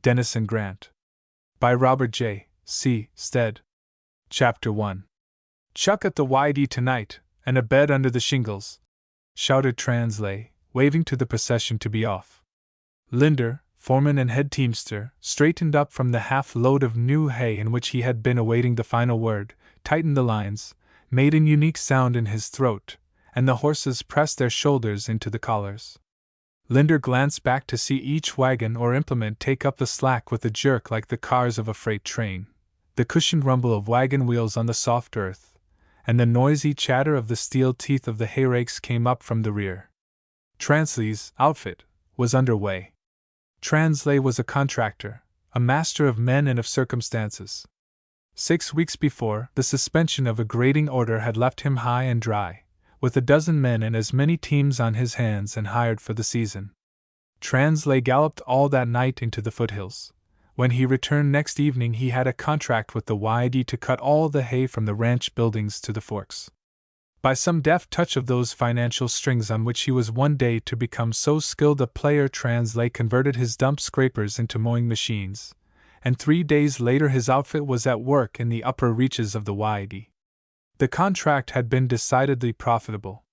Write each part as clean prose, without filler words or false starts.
Dennison Grant. By Robert J. C. Stead. Chapter 1. "Chuck at the YD tonight, and a bed under the shingles," shouted Translay, waving to the procession to be off. Linder, foreman and head teamster, straightened up from the half-load of new hay in which he had been awaiting the final word, tightened the lines, made an unique sound in his throat, and the horses pressed their shoulders into the collars. Linder glanced back to see each wagon or implement take up the slack with a jerk like the cars of a freight train, the cushioned rumble of wagon wheels on the soft earth, and the noisy chatter of the steel teeth of the hayrakes came up from the rear. Translay's outfit was under way. Translay was a contractor, a master of men and of circumstances. 6 weeks before, the suspension of a grading order had left him high and dry, with a dozen men and as many teams on his hands and hired for the season. Translay galloped all that night into the foothills. When he returned next evening, he had a contract with the YD to cut all the hay from the ranch buildings to the forks. By some deft touch of those financial strings on which he was one day to become so skilled a player, Translay converted his dump scrapers into mowing machines, and 3 days later his outfit was at work in the upper reaches of the YD. The contract had been decidedly profitable.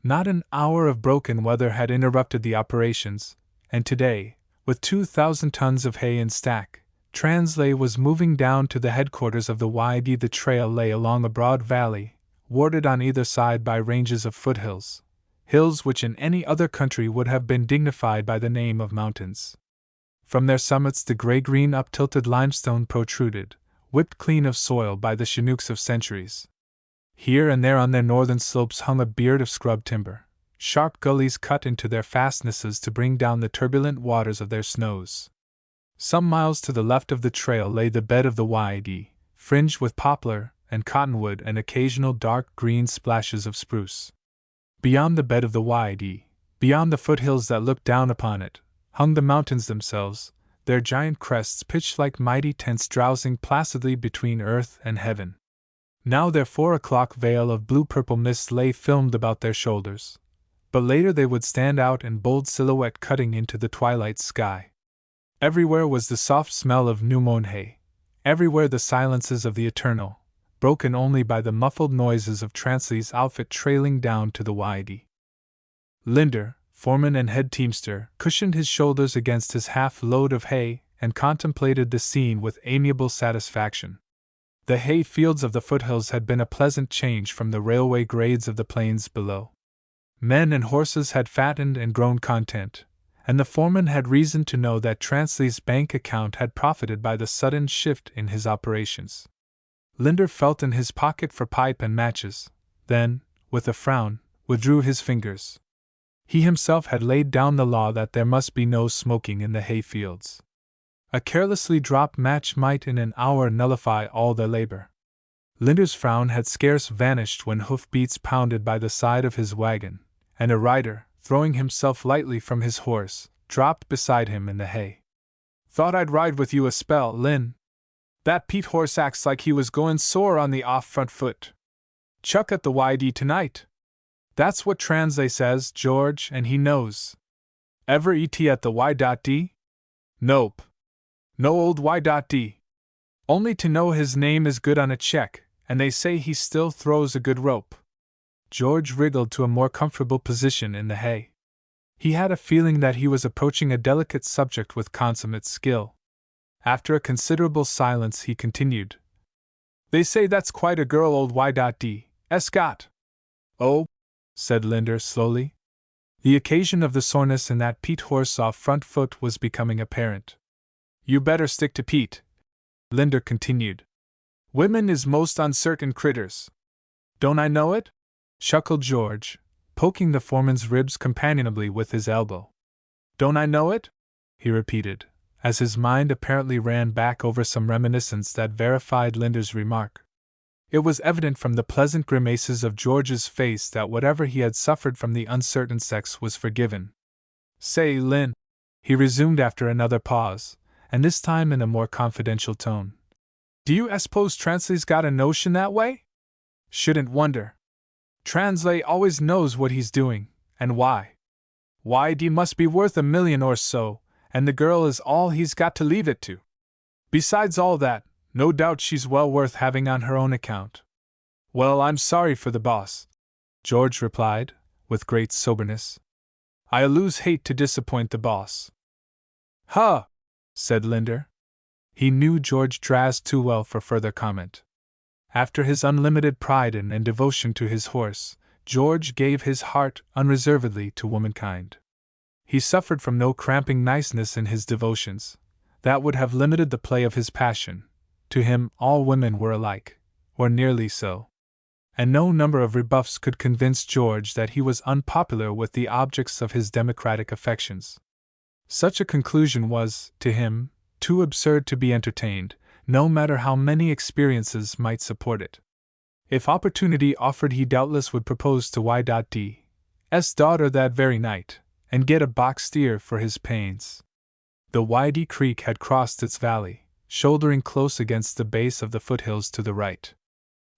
Not an hour of broken weather had interrupted the operations, and today, with 2,000 tons of hay in stack, Translay was moving down to the headquarters of the YD. The trail lay along a broad valley, warded on either side by ranges of foothills, hills which in any other country would have been dignified by the name of mountains. From their summits the gray-green uptilted limestone protruded, whipped clean of soil by the chinooks of centuries. Here and there on their northern slopes hung a beard of scrub timber, sharp gullies cut into their fastnesses to bring down the turbulent waters of their snows. Some miles to the left of the trail lay the bed of the YD, fringed with poplar and cottonwood and occasional dark green splashes of spruce. Beyond the bed of the YD, beyond the foothills that looked down upon it, hung the mountains themselves, their giant crests pitched like mighty tents drowsing placidly between earth and heaven. Now their 4 o'clock veil of blue-purple mist lay filmed about their shoulders, but later they would stand out in bold silhouette cutting into the twilight sky. Everywhere was the soft smell of new-mown hay, everywhere the silences of the eternal, broken only by the muffled noises of Translay's outfit trailing down to the YD. Linder, foreman and head teamster, cushioned his shoulders against his half-load of hay and contemplated the scene with amiable satisfaction. The hay fields of the foothills had been a pleasant change from the railway grades of the plains below. Men and horses had fattened and grown content, and the foreman had reason to know that Translay's bank account had profited by the sudden shift in his operations. Linder felt in his pocket for pipe and matches, then, with a frown, withdrew his fingers. He himself had laid down the law that there must be no smoking in the hay fields. A carelessly dropped match might in an hour nullify all their labor. Linder's frown had scarce vanished when hoof-beats pounded by the side of his wagon, and a rider, throwing himself lightly from his horse, dropped beside him in the hay. "Thought I'd ride with you a spell, Lin. That Pete horse acts like he was going sore on the off front foot. Chuck at the YD tonight. That's what Translay says, George, and he knows. Ever et at the Y.D? Nope. No old Y.D. Only to know his name is good on a check, and they say he still throws a good rope." George wriggled to a more comfortable position in the hay. He had a feeling that he was approaching a delicate subject with consummate skill. After a considerable silence he continued. "They say that's quite a girl old Y.D. S. got." "Oh," said Linder slowly. The occasion of the soreness in that Pete horse off front foot was becoming apparent. "You better stick to Pete," Linder continued. "Women is most uncertain critters." "Don't I know it?" chuckled George, poking the foreman's ribs companionably with his elbow. "Don't I know it?" he repeated, as his mind apparently ran back over some reminiscence that verified Linder's remark. It was evident from the pleasant grimaces of George's face that whatever he had suffered from the uncertain sex was forgiven. "Say, Lin," he resumed after another pause, and this time in a more confidential tone. "Do you suppose Translay's got a notion that way? Shouldn't wonder. Translay always knows what he's doing, and why. YD must be worth $1 million or so, and the girl is all he's got to leave it to. Besides all that, no doubt she's well worth having on her own account. Well, I'm sorry for the boss, George replied, with great soberness. I always hate to disappoint the boss. Huh, said Linder. He knew George Drazk too well for further comment. After his unlimited pride in and devotion to his horse, George gave his heart unreservedly to womankind. He suffered from no cramping niceness in his devotions. That would have limited the play of his passion. To him, all women were alike, or nearly so. And no number of rebuffs could convince George that he was unpopular with the objects of his democratic affections. Such a conclusion was, to him, too absurd to be entertained, no matter how many experiences might support it. If opportunity offered, he doubtless would propose to Y.D.'s daughter that very night, and get a box steer for his pains. The Y.D. Creek had crossed its valley, shouldering close against the base of the foothills to the right.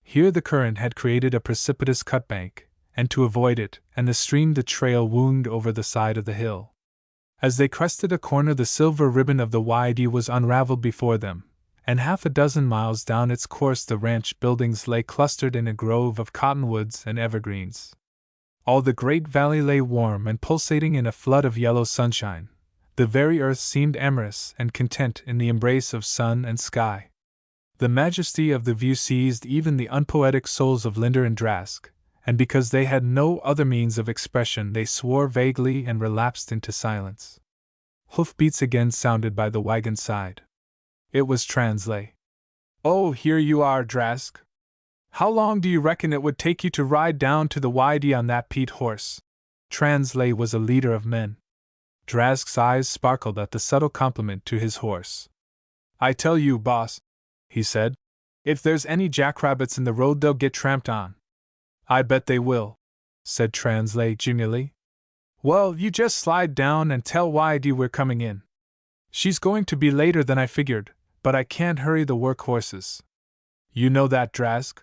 Here the current had created a precipitous cutbank, and to avoid it and the stream the trail wound over the side of the hill. As they crested a corner, the silver ribbon of the Y.D. was unraveled before them, and half a dozen miles down its course the ranch buildings lay clustered in a grove of cottonwoods and evergreens. All the great valley lay warm and pulsating in a flood of yellow sunshine. The very earth seemed amorous and content in the embrace of sun and sky. The majesty of the view seized even the unpoetic souls of Linder and Drazk, and because they had no other means of expression, they swore vaguely and relapsed into silence. Hoofbeats again sounded by the wagon side. It was Translay. Oh, here you are, Drazk. How long do you reckon it would take you to ride down to the Y.D. on that peat horse? Translay was a leader of men. Drazk's eyes sparkled at the subtle compliment to his horse. I tell you, boss, he said, if there's any jackrabbits in the road, they'll get tramped on. I bet they will, said Translay genially. Well, you just slide down and tell Y.D. we're coming in. She's going to be later than I figured, but I can't hurry the work horses. You know that, Drazk?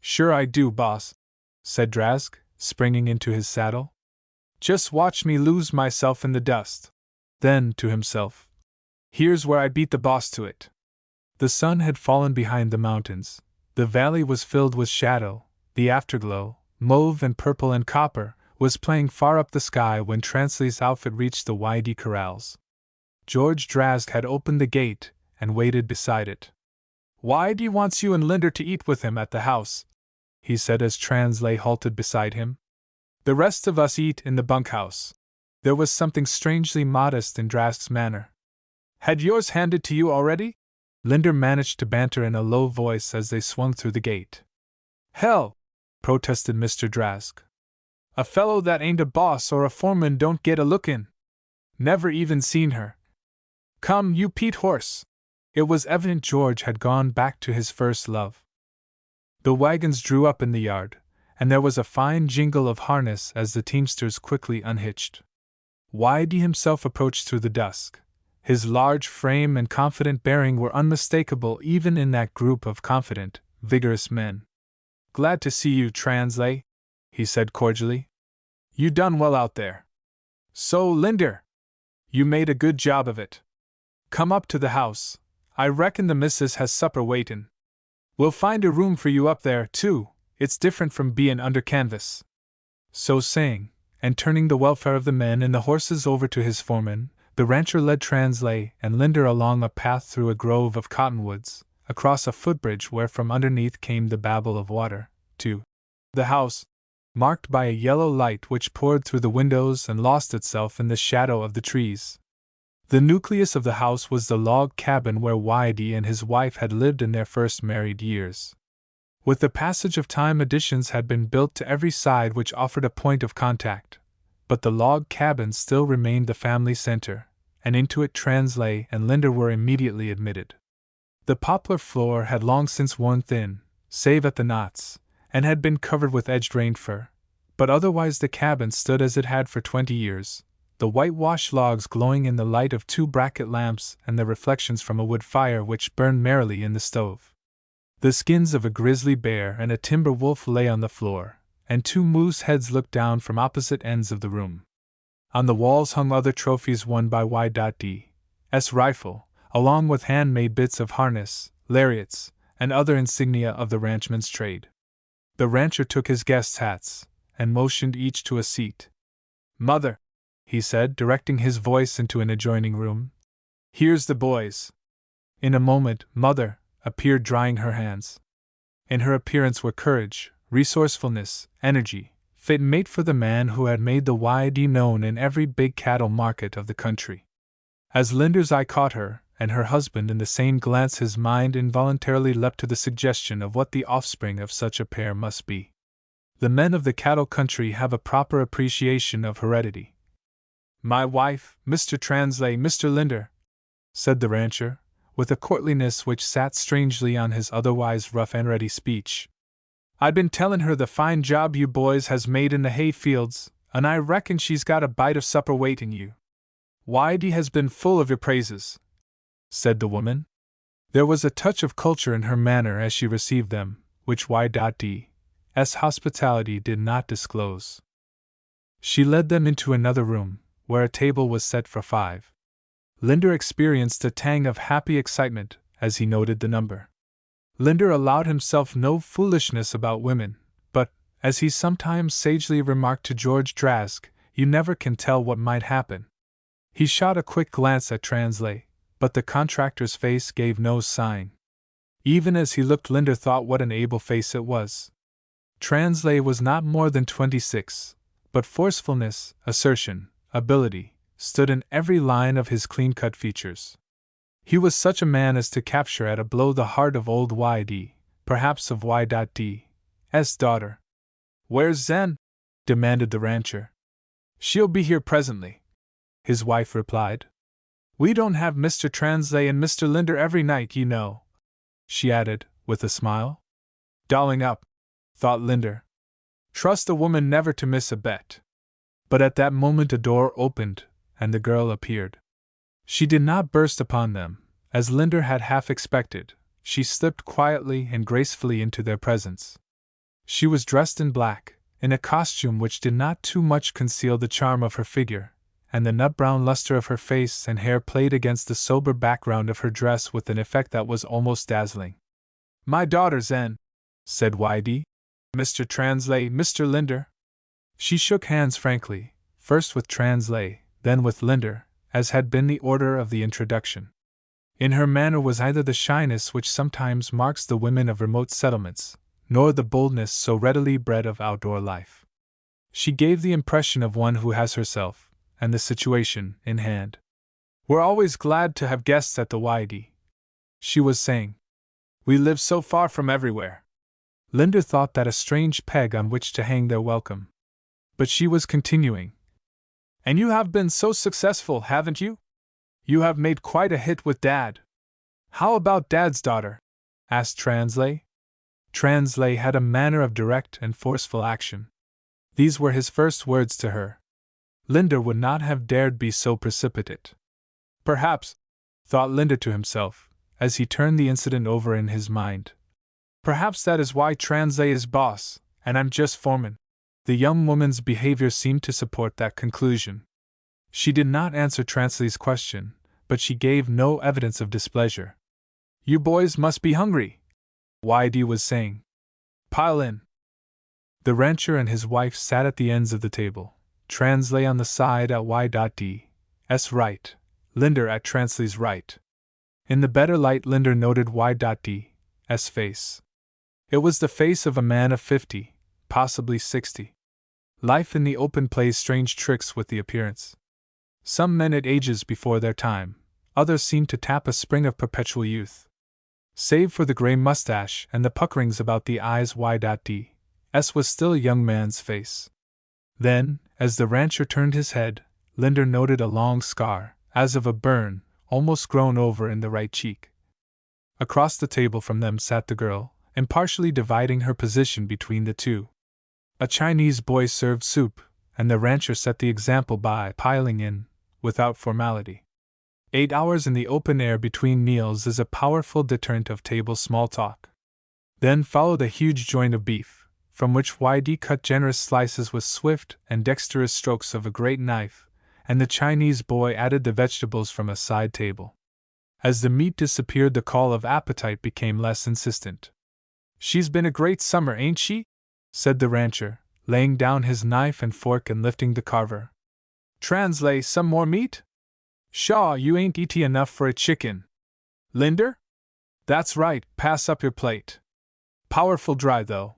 Sure I do, boss, said Drazk, springing into his saddle. Just watch me lose myself in the dust. Then, to himself, here's where I beat the boss to it. The sun had fallen behind the mountains. The valley was filled with shadow. The afterglow, mauve and purple and copper, was playing far up the sky when Translay's outfit reached the Y.D. corrals. George Drazk had opened the gate and waited beside it. Y.D. wants you and Linder to eat with him at the house, he said as Translay halted beside him. The rest of us eat in the bunkhouse. There was something strangely modest in Drazk's manner. Had yours handed to you already? Linder managed to banter in a low voice as they swung through the gate. Hell, protested Mr. Drazk. A fellow that ain't a boss or a foreman don't get a look in. Never even seen her. Come, you peat horse. It was evident George had gone back to his first love. The wagons drew up in the yard, and there was a fine jingle of harness as the teamsters quickly unhitched. Y.D. himself approached through the dusk. His large frame and confident bearing were unmistakable even in that group of confident, vigorous men. Glad to see you, Translay, he said cordially. You done well out there. So, Linder, you made a good job of it. Come up to the house. I reckon the missus has supper waitin'. We'll find a room for you up there, too. It's different from bein' under canvas. So saying, and turning the welfare of the men and the horses over to his foreman, the rancher led Translay and Linder along a path through a grove of cottonwoods, across a footbridge where from underneath came the babble of water, to the house, marked by a yellow light which poured through the windows and lost itself in the shadow of the trees. The nucleus of the house was the log cabin where Y.D. and his wife had lived in their first married years. With the passage of time, additions had been built to every side which offered a point of contact, but the log cabin still remained the family center, and into it Translay and Linder were immediately admitted. The poplar floor had long since worn thin, save at the knots, and had been covered with edged rain fur, but otherwise the cabin stood as it had for 20 years, the whitewashed logs glowing in the light of 2 bracket lamps and the reflections from a wood fire which burned merrily in the stove. The skins of a grizzly bear and a timber wolf lay on the floor, and 2 moose heads looked down from opposite ends of the room. On the walls hung other trophies won by Y.D.'s rifle, along with handmade bits of harness, lariats, and other insignia of the ranchman's trade. The rancher took his guests' hats, and motioned each to a seat. "Mother," he said, directing his voice into an adjoining room, "here's the boys." In a moment, Mother appeared drying her hands. In her appearance were courage, resourcefulness, energy, fit mate for the man who had made the Y.D. known in every big cattle market of the country. As Linder's eye caught her, and her husband in the same glance, his mind involuntarily leapt to the suggestion of what the offspring of such a pair must be. The men of the cattle country have a proper appreciation of heredity. "My wife, Mr. Translay, Mr. Linder," said the rancher, with a courtliness which sat strangely on his otherwise rough and ready speech. "I'd been tellin' her the fine job you boys has made in the hay fields, and I reckon she's got a bite of supper waiting you. Y.D. has been full of your praises," said the woman. There was a touch of culture in her manner as she received them, which Y.D.'s hospitality did not disclose. She led them into another room, where a table was set for 5. Linder experienced a tang of happy excitement as he noted the number. Linder allowed himself no foolishness about women, but, as he sometimes sagely remarked to George Trask, you never can tell what might happen. He shot a quick glance at Translay, but the contractor's face gave no sign. Even as he looked, Linder thought what an able face it was. Translay was not more than 26, but forcefulness, assertion, ability, stood in every line of his clean-cut features. He was such a man as to capture at a blow the heart of old Y.D., perhaps of Y.D.'s daughter. "Where's Zen?" demanded the rancher. "She'll be here presently," his wife replied. "We don't have Mr. Translay and Mr. Linder every night, you know," she added, with a smile. "Dolling up," thought Linder. "Trust a woman never to miss a bet." But at that moment a door opened, and the girl appeared. She did not burst upon them, as Linder had half expected. She slipped quietly and gracefully into their presence. She was dressed in black, in a costume which did not too much conceal the charm of her figure, and the nut-brown luster of her face and hair played against the sober background of her dress with an effect that was almost dazzling. "My daughter Zen," said Y.D. "Mr. Translay, Mr. Linder." She shook hands frankly, first with Translay, then with Linder, as had been the order of the introduction. In her manner was neither the shyness which sometimes marks the women of remote settlements, nor the boldness so readily bred of outdoor life. She gave the impression of one who has herself, and the situation, in hand. "We're always glad to have guests at the Y.D.," she was saying. "We live so far from everywhere." Linder thought that a strange peg on which to hang their welcome. But she was continuing. "And you have been so successful, haven't you? You have made quite a hit with Dad." "How about Dad's daughter?" asked Translay. Translay had a manner of direct and forceful action. These were his first words to her. Linder would not have dared be so precipitate. "Perhaps," thought Linder to himself, as he turned the incident over in his mind. "Perhaps that is why Translay is boss, and I'm just foreman." The young woman's behavior seemed to support that conclusion. She did not answer Translay's question, but she gave no evidence of displeasure. "You boys must be hungry," Y.D. was saying. "Pile in." The rancher and his wife sat at the ends of the table, Translay on the side at Y.D.'s right, Linder at Translay's right. In the better light Linder noted Y.D.'s face. It was the face of a man of 50, possibly 60. Life in the open plays strange tricks with the appearance. Some men at ages before their time, others seem to tap a spring of perpetual youth. Save for the gray mustache and the puckerings about the eyes, Y.D.'s was still a young man's face. Then, as the rancher turned his head, Linder noted a long scar, as of a burn, almost grown over in the right cheek. Across the table from them sat the girl, impartially dividing her position between the two. A Chinese boy served soup, and the rancher set the example by piling in, without formality. 8 hours in the open air between meals is a powerful deterrent of table small talk. Then followed a huge joint of beef, from which Y.D. cut generous slices with swift and dexterous strokes of a great knife, and the Chinese boy added the vegetables from a side table. As the meat disappeared, the call of appetite became less insistent. "She's been a great summer, ain't she?" said the rancher, laying down his knife and fork and lifting the carver. "Translay some more meat? Shaw, you ain't eaty enough for a chicken. Linder? That's right, pass up your plate. Powerful dry, though.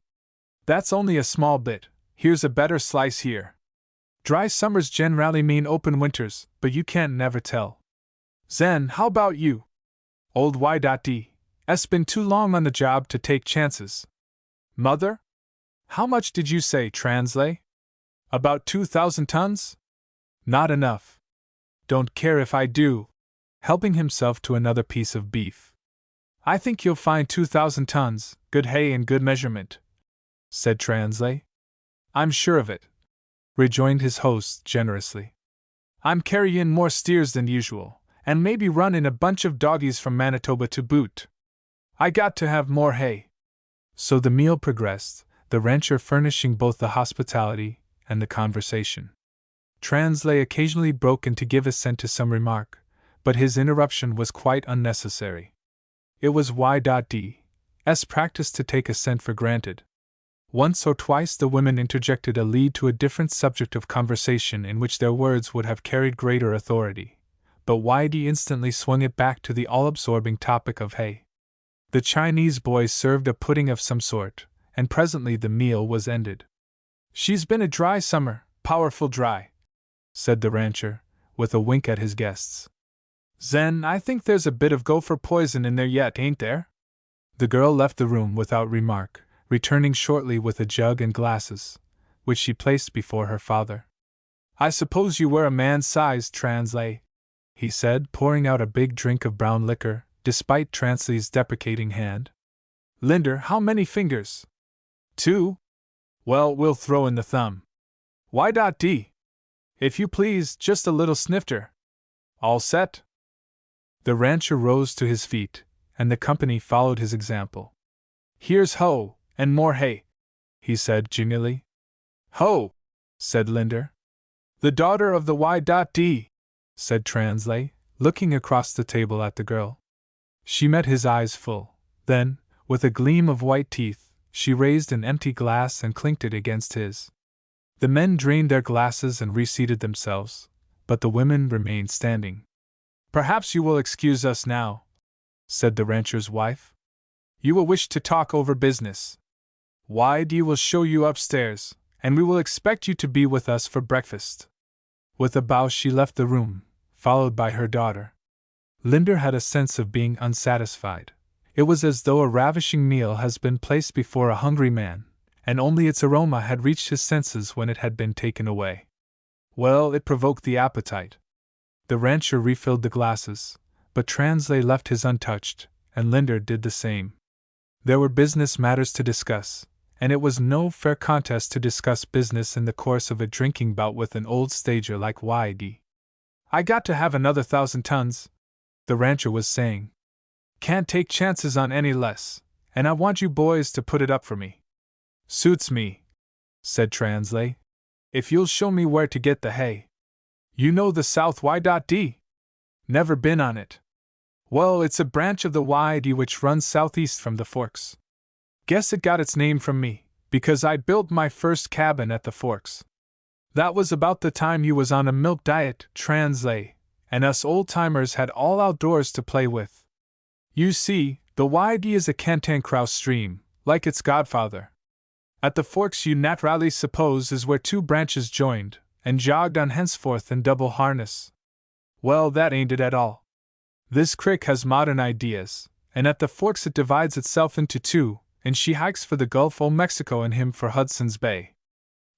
That's only a small bit, here's a better slice here. Dry summers generally mean open winters, but you can't never tell. Zen, how about you? Old Y.D.'s been too long on the job to take chances. Mother? How much did you say, Translay? About 2,000 tons? Not enough. Don't care if I do," helping himself to another piece of beef. "I think you'll find 2,000 tons, good hay and good measurement," said Translay. "I'm sure of it," rejoined his host generously. "I'm carryin' more steers than usual, and maybe runnin' a bunch of doggies from Manitoba to boot. I got to have more hay." So the meal progressed, the rancher furnishing both the hospitality and the conversation. Translay occasionally broke in to give assent to some remark, but his interruption was quite unnecessary. It was Y.D.'s practice to take assent for granted. Once or twice the women interjected a lead to a different subject of conversation in which their words would have carried greater authority, but Y.D. instantly swung it back to the all-absorbing topic of hay. The Chinese boy served a pudding of some sort, and presently the meal was ended. "She's been a dry summer, powerful dry," said the rancher, with a wink at his guests. "Zen, I think there's a bit of gopher poison in there yet, ain't there?" The girl left the room without remark, returning shortly with a jug and glasses, which she placed before her father. "I suppose you were a man-sized, Translay," he said, pouring out a big drink of brown liquor, despite Translay's deprecating hand. "Linder, how many fingers? 2? Well, we'll throw in the thumb. Y.D. If you please, just a little snifter. All set?" The rancher rose to his feet, and the company followed his example. "Here's hoe, and more hay," he said genially. "Hoe," said Linder. "The daughter of the Y.D., said Translay, looking across the table at the girl. She met his eyes full, then, with a gleam of white teeth, she raised an empty glass and clinked it against his. The men drained their glasses and reseated themselves, but the women remained standing. "Perhaps you will excuse us now," said the rancher's wife. "You will wish to talk over business. Y.D. will show you upstairs, and we will expect you to be with us for breakfast." With a bow she left the room, followed by her daughter. Linder had a sense of being unsatisfied. It was as though a ravishing meal has been placed before a hungry man, and only its aroma had reached his senses when it had been taken away. Well, it provoked the appetite. The rancher refilled the glasses, but Translay left his untouched, and Linder did the same. There were business matters to discuss, and it was no fair contest to discuss business in the course of a drinking bout with an old stager like Y.D. "I got to have another 1,000 tons," the rancher was saying. "Can't take chances on any less, and I want you boys to put it up for me." "Suits me," said Translay, "if you'll show me where to get the hay." "You know the South Y.D.? Never been on it." "Well, it's a branch of the Y.D. which runs southeast from the Forks. Guess it got its name from me, because I built my first cabin at the Forks. That was about the time you was on a milk diet, Translay, and us old-timers had all outdoors to play with. You see, the Y.D. is a cantankerous stream, like its godfather. At the Forks you naturally suppose is where two branches joined, and jogged on henceforth in double harness. Well, that ain't it at all. This crick has modern ideas, and at the Forks it divides itself into two, and she hikes for the Gulf o' Mexico and him for Hudson's Bay.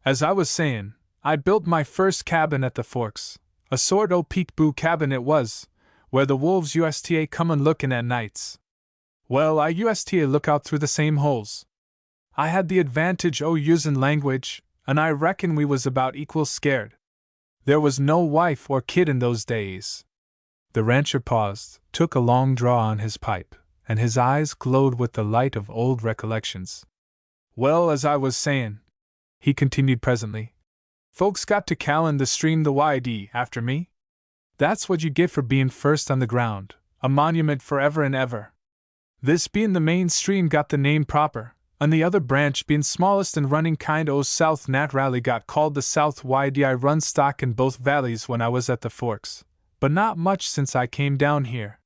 As I was sayin', I built my first cabin at the Forks, a sort o' peek-boo cabin it was, where the wolves USTA comin' lookin' at nights. Well, I USTA look out through the same holes. I had the advantage o' usin' language, and I reckon we was about equal scared. There was no wife or kid in those days." The rancher paused, took a long draw on his pipe, and his eyes glowed with the light of old recollections. "Well, as I was sayin'," he continued presently, Folks got to calling the stream the YD after me. That's what you get for being first on the ground, a monument forever and ever. This being the main stream got the name proper, and the other branch being smallest and running kind o' south naturally got called the South YD. I run stock in both valleys when I was at the forks, but not much since I came down here.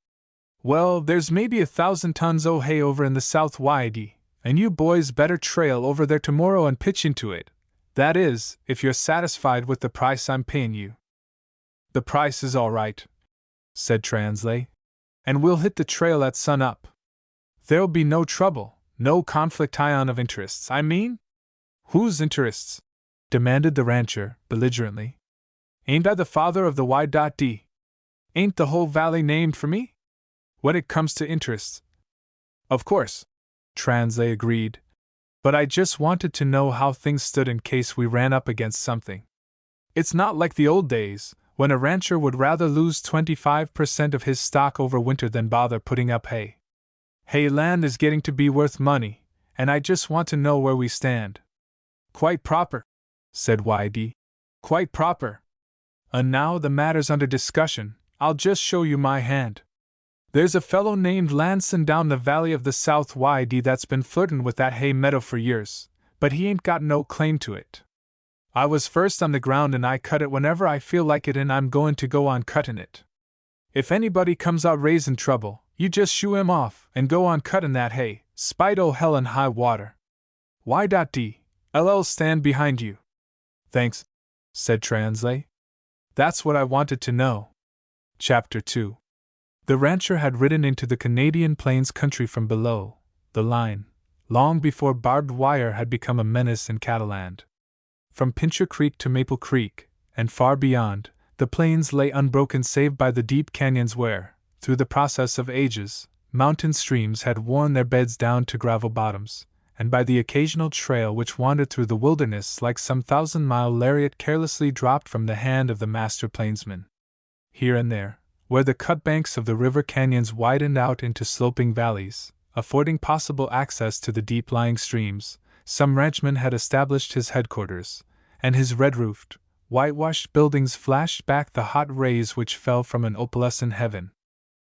Well, there's maybe 1,000 tons o' hay over in the South YD, and you boys better trail over there tomorrow and pitch into it. That is, if you're satisfied with the price I'm paying you. The price is all right, said Translay, and we'll hit the trail at sun up. There'll be no trouble, no conflict ion of interests, I mean? Whose interests? Demanded the rancher, belligerently. Ain't I the father of the Y.D? Ain't the whole valley named for me? When it comes to interests. Of course, Translay agreed, but I just wanted to know how things stood in case we ran up against something. It's not like the old days, when a rancher would rather lose 25% of his stock over winter than bother putting up hay. Hay land is getting to be worth money, and I just want to know where we stand. Quite proper, said YD. Quite proper. And now the matter's under discussion, I'll just show you my hand. There's a fellow named Lanson down the valley of the South YD that's been flirtin' with that hay meadow for years, but he ain't got no claim to it. I was first on the ground and I cut it whenever I feel like it, and I'm going to go on cuttin' it. If anybody comes out raisin' trouble, you just shoo him off and go on cuttin' that hay, spite o' hell and high water. Y.D. LL stand behind you. Thanks, said Translay. That's what I wanted to know. Chapter 2. The rancher had ridden into the Canadian Plains country from below the line, long before barbed wire had become a menace in Cattleland. From Pincher Creek to Maple Creek, and far beyond, the plains lay unbroken save by the deep canyons where, through the process of ages, mountain streams had worn their beds down to gravel bottoms, and by the occasional trail which wandered through the wilderness like some 1,000-mile lariat carelessly dropped from the hand of the master plainsman. Here and there, where the cut banks of the river canyons widened out into sloping valleys, affording possible access to the deep-lying streams, some ranchman had established his headquarters, and his red-roofed, whitewashed buildings flashed back the hot rays which fell from an opalescent heaven.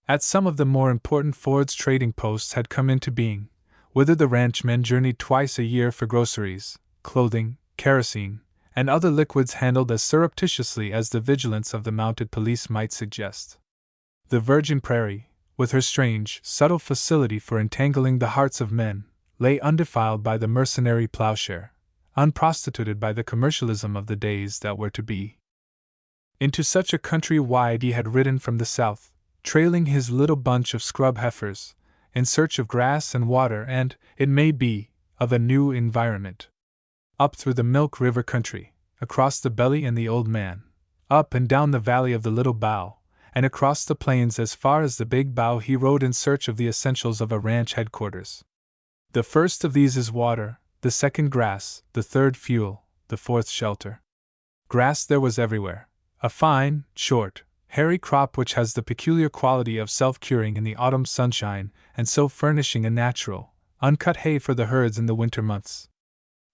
At some of the more important fords trading posts had come into being, whither the ranchmen journeyed twice a year for groceries, clothing, kerosene, and other liquids handled as surreptitiously as the vigilance of the mounted police might suggest. The virgin prairie, with her strange, subtle facility for entangling the hearts of men, lay undefiled by the mercenary plowshare, unprostituted by the commercialism of the days that were to be. Into such a country YD had ridden from the south, trailing his little bunch of scrub heifers, in search of grass and water and, it may be, of a new environment. Up through the Milk River country, across the Belly and the Old Man, up and down the valley of the Little Bow, and across the plains as far as the Big Bow he rode in search of the essentials of a ranch headquarters. The first of these is water, the second grass, the third fuel, the fourth shelter. Grass there was everywhere, a fine, short, hairy crop which has the peculiar quality of self-curing in the autumn sunshine and so furnishing a natural, uncut hay for the herds in the winter months.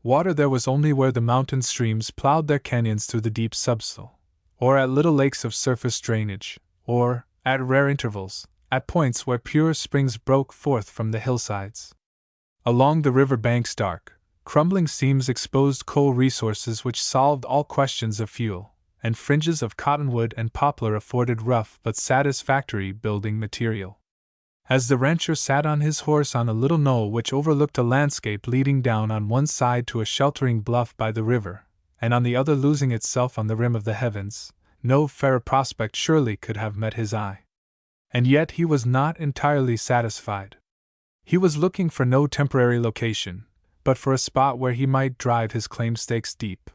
Water there was only where the mountain streams plowed their canyons through the deep subsoil, or at little lakes of surface drainage, or, at rare intervals, at points where pure springs broke forth from the hillsides. Along the river banks dark, crumbling seams exposed coal resources which solved all questions of fuel, and fringes of cottonwood and poplar afforded rough but satisfactory building material. As the rancher sat on his horse on a little knoll which overlooked a landscape leading down on one side to a sheltering bluff by the river, and on the other losing itself on the rim of the heavens, no fairer prospect surely could have met his eye. And yet he was not entirely satisfied. He was looking for no temporary location, but for a spot where he might drive his claim stakes deep.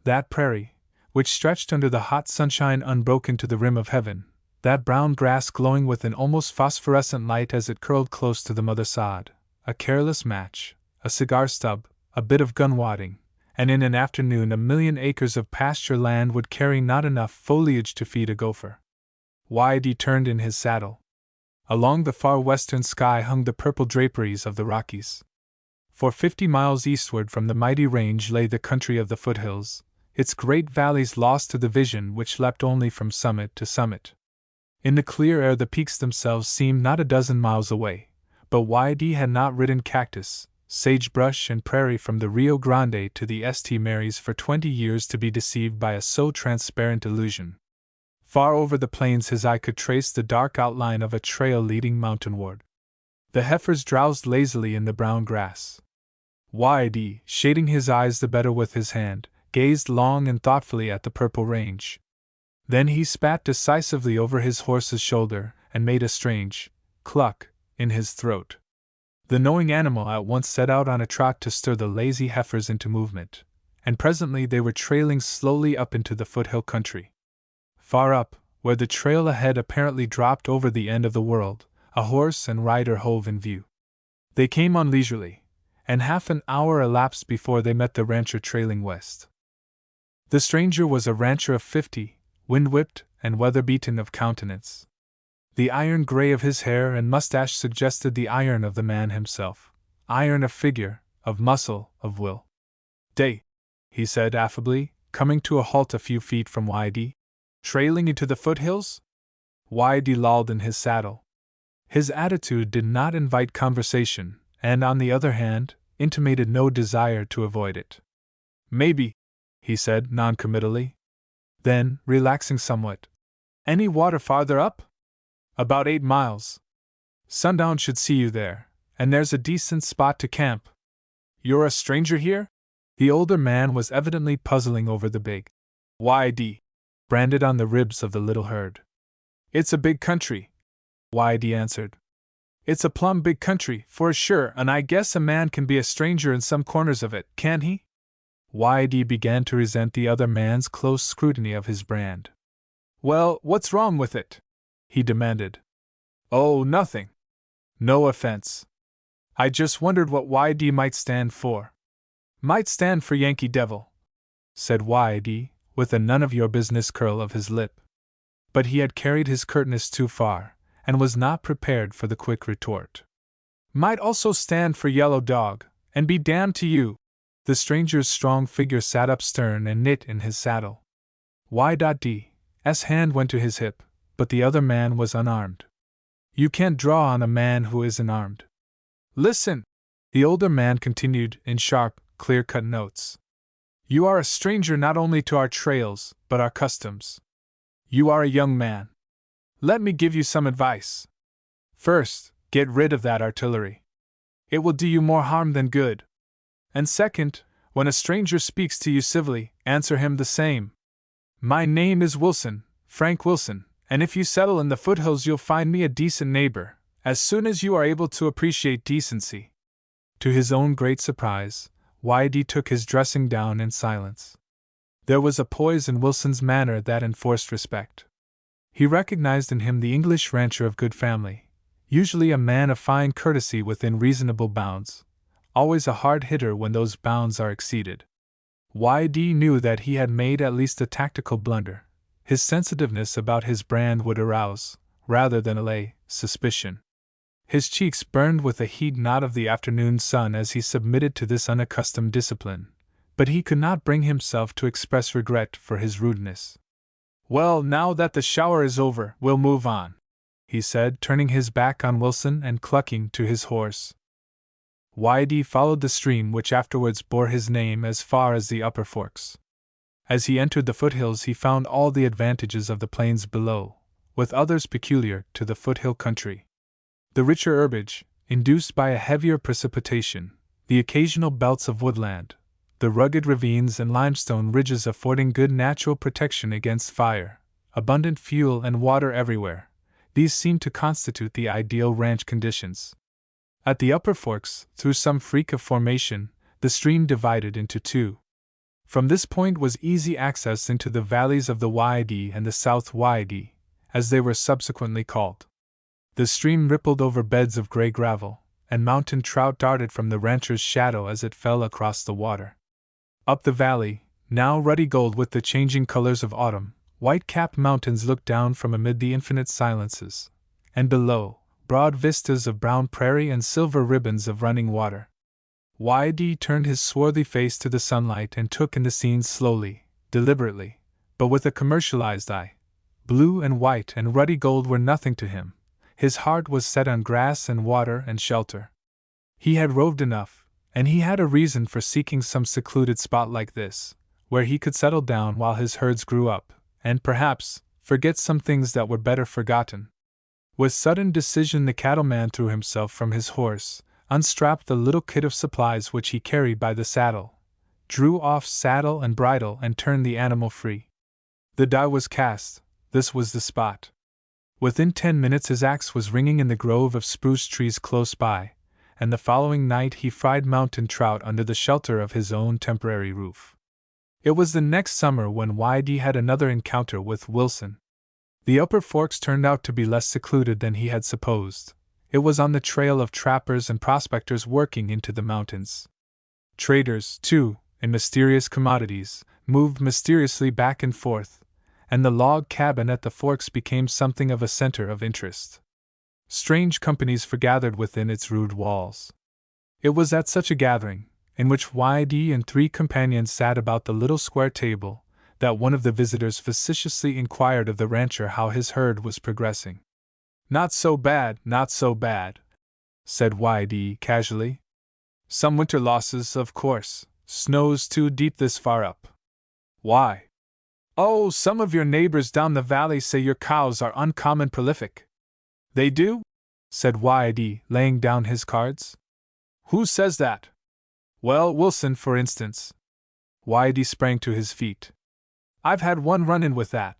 That prairie, which stretched under the hot sunshine unbroken to the rim of heaven, that brown grass glowing with an almost phosphorescent light as it curled close to the mother sod, a careless match, a cigar stub, a bit of gun wadding, and in an afternoon 1,000,000 acres of pasture land would carry not enough foliage to feed a gopher. YD turned in his saddle. Along the far western sky hung the purple draperies of the Rockies. For 50 miles eastward from the mighty range lay the country of the foothills, its great valleys lost to the vision which leapt only from summit to summit. In the clear air the peaks themselves seemed not a dozen miles away, but Y.D. had not ridden cactus, sagebrush and prairie from the Rio Grande to the St. Mary's for 20 years to be deceived by a so transparent illusion. Far over the plains his eye could trace the dark outline of a trail leading mountainward. The heifers drowsed lazily in the brown grass. Y.D., shading his eyes the better with his hand, gazed long and thoughtfully at the purple range. Then he spat decisively over his horse's shoulder and made a strange cluck in his throat. The knowing animal at once set out on a trot to stir the lazy heifers into movement, and presently they were trailing slowly up into the foothill country. Far up, where the trail ahead apparently dropped over the end of the world, a horse and rider hove in view. They came on leisurely, and half an hour elapsed before they met the rancher trailing west. The stranger was a rancher of 50, wind-whipped and weather-beaten of countenance. The iron gray of his hair and mustache suggested the iron of the man himself, iron of figure, of muscle, of will. "Day," he said affably, coming to a halt a few feet from Y.D. "Trailing you to the foothills?" Y.D. lolled in his saddle. His attitude did not invite conversation, and on the other hand, intimated no desire to avoid it. "Maybe," he said noncommittally. Then, relaxing somewhat, "Any water farther up?" "About 8 miles. Sundown should see you there, and there's a decent spot to camp." "You're a stranger here?" The older man was evidently puzzling over the big Y.D. branded on the ribs of the little herd. "It's a big country," Y.D. answered. "It's a plumb big country, for sure, and I guess a man can be a stranger in some corners of it, can't he?" Y.D. began to resent the other man's close scrutiny of his brand. "Well, what's wrong with it?" he demanded. "Oh, nothing. No offense. I just wondered what Y.D. might stand for." "Might stand for Yankee Devil," said Y.D., with a none-of-your-business curl of his lip. But he had carried his curtness too far, and was not prepared for the quick retort. "Might also stand for Yellow Dog, and be damned to you." The stranger's strong figure sat up stern and knit in his saddle. Y.D.'s hand went to his hip, but the other man was unarmed. "You can't draw on a man who isn't armed." "Listen," the older man continued in sharp, clear-cut notes. "You are a stranger not only to our trails, but our customs. You are a young man. Let me give you some advice. First, get rid of that artillery. It will do you more harm than good. And second, when a stranger speaks to you civilly, answer him the same. My name is Wilson, Frank Wilson, and if you settle in the foothills you'll find me a decent neighbor, as soon as you are able to appreciate decency." To his own great surprise, Y.D. took his dressing down in silence. There was a poise in Wilson's manner that enforced respect. He recognized in him the English rancher of good family, usually a man of fine courtesy within reasonable bounds, always a hard hitter when those bounds are exceeded. Y.D. knew that he had made at least a tactical blunder. His sensitiveness about his brand would arouse, rather than allay, suspicion. His cheeks burned with the heat not of the afternoon sun as he submitted to this unaccustomed discipline, but he could not bring himself to express regret for his rudeness. "Well, now that the shower is over, we'll move on," he said, turning his back on Wilson and clucking to his horse. Y.D. followed the stream which afterwards bore his name as far as the upper forks. As he entered the foothills he found all the advantages of the plains below, with others peculiar to the foothill country. The richer herbage, induced by a heavier precipitation, the occasional belts of woodland, the rugged ravines and limestone ridges affording good natural protection against fire, abundant fuel and water everywhere, these seemed to constitute the ideal ranch conditions. At the upper forks, through some freak of formation, the stream divided into two. From this point was easy access into the valleys of the Y.D. and the South Y.D., as they were subsequently called. The stream rippled over beds of gray gravel, and mountain trout darted from the rancher's shadow as it fell across the water. Up the valley, now ruddy gold with the changing colors of autumn, white-capped mountains looked down from amid the infinite silences, and below, broad vistas of brown prairie and silver ribbons of running water. Y.D. turned his swarthy face to the sunlight and took in the scene slowly, deliberately, but with a commercialized eye. Blue and white and ruddy gold were nothing to him. His heart was set on grass and water and shelter. He had roved enough, and he had a reason for seeking some secluded spot like this, where he could settle down while his herds grew up, and perhaps forget some things that were better forgotten. With sudden decision, the cattleman threw himself from his horse, unstrapped the little kit of supplies which he carried by the saddle, drew off saddle and bridle, and turned the animal free. The die was cast. This was the spot. Within 10 minutes his axe was ringing in the grove of spruce trees close by, and the following night he fried mountain trout under the shelter of his own temporary roof. It was the next summer when Y.D. had another encounter with Wilson. The Upper Forks turned out to be less secluded than he had supposed. It was on the trail of trappers and prospectors working into the mountains. Traders, too, in mysterious commodities, moved mysteriously back and forth, and the log cabin at the Forks became something of a center of interest. Strange companies forgathered within its rude walls. It was at such a gathering, in which Y.D. and 3 companions sat about the little square table, that one of the visitors facetiously inquired of the rancher how his herd was progressing. "Not so bad, said Y.D. casually. "Some winter losses, of course. Snow's too deep this far up." "Why?" "Oh, some of your neighbors down the valley say your cows are uncommon prolific." "They do?" said Y.D., laying down his cards. "Who says that?" "Well, Wilson, for instance." Y.D. sprang to his feet. "I've had one run-in with that,"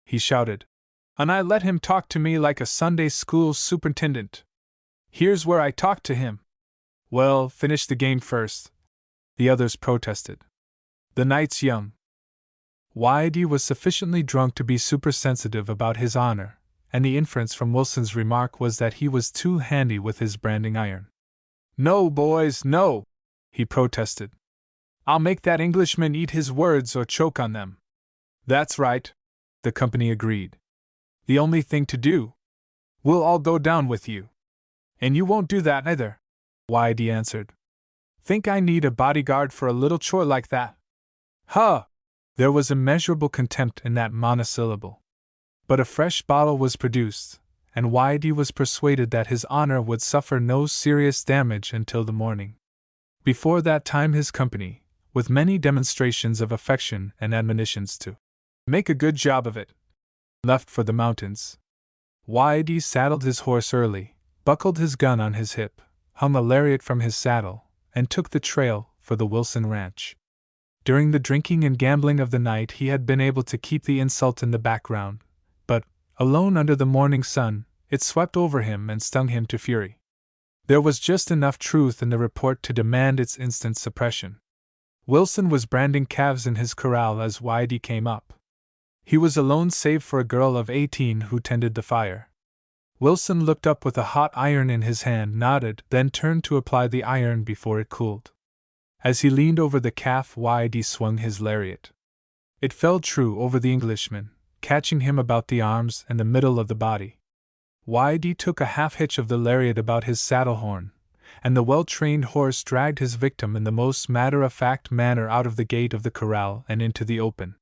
he shouted, "and I let him talk to me like a Sunday school superintendent. Here's where I talked to him." "Well, finish the game first," the others protested. "The night's young." Y.D. was sufficiently drunk to be supersensitive about his honor, and the inference from Wilson's remark was that he was too handy with his branding iron. "No, boys, no," he protested. "I'll make that Englishman eat his words or choke on them." "That's right," the company agreed. "The only thing to do. We'll all go down with you." "And you won't do that either," Y.D. answered. "Think I need a bodyguard for a little chore like that?" "Huh!" There was immeasurable contempt in that monosyllable. But a fresh bottle was produced, and Y.D. was persuaded that his honor would suffer no serious damage until the morning. Before that time his company, with many demonstrations of affection and admonitions to make a good job of it, left for the mountains. Y.D. saddled his horse early, buckled his gun on his hip, hung a lariat from his saddle, and took the trail for the Wilson ranch. During the drinking and gambling of the night he had been able to keep the insult in the background, but, alone under the morning sun, it swept over him and stung him to fury. There was just enough truth in the report to demand its instant suppression. Wilson was branding calves in his corral as Y.D. came up. He was alone save for a girl of 18 who tended the fire. Wilson looked up with a hot iron in his hand, nodded, then turned to apply the iron before it cooled. As he leaned over the calf, Y.D. swung his lariat. It fell true over the Englishman, catching him about the arms and the middle of the body. Y.D. took a half-hitch of the lariat about his saddle horn, and the well-trained horse dragged his victim in the most matter-of-fact manner out of the gate of the corral and into the open.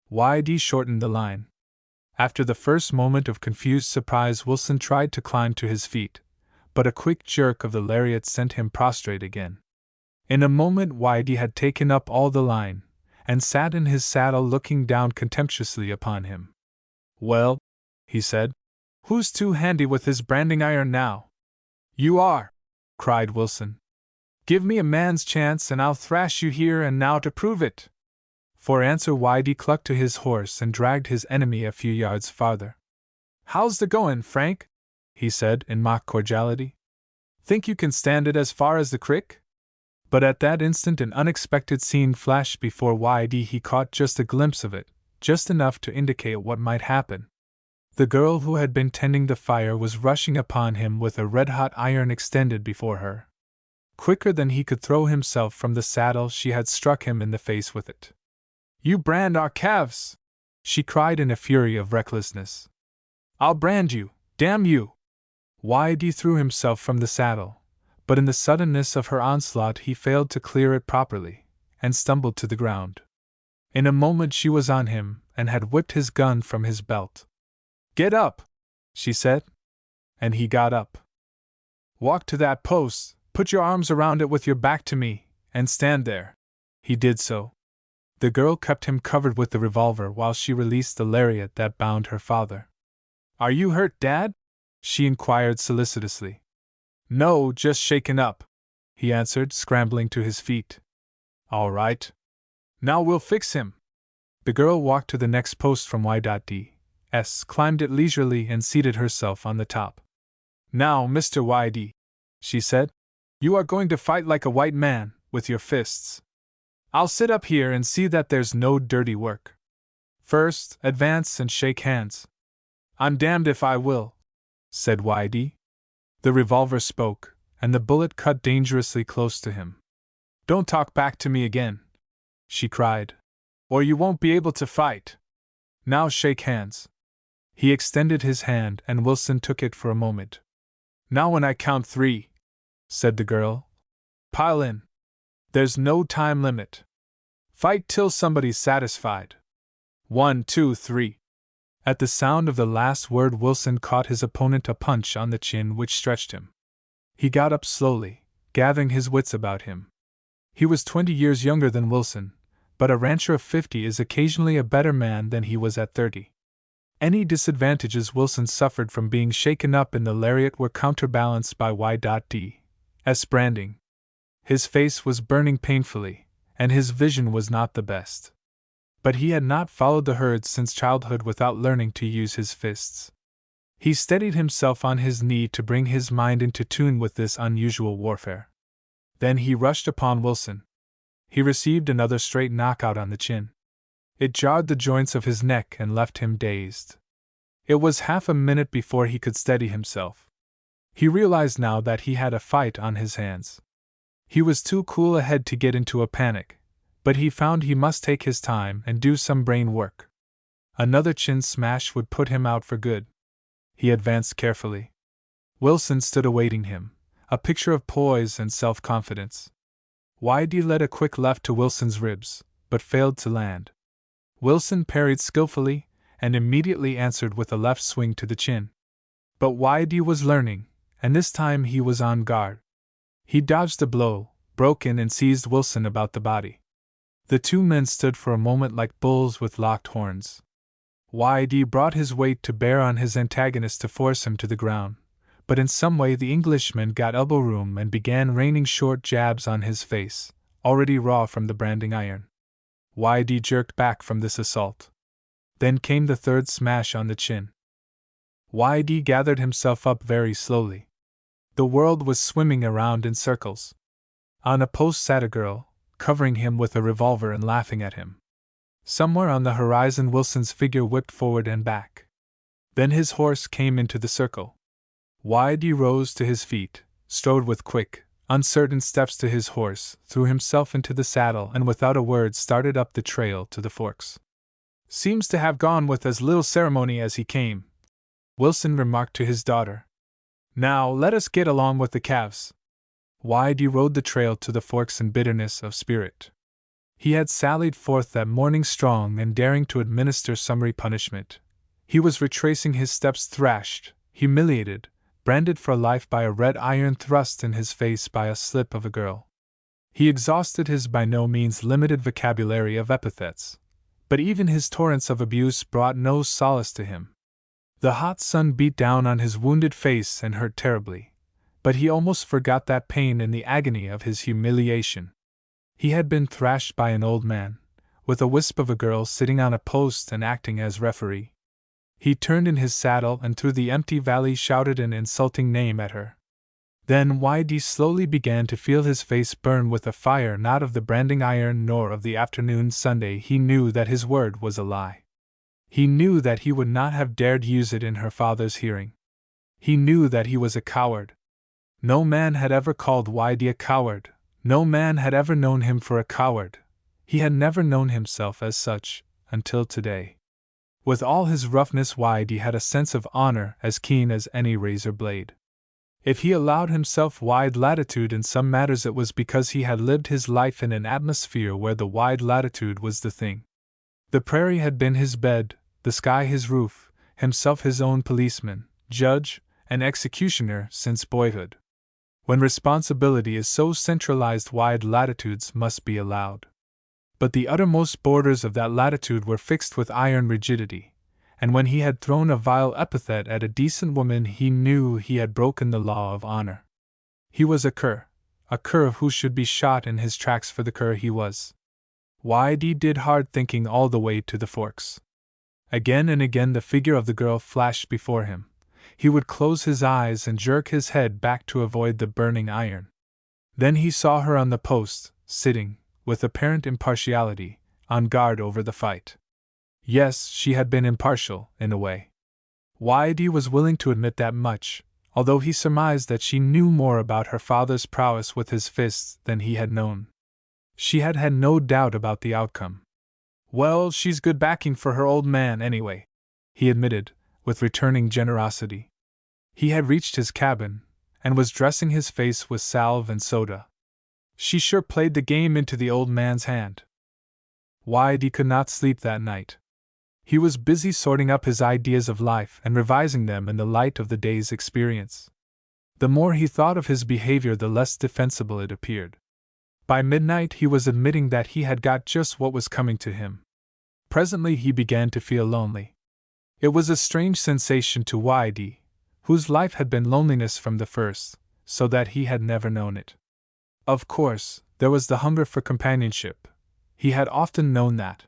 Y.D. shortened the line. After the first moment of confused surprise, Wilson tried to climb to his feet, but a quick jerk of the lariat sent him prostrate again. In a moment Y.D. had taken up all the line, and sat in his saddle looking down contemptuously upon him. "Well," he said, "who's too handy with his branding iron now?" "You are!" cried Wilson. "Give me a man's chance and I'll thrash you here and now to prove it." For answer Y.D. clucked to his horse and dragged his enemy a few yards farther. "How's the goin', Frank?" he said in mock cordiality. "Think you can stand it as far as the crick?" But at that instant an unexpected scene flashed before Y.D. He caught just a glimpse of it, just enough to indicate what might happen. The girl who had been tending the fire was rushing upon him with a red-hot iron extended before her. Quicker than he could throw himself from the saddle, she had struck him in the face with it. "You brand our calves!" she cried in a fury of recklessness. "I'll brand you, damn you!" Y.D. threw himself from the saddle, but in the suddenness of her onslaught he failed to clear it properly, and stumbled to the ground. In a moment she was on him and had whipped his gun from his belt. "Get up!" she said. And he got up. "Walk to that post, put your arms around it with your back to me, and stand there." He did so. The girl kept him covered with the revolver while she released the lariat that bound her father. "Are you hurt, Dad?" she inquired solicitously. "No, just shaken up," he answered, scrambling to his feet. "All right. Now we'll fix him." The girl walked to the next post from Y.D.S., climbed it leisurely, and seated herself on the top. "Now, Mr. Y.D.," she said, "you are going to fight like a white man, with your fists. I'll sit up here and see that there's no dirty work. First, advance and shake hands." "I'm damned if I will," said Y.D. The revolver spoke, and the bullet cut dangerously close to him. "Don't talk back to me again," she cried, "or you won't be able to fight. Now shake hands." He extended his hand and Wilson took it for a moment. "Now when I count 3, said the girl, "pile in. There's no time limit. Fight till somebody's satisfied. 1, 2, 3. At the sound of the last word, Wilson caught his opponent a punch on the chin which stretched him. He got up slowly, gathering his wits about him. He was 20 years younger than Wilson, but a rancher of 50 is occasionally a better man than he was at 30. Any disadvantages Wilson suffered from being shaken up in the lariat were counterbalanced by Y.D.'s branding. His face was burning painfully, and his vision was not the best. But he had not followed the herd since childhood without learning to use his fists. He steadied himself on his knee to bring his mind into tune with this unusual warfare. Then he rushed upon Wilson. He received another straight knockout on the chin. It jarred the joints of his neck and left him dazed. It was half a minute before he could steady himself. He realized now that he had a fight on his hands. He was too cool a head to get into a panic, but he found he must take his time and do some brain work. Another chin smash would put him out for good. He advanced carefully. Wilson stood awaiting him, a picture of poise and self-confidence. Y.D. led a quick left to Wilson's ribs, but failed to land. Wilson parried skillfully, and immediately answered with a left swing to the chin. But Y.D. was learning, and this time he was on guard. He dodged the blow, broke in and seized Wilson about the body. The two men stood for a moment like bulls with locked horns. Y.D. brought his weight to bear on his antagonist to force him to the ground, but in some way the Englishman got elbow room and began raining short jabs on his face, already raw from the branding iron. Y.D. jerked back from this assault. Then came the third smash on the chin. Y.D. gathered himself up very slowly. The world was swimming around in circles. On a post sat a girl, covering him with a revolver and laughing at him. Somewhere on the horizon Wilson's figure whipped forward and back. Then his horse came into the circle. Y.D. rose to his feet, strode with quick, uncertain steps to his horse, threw himself into the saddle, and without a word started up the trail to the forks. "Seems to have gone with as little ceremony as he came," Wilson remarked to his daughter. "Now let us get along with the calves." Y.D. rode the trail to the forks in bitterness of spirit. He had sallied forth that morning strong and daring to administer summary punishment. He was retracing his steps, thrashed, humiliated, branded for life by a red iron thrust in his face by a slip of a girl. He exhausted his by no means limited vocabulary of epithets, but even his torrents of abuse brought no solace to him. The hot sun beat down on his wounded face and hurt terribly, but he almost forgot that pain in the agony of his humiliation. He had been thrashed by an old man, with a wisp of a girl sitting on a post and acting as referee. He turned in his saddle and through the empty valley shouted an insulting name at her. Then Y.D. slowly began to feel his face burn with a fire not of the branding iron nor of the afternoon Sunday. He knew that his word was a lie. He knew that he would not have dared use it in her father's hearing. He knew that he was a coward. No man had ever called Y.D. a coward. No man had ever known him for a coward. He had never known himself as such, until today. With all his roughness, Y.D. had a sense of honor as keen as any razor blade. If he allowed himself wide latitude in some matters, it was because he had lived his life in an atmosphere where the wide latitude was the thing. The prairie had been his bed, the sky his roof, himself his own policeman, judge, and executioner since boyhood. When responsibility is so centralized, wide latitudes must be allowed. But the uttermost borders of that latitude were fixed with iron rigidity, and when he had thrown a vile epithet at a decent woman, he knew he had broken the law of honor. He was a cur who should be shot in his tracks for the cur he was. Y.D. did hard thinking all the way to the Forks. Again and again the figure of the girl flashed before him. He would close his eyes and jerk his head back to avoid the burning iron. Then he saw her on the post, sitting, with apparent impartiality, on guard over the fight. Yes, she had been impartial, in a way. Y.D. was willing to admit that much, although he surmised that she knew more about her father's prowess with his fists than he had known. She had had no doubt about the outcome. Well, she's good backing for her old man anyway, he admitted, with returning generosity. He had reached his cabin, and was dressing his face with salve and soda. She sure played the game into the old man's hand. Y.D. could not sleep that night. He was busy sorting up his ideas of life and revising them in the light of the day's experience. The more he thought of his behavior, the less defensible it appeared. By midnight he was admitting that he had got just what was coming to him. Presently he began to feel lonely. It was a strange sensation to Y.D., whose life had been loneliness from the first, so that he had never known it. Of course, there was the hunger for companionship. He had often known that.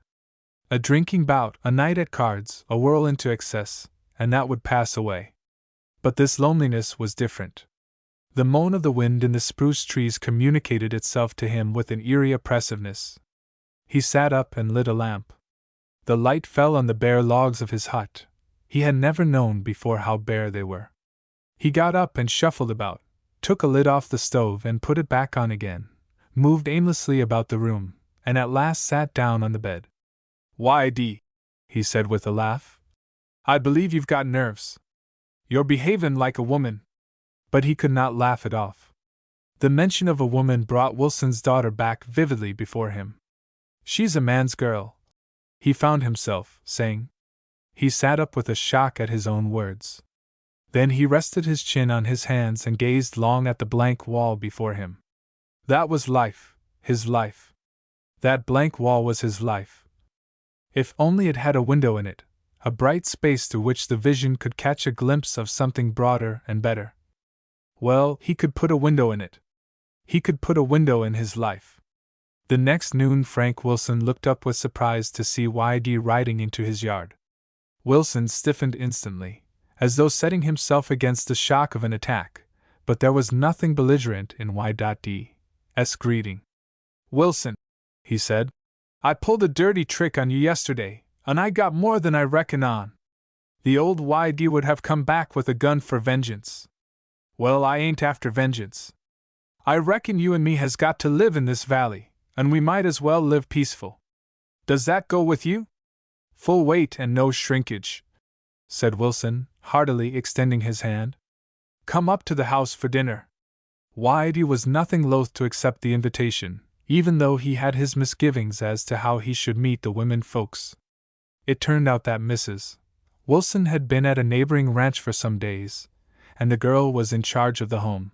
A drinking bout, a night at cards, a whirl into excess, and that would pass away. But this loneliness was different. The moan of the wind in the spruce trees communicated itself to him with an eerie oppressiveness. He sat up and lit a lamp. The light fell on the bare logs of his hut. He had never known before how bare they were. He got up and shuffled about, took a lid off the stove and put it back on again, moved aimlessly about the room, and at last sat down on the bed. Y.D., he said with a laugh, I believe you've got nerves. You're behavin' like a woman. But he could not laugh it off. The mention of a woman brought Wilson's daughter back vividly before him. She's a man's girl, he found himself saying. He sat up with a shock at his own words. Then he rested his chin on his hands and gazed long at the blank wall before him. That was life, his life. That blank wall was his life. If only it had a window in it, a bright space through which the vision could catch a glimpse of something broader and better. Well, he could put a window in it. He could put a window in his life. The next noon Frank Wilson looked up with surprise to see Y.D. riding into his yard. Wilson stiffened instantly, as though setting himself against the shock of an attack, but there was nothing belligerent in Y.D.'s greeting. Wilson, he said, I pulled a dirty trick on you yesterday, and I got more than I reckon on. The old Y.D. would have come back with a gun for vengeance. Well, I ain't after vengeance. I reckon you and me has got to live in this valley, and we might as well live peaceful. Does that go with you? Full weight and no shrinkage, said Wilson, heartily extending his hand. Come up to the house for dinner. Y.D. was nothing loath to accept the invitation, even though he had his misgivings as to how he should meet the women folks. It turned out that Mrs. Wilson had been at a neighboring ranch for some days, and the girl was in charge of the home.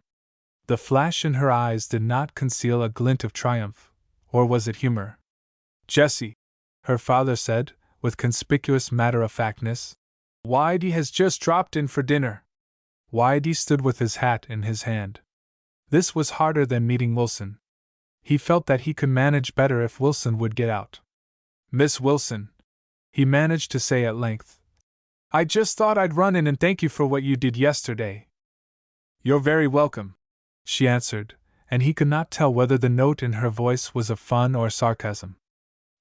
The flash in her eyes did not conceal a glint of triumph, or was it humor? Jessie, her father said, with conspicuous matter-of-factness, Y.D. has just dropped in for dinner. Y.D. stood with his hat in his hand. This was harder than meeting Wilson. He felt that he could manage better if Wilson would get out. Miss Wilson, he managed to say at length, I just thought I'd run in and thank you for what you did yesterday. You're very welcome, she answered, and he could not tell whether the note in her voice was of fun or sarcasm.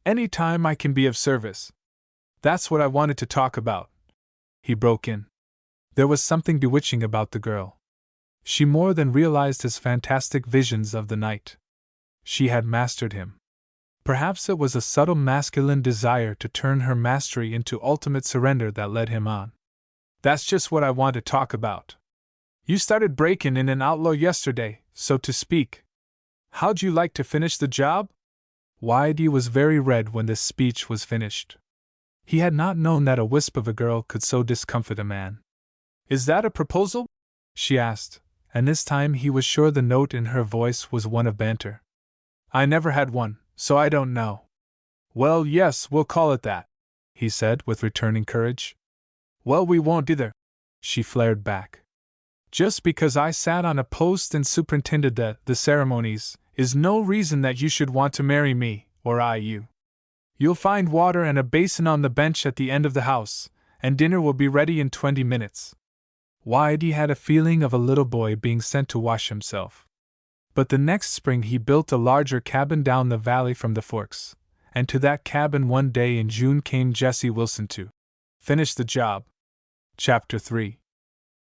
Any time I can be of service. That's what I wanted to talk about, he broke in. There was something bewitching about the girl. She more than realized his fantastic visions of the night. She had mastered him. Perhaps it was a subtle masculine desire to turn her mastery into ultimate surrender that led him on. That's just what I want to talk about. You started breaking in an outlaw yesterday, so to speak. How'd you like to finish the job? Whitey was very red when this speech was finished. He had not known that a wisp of a girl could so discomfit a man. "Is that a proposal?" she asked, and this time he was sure the note in her voice was one of banter. "I never had one, so I don't know." "Well, yes, we'll call it that," he said with returning courage. "Well, we won't either," she flared back. "Just because I sat on a post and superintended the ceremonies is no reason that you should want to marry me, or I you. You'll find water and a basin on the bench at the end of the house, and dinner will be ready in 20 minutes. Whitey had a feeling of a little boy being sent to wash himself. But the next spring he built a larger cabin down the valley from the Forks, and to that cabin one day in June came Jesse Wilson to finish the job. Chapter 3.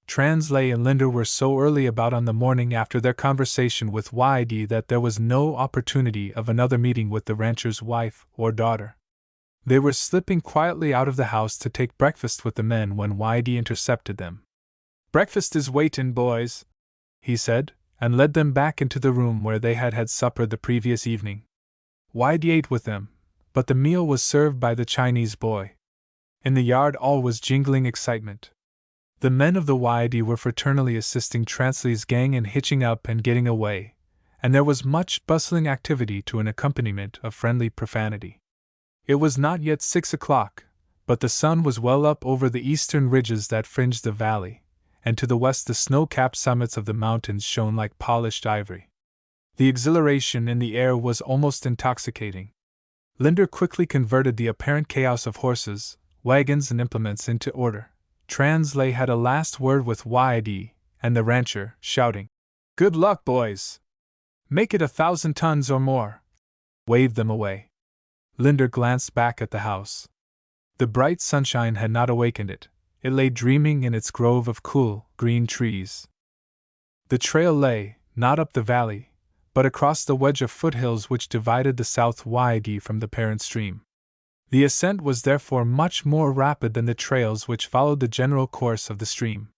Translay and Linder were so early about on the morning after their conversation with Whitey that there was no opportunity of another meeting with the rancher's wife or daughter. They were slipping quietly out of the house to take breakfast with the men when Whitey intercepted them. "Breakfast is waitin', boys," he said, and led them back into the room where they had had supper the previous evening. Whitey ate with them, but the meal was served by the Chinese boy. In the yard all was jingling excitement. The men of the Whitey were fraternally assisting Translay's gang in hitching up and getting away, and there was much bustling activity to an accompaniment of friendly profanity. It was not yet 6 o'clock, but the sun was well up over the eastern ridges that fringed the valley, and to the west the snow-capped summits of the mountains shone like polished ivory. The exhilaration in the air was almost intoxicating. Linder quickly converted the apparent chaos of horses, wagons, and implements into order. Translay had a last word with Whitey, and the rancher, shouting, "Good luck, boys! Make it 1,000 tons or more!" waved them away. Linder glanced back at the house. The bright sunshine had not awakened it. It lay dreaming in its grove of cool, green trees. The trail lay, not up the valley, but across the wedge of foothills which divided the South Whitey from the parent stream. The ascent was therefore much more rapid than the trails which followed the general course of the stream.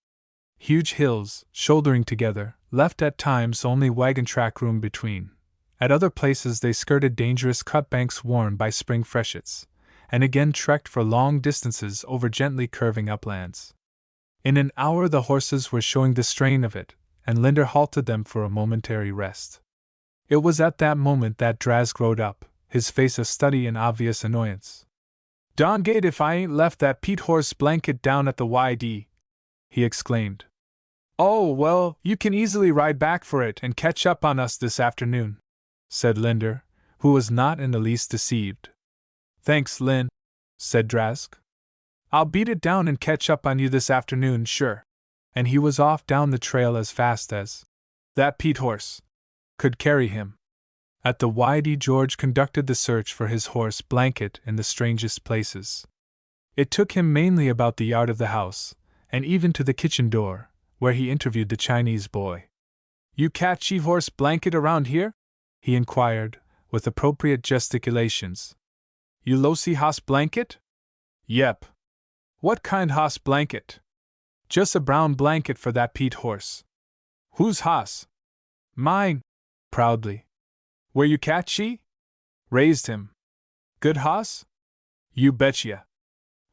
Huge hills, shouldering together, left at times only wagon track room between. At other places they skirted dangerous cut banks worn by spring freshets, and again trekked for long distances over gently curving uplands. In an hour the horses were showing the strain of it, and Linder halted them for a momentary rest. It was at that moment that Drask rode up, his face a study in obvious annoyance. "Dongate if I ain't left that Pete horse blanket down at the YD!" he exclaimed. "Oh, well, you can easily ride back for it and catch up on us this afternoon," said Linder, who was not in the least deceived. "Thanks, Lin," said Drask. "I'll beat it down and catch up on you this afternoon, sure." And he was off down the trail as fast as that Pete horse could carry him. At the YD, George conducted the search for his horse blanket in the strangest places. It took him mainly about the yard of the house, and even to the kitchen door, where he interviewed the Chinese boy. "You catchy horse blanket around here?" he inquired, with appropriate gesticulations. "You lossy hoss blanket?" "Yep." "What kind hoss blanket?" "Just a brown blanket for that Pete horse." "Whose hoss?" "Mine," proudly. "Where you catchy?" "Raised him." "Good hoss?" "You betcha."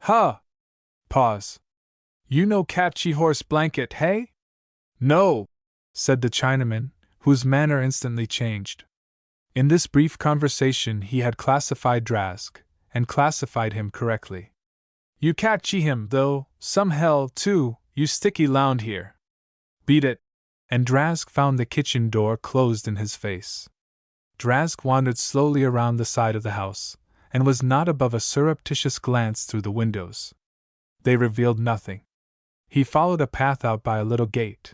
"Huh!" Pause. "You know catchy horse blanket, hey?" "No," said the Chinaman, whose manner instantly changed. In this brief conversation he had classified Drask, and classified him correctly. "You catchy him, though, some hell, too, you sticky lound here." "Beat it!" And Drask found the kitchen door closed in his face. Drask wandered slowly around the side of the house, and was not above a surreptitious glance through the windows. They revealed nothing. He followed a path out by a little gate.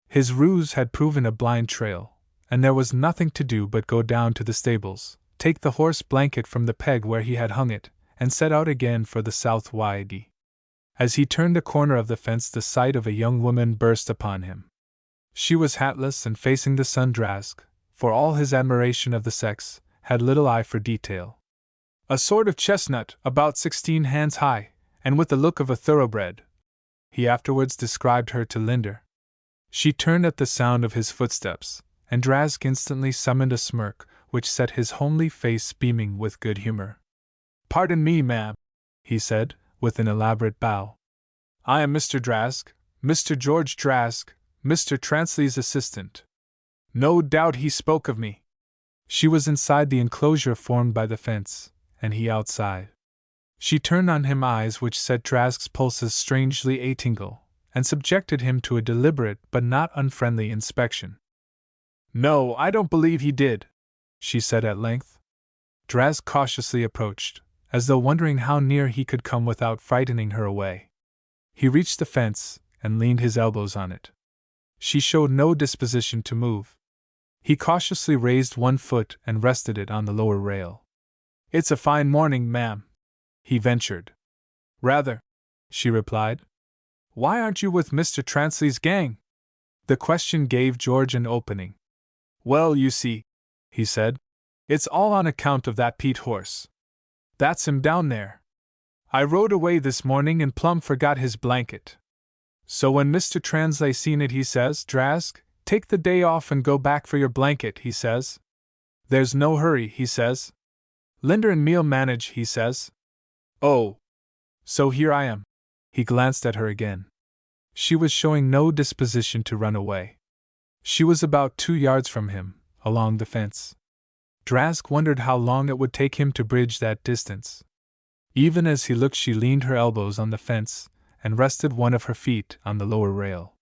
His ruse had proven a blind trail, and there was nothing to do but go down to the stables, take the horse blanket from the peg where he had hung it, and set out again for the South YD. As he turned the corner of the fence, the sight of a young woman burst upon him. She was hatless and facing the sun. Drask, for all his admiration of the sex, had little eye for detail. A sort of chestnut, about 16 hands high, and with the look of a thoroughbred. He afterwards described her to Linder. She turned at the sound of his footsteps, and Drask instantly summoned a smirk, which set his homely face beaming with good humor. "Pardon me, ma'am," he said, with an elaborate bow. "I am Mr. Drask, Mr. George Drask, Mr. Transley's assistant. No doubt he spoke of me." She was inside the enclosure formed by the fence, and he outside. She turned on him eyes which set Drask's pulses strangely a-tingle, and subjected him to a deliberate but not unfriendly inspection. "No, I don't believe he did," she said at length. Drask cautiously approached, as though wondering how near he could come without frightening her away. He reached the fence, and leaned his elbows on it. She showed no disposition to move. He cautiously raised one foot and rested it on the lower rail. "It's a fine morning, ma'am," he ventured. "Rather," she replied. "Why aren't you with Mr. Transley's gang?" The question gave George an opening. "Well, you see," he said, "it's all on account of that Pete horse. That's him down there. I rode away this morning and plumb forgot his blanket. So when Mr. Transley seen it, he says, 'Drask, take the day off and go back for your blanket,' he says. 'There's no hurry,' he says. 'Linder and me'll manage,' he says. Oh. So here I am." He glanced at her again. She was showing no disposition to run away. She was about 2 yards from him, along the fence. Drask wondered how long it would take him to bridge that distance. Even as he looked, she leaned her elbows on the fence and rested one of her feet on the lower rail.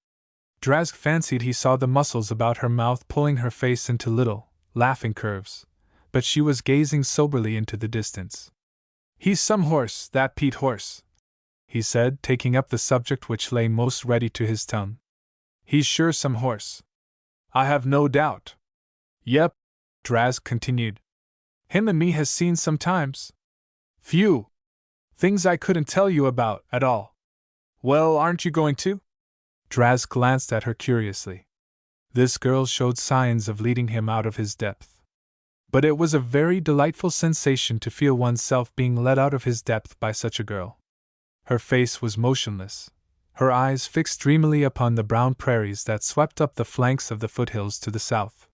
Drask fancied he saw the muscles about her mouth pulling her face into little, laughing curves, but she was gazing soberly into the distance. "He's some horse, that Pete horse," he said, taking up the subject which lay most ready to his tongue. "He's sure some horse. I have no doubt." "Yep," Drask continued. "Him and me has seen sometimes. Phew! Things I couldn't tell you about, at all. Well, aren't you going to?" Drask glanced at her curiously. This girl showed signs of leading him out of his depth. But it was a very delightful sensation to feel oneself being led out of his depth by such a girl. Her face was motionless, her eyes fixed dreamily upon the brown prairies that swept up the flanks of the foothills to the south.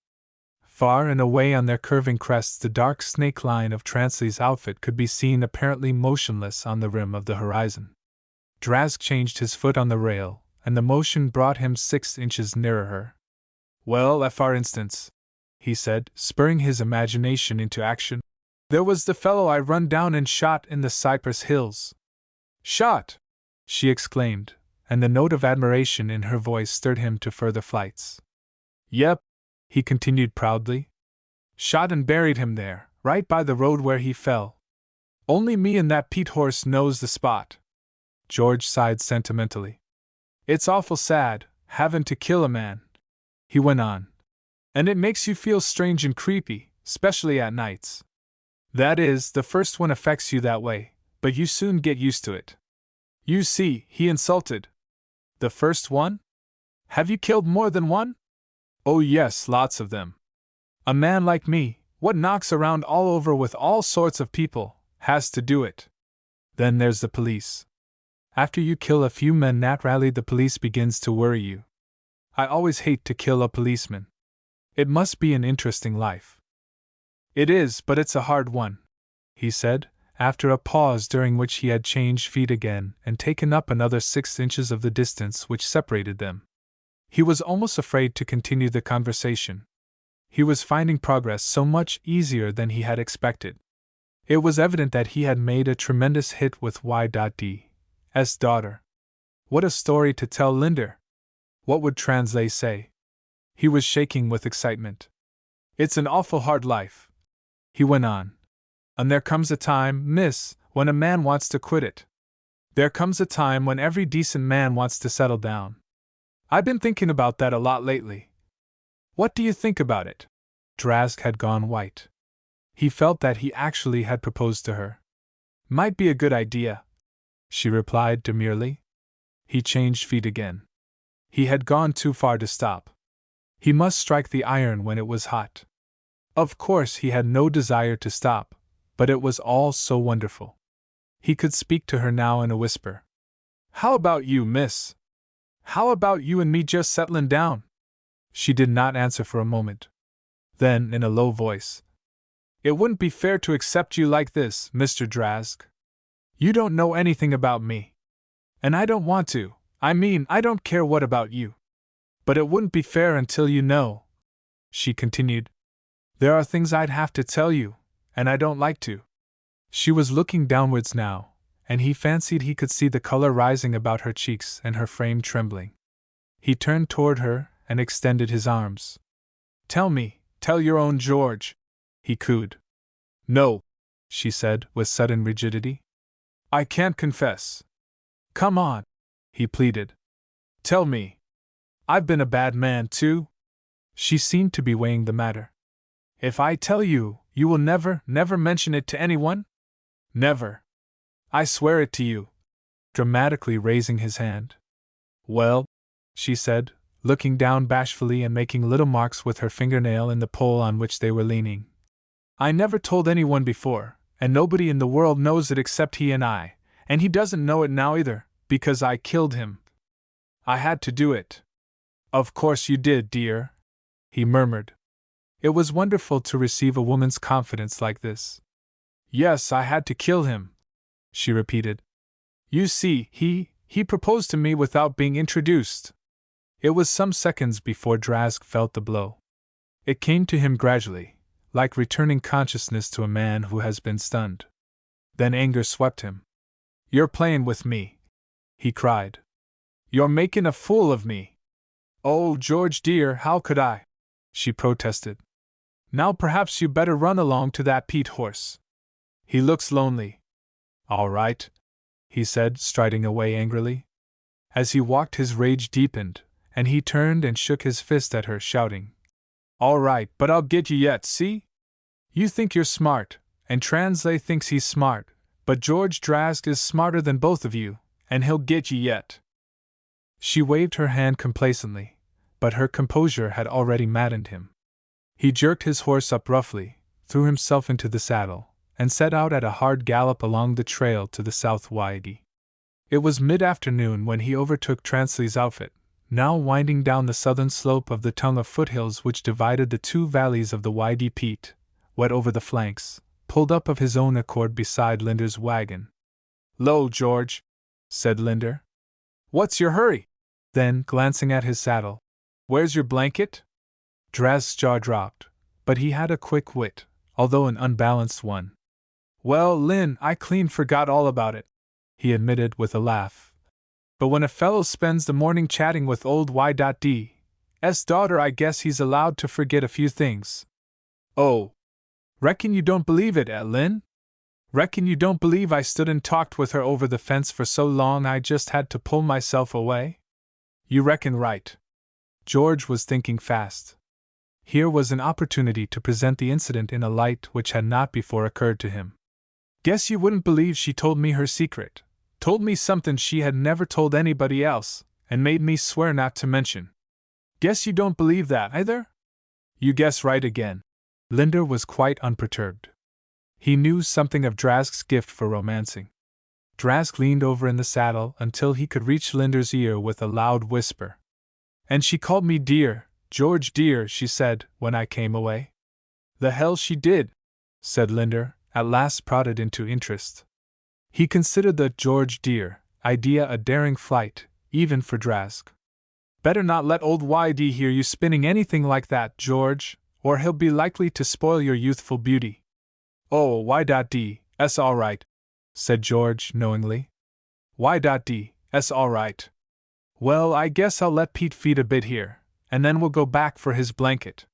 Far and away on their curving crests the dark snake line of Transley's outfit could be seen apparently motionless on the rim of the horizon. Drask changed his foot on the rail, and the motion brought him 6 inches nearer her. "Well, for instance," he said, spurring his imagination into action, "there was the fellow I run down and shot in the Cypress Hills." "Shot!" she exclaimed, and the note of admiration in her voice stirred him to further flights. "Yep," he continued proudly. "Shot and buried him there, right by the road where he fell. Only me and that Pete horse knows the spot." George sighed sentimentally. "It's awful sad, having to kill a man," he went on. "And it makes you feel strange and creepy, especially at nights. That is, the first one affects you that way, but you soon get used to it. You see, he insulted." "The first one? Have you killed more than one?" "Oh yes, lots of them. A man like me, what knocks around all over with all sorts of people, has to do it. Then there's the police. After you kill a few men naturally the police begins to worry you. I always hate to kill a policeman. It must be an interesting life." "It is, but it's a hard one," he said, after a pause during which he had changed feet again and taken up another 6 inches of the distance which separated them. He was almost afraid to continue the conversation. He was finding progress so much easier than he had expected. It was evident that he had made a tremendous hit with Y.D.'s daughter. What a story to tell Linder! What would Transley say? He was shaking with excitement. "It's an awful hard life," he went on. "And there comes a time, miss, when a man wants to quit it. There comes a time when every decent man wants to settle down. I've been thinking about that a lot lately. What do you think about it?" Drask had gone white. He felt that he actually had proposed to her. "Might be a good idea," she replied demurely. He changed feet again. He had gone too far to stop. He must strike the iron when it was hot. Of course he had no desire to stop, but it was all so wonderful. He could speak to her now in a whisper. "How about you, miss? How about you and me just settling down?" She did not answer for a moment. Then, in a low voice, It wouldn't be fair to accept you like this, Mr. Drask. You don't know anything about me. And I don't want to. I mean, I don't care what about you. But it wouldn't be fair until you know," she continued. "There are things I'd have to tell you, and I don't like to." She was looking downwards now, and he fancied he could see the color rising about her cheeks and her frame trembling. He turned toward her and extended his arms. "Tell me, tell your own George," he cooed. "No," she said with sudden rigidity. "I can't confess." "Come on," he pleaded. "Tell me. I've been a bad man, too." She seemed to be weighing the matter. "If I tell you, you will never mention it to anyone?" "Never. I swear it to you," dramatically raising his hand. "Well," she said, looking down bashfully and making little marks with her fingernail in the pole on which they were leaning. "I never told anyone before, and nobody in the world knows it except he and I, and he doesn't know it now either, because I killed him. I had to do it." "Of course you did, dear," he murmured. It was wonderful to receive a woman's confidence like this. "Yes, I had to kill him," she repeated. "You see, he proposed to me without being introduced." It was some seconds before Drask felt the blow. It came to him gradually, like returning consciousness to a man who has been stunned. Then anger swept him. "You're playing with me," he cried. "You're making a fool of me." "Oh, George dear, how could I?" she protested. "Now perhaps you better run along to that peat horse. He looks lonely." "All right," he said, striding away angrily. As he walked, his rage deepened, and he turned and shook his fist at her, shouting, "All right, but I'll get you yet, see? You think you're smart, and Translay thinks he's smart, but George Drask is smarter than both of you, and he'll get you yet." She waved her hand complacently, but her composure had already maddened him. He jerked his horse up roughly, threw himself into the saddle, and set out at a hard gallop along the trail to the South Waigi. It was mid-afternoon when he overtook Translay's outfit, now winding down the southern slope of the tongue of foothills which divided the two valleys of the Waigi peat, wet over the flanks, pulled up of his own accord beside Linder's wagon. "Lo, George," said Linder. "What's your hurry?" Then, glancing at his saddle, "Where's your blanket?" Drask's jaw dropped, but he had a quick wit, although an unbalanced one. "Well, Lin, I clean forgot all about it," he admitted with a laugh. "But when a fellow spends the morning chatting with old Y.D.'s daughter, I guess he's allowed to forget a few things." "Oh. Reckon you don't believe it, Lin? Reckon you don't believe I stood and talked with her over the fence for so long I just had to pull myself away? You reckon right." George was thinking fast. Here was an opportunity to present the incident in a light which had not before occurred to him. "Guess you wouldn't believe she told me her secret. Told me something she had never told anybody else, and made me swear not to mention. Guess you don't believe that, either?" "You guess right again." Linder was quite unperturbed. He knew something of Drask's gift for romancing. Drask leaned over in the saddle until he could reach Linder's ear with a loud whisper. "And she called me dear, George dear, she said, when I came away." "The hell she did," said Linder, at last prodded into interest. He considered the George dear idea a daring flight, even for Drask. "Better not let old Y.D. hear you spinning anything like that, George, or he'll be likely to spoil your youthful beauty." "Oh, Y.D.'s all right," said George knowingly. "Y.D.'s all right. Well, I guess I'll let Pete feed a bit here, and then we'll go back for his blanket.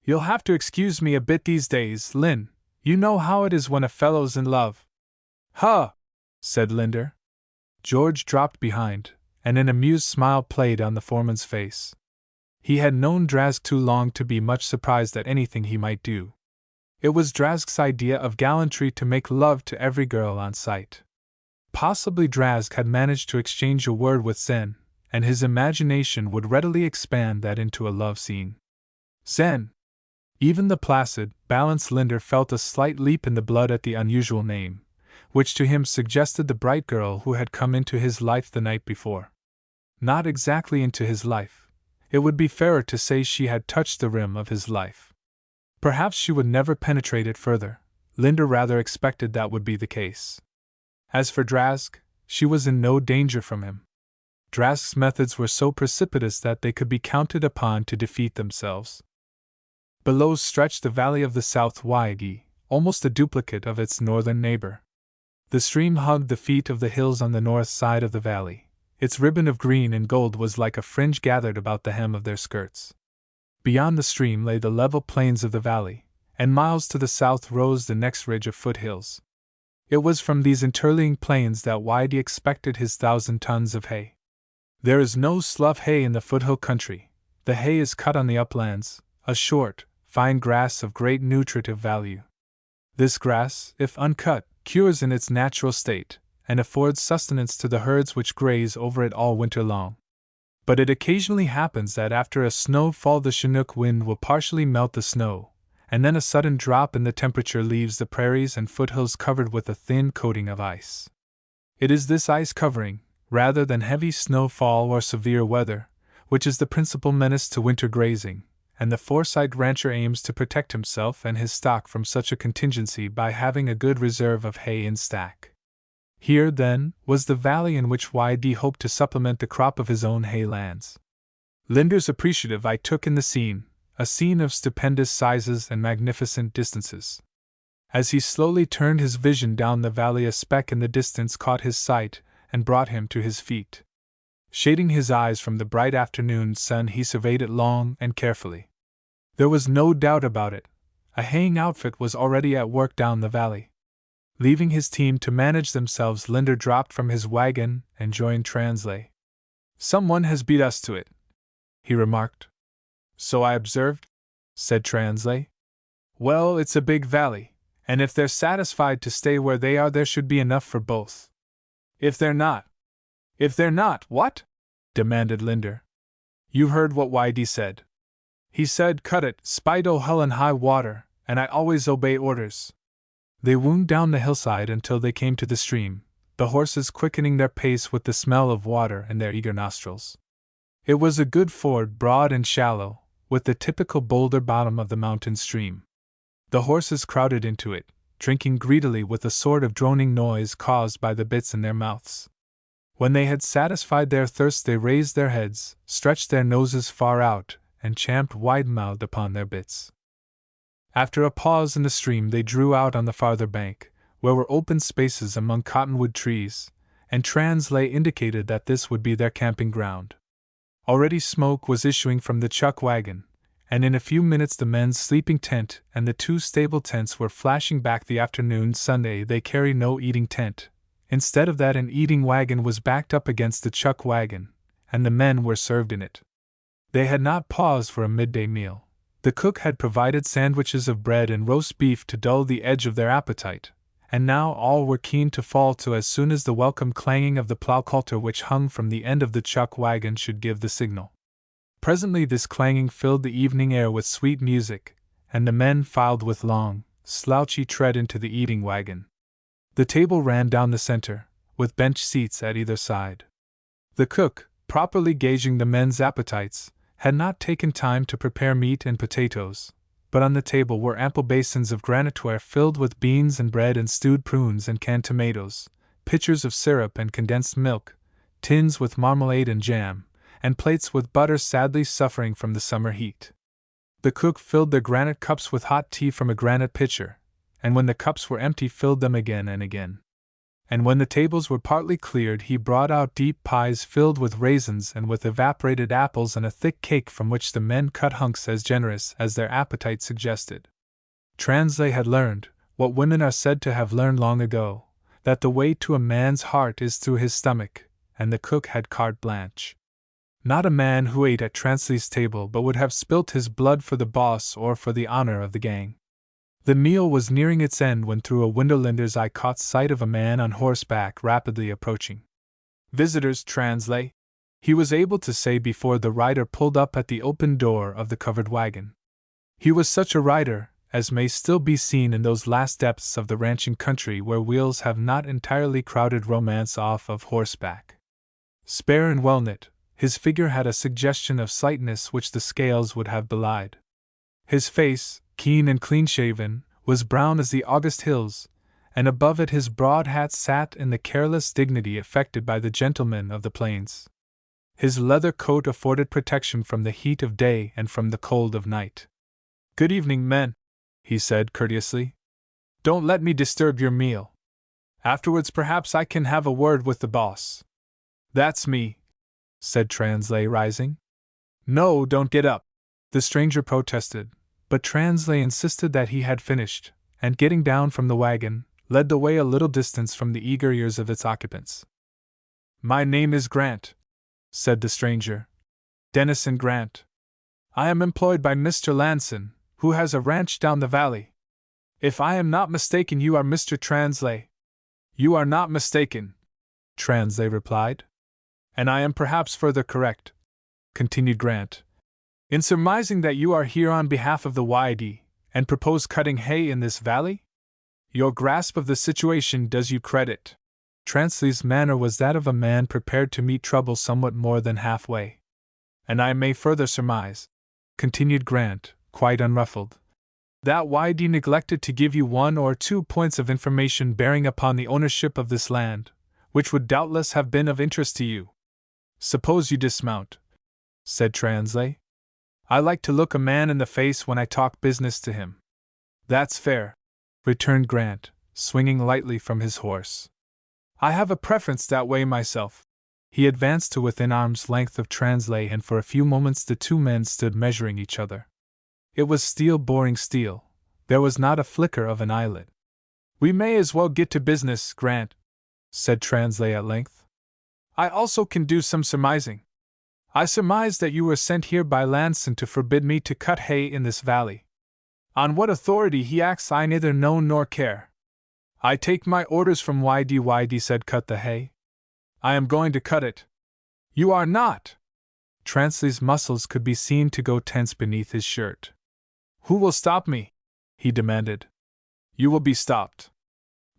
You'll have to excuse me a bit these days, Lin. You know how it is when a fellow's in love." "Huh!" said Linder. George dropped behind, and an amused smile played on the foreman's face. He had known Drask too long to be much surprised at anything he might do. It was Drask's idea of gallantry to make love to every girl on sight. Possibly Drask had managed to exchange a word with Zen, and his imagination would readily expand that into a love scene. Zen! Even the placid, balanced Linder felt a slight leap in the blood at the unusual name, which to him suggested the bright girl who had come into his life the night before. Not exactly into his life. It would be fairer to say she had touched the rim of his life. Perhaps she would never penetrate it further. Linda rather expected that would be the case. As for Drask, she was in no danger from him. Drask's methods were so precipitous that they could be counted upon to defeat themselves. Below stretched the valley of the South Wyege, almost a duplicate of its northern neighbor. The stream hugged the feet of the hills on the north side of the valley. Its ribbon of green and gold was like a fringe gathered about the hem of their skirts. Beyond the stream lay the level plains of the valley, and miles to the south rose the next ridge of foothills. It was from these interlaying plains that Whitey expected his 1,000 tons of hay. There is no slough hay in the foothill country. The hay is cut on the uplands, a short, fine grass of great nutritive value. This grass, if uncut, cures in its natural state, and affords sustenance to the herds which graze over it all winter long. But it occasionally happens that after a snowfall the Chinook wind will partially melt the snow, and then a sudden drop in the temperature leaves the prairies and foothills covered with a thin coating of ice. It is this ice covering, rather than heavy snowfall or severe weather, which is the principal menace to winter grazing, and the foresight rancher aims to protect himself and his stock from such a contingency by having a good reserve of hay in stack. Here, then, was the valley in which Y.D. hoped to supplement the crop of his own hay lands. Linder's appreciative eye took in the scene, a scene of stupendous sizes and magnificent distances. As he slowly turned his vision down the valley, a speck in the distance caught his sight and brought him to his feet. Shading his eyes from the bright afternoon sun, he surveyed it long and carefully. There was no doubt about it. A haying outfit was already at work down the valley. Leaving his team to manage themselves, Linder dropped from his wagon and joined Translay. "Someone has beat us to it," he remarked. "So I observed," said Translay. "Well, it's a big valley, and if they're satisfied to stay where they are, there should be enough for both. If they're not..." "If they're not, what?" demanded Linder. "You heard what Y.D. said. He said, cut it, spite o' hell and high water, and I always obey orders." They wound down the hillside until they came to the stream, the horses quickening their pace with the smell of water in their eager nostrils. It was a good ford, broad and shallow, with the typical boulder bottom of the mountain stream. The horses crowded into it, drinking greedily with a sort of droning noise caused by the bits in their mouths. When they had satisfied their thirst, they raised their heads, stretched their noses far out, and champed wide-mouthed upon their bits. After a pause in the stream, they drew out on the farther bank, where were open spaces among cottonwood trees, and Translay indicated that this would be their camping ground. Already smoke was issuing from the chuck wagon, and in a few minutes the men's sleeping tent and the 2 stable tents were flashing back the afternoon sun. They carried no eating tent. Instead of that, an eating wagon was backed up against the chuck wagon, and the men were served in it. They had not paused for a midday meal. The cook had provided sandwiches of bread and roast beef to dull the edge of their appetite, and now all were keen to fall to as soon as the welcome clanging of the plough coulter which hung from the end of the chuck wagon should give the signal. Presently this clanging filled the evening air with sweet music, and the men filed with long, slouchy tread into the eating wagon. The table ran down the center, with bench seats at either side. The cook, properly gauging the men's appetites, had not taken time to prepare meat and potatoes, but on the table were ample basins of graniteware filled with beans and bread and stewed prunes and canned tomatoes, pitchers of syrup and condensed milk, tins with marmalade and jam, and plates with butter sadly suffering from the summer heat. The cook filled their granite cups with hot tea from a granite pitcher, and when the cups were empty filled them again and again. And when the tables were partly cleared, he brought out deep pies filled with raisins and with evaporated apples, and a thick cake from which the men cut hunks as generous as their appetite suggested. Translay had learned, what women are said to have learned long ago, that the way to a man's heart is through his stomach, and the cook had carte blanche. Not a man who ate at Translay's table but would have spilt his blood for the boss or for the honor of the gang. The meal was nearing its end when through a window Linder's eye caught sight of a man on horseback rapidly approaching. "Visitors, Translay," he was able to say before the rider pulled up at the open door of the covered wagon. He was such a rider as may still be seen in those last depths of the ranching country where wheels have not entirely crowded romance off of horseback. Spare and well-knit, his figure had a suggestion of slightness which the scales would have belied. His face, keen and clean-shaven, was brown as the August hills, and above it his broad hat sat in the careless dignity affected by the gentlemen of the plains. His leather coat afforded protection from the heat of day and from the cold of night. "Good evening, men," he said courteously. "Don't let me disturb your meal. Afterwards perhaps I can have a word with the boss." "That's me," said Translay, rising. "No, don't get up," the stranger protested, but Translay insisted that he had finished, and getting down from the wagon, led the way a little distance from the eager ears of its occupants. "My name is Grant," said the stranger. "Dennison Grant. I am employed by Mr. Lanson, who has a ranch down the valley. If I am not mistaken, you are Mr. Translay." "You are not mistaken," Translay replied. "And I am perhaps further correct," continued Grant, "in surmising that you are here on behalf of the YD, and propose cutting hay in this valley? Your grasp of the situation does you credit." Translay's manner was that of a man prepared to meet trouble somewhat more than halfway. "And I may further surmise," continued Grant, quite unruffled, "that YD neglected to give you 1 or 2 points of information bearing upon the ownership of this land, which would doubtless have been of interest to you. Suppose you dismount," said Translay. "I like to look a man in the face when I talk business to him." "That's fair," returned Grant, swinging lightly from his horse. "I have a preference that way myself." He advanced to within arm's length of Translay, and for a few moments the two men stood measuring each other. It was steel boring steel. There was not a flicker of an eyelid. "We may as well get to business, Grant," said Translay at length. "I also can do some surmising. I surmise that you were sent here by Lanson to forbid me to cut hay in this valley. On what authority he acts I neither know nor care. I take my orders from YD. YD said cut the hay. I am going to cut it." "You are not!" Translay's muscles could be seen to go tense beneath his shirt. "Who will stop me?" he demanded. "You will be stopped."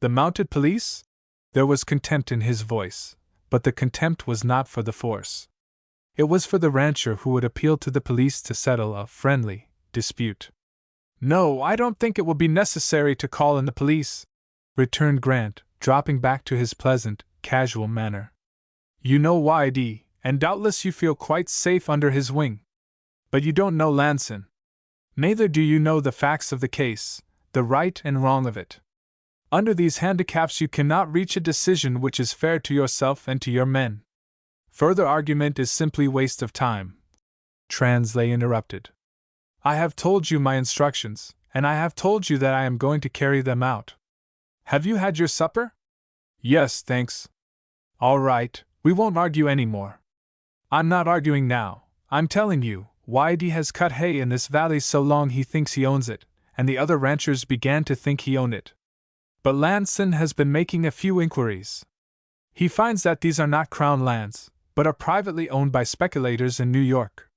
"The mounted police?" There was contempt in his voice, but the contempt was not for the force. It was for the rancher who would appeal to the police to settle a friendly dispute. "No, I don't think it will be necessary to call in the police," returned Grant, dropping back to his pleasant, casual manner. "You know YD, and doubtless you feel quite safe under his wing. But you don't know Lanson. Neither do you know the facts of the case, the right and wrong of it. Under these handicaps you cannot reach a decision which is fair to yourself and to your men. Further argument is simply waste of time." Translay interrupted. "I have told you my instructions, and I have told you that I am going to carry them out. Have you had your supper?" "Yes, thanks." "All right, we won't argue any more." "I'm not arguing now. I'm telling you, YD has cut hay in this valley so long he thinks he owns it, and the other ranchers began to think he owned it. But Lanson has been making a few inquiries. He finds that these are not crown lands, but are privately owned by speculators in New York.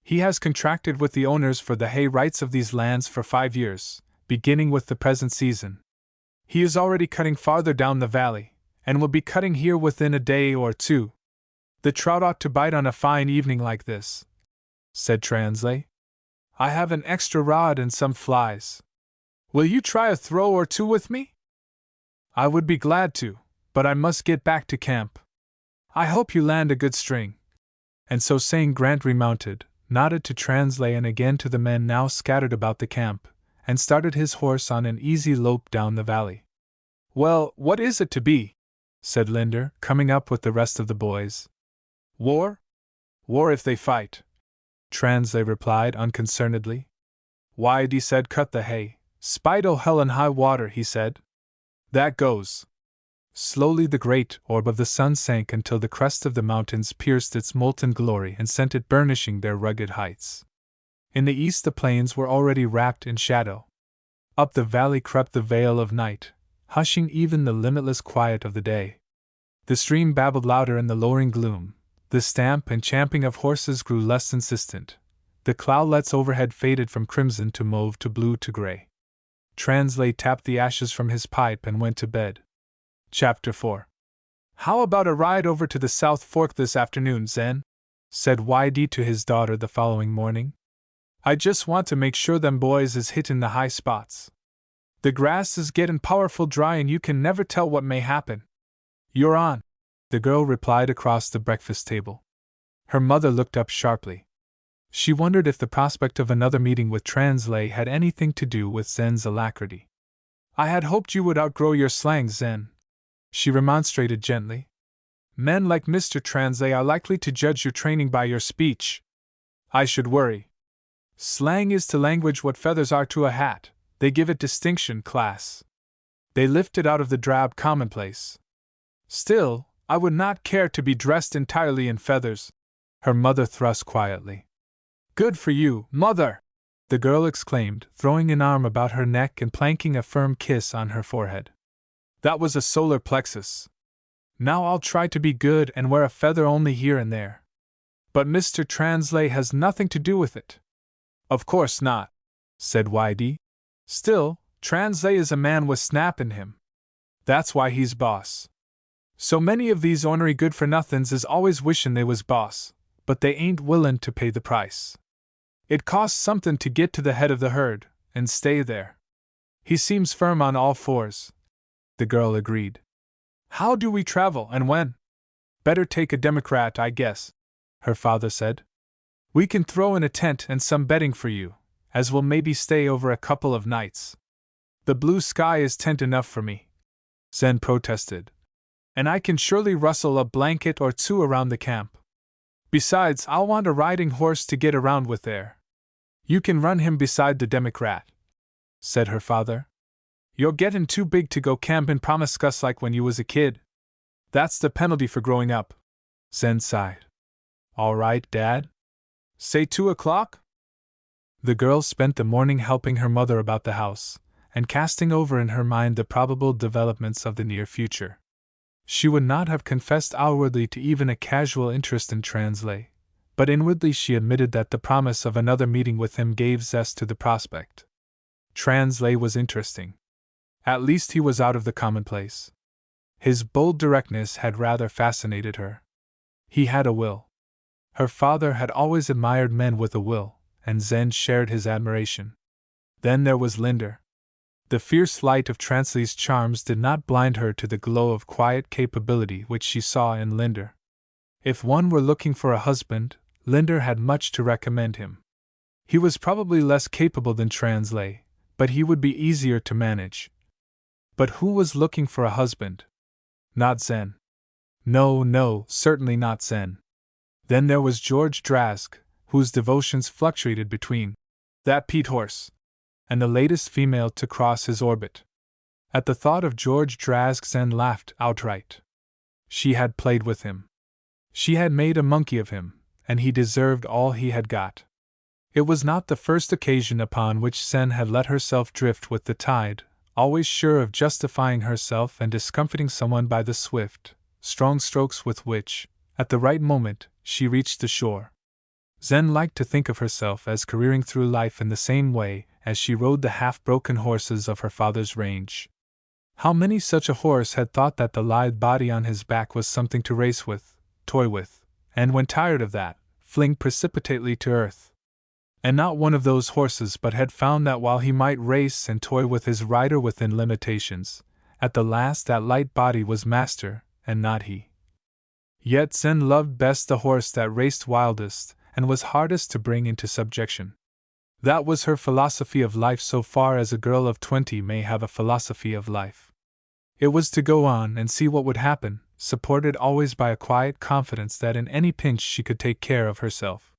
He has contracted with the owners for the hay rights of these lands for 5 years, beginning with the present season. He is already cutting farther down the valley, and will be cutting here within a day or 2. The trout ought to bite on a fine evening like this," said Translay. "I have an extra rod and some flies. Will you try a throw or 2 with me?" "I would be glad to, but I must get back to camp." "I hope you land a good string." And so saying, Grant remounted, nodded to Translay and again to the men now scattered about the camp, and started his horse on an easy lope down the valley. "Well, what is it to be?" said Linder, coming up with the rest of the boys. "War? War if they fight," Translay replied unconcernedly. YD said cut the hay, spite o' hell and high water, he said. "That goes." Slowly the great orb of the sun sank until the crest of the mountains pierced its molten glory and sent it burnishing their rugged heights. In the east the plains were already wrapped in shadow. Up the valley crept the veil of night, hushing even the limitless quiet of the day. The stream babbled louder in the lowering gloom, the stamp and champing of horses grew less insistent, the cloudlets overhead faded from crimson to mauve to blue to gray. Translay tapped the ashes from his pipe and went to bed. Chapter 4. "How about a ride over to the South Fork this afternoon, Zen?" said YD to his daughter the following morning. I just want to make sure them boys is hittin' the high spots. The grass is gettin' powerful dry and you can never tell what may happen. You're on, the girl replied across the breakfast table. Her mother looked up sharply. She wondered if the prospect of another meeting with Translay had anything to do with Zen's alacrity. I had hoped you would outgrow your slang, Zen, she remonstrated gently. Men like Mr. Translay are likely to judge your training by your speech. I should worry. Slang is to language what feathers are to a hat. They give it distinction, class. They lift it out of the drab commonplace. Still, I would not care to be dressed entirely in feathers, her mother thrust quietly. Good for you, mother! The girl exclaimed, throwing an arm about her neck and planking a firm kiss on her forehead. That was a solar plexus. Now I'll try to be good and wear a feather only here and there. But Mr. Translay has nothing to do with it. Of course not, said YD. Still, Translay is a man with snap in him. That's why he's boss. So many of these ornery good-for-nothings is always wishin' they was boss, but they ain't willin' to pay the price. It costs something to get to the head of the herd, and stay there. He seems firm on all fours. The girl agreed. How do we travel, and when? Better take a Democrat, I guess, her father said. We can throw in a tent and some bedding for you, as we'll maybe stay over a couple of nights. The blue sky is tent enough for me, Zen protested. And I can surely rustle a blanket or two around the camp. Besides, I'll want a riding horse to get around with there. You can run him beside the Democrat, said her father. You're gettin' too big to go campin' promiscuous like when you was a kid. That's the penalty for growing up, Zen sighed. All right, Dad. Say 2 o'clock? The girl spent the morning helping her mother about the house, and casting over in her mind the probable developments of the near future. She would not have confessed outwardly to even a casual interest in Translay, but inwardly she admitted that the promise of another meeting with him gave zest to the prospect. Translay was interesting. At least he was out of the commonplace. His bold directness had rather fascinated her. He had a will. Her father had always admired men with a will, and Zen shared his admiration. Then there was Linder. The fierce light of Translay's charms did not blind her to the glow of quiet capability which she saw in Linder. If one were looking for a husband, Linder had much to recommend him. He was probably less capable than Translay, but he would be easier to manage. But who was looking for a husband? Not Zen. No, certainly not Zen. Then there was George Drask, whose devotions fluctuated between that Pete horse and the latest female to cross his orbit. At the thought of George Drask, Zen laughed outright. She had played with him. She had made a monkey of him, and he deserved all he had got. It was not the first occasion upon which Zen had let herself drift with the tide, always sure of justifying herself and discomfiting someone by the swift, strong strokes with which, at the right moment, she reached the shore. Zen liked to think of herself as careering through life in the same way as she rode the half-broken horses of her father's range. How many such a horse had thought that the lithe body on his back was something to race with, toy with, and when tired of that, fling precipitately to earth. And not one of those horses but had found that while he might race and toy with his rider within limitations, at the last that light body was master, and not he. Yet Zen loved best the horse that raced wildest and was hardest to bring into subjection. That was her philosophy of life so far as a girl of 20 may have a philosophy of life. It was to go on and see what would happen, supported always by a quiet confidence that in any pinch she could take care of herself.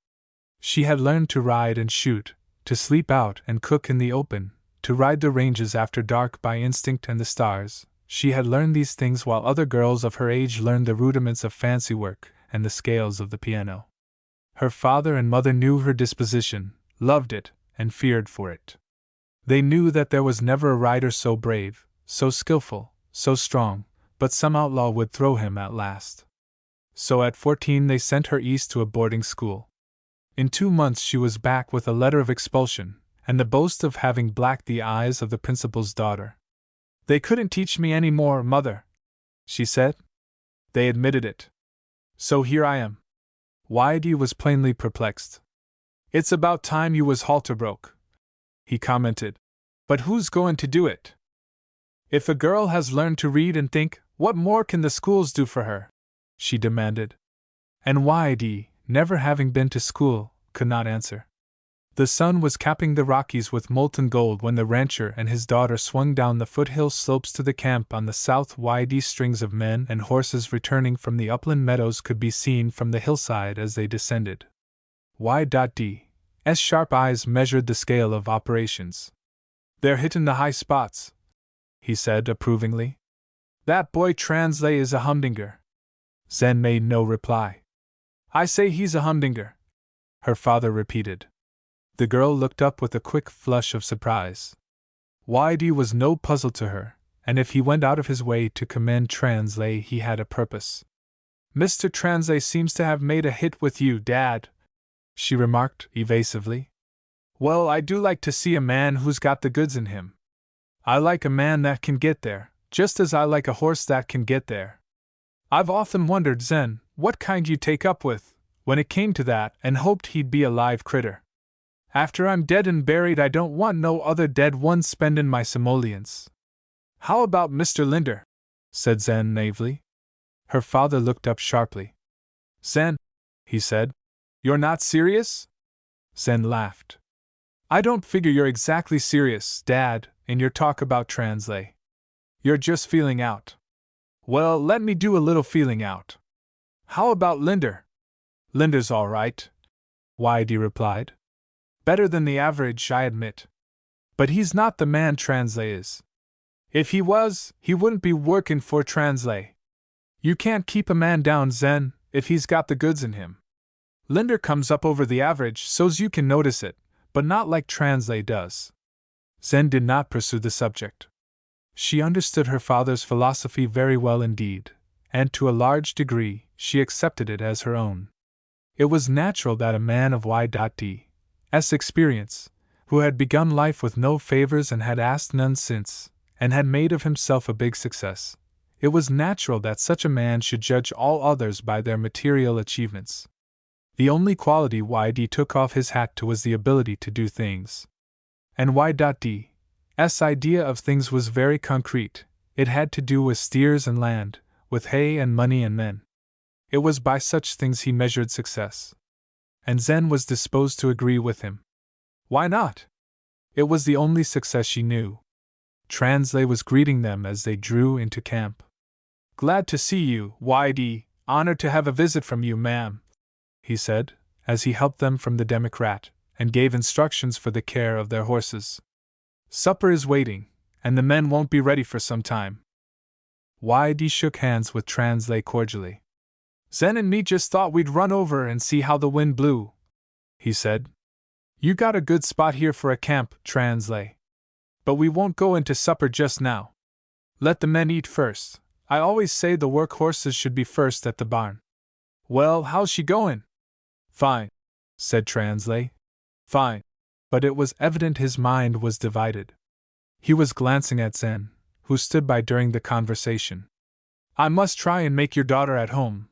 She had learned to ride and shoot, to sleep out and cook in the open, to ride the ranges after dark by instinct and the stars. She had learned these things while other girls of her age learned the rudiments of fancy work and the scales of the piano. Her father and mother knew her disposition, loved it, and feared for it. They knew that there was never a rider so brave, so skillful, so strong, but some outlaw would throw him at last. So at 14 they sent her east to a boarding school. In 2 months she was back with a letter of expulsion, and the boast of having blacked the eyes of the principal's daughter. They couldn't teach me any more, Mother, she said. They admitted it. So here I am. YD was plainly perplexed. It's about time you was halter broke, he commented. But who's going to do it? If a girl has learned to read and think, what more can the schools do for her? She demanded. And Whitey, never having been to school, could not answer. The sun was capping the Rockies with molten gold when the rancher and his daughter swung down the foothill slopes to the camp on the south. Whitey, strings of men and horses returning from the upland meadows could be seen from the hillside as they descended. Y.D.'s sharp eyes measured the scale of operations. They're hitting the high spots, he said approvingly. That boy Translay is a humdinger. Zen made no reply. I say he's a humdinger, her father repeated. The girl looked up with a quick flush of surprise. Whitey was no puzzle to her, and if he went out of his way to commend Translay, he had a purpose. Mr. Translay seems to have made a hit with you, Dad, she remarked evasively. Well, I do like to see a man who's got the goods in him. I like a man that can get there, just as I like a horse that can get there. I've often wondered, Zen, what kind you'd take up with, when it came to that, and hoped he'd be a live critter. After I'm dead and buried, I don't want no other dead one spendin' my simoleons. How about Mr. Linder? Said Zen naively. Her father looked up sharply. Zen, he said, you're not serious? Zen laughed. I don't figure you're exactly serious, Dad, in your talk about Translay. You're just feeling out. Well, let me do a little feeling out. How about Linder? Linder's all right, Whitey replied. Better than the average, I admit. But he's not the man Translay is. If he was, he wouldn't be working for Translay. You can't keep a man down, Zen, if he's got the goods in him. Linder comes up over the average so's you can notice it, but not like Translay does. Zen did not pursue the subject. She understood her father's philosophy very well indeed, and to a large degree she accepted it as her own. It was natural that a man of Y.D.'s experience, who had begun life with no favors and had asked none since, and had made of himself a big success, it was natural that such a man should judge all others by their material achievements. The only quality Y.D. took off his hat to was the ability to do things. And Y.D.'s idea of things was very concrete. It had to do with steers and land, with hay and money and men. It was by such things he measured success. And Zen was disposed to agree with him. Why not? It was the only success she knew. Translay was greeting them as they drew into camp. Glad to see you, Y.D., honored to have a visit from you, ma'am, he said, as he helped them from the Democrat, and gave instructions for the care of their horses. Supper is waiting, and the men won't be ready for some time. Y.D. shook hands with Translay cordially. Zen and me just thought we'd run over and see how the wind blew, he said. You got a good spot here for a camp, Translay. But we won't go into supper just now. Let the men eat first. I always say the work horses should be first at the barn. Well, how's she going? Fine, said Translay. Fine. But it was evident his mind was divided. He was glancing at Zen, who stood by during the conversation. I must try and make your daughter at home,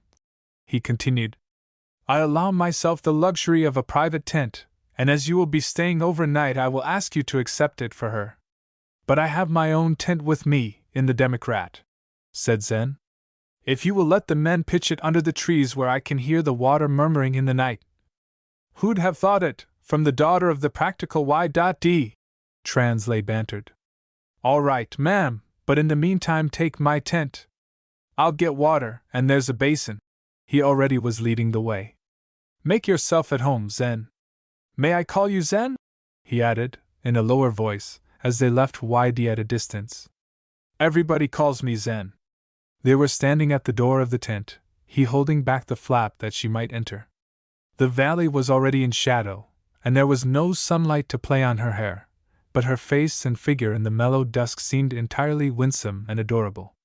he continued. I allow myself the luxury of a private tent, and as you will be staying overnight, I will ask you to accept it for her. But I have my own tent with me, in the Democrat, said Zen. If you will let the men pitch it under the trees where I can hear the water murmuring in the night. Who'd have thought it, from the daughter of the practical Y.D., Translay bantered. All right, ma'am, but in the meantime take my tent. I'll get water, and there's a basin. He already was leading the way. Make yourself at home, Zen. May I call you Zen? He added, in a lower voice, as they left Y.D. at a distance. Everybody calls me Zen. They were standing at the door of the tent, he holding back the flap that she might enter. The valley was already in shadow, and there was no sunlight to play on her hair, but her face and figure in the mellow dusk seemed entirely winsome and adorable.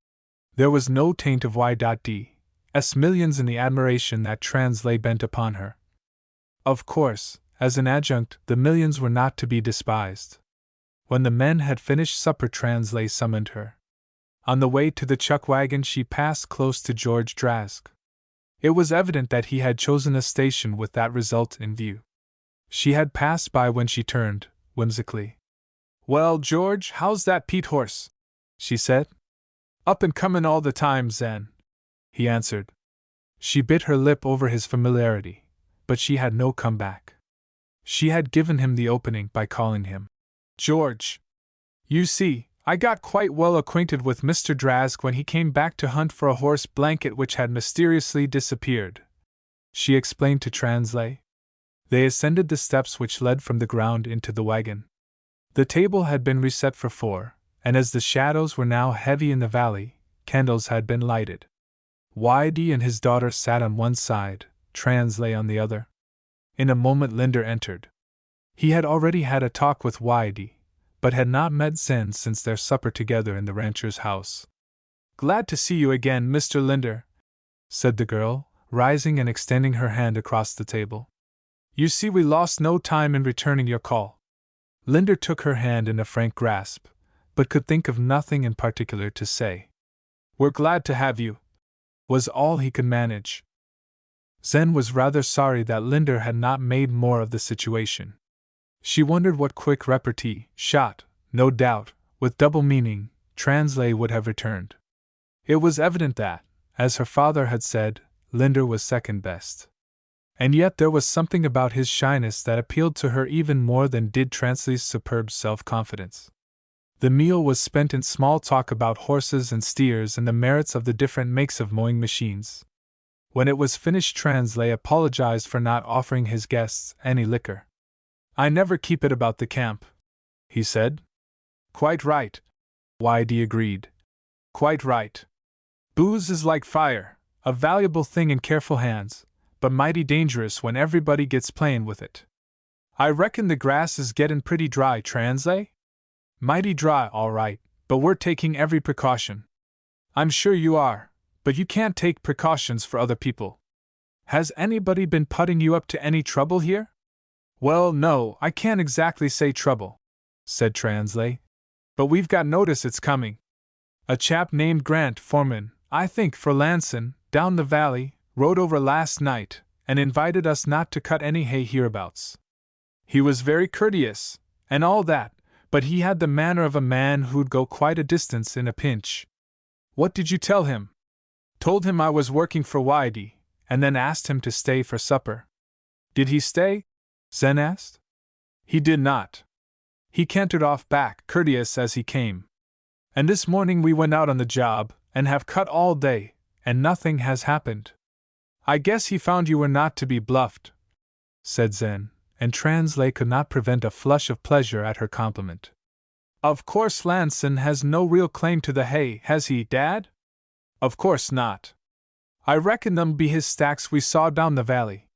There was no taint of Y.D.'s millions in the admiration that Translay bent upon her. Of course, as an adjunct, the millions were not to be despised. When the men had finished supper, Translay summoned her. On the way to the chuck wagon, she passed close to George Drask. It was evident that he had chosen a station with that result in view. She had passed by when she turned, whimsically. "Well, George, how's that Pete horse?" she said. "Up and comin' all the time, Zen," he answered. She bit her lip over his familiarity, but she had no comeback. She had given him the opening by calling him George. "You see, I got quite well acquainted with Mr. Drask when he came back to hunt for a horse blanket which had mysteriously disappeared," she explained to Translay. They ascended the steps which led from the ground into the wagon. The table had been reset for 4, and as the shadows were now heavy in the valley, candles had been lighted. Whitey and his daughter sat on one side, Translay on the other. In a moment Linder entered. He had already had a talk with Whitey, but had not met Zen since their supper together in the rancher's house. "Glad to see you again, Mr. Linder," said the girl, rising and extending her hand across the table. "You see we lost no time in returning your call." Linder took her hand in a frank grasp, but could think of nothing in particular to say. "We're glad to have you," was all he could manage. Zen was rather sorry that Linder had not made more of the situation. She wondered what quick repartee, shot, no doubt, with double meaning, Translay would have returned. It was evident that, as her father had said, Linder was second best. And yet there was something about his shyness that appealed to her even more than did Translay's superb self-confidence. The meal was spent in small talk about horses and steers and the merits of the different makes of mowing machines. When it was finished, Translay apologized for not offering his guests any liquor. "I never keep it about the camp," he said. "Quite right," Whitey agreed. "Quite right. Booze is like fire, a valuable thing in careful hands, but mighty dangerous when everybody gets playin' with it. I reckon the grass is gettin' pretty dry, Translay?" "Mighty dry, all right, but we're taking every precaution." "I'm sure you are, but you can't take precautions for other people. Has anybody been putting you up to any trouble here?" "Well, no, I can't exactly say trouble," said Translay. "But we've got notice it's coming. A chap named Grant, foreman, I think, for Lanson, down the valley, rode over last night, and invited us not to cut any hay hereabouts. He was very courteous, and all that, but he had the manner of a man who'd go quite a distance in a pinch." "What did you tell him?" "Told him I was working for Whitey, and then asked him to stay for supper." "Did he stay?" Zen asked. "He did not. He cantered off back, courteous as he came. And this morning we went out on the job, and have cut all day, and nothing has happened." "I guess he found you were not to be bluffed," said Zen, and Translay could not prevent a flush of pleasure at her compliment. "Of course Lanson has no real claim to the hay, has he, Dad?" "Of course not. I reckon them be his stacks we saw down the valley.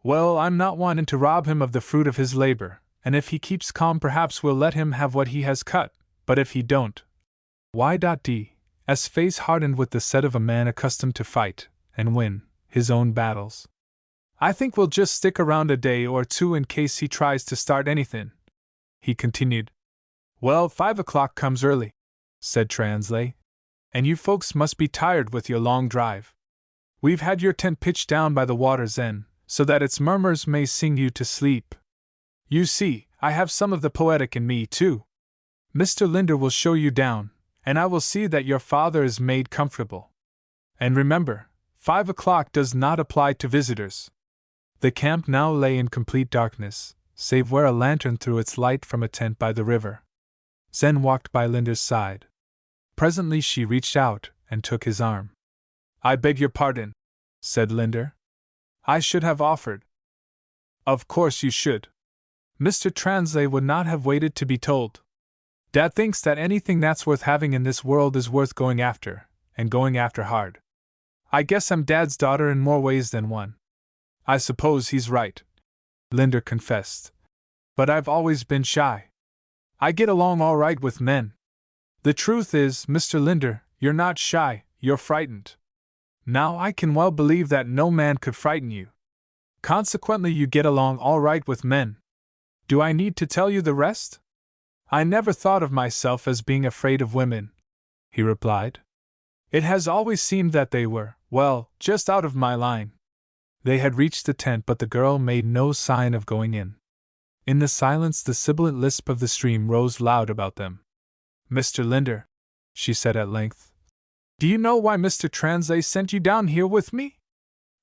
Well, I'm not wantin' to rob him of the fruit of his labor, and if he keeps calm perhaps we'll let him have what he has cut, but if he don't—" Y.D.'s face hardened with the set of a man accustomed to fight, and win, his own battles. "I think we'll just stick around a day or two in case he tries to start anythin'," he continued. "Well, 5 o'clock comes early," said Translay, "and you folks must be tired with your long drive. We've had your tent pitched down by the water, Zen, so that its murmurs may sing you to sleep. You see, I have some of the poetic in me, too. Mr. Linder will show you down, and I will see that your father is made comfortable. And remember, 5 o'clock does not apply to visitors." The camp now lay in complete darkness, save where a lantern threw its light from a tent by the river. Zen walked by Linder's side. Presently she reached out and took his arm. "I beg your pardon," said Linder. "I should have offered." "Of course you should. Mr. Translay would not have waited to be told. Dad thinks that anything that's worth having in this world is worth going after, and going after hard. I guess I'm Dad's daughter in more ways than one." "I suppose he's right," Linder confessed. "But I've always been shy. I get along all right with men. The truth is, Mr. Linder, you're not shy, you're frightened. Now I can well believe that no man could frighten you. Consequently you get along all right with men. Do I need to tell you the rest?" "I never thought of myself as being afraid of women," he replied. "It has always seemed that they were, well, just out of my line." They had reached the tent, but the girl made no sign of going in. In the silence, the sibilant lisp of the stream rose loud about them. "Mr. Linder," she said at length, "do you know why Mr. Translay sent you down here with me?"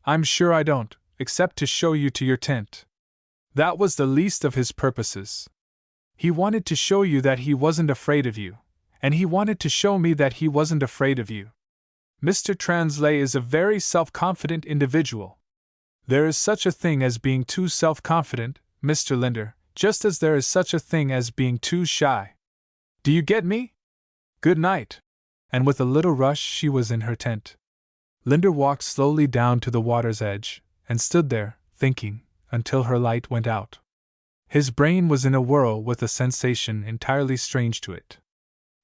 "I'm sure I don't, except to show you to your tent." That was the least of his purposes. He wanted to show you that he wasn't afraid of you, and he wanted to show me that he wasn't afraid of you. Mr. Translay is a very self-confident individual. There is such a thing as being too self-confident, Mr. Linder, just as there is such a thing as being too shy. Do you get me? Good night." And with a little rush she was in her tent. Linder walked slowly down to the water's edge, and stood there, thinking, until her light went out. His brain was in a whirl with a sensation entirely strange to it.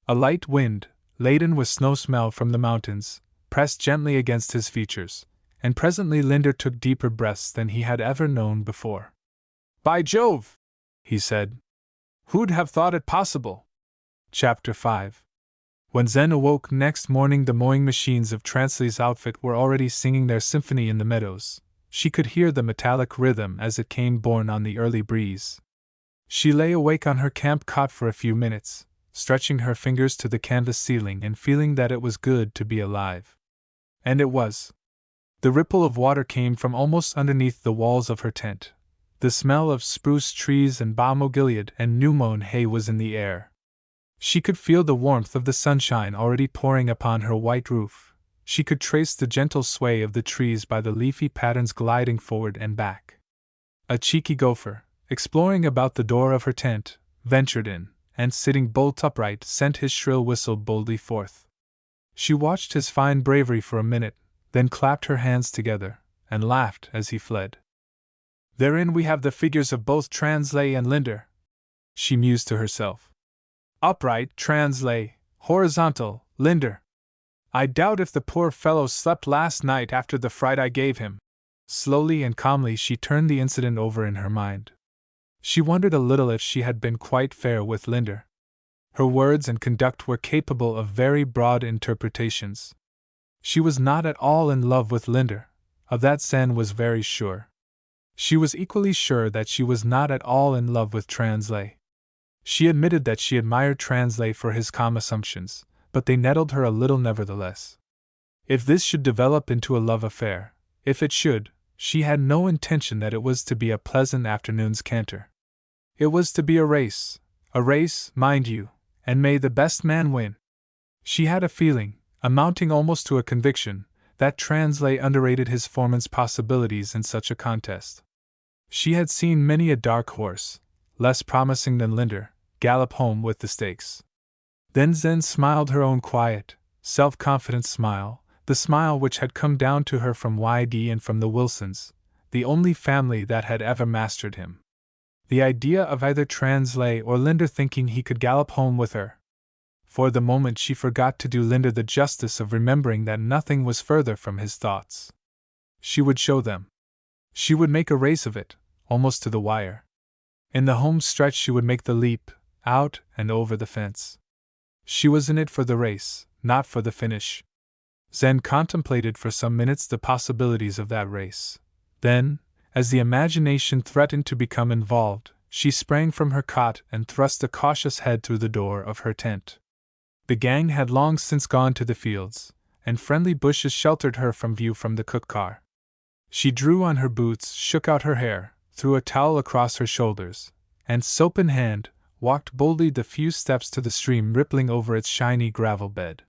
A light wind, laden with snow smell from the mountains, pressed gently against his features, and presently Linder took deeper breaths than he had ever known before. "By Jove!" he said. "Who'd have thought it possible?" Chapter 5. When Zen awoke next morning, the mowing machines of Translay's outfit were already singing their symphony in the meadows. She could hear the metallic rhythm as it came borne on the early breeze. She lay awake on her camp cot for a few minutes, stretching her fingers to the canvas ceiling and feeling that it was good to be alive. And it was. The ripple of water came from almost underneath the walls of her tent. The smell of spruce trees and balm gilead and new-mown hay was in the air. She could feel the warmth of the sunshine already pouring upon her white roof. She could trace the gentle sway of the trees by the leafy patterns gliding forward and back. A cheeky gopher, exploring about the door of her tent, ventured in, and sitting bolt upright, sent his shrill whistle boldly forth. She watched his fine bravery for a minute, then clapped her hands together, and laughed as he fled. "Therein we have the figures of both Translay and Linder," she mused to herself. "Upright, Translay; horizontal, Linder. I doubt if the poor fellow slept last night after the fright I gave him." Slowly and calmly she turned the incident over in her mind. She wondered a little if she had been quite fair with Linder. Her words and conduct were capable of very broad interpretations. She was not at all in love with Linder, of that Zen was very sure. She was equally sure that she was not at all in love with Translay. She admitted that she admired Translay for his calm assumptions, but they nettled her a little nevertheless. If this should develop into a love affair, if it should, she had no intention that it was to be a pleasant afternoon's canter. It was to be a race, mind you, and may the best man win. She had a feeling, amounting almost to a conviction, that Translay underrated his foreman's possibilities in such a contest. She had seen many a dark horse, less promising than Linder, gallop home with the stakes. Then Zen smiled her own quiet, self-confident smile, the smile which had come down to her from YD and from the Wilsons, the only family that had ever mastered him. The idea of either Translay or Linder thinking he could gallop home with her. For the moment she forgot to do Linder the justice of remembering that nothing was further from his thoughts. She would show them. She would make a race of it, almost to the wire. In the home stretch she would make the leap, out and over the fence. She was in it for the race, not for the finish. Zen contemplated for some minutes the possibilities of that race. Then, as the imagination threatened to become involved, she sprang from her cot and thrust a cautious head through the door of her tent. The gang had long since gone to the fields, and friendly bushes sheltered her from view from the cook car. She drew on her boots, shook out her hair, threw a towel across her shoulders, and, soap in hand, walked boldly the few steps to the stream rippling over its shiny gravel bed.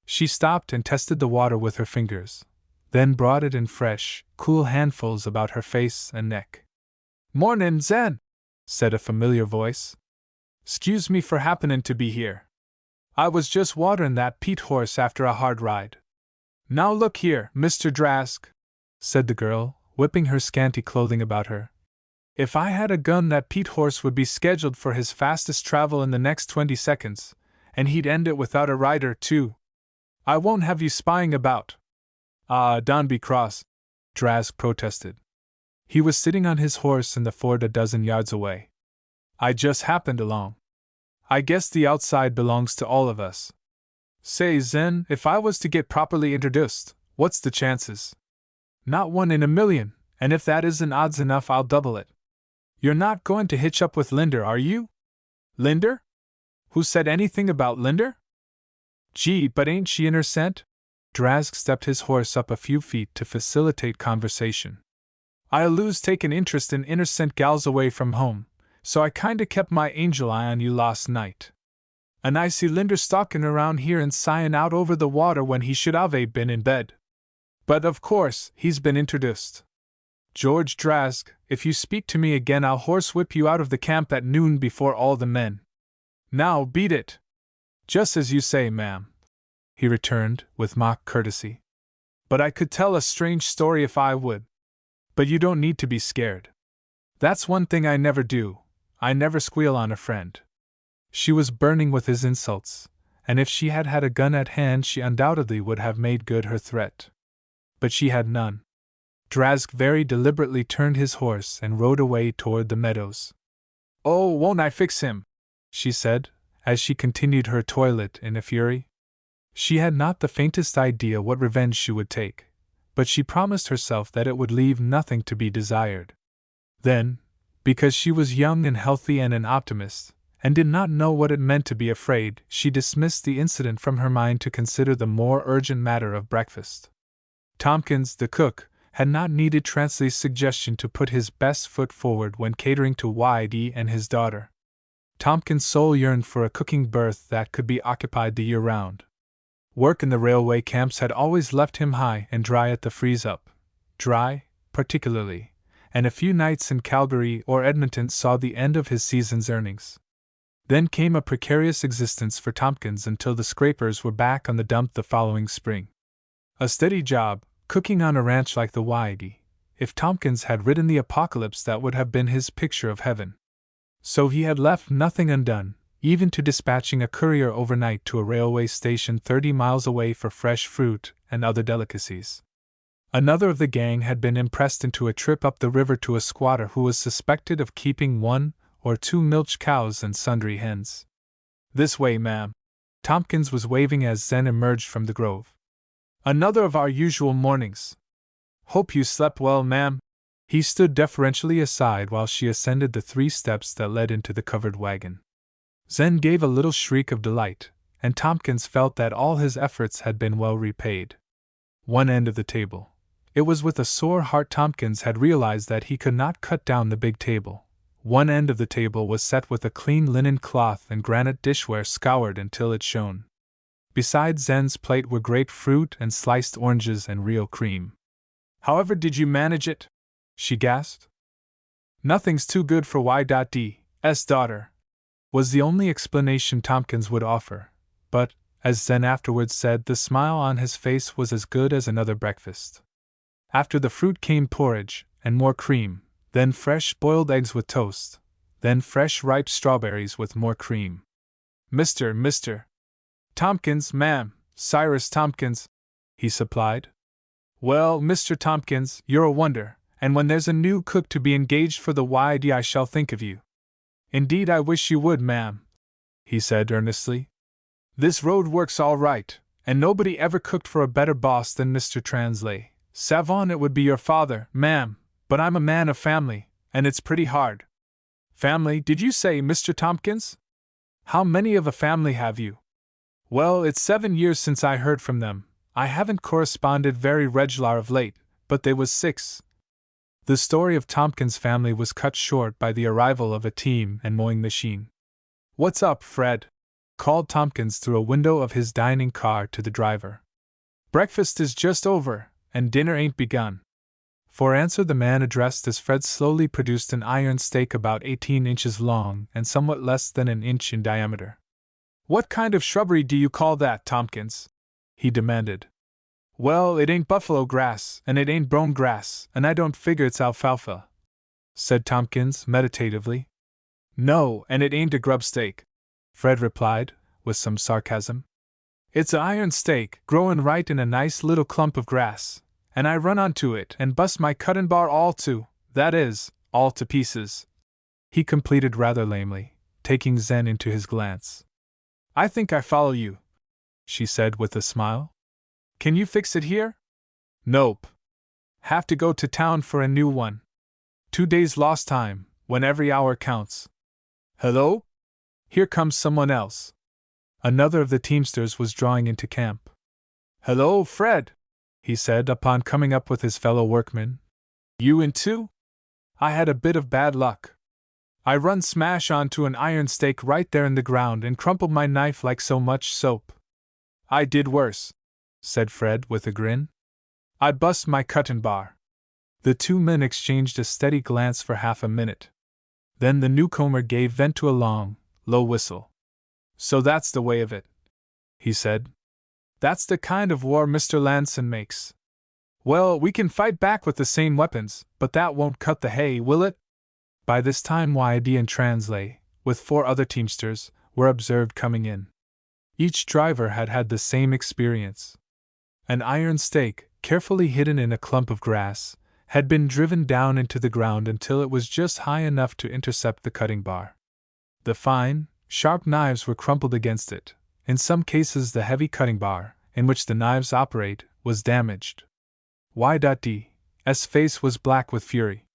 She stopped and tested the water with her fingers, then brought it in fresh, cool handfuls about her face and neck. "Mornin', Zen," said a familiar voice. "'Scuse me for happenin' to be here. I was just waterin' that peat horse after a hard ride." "Now look here, Mr. Drask," said the girl, whipping her scanty clothing about her. "If I had a gun, that peat horse would be scheduled for his fastest travel in the next 20 seconds, and he'd end it without a rider, too. I won't have you spying about." "Ah, don't be cross," Drask protested. He was sitting on his horse in the ford a dozen yards away. "I just happened along. I guess the outside belongs to all of us. Say, Zen, if I was to get properly introduced, what's the chances?" "Not 1 in a million, and if that isn't odds enough, I'll double it." You're not going to hitch up with Linder, are you? Linder? Who said anything about Linder? Gee, but ain't she in her scent? Drazg stepped his horse up a few feet to facilitate conversation. I lose takin' interest in innocent gals away from home, so I kinda kept my angel eye on you last night. And I see Linder stalkin' around here and sighin' out over the water when he should have been in bed. But of course, he's been introduced. George Drazg, if you speak to me again, I'll horsewhip you out of the camp at noon before all the men. Now beat it. Just as you say, ma'am, he returned, with mock courtesy. But I could tell a strange story if I would. But you don't need to be scared. That's one thing I never do, I never squeal on a friend. She was burning with his insults, and if she had had a gun at hand she undoubtedly would have made good her threat. But she had none. Drazg very deliberately turned his horse and rode away toward the meadows. Oh, won't I fix him? She said, as she continued her toilet in a fury. She had not the faintest idea what revenge she would take, but she promised herself that it would leave nothing to be desired. Then, because she was young and healthy and an optimist, and did not know what it meant to be afraid, she dismissed the incident from her mind to consider the more urgent matter of breakfast. Tompkins, the cook, had not needed Transley's suggestion to put his best foot forward when catering to Whitey and his daughter. Tompkins' soul yearned for a cooking berth that could be occupied the year round. Work in the railway camps had always left him high and dry at the freeze-up. Dry, particularly, and a few nights in Calgary or Edmonton saw the end of his season's earnings. Then came a precarious existence for Tompkins until the scrapers were back on the dump the following spring. A steady job, cooking on a ranch like the Whitey. If Tompkins had ridden the apocalypse, that would have been his picture of heaven. So he had left nothing undone, even to dispatching a courier overnight to a railway station 30 miles away for fresh fruit and other delicacies. Another of the gang had been impressed into a trip up the river to a squatter who was suspected of keeping 1 or 2 milch cows and sundry hens. This way, ma'am. Tompkins was waving as Zen emerged from the grove. Another of our usual mornings. Hope you slept well, ma'am. He stood deferentially aside while she ascended the 3 steps that led into the covered wagon. Zen gave a little shriek of delight, and Tompkins felt that all his efforts had been well repaid. One end of the table. It was with a sore heart Tompkins had realized that he could not cut down the big table. One end of the table was set with a clean linen cloth and granite dishware scoured until it shone. Beside Zen's plate were grapefruit and sliced oranges and real cream. However did you manage it? She gasped. Nothing's too good for Y.D.'s daughter, was the only explanation Tompkins would offer, but, as Zen afterwards said, the smile on his face was as good as another breakfast. After the fruit came porridge, and more cream, then fresh boiled eggs with toast, then fresh ripe strawberries with more cream. Mr. Tompkins, ma'am, Cyrus Tompkins, he supplied. Well, Mr. Tompkins, you're a wonder, and when there's a new cook to be engaged for the YD I shall think of you. Indeed I wish you would, ma'am, he said earnestly. This road works all right, and nobody ever cooked for a better boss than Mr. Transley. Savon it would be your father, ma'am, but I'm a man of family, and it's pretty hard. Family, did you say, Mr. Tompkins? How many of a family have you? Well, it's 7 years since I heard from them. I haven't corresponded very regular of late, but they was 6. The story of Tompkins' family was cut short by the arrival of a team and mowing machine. What's up, Fred? Called Tompkins through a window of his dining car to the driver. Breakfast is just over, and dinner ain't begun. For answer the man addressed as Fred slowly produced an iron steak about 18 inches long and somewhat less than an inch in diameter. What kind of shrubbery do you call that, Tompkins? He demanded. Well, it ain't buffalo grass, and it ain't brome grass, and I don't figure it's alfalfa, said Tompkins meditatively. No, and it ain't a grub steak, Fred replied, with some sarcasm. It's a iron steak, growin' right in a nice little clump of grass, and I run onto it and bust my cuttin' bar all to, that is, all to pieces, he completed rather lamely, taking Zen into his glance. I think I follow you, she said with a smile. Can you fix it here? Nope. Have to go to town for a new one. 2 days lost time, when every hour counts. Hello? Here comes someone else. Another of the teamsters was drawing into camp. Hello, Fred, he said upon coming up with his fellow workman. You in too? I had a bit of bad luck. I run smash onto an iron stake right there in the ground and crumpled my knife like so much soap. I did worse, said Fred with a grin. I bust my cutting bar. The two men exchanged a steady glance for half a minute. Then the newcomer gave vent to a long, low whistle. So that's the way of it, he said. That's the kind of war Mr. Lanson makes. Well, we can fight back with the same weapons, but that won't cut the hay, will it? By this time Y.D. and Translay, with 4 other teamsters, were observed coming in. Each driver had had the same experience. An iron stake, carefully hidden in a clump of grass, had been driven down into the ground until it was just high enough to intercept the cutting bar. The fine, sharp knives were crumpled against it. In some cases the heavy cutting bar, in which the knives operate, was damaged. Y.D.'s face was black with fury.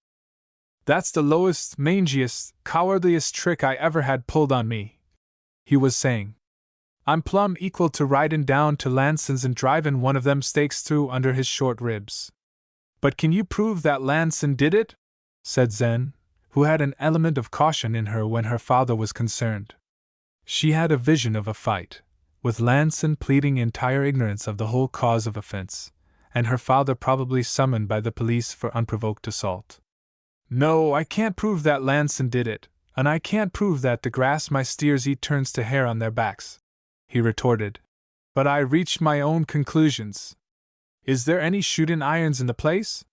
That's the lowest, mangiest, cowardliest trick I ever had pulled on me, he was saying. I'm plumb equal to ridin' down to Lanson's and drivin' one of them stakes through under his short ribs. But can you prove that Lanson did it? Said Zen, who had an element of caution in her when her father was concerned. She had a vision of a fight, with Lanson pleading entire ignorance of the whole cause of offense, and her father probably summoned by the police for unprovoked assault. No, I can't prove that Lanson did it, and I can't prove that the grass my steers eat turns to hair on their backs, he retorted. But I reached my own conclusions. Is there any shootin' irons in the place?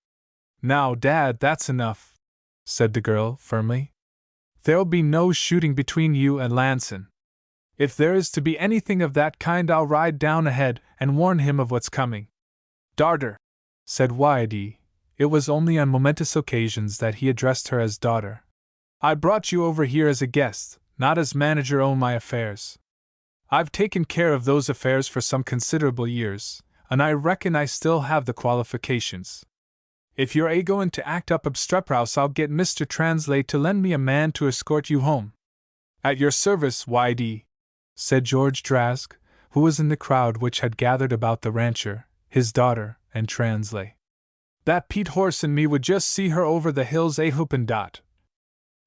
Now, Dad, that's enough, said the girl firmly. There'll be no shooting between you and Lanson. If there is to be anything of that kind, I'll ride down ahead and warn him of what's coming. Daughter, said Y.D. It was only on momentous occasions that he addressed her as daughter. I brought you over here as a guest, not as manager o' my affairs. I've taken care of those affairs for some considerable years, and I reckon I still have the qualifications. If you're a-goin' to act up obstreperous, I'll get Mr. Translay to lend me a man to escort you home. At your service, Y.D., said George Drask, who was in the crowd which had gathered about the rancher, his daughter, and Translay. That Pete horse and me would just see her over the hills a-hoopin' dot.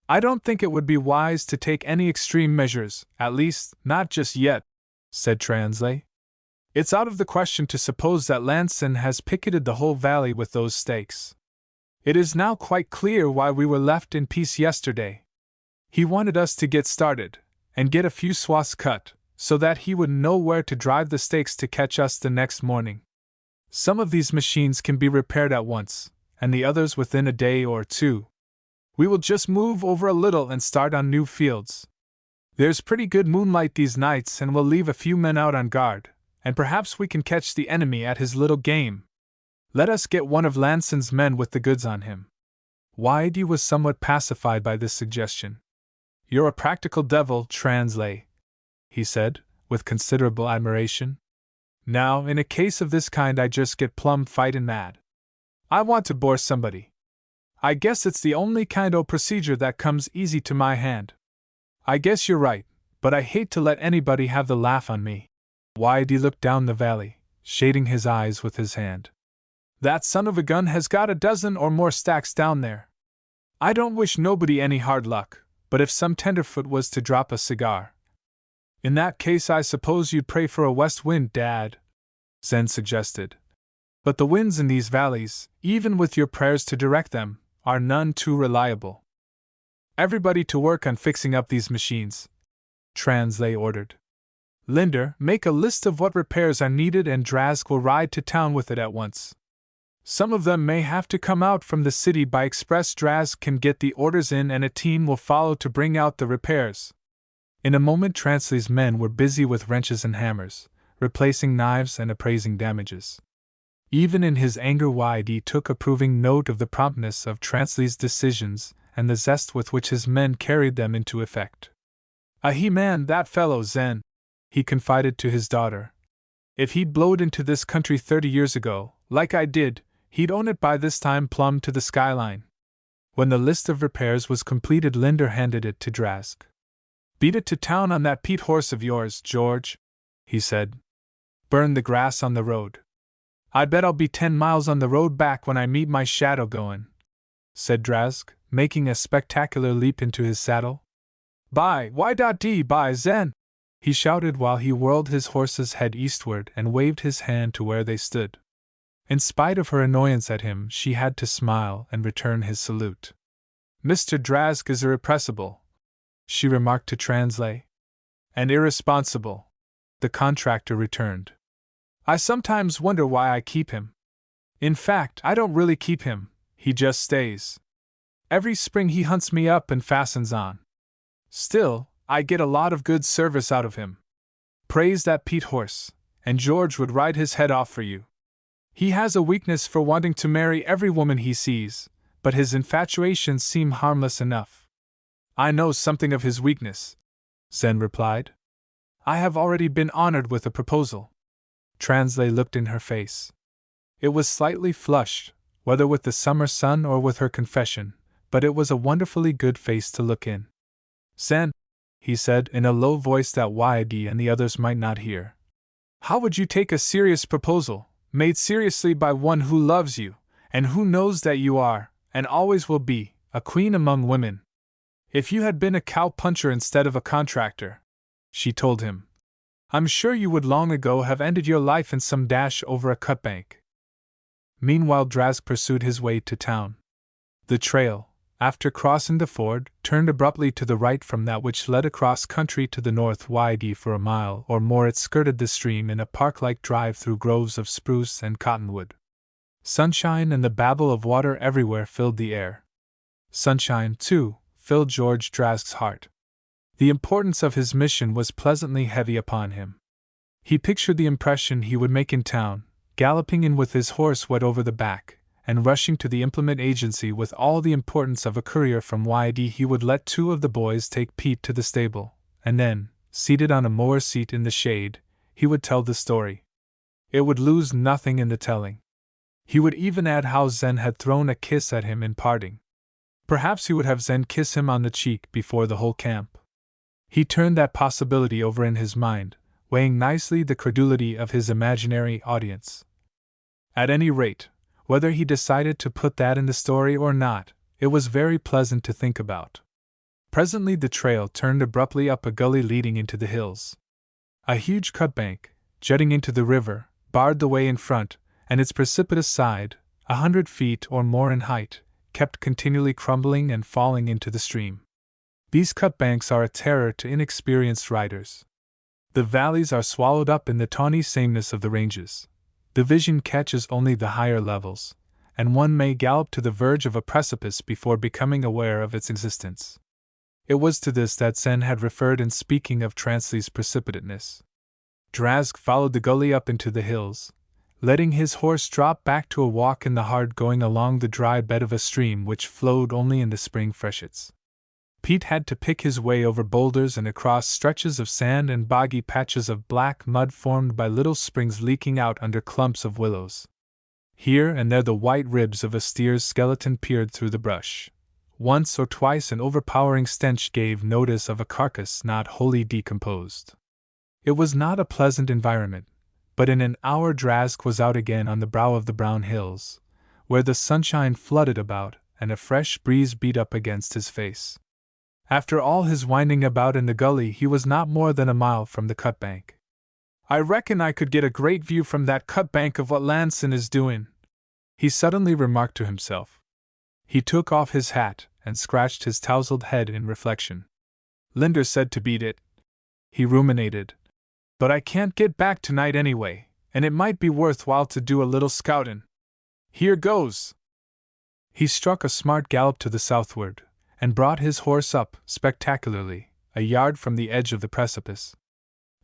I don't think it would be wise to take any extreme measures, at least, not just yet, said Translay. It's out of the question to suppose that Lanson has picketed the whole valley with those stakes. It is now quite clear why we were left in peace yesterday. He wanted us to get started, and get a few swaths cut, so that he would know where to drive the stakes to catch us the next morning. Some of these machines can be repaired at once, and the others within a day or 2. We will just move over a little and start on new fields. There's pretty good moonlight these nights, and we'll leave a few men out on guard, and perhaps we can catch the enemy at his little game. Let us get one of Lanson's men with the goods on him. Y.D. was somewhat pacified by this suggestion. You're a practical devil, Translay, he said, with considerable admiration. Now, in a case of this kind, I just get plumb fightin' mad. I want to bore somebody. I guess it's the only kind o' procedure that comes easy to my hand. I guess you're right, but I hate to let anybody have the laugh on me. Y.D. looked down the valley, shading his eyes with his hand. That son of a gun has got a dozen or more stacks down there. I don't wish nobody any hard luck, but if some tenderfoot was to drop a cigar. In that case, I suppose you'd pray for a west wind, Dad, Zen suggested. But the winds in these valleys, even with your prayers to direct them, are none too reliable. Everybody to work on fixing up these machines, Translay ordered. Linder, make a list of what repairs are needed, and Drask will ride to town with it at once. Some of them may have to come out from the city by express. Drask can get the orders in, and a team will follow to bring out the repairs. In a moment, Translay's men were busy with wrenches and hammers, replacing knives and appraising damages. Even in his anger, Y.D. took approving note of the promptness of Translay's decisions and the zest with which his men carried them into effect. Man, that fellow Zen, he confided to his daughter. If he'd blowed into this country 30 years ago, like I did, he'd own it by this time plumb to the skyline. When the list of repairs was completed, Linder handed it to Drask. "Beat it to town on that Pete horse of yours, George," he said. "Burn the grass on the road." "I bet I'll be 10 miles on the road back when I meet my shadow goin'," said Drask, making a spectacular leap into his saddle. "By Y.D. by Zen!" he shouted while he whirled his horse's head eastward and waved his hand to where they stood. In spite of her annoyance at him, she had to smile and return his salute. "Mr. Drask is irrepressible," she remarked to Translay. "And irresponsible," the contractor returned. "I sometimes wonder why I keep him. In fact, I don't really keep him, he just stays. Every spring he hunts me up and fastens on. Still, I get a lot of good service out of him. Praise that Pete horse, and George would ride his head off for you. He has a weakness for wanting to marry every woman he sees, but his infatuations seem harmless enough." "I know something of his weakness," Zen replied. "I have already been honored with a proposal." Translay looked in her face. It was slightly flushed, whether with the summer sun or with her confession, but it was a wonderfully good face to look in. "Zen," he said in a low voice that Y.D. and the others might not hear, "how would you take a serious proposal, made seriously by one who loves you, and who knows that you are, and always will be, a queen among women? If you had been a cow-puncher instead of a contractor," she told him, "I'm sure you would long ago have ended your life in some dash over a cutbank." Meanwhile, Drask pursued his way to town. The trail, after crossing the ford, turned abruptly to the right from that which led across country to the north. Y.D. for a mile or more it skirted the stream in a park-like drive through groves of spruce and cottonwood. Sunshine and the babble of water everywhere filled the air. Sunshine, too, filled George Drask's heart. The importance of his mission was pleasantly heavy upon him. He pictured the impression he would make in town, galloping in with his horse wet over the back, and rushing to the implement agency with all the importance of a courier from Y.D. He would let 2 of the boys take Pete to the stable, and then, seated on a mower seat in the shade, he would tell the story. It would lose nothing in the telling. He would even add how Zen had thrown a kiss at him in parting. Perhaps he would have Zen kiss him on the cheek before the whole camp. He turned that possibility over in his mind, weighing nicely the credulity of his imaginary audience. At any rate, whether he decided to put that in the story or not, it was very pleasant to think about. Presently the trail turned abruptly up a gully leading into the hills. A huge cutbank, jutting into the river, barred the way in front, and its precipitous side, 100 feet or more in height, kept continually crumbling and falling into the stream. These cutbanks are a terror to inexperienced riders. The valleys are swallowed up in the tawny sameness of the ranges. The vision catches only the higher levels, and one may gallop to the verge of a precipice before becoming aware of its existence. It was to this that Zen had referred in speaking of Translay's precipitateness. Drask followed the gully up into the hills, letting his horse drop back to a walk in the hard going along the dry bed of a stream which flowed only in the spring freshets. Pete had to pick his way over boulders and across stretches of sand and boggy patches of black mud formed by little springs leaking out under clumps of willows. Here and there the white ribs of a steer's skeleton peered through the brush. Once or twice an overpowering stench gave notice of a carcass not wholly decomposed. It was not a pleasant environment, but in an hour Drask was out again on the brow of the brown hills, where the sunshine flooded about and a fresh breeze beat up against his face. After all his winding about in the gully, he was not more than a mile from the cutbank. "I reckon I could get a great view from that cutbank of what Lanson is doin'," he suddenly remarked to himself. He took off his hat and scratched his tousled head in reflection. "Linder said to beat it," he ruminated. "But I can't get back tonight anyway, and it might be worthwhile to do a little scoutin'. Here goes!" He struck a smart gallop to the southward, and brought his horse up, spectacularly, a yard from the edge of the precipice.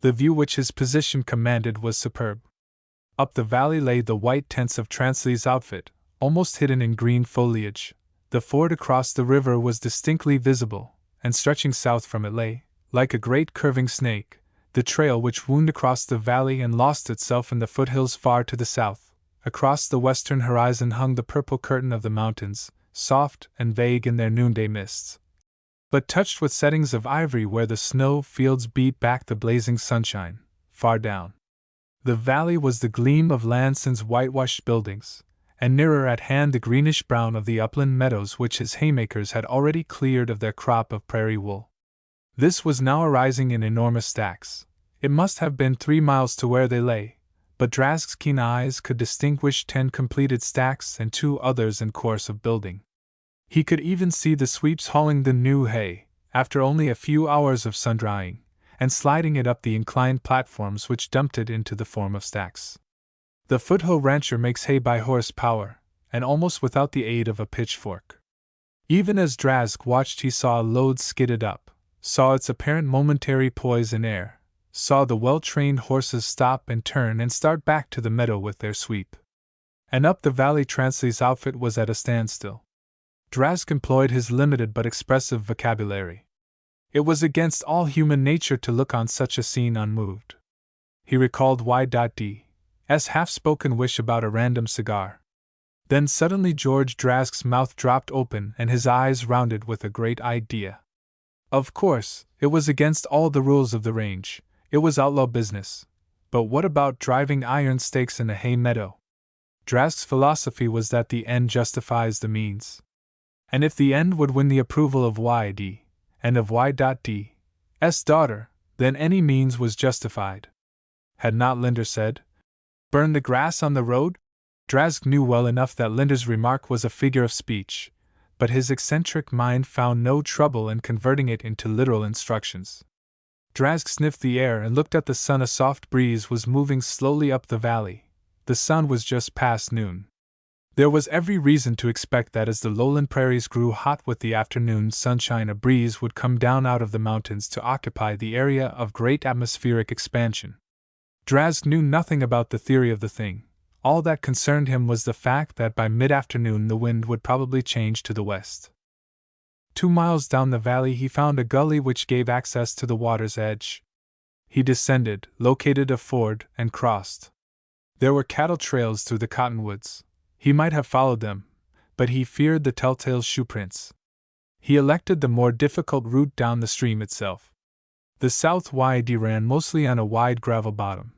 The view which his position commanded was superb. Up the valley lay the white tents of Translay's outfit, almost hidden in green foliage. The ford across the river was distinctly visible, and stretching south from it lay, like a great curving snake, the trail which wound across the valley and lost itself in the foothills far to the south. Across the western horizon hung the purple curtain of the mountains, soft and vague in their noonday mists, but touched with settings of ivory where the snow fields beat back the blazing sunshine. Far down the valley was the gleam of Lanson's whitewashed buildings, and nearer at hand the greenish-brown of the upland meadows which his haymakers had already cleared of their crop of prairie wool. This was now arising in enormous stacks. It must have been 3 miles to where they lay, but Drask's keen eyes could distinguish 10 completed stacks and 2 others in course of building. He could even see the sweeps hauling the new hay, after only a few hours of sun-drying, and sliding it up the inclined platforms which dumped it into the form of stacks. The foothill rancher makes hay by horsepower, and almost without the aid of a pitchfork. Even as Drask watched, he saw a load skidded up, saw its apparent momentary poise in air, saw the well-trained horses stop and turn and start back to the meadow with their sweep. And up the valley Transley's outfit was at a standstill. Drask employed his limited but expressive vocabulary. It was against all human nature to look on such a scene unmoved. He recalled Y.D.'s half-spoken wish about a random cigar. Then suddenly George Drask's mouth dropped open and his eyes rounded with a great idea. Of course, it was against all the rules of the range, it was outlaw business, but what about driving iron stakes in a hay meadow? Drask's philosophy was that the end justifies the means. And if the end would win the approval of Y.D. and of Y.D.'s daughter, then any means was justified. Had not Linder said, "Burn the grass on the road"? Drask knew well enough that Linder's remark was a figure of speech, but his eccentric mind found no trouble in converting it into literal instructions. Drask sniffed the air and looked at the sun. A soft breeze was moving slowly up the valley. The sun was just past noon. There was every reason to expect that as the lowland prairies grew hot with the afternoon sunshine, a breeze would come down out of the mountains to occupy the area of great atmospheric expansion. Drask knew nothing about the theory of the thing. All that concerned him was the fact that by mid-afternoon the wind would probably change to the west. 2 miles down the valley he found a gully which gave access to the water's edge. He descended, located a ford, and crossed. There were cattle trails through the cottonwoods. He might have followed them, but he feared the telltale shoeprints. He elected the more difficult route down the stream itself. The South Y.D. ran mostly on a wide gravel bottom.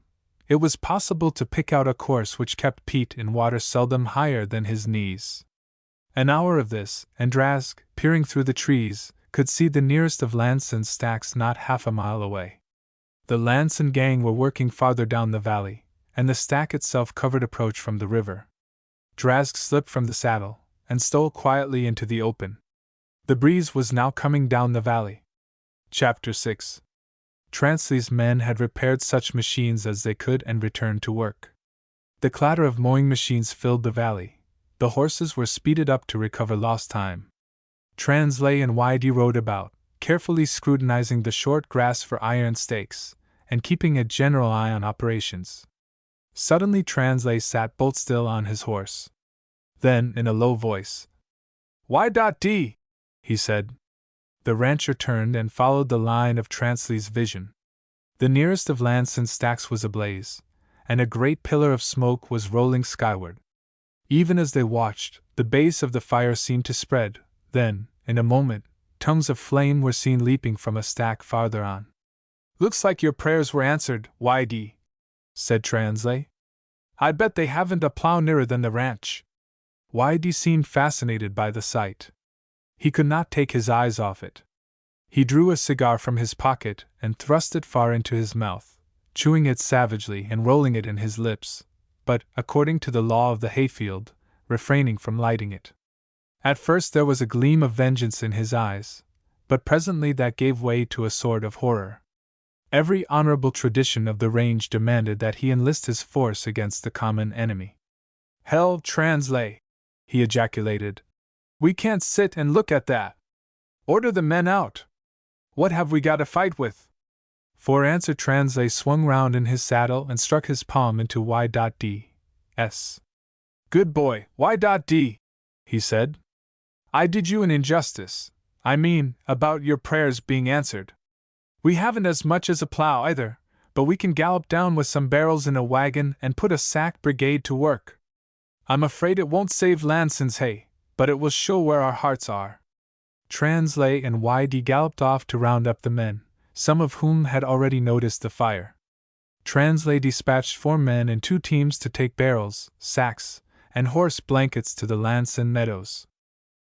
It was possible to pick out a course which kept Pete in water seldom higher than his knees. An hour of this, and Drask, peering through the trees, could see the nearest of Lanson's stacks not half a mile away. The Lanson gang were working farther down the valley, and the stack itself covered approach from the river. Drask slipped from the saddle, and stole quietly into the open. The breeze was now coming down the valley. Chapter 6. Transley's men had repaired such machines as they could and returned to work. The clatter of mowing machines filled the valley. The horses were speeded up to recover lost time. Transley and Y.D. rode about, carefully scrutinizing the short grass for iron stakes, and keeping a general eye on operations. Suddenly Transley sat bolt still on his horse. Then, in a low voice, "Y.D.," he said. The rancher turned and followed the line of Transley's vision. The nearest of Lanson's stacks was ablaze, and a great pillar of smoke was rolling skyward. Even as they watched, the base of the fire seemed to spread. Then, in a moment, tongues of flame were seen leaping from a stack farther on. "Looks like your prayers were answered, Y.D.," said Transley. "I bet they haven't a plow nearer than the ranch." Y.D. seemed fascinated by the sight. He could not take his eyes off it. He drew a cigar from his pocket and thrust it far into his mouth, chewing it savagely and rolling it in his lips, but, according to the law of the hayfield, refraining from lighting it. At first there was a gleam of vengeance in his eyes, but presently that gave way to a sort of horror. Every honorable tradition of the range demanded that he enlist his force against the common enemy. "Hell, Transley!" he ejaculated. "We can't sit and look at that. Order the men out. What have we got to fight with?" For answer Transley swung round in his saddle and struck his palm into Y.D.'s. "Good boy, Y.D.," he said. "I did you an injustice. I mean, about your prayers being answered. We haven't as much as a plow either, but we can gallop down with some barrels in a wagon and put a sack brigade to work. I'm afraid it won't save Lanson's hay, but it will show where our hearts are." Translay and YD galloped off to round up the men, some of whom had already noticed the fire. Translay dispatched 4 men in 2 teams to take barrels, sacks, and horse blankets to the Lanson meadows.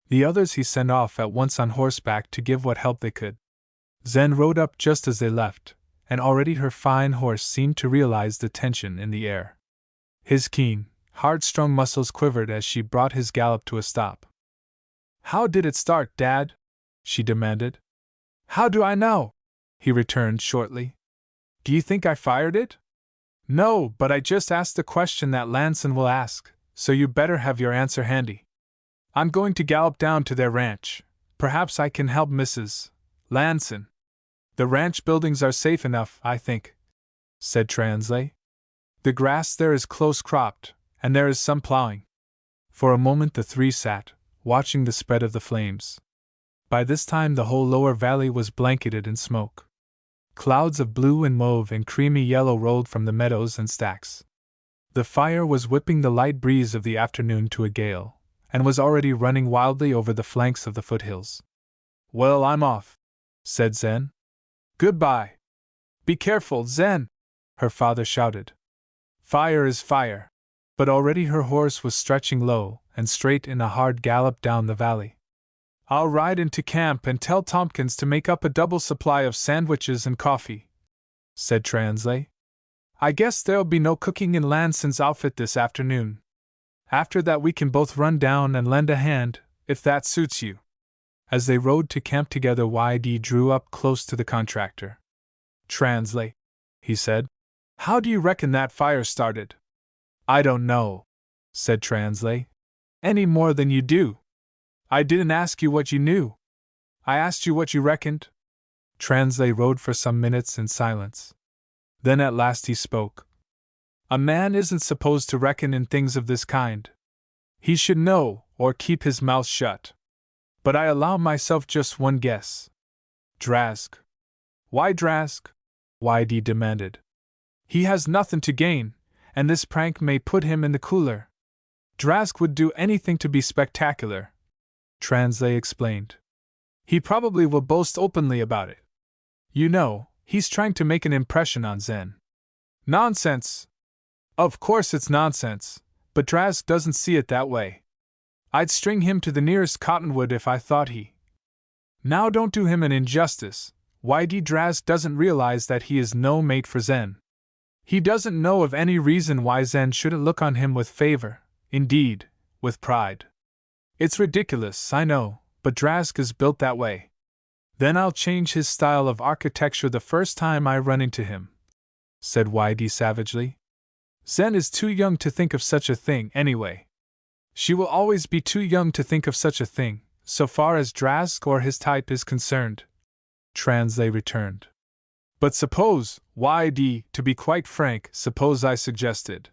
The others he sent off at once on horseback to give what help they could. Zen rode up just as they left, and already her fine horse seemed to realize the tension in the air. His keen, hard-strung muscles quivered as she brought his gallop to a stop. "How did it start, Dad?" she demanded. "How do I know?" he returned shortly. "Do you think I fired it?" "No, but I just asked the question that Lanson will ask, so you better have your answer handy. I'm going to gallop down to their ranch. Perhaps I can help Mrs. Lanson. The ranch buildings are safe enough, I think," said Translay. "The grass there is close cropped, and there is some plowing." For a moment the 3 sat, watching the spread of the flames. By this time the whole lower valley was blanketed in smoke. Clouds of blue and mauve and creamy yellow rolled from the meadows and stacks. The fire was whipping the light breeze of the afternoon to a gale, and was already running wildly over the flanks of the foothills. "Well, I'm off," said Zen. "Goodbye." "Be careful, Zen!" her father shouted. Fire is fire. But already her horse was stretching low and straight in a hard gallop down the valley. "I'll ride into camp and tell Tompkins to make up a double supply of sandwiches and coffee," said Translay. "I guess there'll be no cooking in Lanson's outfit this afternoon. After that we can both run down and lend a hand, if that suits you." As they rode to camp together, YD drew up close to the contractor. "Translay," he said, "how do you reckon that fire started?" "I don't know," said Translay. "Any more than you do. I didn't ask you what you knew. I asked you what you reckoned." Translay rode for some minutes in silence. Then at last he spoke. "A man isn't supposed to reckon in things of this kind. He should know, or keep his mouth shut. But I allow myself just one guess. Drask." "Why Drask?" YD demanded. "He has nothing to gain, and this prank may put him in the cooler. Drask would do anything to be spectacular," Translay explained. "He probably will boast openly about it. You know, he's trying to make an impression on Zen." "Nonsense!" "Of course it's nonsense, but Drask doesn't see it that way. I'd string him to the nearest cottonwood if I thought he—" "Now don't do him an injustice. YD Drask doesn't realize that he is no mate for Zen. He doesn't know of any reason why Zen shouldn't look on him with favor, indeed, with pride. It's ridiculous, I know, but Drask is built that way. Then I'll change his style of architecture the first time I run into him," said YD savagely. "Zen is too young to think of such a thing anyway. She will always be too young to think of such a thing, so far as Drask or his type is concerned," Translay returned. "But suppose, YD, to be quite frank, suppose I suggested—"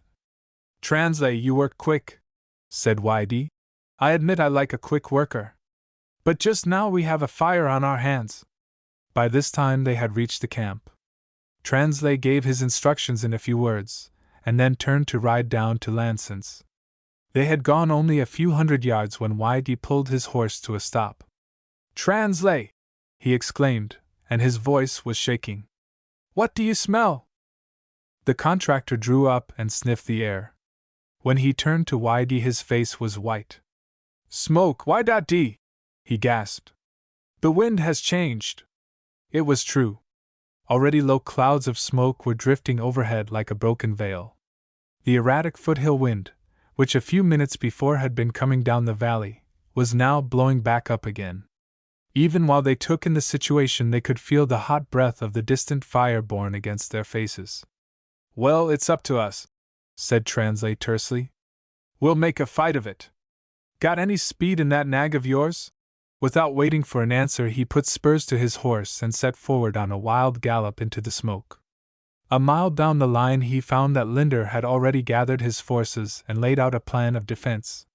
"Translay, you work quick," said YD. "I admit I like a quick worker. But just now we have a fire on our hands." By this time they had reached the camp. Translay gave his instructions in a few words, and then turned to ride down to Lanson's. They had gone only a few hundred yards when YD pulled his horse to a stop. "Translay!" he exclaimed, and his voice was shaking. "What do you smell?" The contractor drew up and sniffed the air. When he turned to YD his face was white. "Smoke, Y.D," he gasped. "The wind has changed." It was true. Already low clouds of smoke were drifting overhead like a broken veil. The erratic foothill wind, which a few minutes before had been coming down the valley, was now blowing back up again. Even while they took in the situation, they could feel the hot breath of the distant fire borne against their faces. "Well, it's up to us," said Translay tersely. "We'll make a fight of it. Got any speed in that nag of yours?" Without waiting for an answer, he put spurs to his horse and set forward on a wild gallop into the smoke. A mile down the line he found that Linder had already gathered his forces and laid out a plan of defense.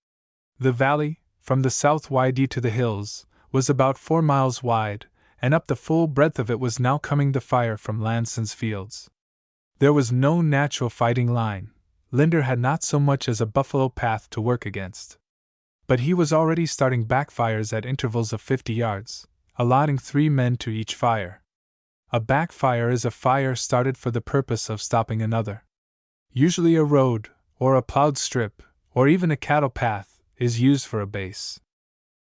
The valley, from the south YD to the hills, was about 4 miles wide, and up the full breadth of it was now coming the fire from Lanson's fields. There was no natural fighting line. Linder had not so much as a buffalo path to work against. But he was already starting backfires at intervals of 50 yards, allotting 3 men to each fire. A backfire is a fire started for the purpose of stopping another. Usually a road, or a plowed strip, or even a cattle path, is used for a base.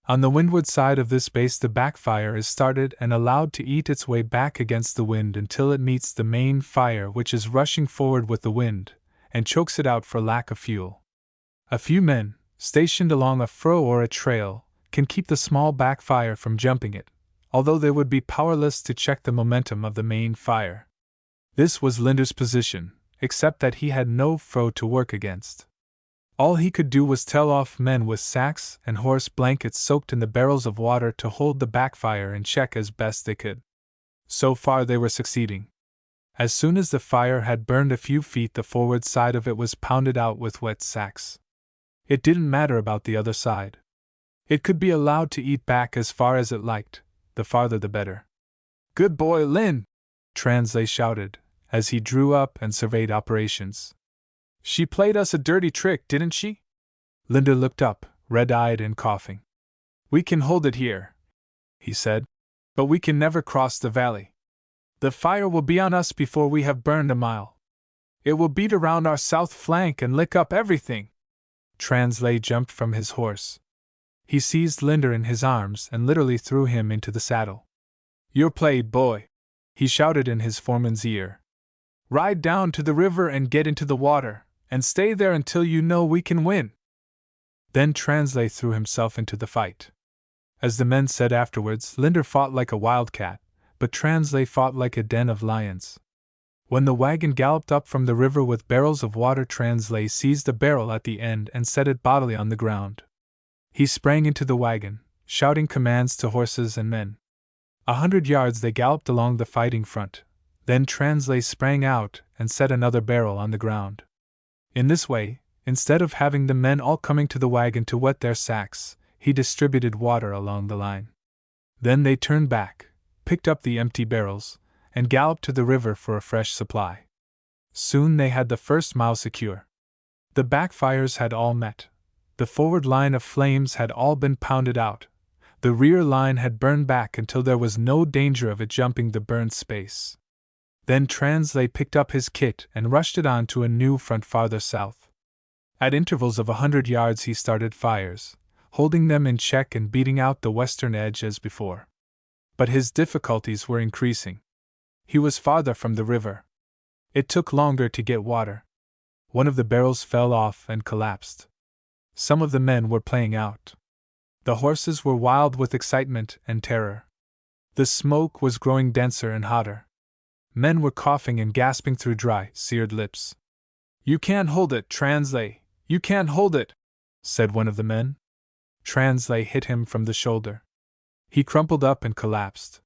On the windward side of this base, the backfire is started and allowed to eat its way back against the wind until it meets the main fire, which is rushing forward with the wind, and chokes it out for lack of fuel. A few men, stationed along a furrow or a trail, can keep the small backfire from jumping it, although they would be powerless to check the momentum of the main fire. This was Linder's position, except that he had no furrow to work against. All he could do was tell off men with sacks and horse blankets soaked in the barrels of water to hold the backfire in check as best they could. So far they were succeeding. As soon as the fire had burned a few feet, the forward side of it was pounded out with wet sacks. It didn't matter about the other side. It could be allowed to eat back as far as it liked, the farther the better. "Good boy, Lin!" Translay shouted, as he drew up and surveyed operations. "She played us a dirty trick, didn't she?" Linder looked up, red-eyed and coughing. "We can hold it here," he said, "but we can never cross the valley. The fire will be on us before we have burned a mile. It will beat around our south flank and lick up everything." Translay jumped from his horse. He seized Linder in his arms and literally threw him into the saddle. "You're played, boy," he shouted in his foreman's ear. "Ride down to the river and get into the water, and stay there until you know we can win." Then Translay threw himself into the fight. As the men said afterwards, Linder fought like a wildcat, but Translay fought like a den of lions. When the wagon galloped up from the river with barrels of water, Translay seized a barrel at the end and set it bodily on the ground. He sprang into the wagon, shouting commands to horses and men. 100 yards they galloped along the fighting front. Then Translay sprang out and set another barrel on the ground. In this way, instead of having the men all coming to the wagon to wet their sacks, he distributed water along the line. Then they turned back, picked up the empty barrels, and galloped to the river for a fresh supply. Soon they had the first mile secure. The backfires had all met. The forward line of flames had all been pounded out. The rear line had burned back until there was no danger of it jumping the burned space. Then Translay picked up his kit and rushed it on to a new front farther south. At intervals of 100 yards he started fires, holding them in check and beating out the western edge as before. But his difficulties were increasing. He was farther from the river. It took longer to get water. One of the barrels fell off and collapsed. Some of the men were playing out. The horses were wild with excitement and terror. The smoke was growing denser and hotter. Men were coughing and gasping through dry, seared lips. "You can't hold it, Translay! You can't hold it!" said one of the men. Translay hit him from the shoulder. He crumpled up and collapsed.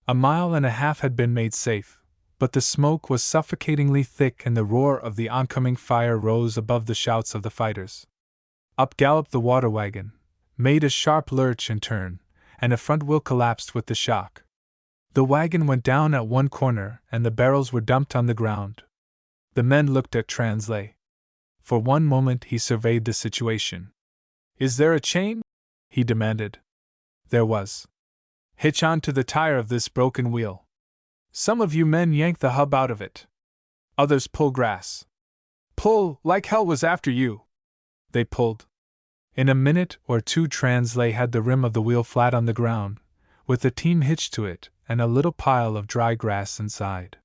A mile and a half had been made safe, but the smoke was suffocatingly thick and the roar of the oncoming fire rose above the shouts of the fighters. Up galloped the water wagon, made a sharp lurch and turn, and a front wheel collapsed with the shock. The wagon went down at one corner and the barrels were dumped on the ground. The men looked at Translay. For one moment he surveyed the situation. "Is there a chain?" he demanded. There was. "Hitch on to the tire of this broken wheel. Some of you men yank the hub out of it. Others pull grass. Pull, like hell was after you." They pulled. In a minute or two Translay had the rim of the wheel flat on the ground, with the team hitched to it, and a little pile of dry grass inside.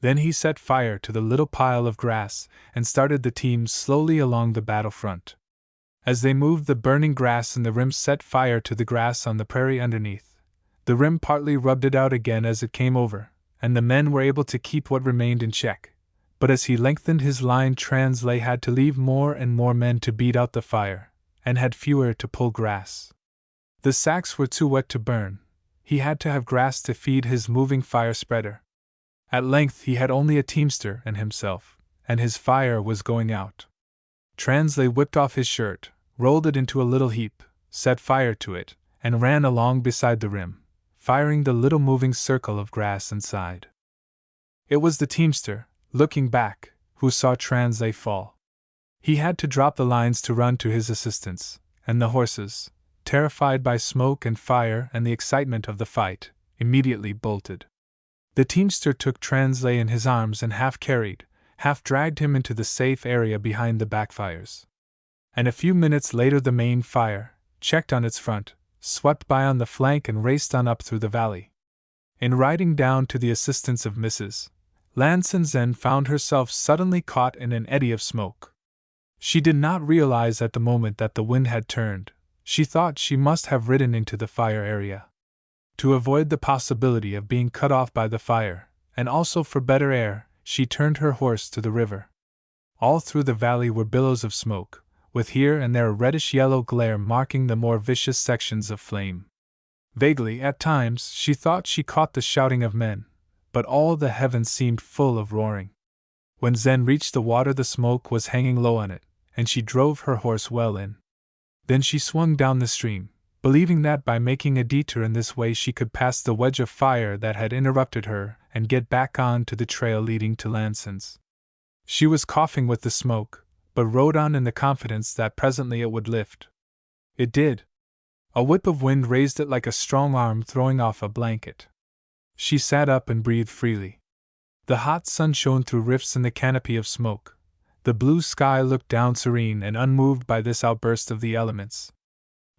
Then he set fire to the little pile of grass and started the team slowly along the battlefront. As they moved, the burning grass and the rim set fire to the grass on the prairie underneath. The rim partly rubbed it out again as it came over, and the men were able to keep what remained in check. But as he lengthened his line, Translay had to leave more and more men to beat out the fire, and had fewer to pull grass. The sacks were too wet to burn. He had to have grass to feed his moving fire spreader. At length he had only a teamster and himself, and his fire was going out. Translay whipped off his shirt, rolled it into a little heap, set fire to it, and ran along beside the rim, firing the little moving circle of grass inside. It was the teamster, looking back, who saw Translay fall. He had to drop the lines to run to his assistance, and the horses, terrified by smoke and fire and the excitement of the fight, immediately bolted. The teamster took Translay in his arms and half carried, half dragged him into the safe area behind the backfires. And a few minutes later the main fire, checked on its front, swept by on the flank and raced on up through the valley. In riding down to the assistance of Mrs. Lansing found herself suddenly caught in an eddy of smoke. She did not realize at the moment that the wind had turned. She thought she must have ridden into the fire area. To avoid the possibility of being cut off by the fire, and also for better air, she turned her horse to the river. All through the valley were billows of smoke, with here and there a reddish-yellow glare marking the more vicious sections of flame. Vaguely, at times, she thought she caught the shouting of men, but all the heavens seemed full of roaring. When Zen reached the water, the smoke was hanging low on it, and she drove her horse well in. Then she swung down the stream, believing that by making a detour in this way she could pass the wedge of fire that had interrupted her and get back on to the trail leading to Lansing's. She was coughing with the smoke, but rode on in the confidence that presently it would lift. It did. A whip of wind raised it like a strong arm throwing off a blanket. She sat up and breathed freely. The hot sun shone through rifts in the canopy of smoke. The blue sky looked down serene and unmoved by this outburst of the elements.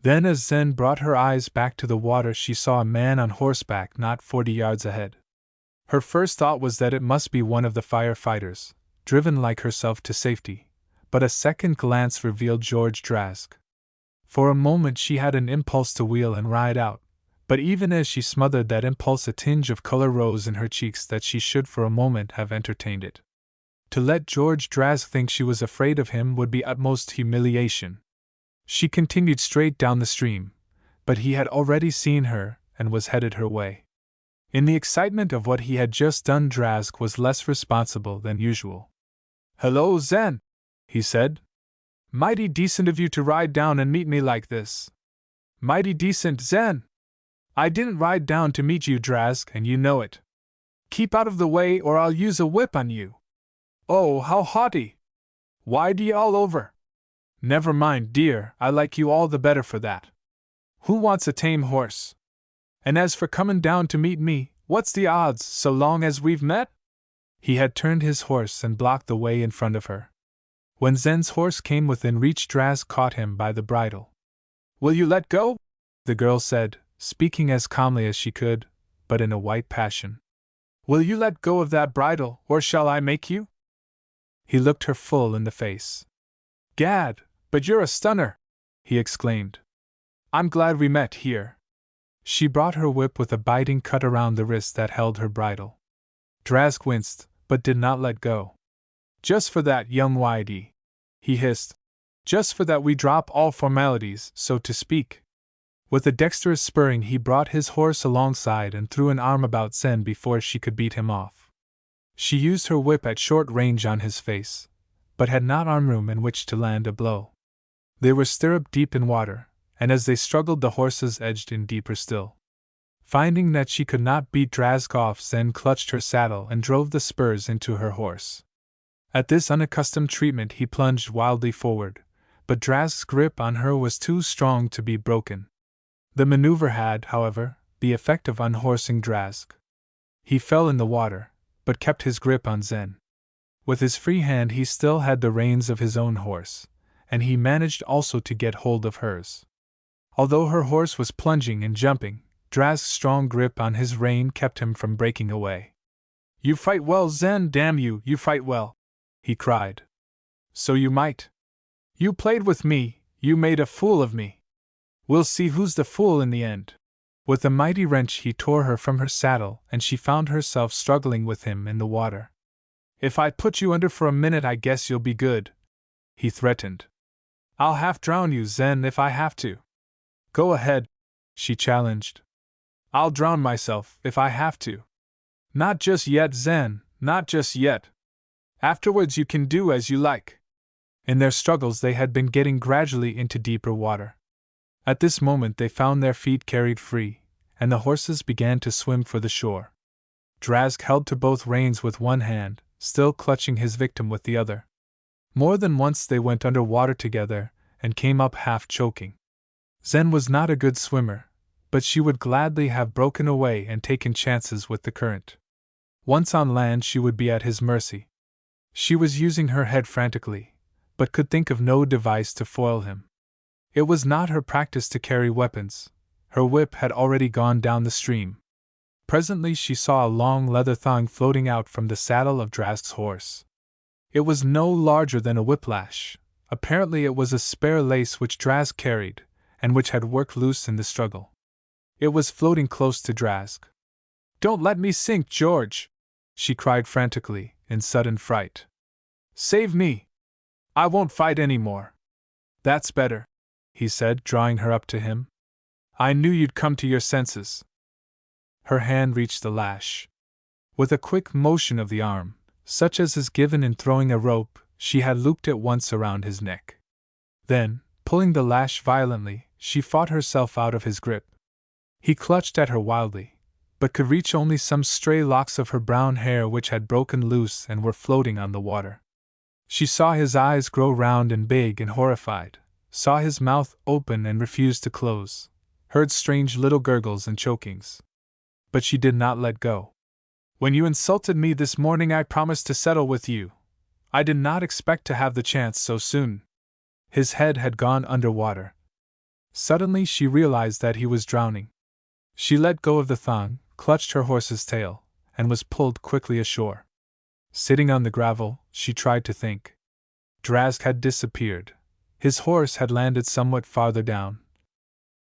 Then as Zen brought her eyes back to the water, she saw a man on horseback not 40 yards ahead. Her first thought was that it must be one of the firefighters, driven like herself to safety, but a second glance revealed George Drask. For a moment she had an impulse to wheel and ride out, but even as she smothered that impulse a tinge of color rose in her cheeks that she should for a moment have entertained it. To let George Drask think she was afraid of him would be utmost humiliation. She continued straight down the stream, but he had already seen her and was headed her way. In the excitement of what he had just done, Drask was less responsible than usual. "Hello, Zen," he said. "Mighty decent of you to ride down and meet me like this." "Mighty decent, Zen." "I didn't ride down to meet you, Drask, and you know it. Keep out of the way or I'll use a whip on you." "Oh, how haughty! Why do you all over?" "Never mind, dear, I like you all the better for that. Who wants a tame horse? And as for coming down to meet me, what's the odds, so long as we've met?" He had turned his horse and blocked the way in front of her. When Zen's horse came within reach, Drask caught him by the bridle. "Will you let go?" the girl said, speaking as calmly as she could, but in a white passion. "Will you let go of that bridle, or shall I make you?" He looked her full in the face. "Gad, but you're a stunner!" he exclaimed. "I'm glad we met here." She brought her whip with a biting cut around the wrist that held her bridle. Drask winced, but did not let go. "Just for that, young Whitey," he hissed. "Just for that we drop all formalities, so to speak." With a dexterous spurring he brought his horse alongside and threw an arm about Zen before she could beat him off. She used her whip at short range on his face, but had not arm room in which to land a blow. They were stirrup deep in water, and as they struggled the horses edged in deeper still. Finding that she could not beat Drask off, Zen clutched her saddle and drove the spurs into her horse. At this unaccustomed treatment he plunged wildly forward, but Drask's grip on her was too strong to be broken. The maneuver had, however, the effect of unhorsing Drask. He fell in the water, but kept his grip on Zen. With his free hand he still had the reins of his own horse, and he managed also to get hold of hers. Although her horse was plunging and jumping, Drask's strong grip on his rein kept him from breaking away. "You fight well, Zen, damn you, you fight well!" he cried. "So you might. You played with me, you made a fool of me. We'll see who's the fool in the end." With a mighty wrench he tore her from her saddle, and she found herself struggling with him in the water. "If I put you under for a minute, I guess you'll be good," he threatened. "I'll half drown you, Zen, if I have to." "Go ahead," she challenged. "I'll drown myself, if I have to." "Not just yet, Zen, not just yet. Afterwards you can do as you like." In their struggles they had been getting gradually into deeper water. At this moment they found their feet carried free, and the horses began to swim for the shore. Drask held to both reins with one hand, still clutching his victim with the other. More than once they went under water together, and came up half choking. Zen was not a good swimmer, but she would gladly have broken away and taken chances with the current. Once on land, she would be at his mercy. She was using her head frantically, but could think of no device to foil him. It was not her practice to carry weapons. Her whip had already gone down the stream. Presently she saw a long leather thong floating out from the saddle of Drask's horse. It was no larger than a whiplash. Apparently it was a spare lace which Drask carried, and which had worked loose in the struggle. It was floating close to Drask. "Don't let me sink, George!" she cried frantically, in sudden fright. "Save me! I won't fight any more." "That's better," he said, drawing her up to him. "I knew you'd come to your senses." Her hand reached the lash. With a quick motion of the arm, such as is given in throwing a rope, she had looped it once around his neck. Then, pulling the lash violently, she fought herself out of his grip. He clutched at her wildly, but could reach only some stray locks of her brown hair which had broken loose and were floating on the water. She saw his eyes grow round and big and horrified, saw his mouth open and refuse to close, heard strange little gurgles and chokings. But she did not let go. "When you insulted me this morning, I promised to settle with you. I did not expect to have the chance so soon." His head had gone under water. Suddenly she realized that he was drowning. She let go of the thong, clutched her horse's tail, and was pulled quickly ashore. Sitting on the gravel, she tried to think. Drask had disappeared. His horse had landed somewhat farther down.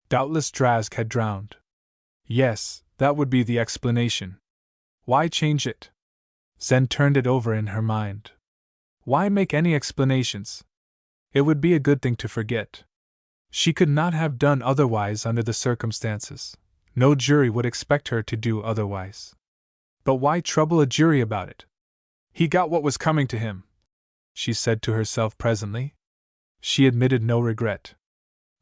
Doubtless Drask had drowned. Yes, that would be the explanation. Why change it? Zen turned it over in her mind. Why make any explanations? It would be a good thing to forget. She could not have done otherwise under the circumstances. No jury would expect her to do otherwise. But why trouble a jury about it? He got what was coming to him, she said to herself presently. She admitted no regret.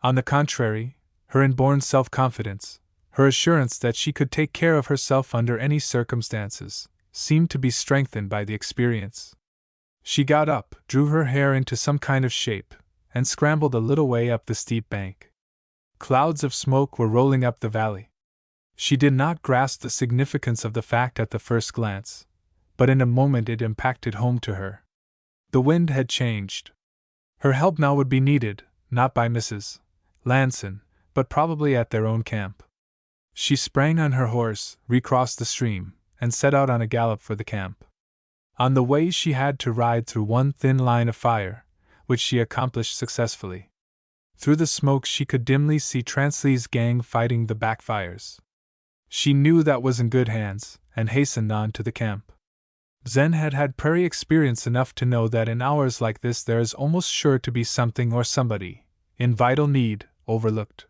On the contrary, her inborn self-confidence, her assurance that she could take care of herself under any circumstances, seemed to be strengthened by the experience. She got up, drew her hair into some kind of shape, and scrambled a little way up the steep bank. Clouds of smoke were rolling up the valley. She did not grasp the significance of the fact at the first glance, but in a moment it impacted home to her. The wind had changed. Her help now would be needed, not by Mrs. Lanson, but probably at their own camp. She sprang on her horse, recrossed the stream, and set out on a gallop for the camp. On the way she had to ride through one thin line of fire, which she accomplished successfully. Through the smoke she could dimly see Transley's gang fighting the backfires. She knew that was in good hands, and hastened on to the camp. Zen had had prairie experience enough to know that in hours like this there is almost sure to be something or somebody, in vital need, overlooked.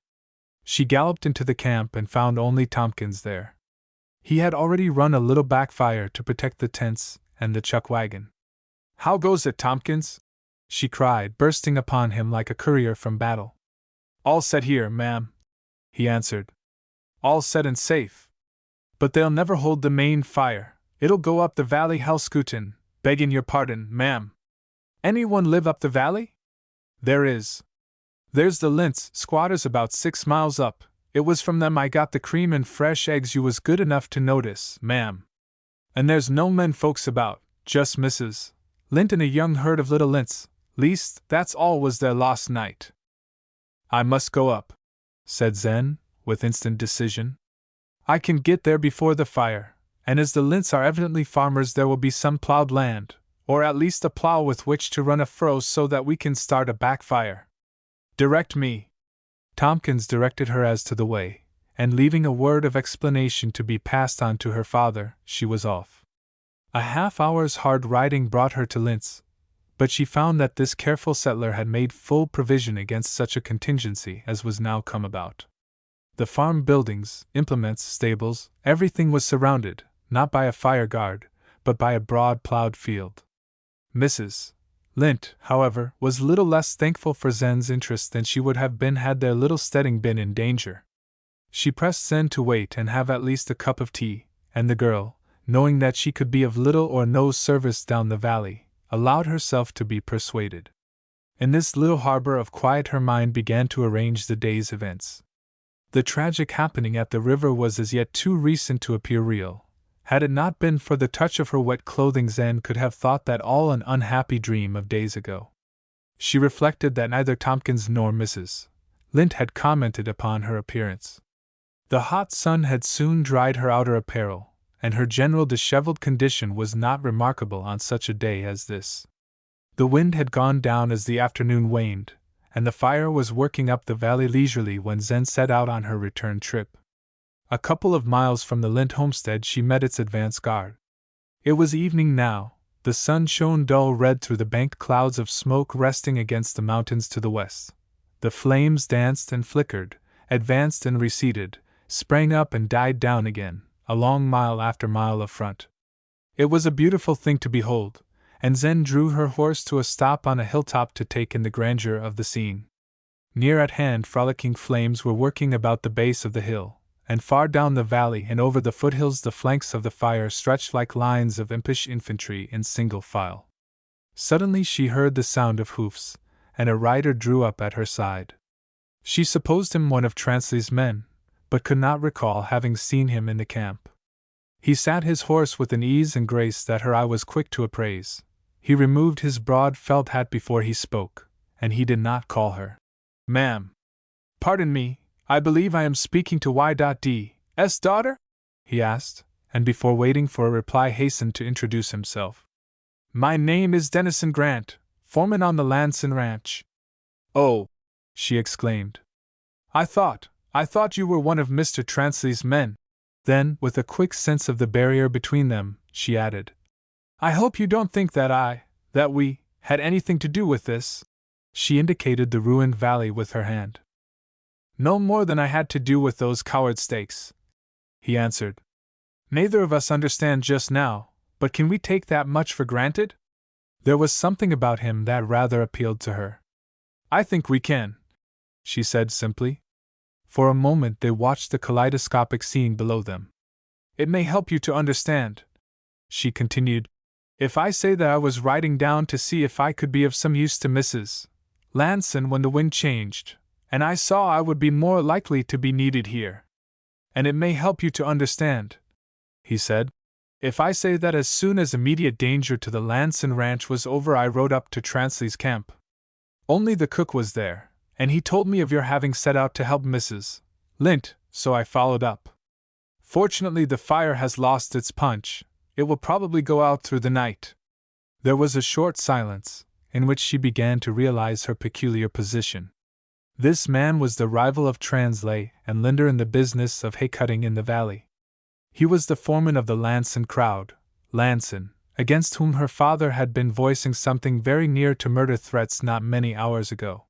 She galloped into the camp and found only Tompkins there. He had already run a little backfire to protect the tents and the chuck wagon. "How goes it, Tompkins?" she cried, bursting upon him like a courier from battle. "All set here, ma'am," he answered. "All set and safe. But they'll never hold the main fire. It'll go up the valley Helscootin, begging your pardon, ma'am." "Anyone live up the valley?" "There is. There's the Lintz squatters about 6 miles up. It was from them I got the cream and fresh eggs you was good enough to notice, ma'am. And there's no men folks about, just Mrs. Lint and a young herd of little Lintz, least, that's all was there last night." "I must go up," said Zen, with instant decision. "I can get there before the fire, and as the Lintz are evidently farmers there will be some plowed land, or at least a plow with which to run a furrow so that we can start a backfire. Direct me." Tompkins directed her as to the way, and leaving a word of explanation to be passed on to her father, she was off. A half-hour's hard riding brought her to Lintz, but she found that this careful settler had made full provision against such a contingency as was now come about. The farm buildings, implements, stables, everything was surrounded, not by a fire guard, but by a broad plowed field. Mrs. Lint, however, was little less thankful for Zen's interest than she would have been had their little steading been in danger. She pressed Zen to wait and have at least a cup of tea, and the girl, knowing that she could be of little or no service down the valley, allowed herself to be persuaded. In this little harbor of quiet her mind began to arrange the day's events. The tragic happening at the river was as yet too recent to appear real. Had it not been for the touch of her wet clothing, Zen could have thought that all an unhappy dream of days ago. She reflected that neither Tompkins nor Mrs. Lint had commented upon her appearance. The hot sun had soon dried her outer apparel, and her general disheveled condition was not remarkable on such a day as this. The wind had gone down as the afternoon waned, and the fire was working up the valley leisurely when Zen set out on her return trip. A couple of miles from the Lint homestead she met its advance guard. It was evening now. The sun shone dull red through the banked clouds of smoke resting against the mountains to the west. The flames danced and flickered, advanced and receded, sprang up and died down again, along mile after mile of front. It was a beautiful thing to behold, and Zen drew her horse to a stop on a hilltop to take in the grandeur of the scene. Near at hand frolicking flames were working about the base of the hill, and far down the valley and over the foothills the flanks of the fire stretched like lines of impish infantry in single file. Suddenly she heard the sound of hoofs, and a rider drew up at her side. She supposed him one of Transley's men, but could not recall having seen him in the camp. He sat his horse with an ease and grace that her eye was quick to appraise. He removed his broad felt hat before he spoke, and he did not call her "Ma'am." "Pardon me, I believe I am speaking to Y.D.'s daughter?" he asked, and before waiting for a reply hastened to introduce himself. "My name is Dennison Grant, foreman on the Lanson Ranch." "Oh!" she exclaimed. I thought you were one of Mr. Transley's men." Then, with a quick sense of the barrier between them, she added, "I hope you don't think that we, had anything to do with this." She indicated the ruined valley with her hand. "No more than I had to do with those coward stakes," he answered. "Neither of us understand just now, but can we take that much for granted?" There was something about him that rather appealed to her. "I think we can," she said simply. For a moment they watched the kaleidoscopic scene below them. "It may help you to understand," she continued, "if I say that I was riding down to see if I could be of some use to Mrs. Lanson when the wind changed, and I saw I would be more likely to be needed here. And it may help you to understand," he said, "if I say that as soon as immediate danger to the Lanson ranch was over I rode up to Transley's camp. Only the cook was there, and he told me of your having set out to help Mrs. Lint, so I followed up. Fortunately the fire has lost its punch, it will probably go out through the night." There was a short silence, in which she began to realize her peculiar position. This man was the rival of Transley and Linder in the business of hay-cutting in the valley. He was the foreman of the Lanson crowd, Lanson, against whom her father had been voicing something very near to murder threats not many hours ago.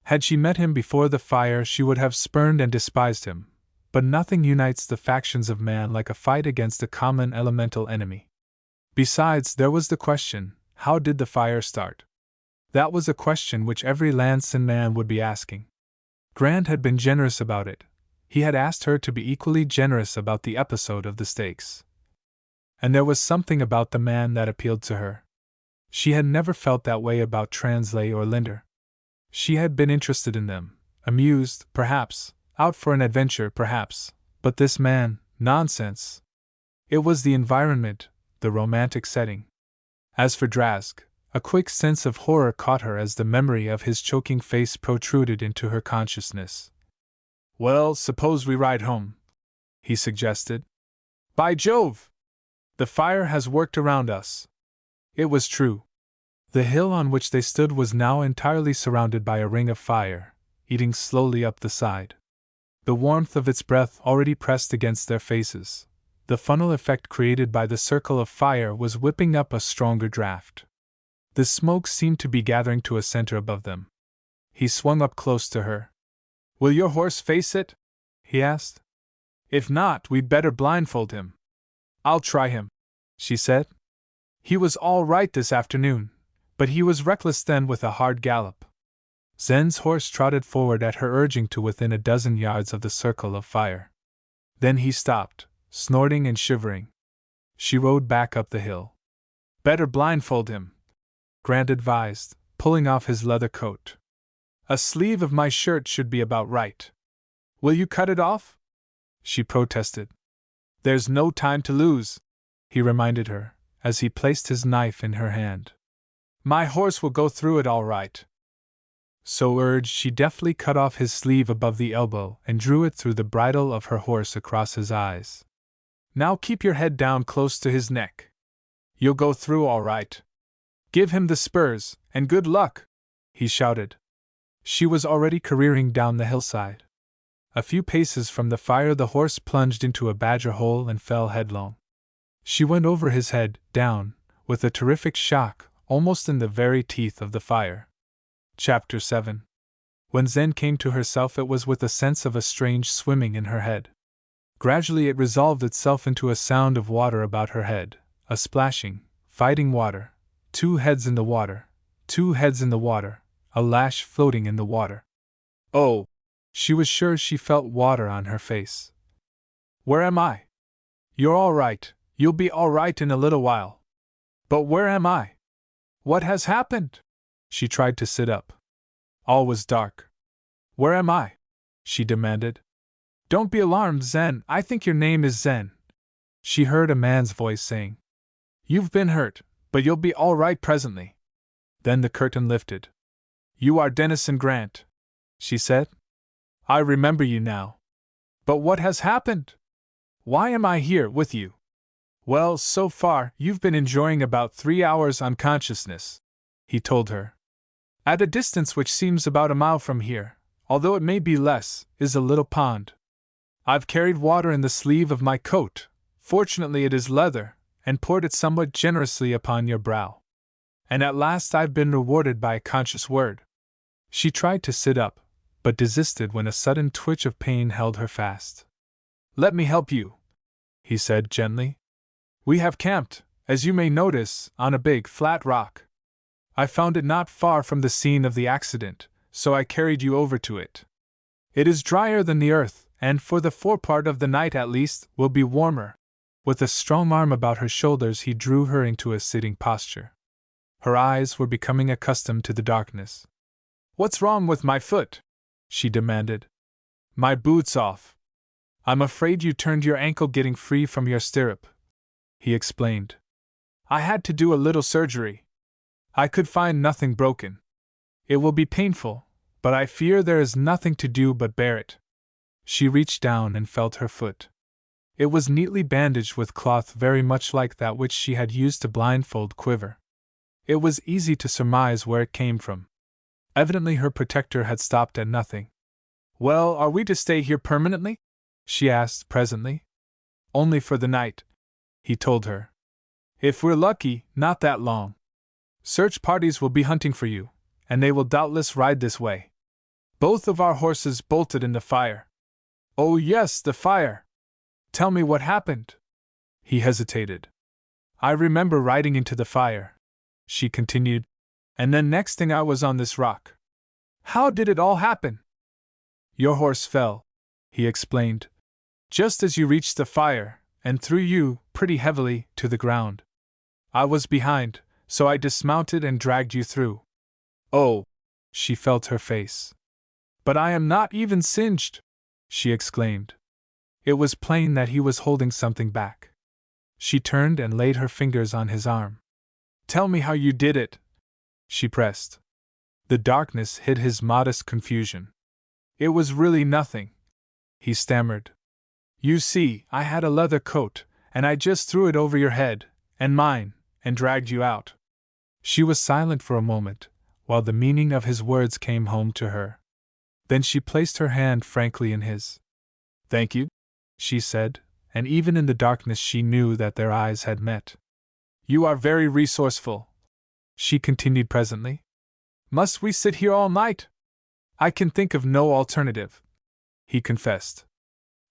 Had she met him before the fire she would have spurned and despised him, but nothing unites the factions of man like a fight against a common elemental enemy. Besides, there was the question, how did the fire start? That was a question which every Lanson man would be asking. Grant had been generous about it. He had asked her to be equally generous about the episode of the stakes. And there was something about the man that appealed to her. She had never felt that way about Transley or Linder. She had been interested in them, amused, perhaps, out for an adventure, perhaps, but this man, nonsense. It was the environment, the romantic setting. As for Drask, a quick sense of horror caught her as the memory of his choking face protruded into her consciousness. "Well, suppose we ride home," he suggested. "By Jove! The fire has worked around us." It was true. The hill on which they stood was now entirely surrounded by a ring of fire, eating slowly up the side. The warmth of its breath already pressed against their faces. The funnel effect created by the circle of fire was whipping up a stronger draft. The smoke seemed to be gathering to a center above them. He swung up close to her. "Will your horse face it?" he asked. "If not, we'd better blindfold him." "I'll try him," she said. "He was all right this afternoon, but he was reckless then with a hard gallop." Zen's horse trotted forward at her urging to within a dozen yards of the circle of fire. Then he stopped, snorting and shivering. She rode back up the hill. "Better blindfold him," Grant advised, pulling off his leather coat. A sleeve of my shirt should be about right. Will you cut it off? She protested. There's no time to lose, he reminded her, as he placed his knife in her hand. My horse will go through it all right. So urged, she deftly cut off his sleeve above the elbow and drew it through the bridle of her horse across his eyes. Now keep your head down close to his neck. You'll go through all right. Give him the spurs, and good luck, he shouted. She was already careering down the hillside. A few paces from the fire, the horse plunged into a badger hole and fell headlong. She went over his head, down, with a terrific shock, almost in the very teeth of the fire. Chapter 7. When Zen came to herself, it was with a sense of a strange swimming in her head. Gradually it resolved itself into a sound of water about her head, a splashing, fighting water, 2 heads in the water, 2 heads in the water, a lash floating in the water. Oh! She was sure she felt water on her face. Where am I? You're all right, you'll be all right in a little while. But where am I? What has happened? She tried to sit up. All was dark. Where am I? She demanded. Don't be alarmed, Zen, I think your name is Zen. She heard a man's voice saying. You've been hurt, but you'll be all right presently. Then the curtain lifted. You are Dennison Grant, she said. I remember you now. But what has happened? Why am I here with you? Well, so far, you've been enjoying about 3 hours unconsciousness, he told her. At a distance which seems about a mile from here, although it may be less, is a little pond. I've carried water in the sleeve of my coat, fortunately it is leather, and poured it somewhat generously upon your brow. And at last I've been rewarded by a conscious word. She tried to sit up, but desisted when a sudden twitch of pain held her fast. Let me help you, he said gently. We have camped, as you may notice, on a big flat rock. I found it not far from the scene of the accident, so I carried you over to it. It is drier than the earth, and for the forepart of the night at least, will be warmer. With a strong arm about her shoulders, he drew her into a sitting posture. Her eyes were becoming accustomed to the darkness. What's wrong with my foot? She demanded. My boot's off. I'm afraid you turned your ankle getting free from your stirrup, he explained. I had to do a little surgery. I could find nothing broken. It will be painful, but I fear there is nothing to do but bear it. She reached down and felt her foot. It was neatly bandaged with cloth very much like that which she had used to blindfold Quiver. It was easy to surmise where it came from. Evidently her protector had stopped at nothing. Well, are we to stay here permanently? She asked presently. Only for the night, he told her. If we're lucky, not that long. Search parties will be hunting for you, and they will doubtless ride this way. Both of our horses bolted in the fire. Oh yes, the fire! Tell me what happened. He hesitated. I remember riding into the fire, she continued, and then next thing I was on this rock. How did it all happen? Your horse fell, he explained, just as you reached the fire, and threw you, pretty heavily, to the ground. I was behind, so I dismounted and dragged you through. Oh! She felt her face. But I am not even singed, she exclaimed. It was plain that he was holding something back. She turned and laid her fingers on his arm. Tell me how you did it, she pressed. The darkness hid his modest confusion. It was really nothing, he stammered. You see, I had a leather coat, and I just threw it over your head, and mine, and dragged you out. She was silent for a moment, while the meaning of his words came home to her. Then she placed her hand frankly in his. Thank you, she said, and even in the darkness she knew that their eyes had met. You are very resourceful, she continued presently. Must we sit here all night? I can think of no alternative, he confessed.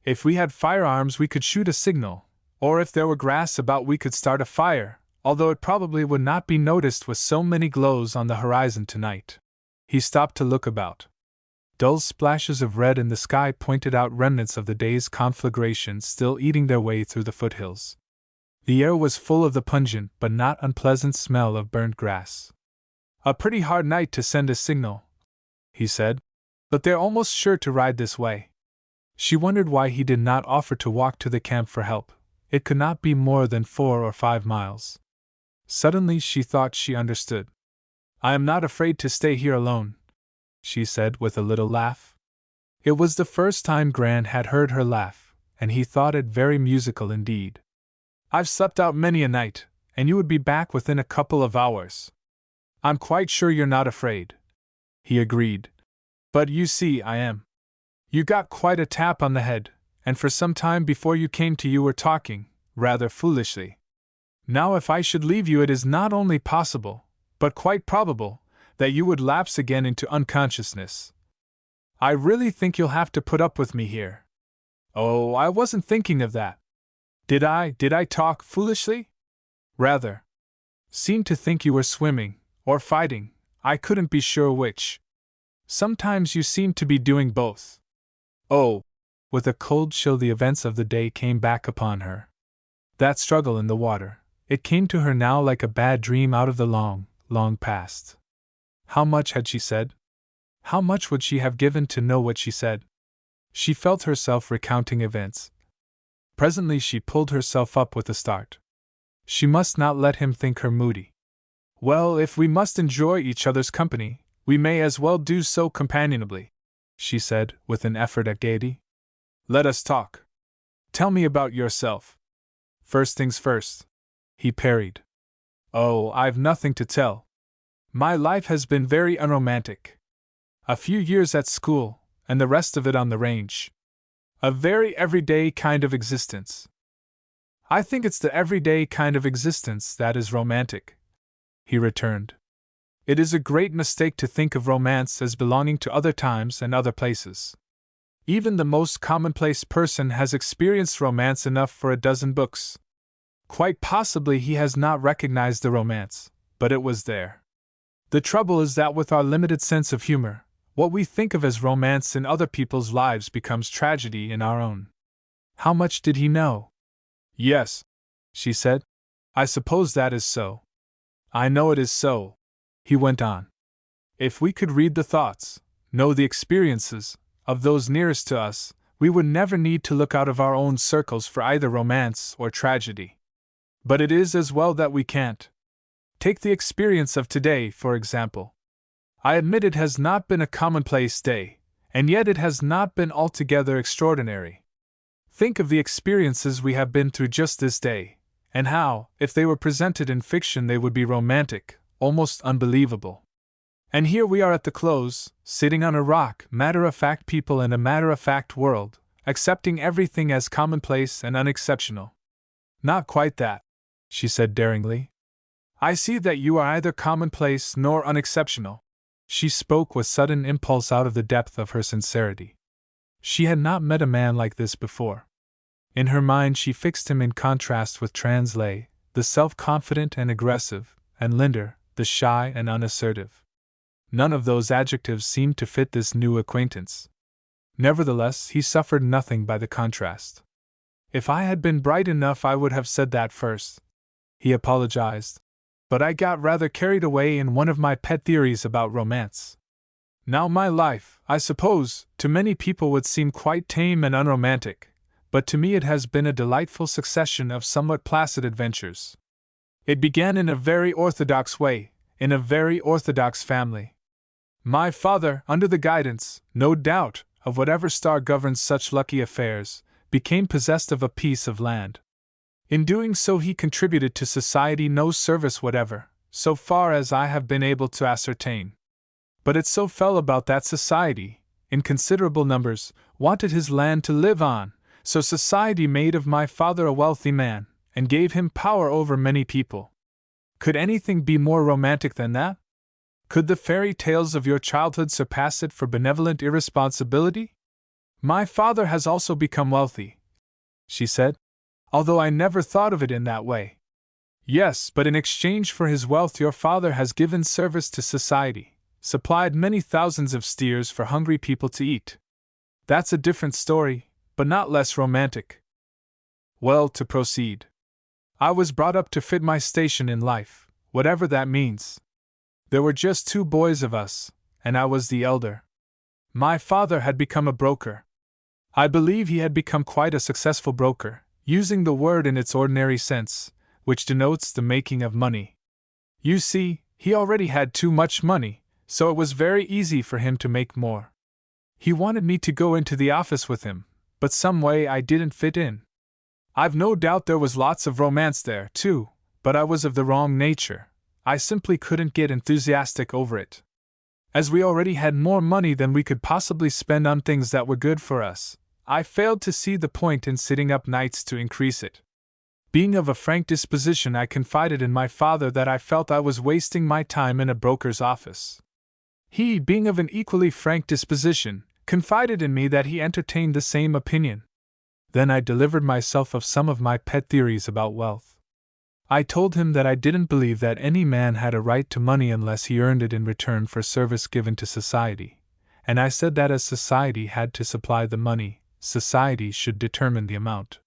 If we had firearms we could shoot a signal, or if there were grass about we could start a fire, although it probably would not be noticed with so many glows on the horizon tonight. He stopped to look about. Dull splashes of red in the sky pointed out remnants of the day's conflagration still eating their way through the foothills. The air was full of the pungent but not unpleasant smell of burnt grass. A pretty hard night to send a signal, he said, but they're almost sure to ride this way. She wondered why he did not offer to walk to the camp for help. It could not be more than 4 or 5 miles. Suddenly she thought she understood. I am not afraid to stay here alone, she said with a little laugh. It was the first time Grant had heard her laugh, and he thought it very musical indeed. I've slept out many a night, and you would be back within a couple of hours. I'm quite sure you're not afraid, he agreed. But you see, I am. You got quite a tap on the head, and for some time before you came to you were talking, rather foolishly. Now if I should leave you, it is not only possible, but quite probable, that you would lapse again into unconsciousness. I really think you'll have to put up with me here. Oh, I wasn't thinking of that. Did I talk foolishly? Rather. Seemed to think you were swimming, or fighting, I couldn't be sure which. Sometimes you seem to be doing both. Oh! With a cold chill the events of the day came back upon her. That struggle in the water, it came to her now like a bad dream out of the long, long past. How much had she said? How much would she have given to know what she said? She felt herself recounting events. Presently she pulled herself up with a start. She must not let him think her moody. Well, if we must enjoy each other's company, we may as well do so companionably, she said, with an effort at gaiety. Let us talk. Tell me about yourself. First things first, he parried. Oh, I've nothing to tell. My life has been very unromantic. A few years at school, and the rest of it on the range. A very everyday kind of existence. I think it's the everyday kind of existence that is romantic, he returned. It is a great mistake to think of romance as belonging to other times and other places. Even the most commonplace person has experienced romance enough for a dozen books. Quite possibly he has not recognized the romance, but it was there. The trouble is that with our limited sense of humor, what we think of as romance in other people's lives becomes tragedy in our own. How much did he know? Yes, she said. I suppose that is so. I know it is so, he went on. If we could read the thoughts, know the experiences, of those nearest to us, we would never need to look out of our own circles for either romance or tragedy. But it is as well that we can't. Take the experience of today, for example. I admit it has not been a commonplace day, and yet it has not been altogether extraordinary. Think of the experiences we have been through just this day, and how, if they were presented in fiction, they would be romantic, almost unbelievable. And here we are at the close, sitting on a rock, matter-of-fact people in a matter-of-fact world, accepting everything as commonplace and unexceptional. Not quite that, she said daringly. I see that you are either commonplace nor unexceptional. She spoke with sudden impulse out of the depth of her sincerity. She had not met a man like this before. In her mind she fixed him in contrast with Translay, the self-confident and aggressive, and Linder, the shy and unassertive. None of those adjectives seemed to fit this new acquaintance. Nevertheless, he suffered nothing by the contrast. If I had been bright enough I would have said that first, he apologized, but I got rather carried away in one of my pet theories about romance. Now my life, I suppose, to many people would seem quite tame and unromantic, but to me it has been a delightful succession of somewhat placid adventures. It began in a very orthodox way, in a very orthodox family. My father, under the guidance, no doubt, of whatever star governs such lucky affairs, became possessed of a piece of land. In doing so he contributed to society no service whatever, so far as I have been able to ascertain. But it so fell about that society, in considerable numbers, wanted his land to live on, so society made of my father a wealthy man, and gave him power over many people. Could anything be more romantic than that? Could the fairy tales of your childhood surpass it for benevolent irresponsibility? My father has also become wealthy, she said, although I never thought of it in that way. Yes, but in exchange for his wealth your father has given service to society, supplied many thousands of steers for hungry people to eat. That's a different story, but not less romantic. Well, to proceed. I was brought up to fit my station in life, whatever that means. There were just 2 boys of us, and I was the elder. My father had become a broker. I believe he had become quite a successful broker, using the word in its ordinary sense, which denotes the making of money. You see, he already had too much money, so it was very easy for him to make more. He wanted me to go into the office with him, but some way I didn't fit in. I've no doubt there was lots of romance there, too, but I was of the wrong nature. I simply couldn't get enthusiastic over it. As we already had more money than we could possibly spend on things that were good for us, I failed to see the point in sitting up nights to increase it. Being of a frank disposition, I confided in my father that I felt I was wasting my time in a broker's office. He, being of an equally frank disposition, confided in me that he entertained the same opinion. Then I delivered myself of some of my pet theories about wealth. I told him that I didn't believe that any man had a right to money unless he earned it in return for service given to society, and I said that as society had to supply the money, society should determine the amount.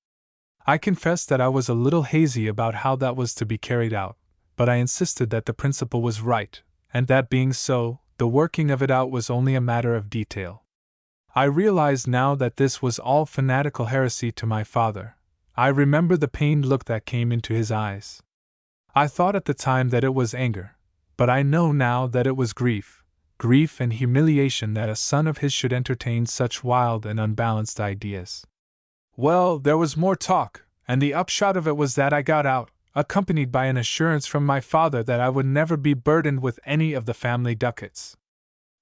I confessed that I was a little hazy about how that was to be carried out, but I insisted that the principle was right, and that being so, the working of it out was only a matter of detail. I realized now that this was all fanatical heresy to my father. I remember the pained look that came into his eyes. I thought at the time that it was anger, but I know now that it was grief and humiliation that a son of his should entertain such wild and unbalanced ideas. Well, there was more talk, and the upshot of it was that I got out, accompanied by an assurance from my father that I would never be burdened with any of the family ducats.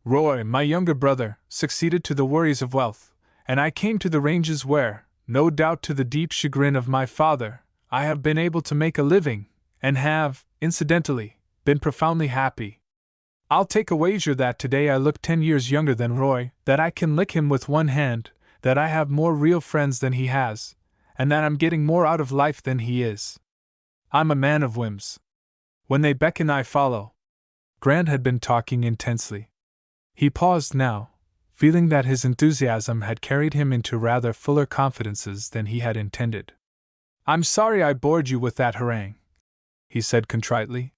Roy, my younger brother, succeeded to the worries of wealth, and I came to the ranges where, no doubt to the deep chagrin of my father, I have been able to make a living, and have, incidentally, been profoundly happy. I'll take a wager that today I look 10 years younger than Roy, that I can lick him with one hand, that I have more real friends than he has, and that I'm getting more out of life than he is. I'm a man of whims. When they beckon, I follow. Grant had been talking intensely. He paused now, feeling that his enthusiasm had carried him into rather fuller confidences than he had intended. I'm sorry I bored you with that harangue, he said contritely.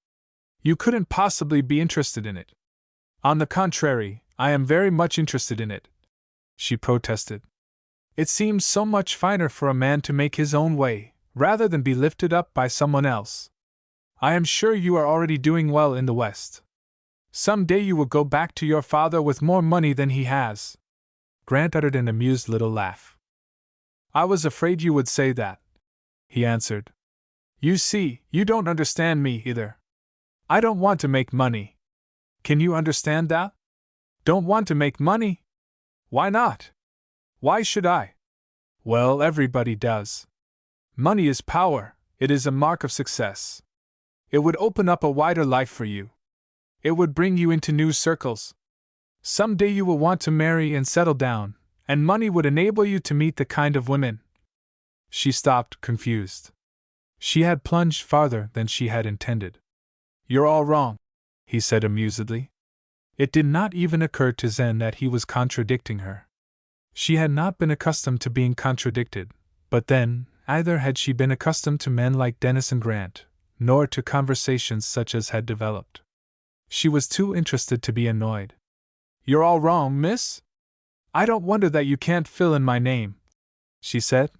You couldn't possibly be interested in it. On the contrary, I am very much interested in it, she protested. It seems so much finer for a man to make his own way, rather than be lifted up by someone else. I am sure you are already doing well in the West. Some day you will go back to your father with more money than he has. Grant uttered an amused little laugh. I was afraid you would say that, he answered. You see, you don't understand me either. I don't want to make money. Can you understand that? Don't want to make money? Why not? Why should I? Well, everybody does. Money is power, it is a mark of success. It would open up a wider life for you. It would bring you into new circles. Some day you will want to marry and settle down, and money would enable you to meet the kind of women. She stopped, confused. She had plunged farther than she had intended. You're all wrong, he said amusedly. It did not even occur to Zen that he was contradicting her. She had not been accustomed to being contradicted, but then, either had she been accustomed to men like Dennison Grant, nor to conversations such as had developed. She was too interested to be annoyed. You're all wrong, miss? I don't wonder that you can't fill in my name, she said.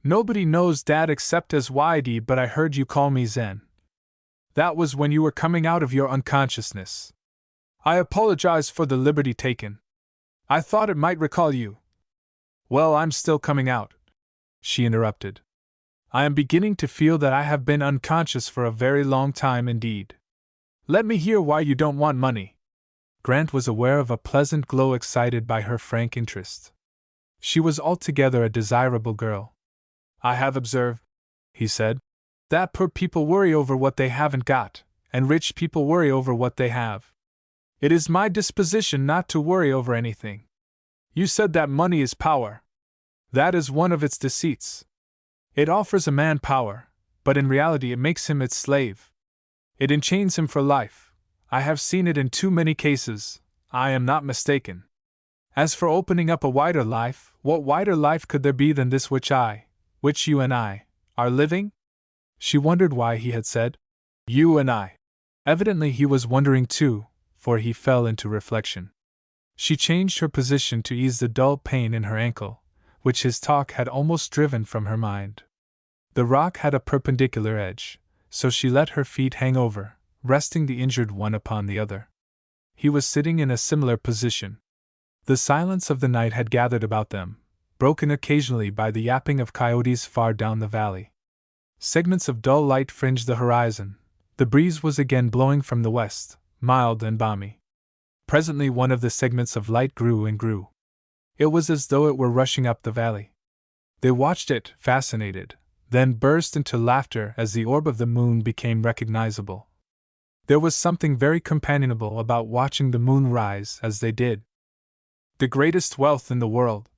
Nobody knows Dad except as YD, but I heard you call me Zen. That was when you were coming out of your unconsciousness. I apologize for the liberty taken. I thought it might recall you. Well, I'm still coming out, she interrupted. I am beginning to feel that I have been unconscious for a very long time indeed. Let me hear why you don't want money. Grant was aware of a pleasant glow excited by her frank interest. She was altogether a desirable girl. I have observed, he said, that poor people worry over what they haven't got, and rich people worry over what they have. It is my disposition not to worry over anything. You said that money is power. That is one of its deceits. It offers a man power, but in reality it makes him its slave. It enchains him for life. I have seen it in too many cases. I am not mistaken. As for opening up a wider life, what wider life could there be than this which you and I, are living? She wondered why he had said, you and I. Evidently he was wondering too, for he fell into reflection. She changed her position to ease the dull pain in her ankle, which his talk had almost driven from her mind. The rock had a perpendicular edge, so she let her feet hang over, resting the injured one upon the other. He was sitting in a similar position. The silence of the night had gathered about them, broken occasionally by the yapping of coyotes far down the valley. Segments of dull light fringed the horizon. The breeze was again blowing from the west, mild and balmy. Presently one of the segments of light grew and grew. It was as though it were rushing up the valley. They watched it, fascinated, then burst into laughter as the orb of the moon became recognizable. There was something very companionable about watching the moon rise as they did. "The greatest wealth in the world,"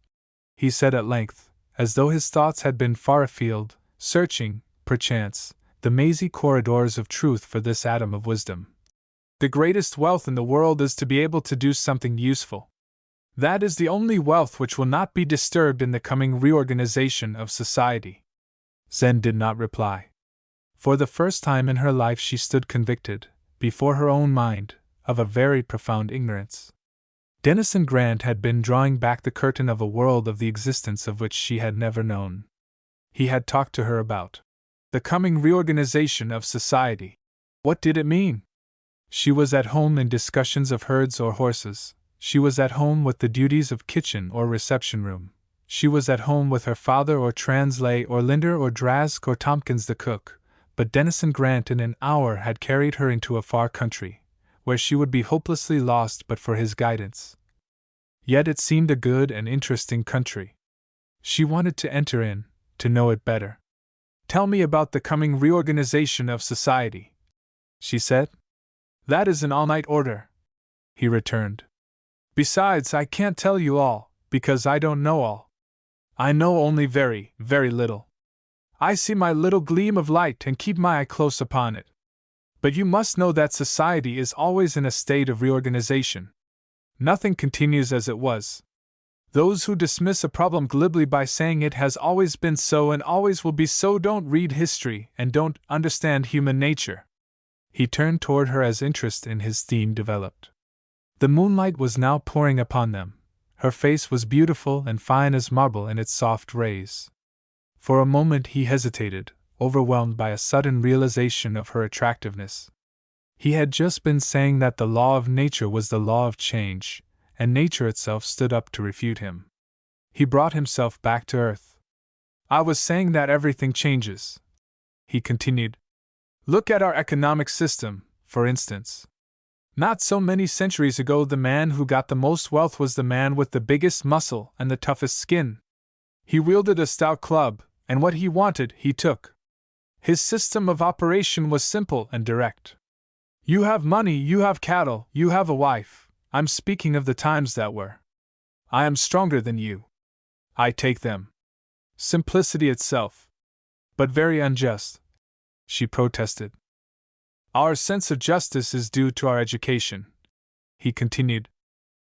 he said at length, as though his thoughts had been far afield, searching, perchance, the mazy corridors of truth for this atom of wisdom. "The greatest wealth in the world is to be able to do something useful. That is the only wealth which will not be disturbed in the coming reorganization of society." Zen did not reply. For the first time in her life she stood convicted, before her own mind, of a very profound ignorance. Dennison Grant had been drawing back the curtain of a world of the existence of which she had never known. He had talked to her about the coming reorganization of society. What did it mean? She was at home in discussions of herds or horses. She was at home with the duties of kitchen or reception room. She was at home with her father or Translay or Linder or Drask or Tompkins the cook, but Dennison Grant in an hour had carried her into a far country, where she would be hopelessly lost but for his guidance. Yet it seemed a good and interesting country. She wanted to enter in, to know it better. "Tell me about the coming reorganization of society," she said. "That is an all-night order," he returned. "Besides, I can't tell you all, because I don't know all. I know only very, very little. I see my little gleam of light and keep my eye close upon it. But you must know that society is always in a state of reorganization. Nothing continues as it was. Those who dismiss a problem glibly by saying it has always been so and always will be so don't read history and don't understand human nature." He turned toward her as interest in his theme developed. The moonlight was now pouring upon them. Her face was beautiful and fine as marble in its soft rays. For a moment he hesitated, overwhelmed by a sudden realization of her attractiveness. He had just been saying that the law of nature was the law of change, and nature itself stood up to refute him. He brought himself back to earth. "I was saying that everything changes," he continued. "Look at our economic system, for instance. Not so many centuries ago the man who got the most wealth was the man with the biggest muscle and the toughest skin. He wielded a stout club, and what he wanted he took. His system of operation was simple and direct. You have money, you have cattle, you have a wife. I'm speaking of the times that were. I am stronger than you. I take them. Simplicity itself. But very unjust," she protested. "Our sense of justice is due to our education," he continued.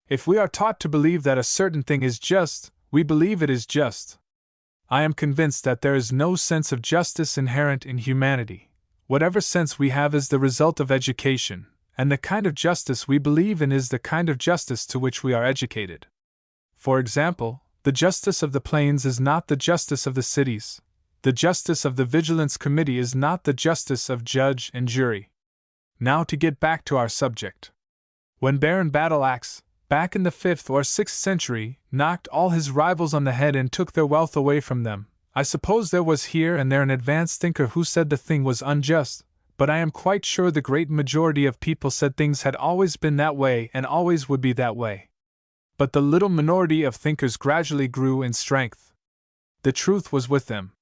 "If we are taught to believe that a certain thing is just, we believe it is just. I am convinced that there is no sense of justice inherent in humanity. Whatever sense we have is the result of education, and the kind of justice we believe in is the kind of justice to which we are educated. For example, the justice of the plains is not the justice of the cities. The justice of the Vigilance Committee is not the justice of judge and jury. Now to get back to our subject. When Baron Battleaxe, back in the 5th or 6th century, knocked all his rivals on the head and took their wealth away from them, I suppose there was here and there an advanced thinker who said the thing was unjust, but I am quite sure the great majority of people said things had always been that way and always would be that way. But the little minority of thinkers gradually grew in strength. The truth was with them.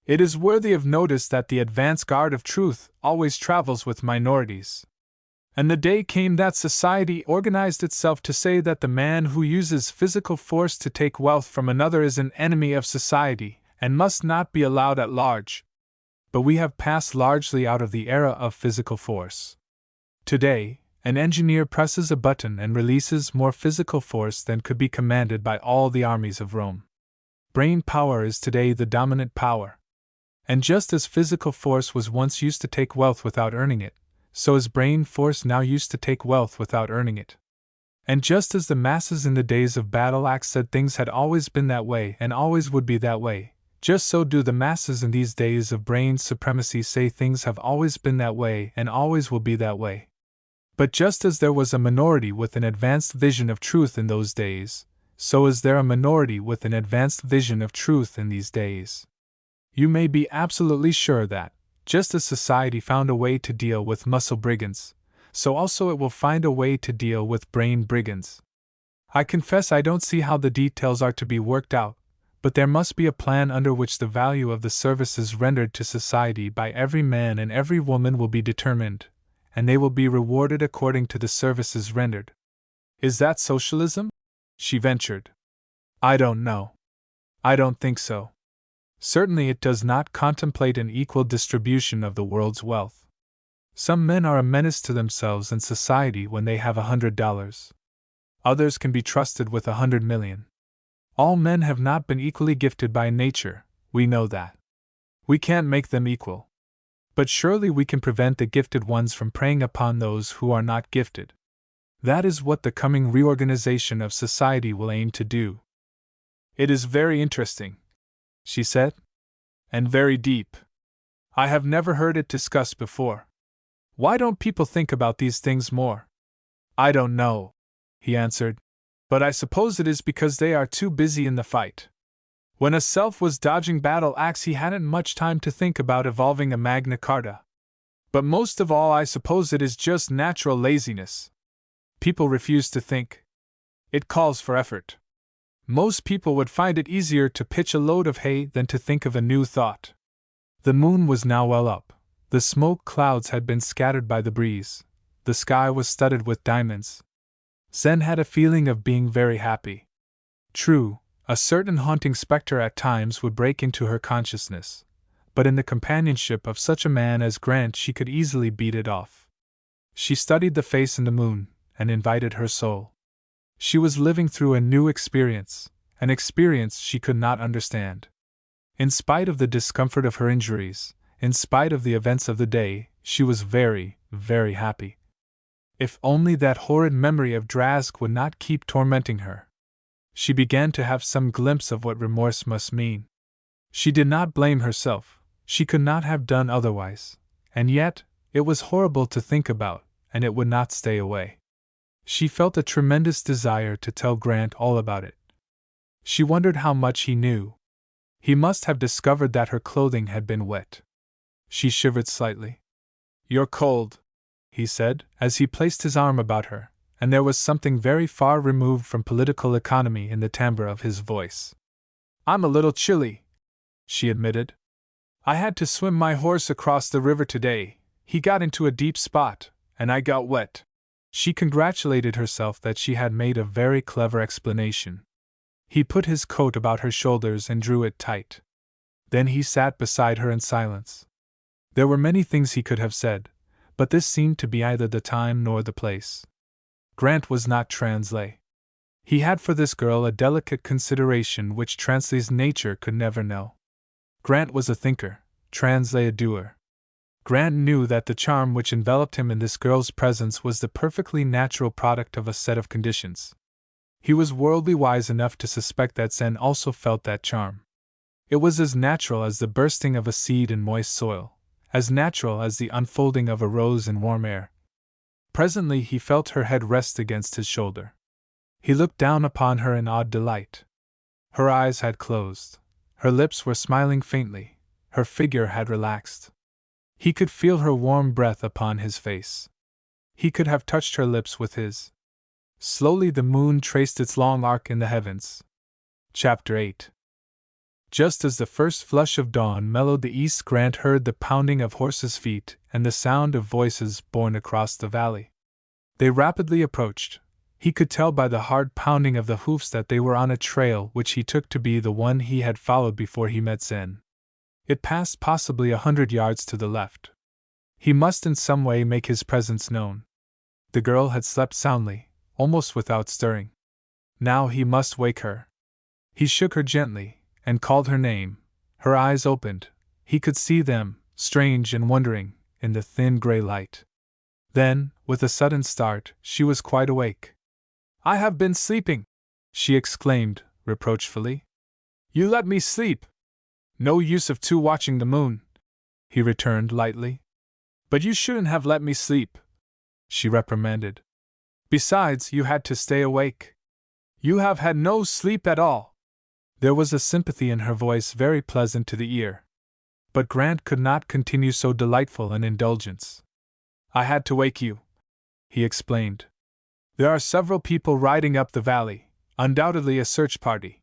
It is worthy of notice that the advance guard of truth always travels with minorities. And the day came that society organized itself to say that the man who uses physical force to take wealth from another is an enemy of society and must not be allowed at large. But we have passed largely out of the era of physical force. Today, an engineer presses a button and releases more physical force than could be commanded by all the armies of Rome. Brain power is today the dominant power. And just as physical force was once used to take wealth without earning it, so his brain force now used to take wealth without earning it. And just as the masses in the days of battle axe said things had always been that way and always would be that way, just so do the masses in these days of brain supremacy say things have always been that way and always will be that way. But just as there was a minority with an advanced vision of truth in those days, so is there a minority with an advanced vision of truth in these days. You may be absolutely sure that, just as society found a way to deal with muscle brigands, so also it will find a way to deal with brain brigands. I confess I don't see how the details are to be worked out, but there must be a plan under which the value of the services rendered to society by every man and every woman will be determined, and they will be rewarded according to the services rendered. Is that socialism? She ventured. I don't know. I don't think so. Certainly it does not contemplate an equal distribution of the world's wealth. Some men are a menace to themselves and society when they have $100. Others can be trusted with 100 million. All men have not been equally gifted by nature, we know that. We can't make them equal. But surely we can prevent the gifted ones from preying upon those who are not gifted. That is what the coming reorganization of society will aim to do. It is very interesting, she said, and very deep. I have never heard it discussed before. Why don't people think about these things more? I don't know, he answered, but I suppose it is because they are too busy in the fight. When a self was dodging battle axe, he hadn't much time to think about evolving a Magna Carta. But most of all, I suppose it is just natural laziness. People refuse to think. It calls for effort. Most people would find it easier to pitch a load of hay than to think of a new thought. The moon was now well up. The smoke clouds had been scattered by the breeze. The sky was studded with diamonds. Zen had a feeling of being very happy. True, a certain haunting specter at times would break into her consciousness, but in the companionship of such a man as Grant she could easily beat it off. She studied the face in the moon, and invited her soul. She was living through a new experience, an experience she could not understand. In spite of the discomfort of her injuries, in spite of the events of the day, she was very, very happy. If only that horrid memory of Drask would not keep tormenting her. She began to have some glimpse of what remorse must mean. She did not blame herself, she could not have done otherwise, and yet, it was horrible to think about, and it would not stay away. She felt a tremendous desire to tell Grant all about it. She wondered how much he knew. He must have discovered that her clothing had been wet. She shivered slightly. "You're cold," he said, as he placed his arm about her, and there was something very far removed from political economy in the timbre of his voice. "I'm a little chilly," she admitted. "I had to swim my horse across the river today. He got into a deep spot, and I got wet." She congratulated herself that she had made a very clever explanation. He put his coat about her shoulders and drew it tight. Then he sat beside her in silence. There were many things he could have said, but this seemed to be either the time nor the place. Grant was not Translay. He had for this girl a delicate consideration which Translay's nature could never know. Grant was a thinker, Translay a doer. Grant knew that the charm which enveloped him in this girl's presence was the perfectly natural product of a set of conditions. He was worldly wise enough to suspect that Zen also felt that charm. It was as natural as the bursting of a seed in moist soil, as natural as the unfolding of a rose in warm air. Presently he felt her head rest against his shoulder. He looked down upon her in awed delight. Her eyes had closed. Her lips were smiling faintly. Her figure had relaxed. He could feel her warm breath upon his face. He could have touched her lips with his. Slowly the moon traced its long arc in the heavens. Chapter 8. Just as the first flush of dawn mellowed the east, Grant heard the pounding of horses' feet and the sound of voices borne across the valley. They rapidly approached. He could tell by the hard pounding of the hoofs that they were on a trail which he took to be the one he had followed before he met Zen. It passed possibly 100 yards to the left. He must in some way make his presence known. The girl had slept soundly, almost without stirring. Now he must wake her. He shook her gently, and called her name. Her eyes opened. He could see them, strange and wondering, in the thin gray light. Then, with a sudden start, she was quite awake. "I have been sleeping!" she exclaimed, reproachfully. "You let me sleep!" "No use of two watching the moon," he returned lightly. "But you shouldn't have let me sleep," she reprimanded. "Besides, you had to stay awake. You have had no sleep at all." There was a sympathy in her voice very pleasant to the ear. But Grant could not continue so delightful an indulgence. "I had to wake you," he explained. "There are several people riding up the valley, undoubtedly a search party.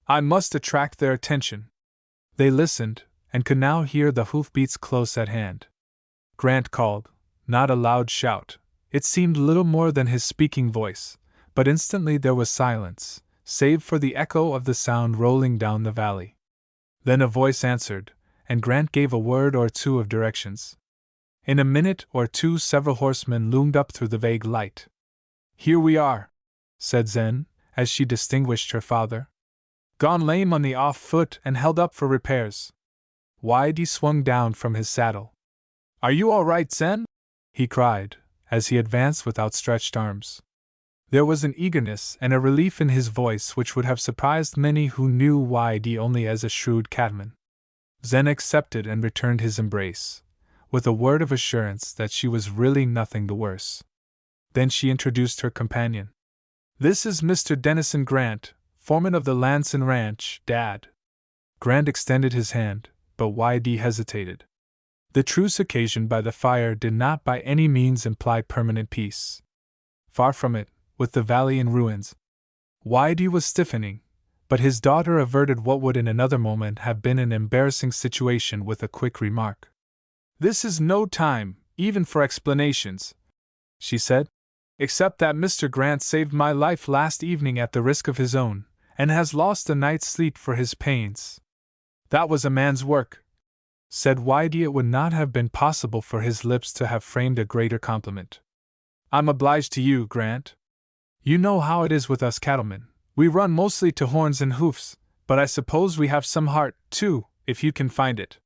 I must attract their attention." They listened, and could now hear the hoofbeats close at hand. Grant called, not a loud shout, it seemed little more than his speaking voice, but instantly there was silence, save for the echo of the sound rolling down the valley. Then a voice answered, and Grant gave a word or two of directions. In a minute or two several horsemen loomed up through the vague light. "Here we are," said Zen, as she distinguished her father. "Gone lame on the off foot and held up for repairs." Whitey swung down from his saddle. "Are you all right, Zen?" he cried, as he advanced with outstretched arms. There was an eagerness and a relief in his voice which would have surprised many who knew Whitey only as a shrewd catman. Zen accepted and returned his embrace, with a word of assurance that she was really nothing the worse. Then she introduced her companion. "This is Mr. Dennison Grant, foreman of the Lanson Ranch, Dad." Grant extended his hand, but Whitey hesitated. The truce occasioned by the fire did not by any means imply permanent peace. Far from it, with the valley in ruins. Whitey was stiffening, but his daughter averted what would in another moment have been an embarrassing situation with a quick remark. "This is no time, even for explanations," she said, "except that Mr. Grant saved my life last evening at the risk of his own, and has lost a night's sleep for his pains." "That was a man's work," said Whitey. It would not have been possible for his lips to have framed a greater compliment. "I'm obliged to you, Grant. You know how it is with us cattlemen. We run mostly to horns and hoofs, but I suppose we have some heart, too, if you can find it."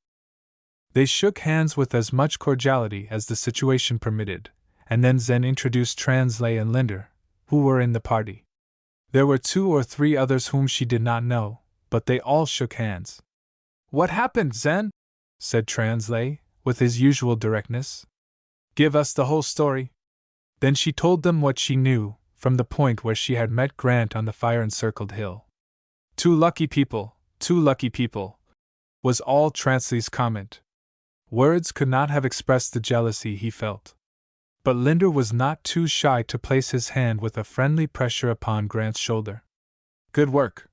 They shook hands with as much cordiality as the situation permitted, and then Zen introduced Translay and Linder, who were in the party. There were 2 or 3 others whom she did not know, but they all shook hands. "What happened, Zen?" said Translay, with his usual directness. "Give us the whole story." Then she told them what she knew, from the point where she had met Grant on the fire-encircled hill. Two lucky people," was all Translay's comment. Words could not have expressed the jealousy he felt. But Linder was not too shy to place his hand with a friendly pressure upon Grant's shoulder. "Good work,"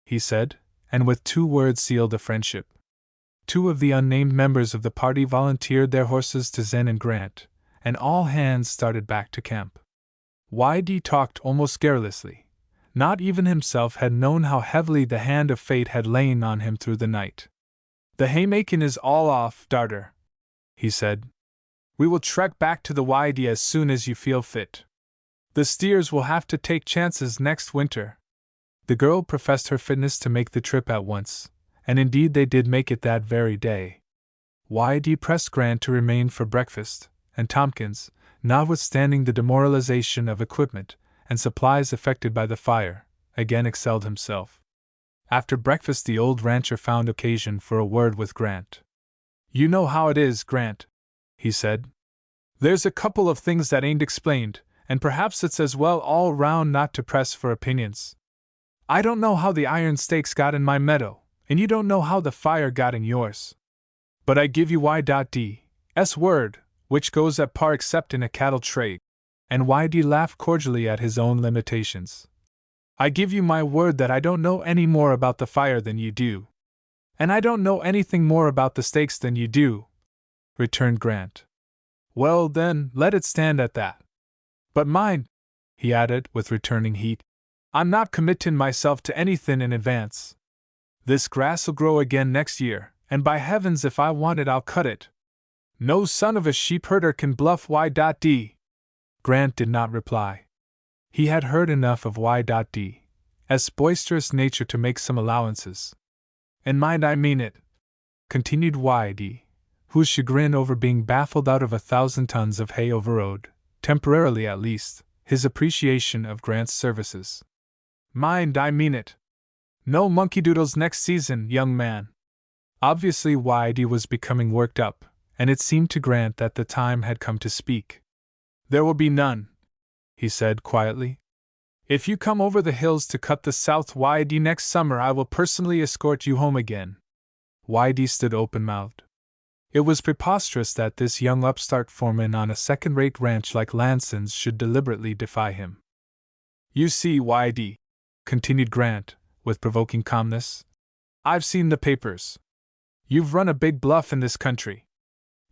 he said, and with 2 words sealed a friendship. 2 of the unnamed members of the party volunteered their horses to Zen and Grant, and all hands started back to camp. Whitey talked almost garrulously. Not even himself had known how heavily the hand of fate had lain on him through the night. "The haymaking is all off, darter," he said. "We will trek back to the Whitey as soon as you feel fit. The steers will have to take chances next winter." The girl professed her fitness to make the trip at once, and indeed they did make it that very day. Whitey pressed Grant to remain for breakfast, and Tompkins, notwithstanding the demoralization of equipment and supplies effected by the fire, again excelled himself. After breakfast the old rancher found occasion for a word with Grant. "You know how it is, Grant," he said. "There's a couple of things that ain't explained, and perhaps it's as well all round not to press for opinions. I don't know how the iron stakes got in my meadow, and you don't know how the fire got in yours. But I give you Y.D.'s word, which goes at par except in a cattle trade," and Whitey laughed cordially at his own limitations. "I give you my word that I don't know any more about the fire than you do." "And I don't know anything more about the stakes than you do," returned Grant. "Well, then, let it stand at that. But mind," he added, with returning heat, "I'm not committin' myself to anythin' in advance. This grass'll grow again next year, and by heavens if I want it I'll cut it. No son of a sheepherder can bluff Y.D." Grant did not reply. He had heard enough of Y.D.'s boisterous nature to make some allowances. "And mind I mean it," continued Whitey, whose chagrin over being baffled out of 1,000 tons of hay overrode, temporarily at least, his appreciation of Grant's services. Mind, I mean it. No monkey doodles next season, young man. Obviously, Whitey was becoming worked up, and it seemed to Grant that the time had come to speak. There will be none, he said quietly. If you come over the hills to cut the South Whitey next summer, I will personally escort you home again. Whitey stood open-mouthed. It was preposterous that this young upstart foreman on a second-rate ranch like Lanson's should deliberately defy him. You see, Whitey, continued Grant, with provoking calmness, I've seen the papers. You've run a big bluff in this country.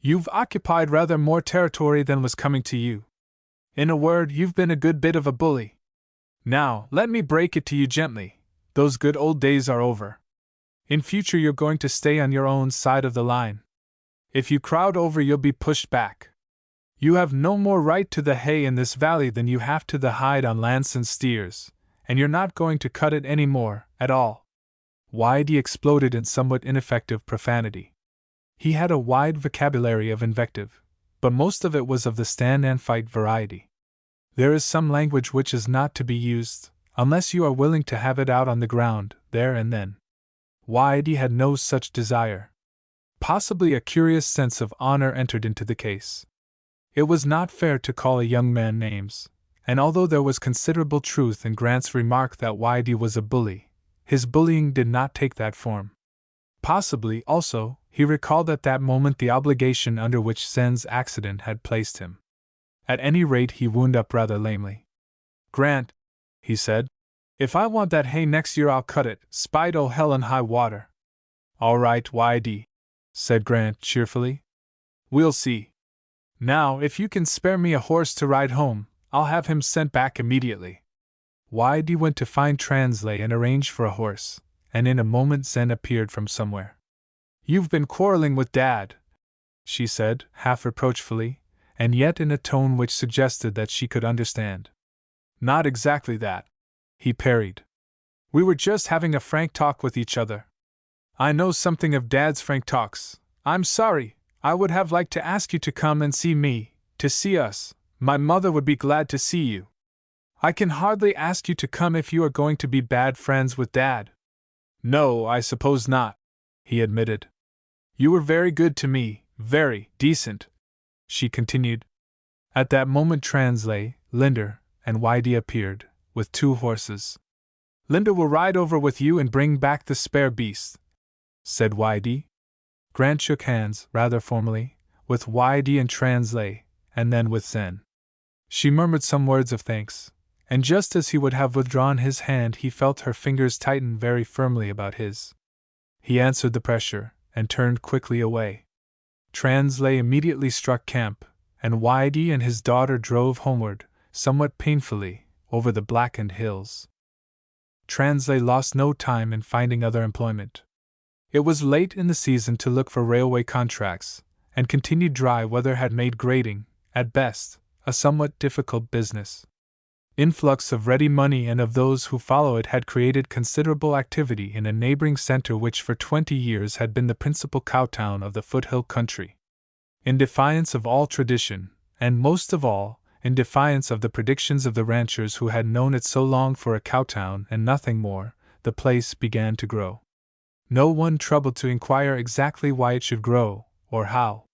You've occupied rather more territory than was coming to you. In a word, you've been a good bit of a bully. Now, let me break it to you gently, those good old days are over. In future you're going to stay on your own side of the line. If you crowd over, you'll be pushed back. You have no more right to the hay in this valley than you have to the hide on Lanson's steers, and you're not going to cut it any more, at all. Whitey exploded in somewhat ineffective profanity. He had a wide vocabulary of invective, but most of it was of the stand-and-fight variety. There is some language which is not to be used, unless you are willing to have it out on the ground, there and then. Whitey had no such desire. Possibly a curious sense of honor entered into the case. It was not fair to call a young man names, and although there was considerable truth in Grant's remark that Whitey was a bully, his bullying did not take that form. Possibly, also, he recalled at that moment the obligation under which Zen's accident had placed him. At any rate, he wound up rather lamely. Grant, he said, if I want that hay next year I'll cut it, spite o' hell and high water. All right, Whitey, said Grant cheerfully. We'll see. Now, if you can spare me a horse to ride home, I'll have him sent back immediately. Whitey went to find Translay and arrange for a horse, and in a moment Zen appeared from somewhere. You've been quarreling with Dad, she said, half reproachfully, and yet in a tone which suggested that she could understand. Not exactly that, he parried. We were just having a frank talk with each other. I know something of Dad's frank talks. I'm sorry, I would have liked to ask you to come and see me, to see us. My mother would be glad to see you. I can hardly ask you to come if you are going to be bad friends with Dad. No, I suppose not, he admitted. You were very good to me, very decent, she continued. At that moment Translay, Linder, and Whitey appeared, with 2 horses. Linder will ride over with you and bring back the spare beast, said Whitey. Grant shook hands, rather formally, with Whitey and Translay, and then with Zen. She murmured some words of thanks, and just as he would have withdrawn his hand he felt her fingers tighten very firmly about his. He answered the pressure, and turned quickly away. Translay immediately struck camp, and Whitey and his daughter drove homeward, somewhat painfully, over the blackened hills. Translay lost no time in finding other employment. It was late in the season to look for railway contracts, and continued dry weather had made grading, at best, a somewhat difficult business. Influx of ready money and of those who follow it had created considerable activity in a neighboring center which for 20 years had been the principal cowtown of the foothill country. In defiance of all tradition, and most of all, in defiance of the predictions of the ranchers who had known it so long for a cowtown and nothing more, the place began to grow. No one troubled to inquire exactly why it should grow, or how.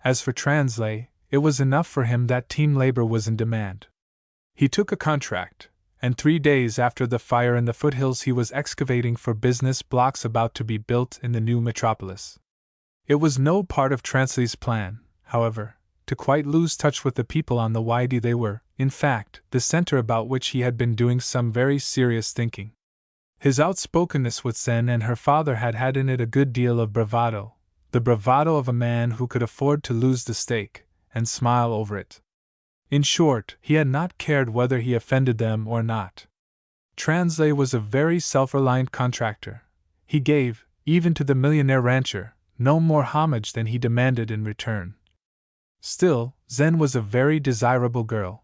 As for Translay, it was enough for him that team labor was in demand. He took a contract, and 3 days after the fire in the foothills he was excavating for business blocks about to be built in the new metropolis. It was no part of Translay's plan, however, to quite lose touch with the people on the Whitey. They were, in fact, the center about which he had been doing some very serious thinking. His outspokenness with Zen and her father had had in it a good deal of bravado, the bravado of a man who could afford to lose the stake, and smile over it. In short, he had not cared whether he offended them or not. Translay was a very self-reliant contractor. He gave, even to the millionaire rancher, no more homage than he demanded in return. Still, Zen was a very desirable girl.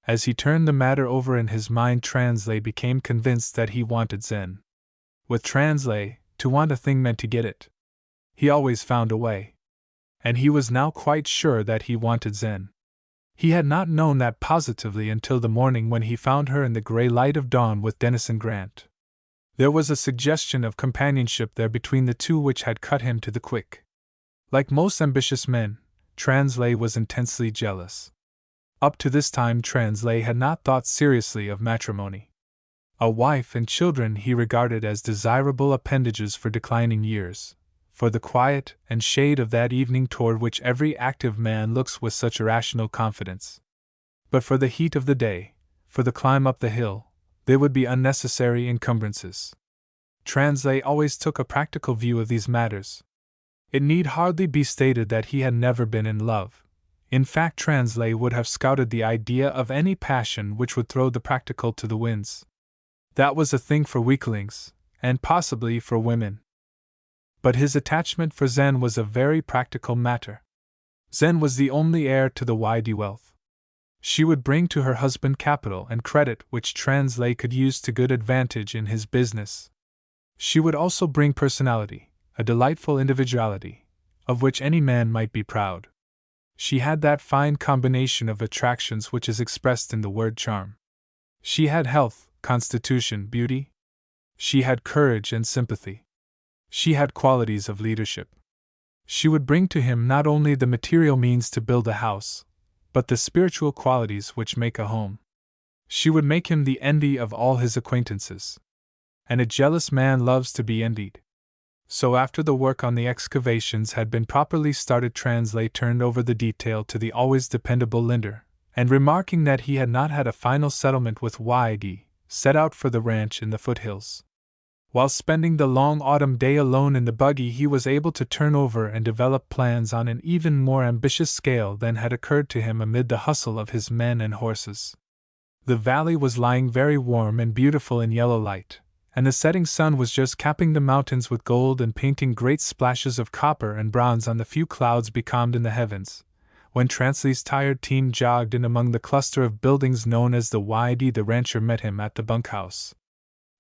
As he turned the matter over in his mind, Translay became convinced that he wanted Zen. With Translay, to want a thing meant to get it. He always found a way. and he was now quite sure that he wanted Zen. He had not known that positively until the morning when he found her in the gray light of dawn with Dennison Grant. There was a suggestion of companionship there between the two which had cut him to the quick. Like most ambitious men, Translay was intensely jealous. Up to this time Translay had not thought seriously of matrimony. A wife and children he regarded as desirable appendages for declining years, for the quiet and shade of that evening toward which every active man looks with such irrational confidence. But for the heat of the day, for the climb up the hill, they would be unnecessary encumbrances. Translay always took a practical view of these matters. It need hardly be stated that he had never been in love. In fact, Translay would have scouted the idea of any passion which would throw the practical to the winds. That was a thing for weaklings, and possibly for women. But his attachment for Zen was a very practical matter. Zen was the only heir to the Waidy wealth. She would bring to her husband capital and credit which Translay could use to good advantage in his business. She would also bring personality, a delightful individuality, of which any man might be proud. She had that fine combination of attractions which is expressed in the word charm. She had health, constitution, beauty. She had courage and sympathy. She had qualities of leadership. She would bring to him not only the material means to build a house, but the spiritual qualities which make a home. She would make him the envy of all his acquaintances. And a jealous man loves to be envied. So after the work on the excavations had been properly started, Translay turned over the detail to the always dependable Linder, and remarking that he had not had a final settlement with Waidy, set out for the ranch in the foothills. While spending the long autumn day alone in the buggy, he was able to turn over and develop plans on an even more ambitious scale than had occurred to him amid the hustle of his men and horses. The valley was lying very warm and beautiful in yellow light, and the setting sun was just capping the mountains with gold and painting great splashes of copper and bronze on the few clouds becalmed in the heavens, when Translay's tired team jogged in among the cluster of buildings known as the Waidy. The rancher met him at the bunkhouse.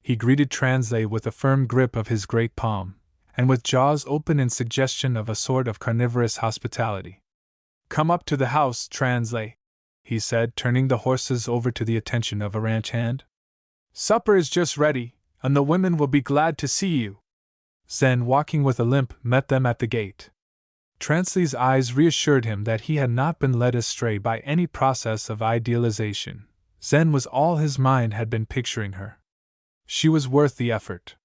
He greeted Translay with a firm grip of his great palm, and with jaws open in suggestion of a sort of carnivorous hospitality. "Come up to the house, Translay," he said, turning the horses over to the attention of a ranch hand. "Supper is just ready, and the women will be glad to see you." Zen, walking with a limp, met them at the gate. Translay's eyes reassured him that he had not been led astray by any process of idealization. Zen was all his mind had been picturing her. She was worth the effort.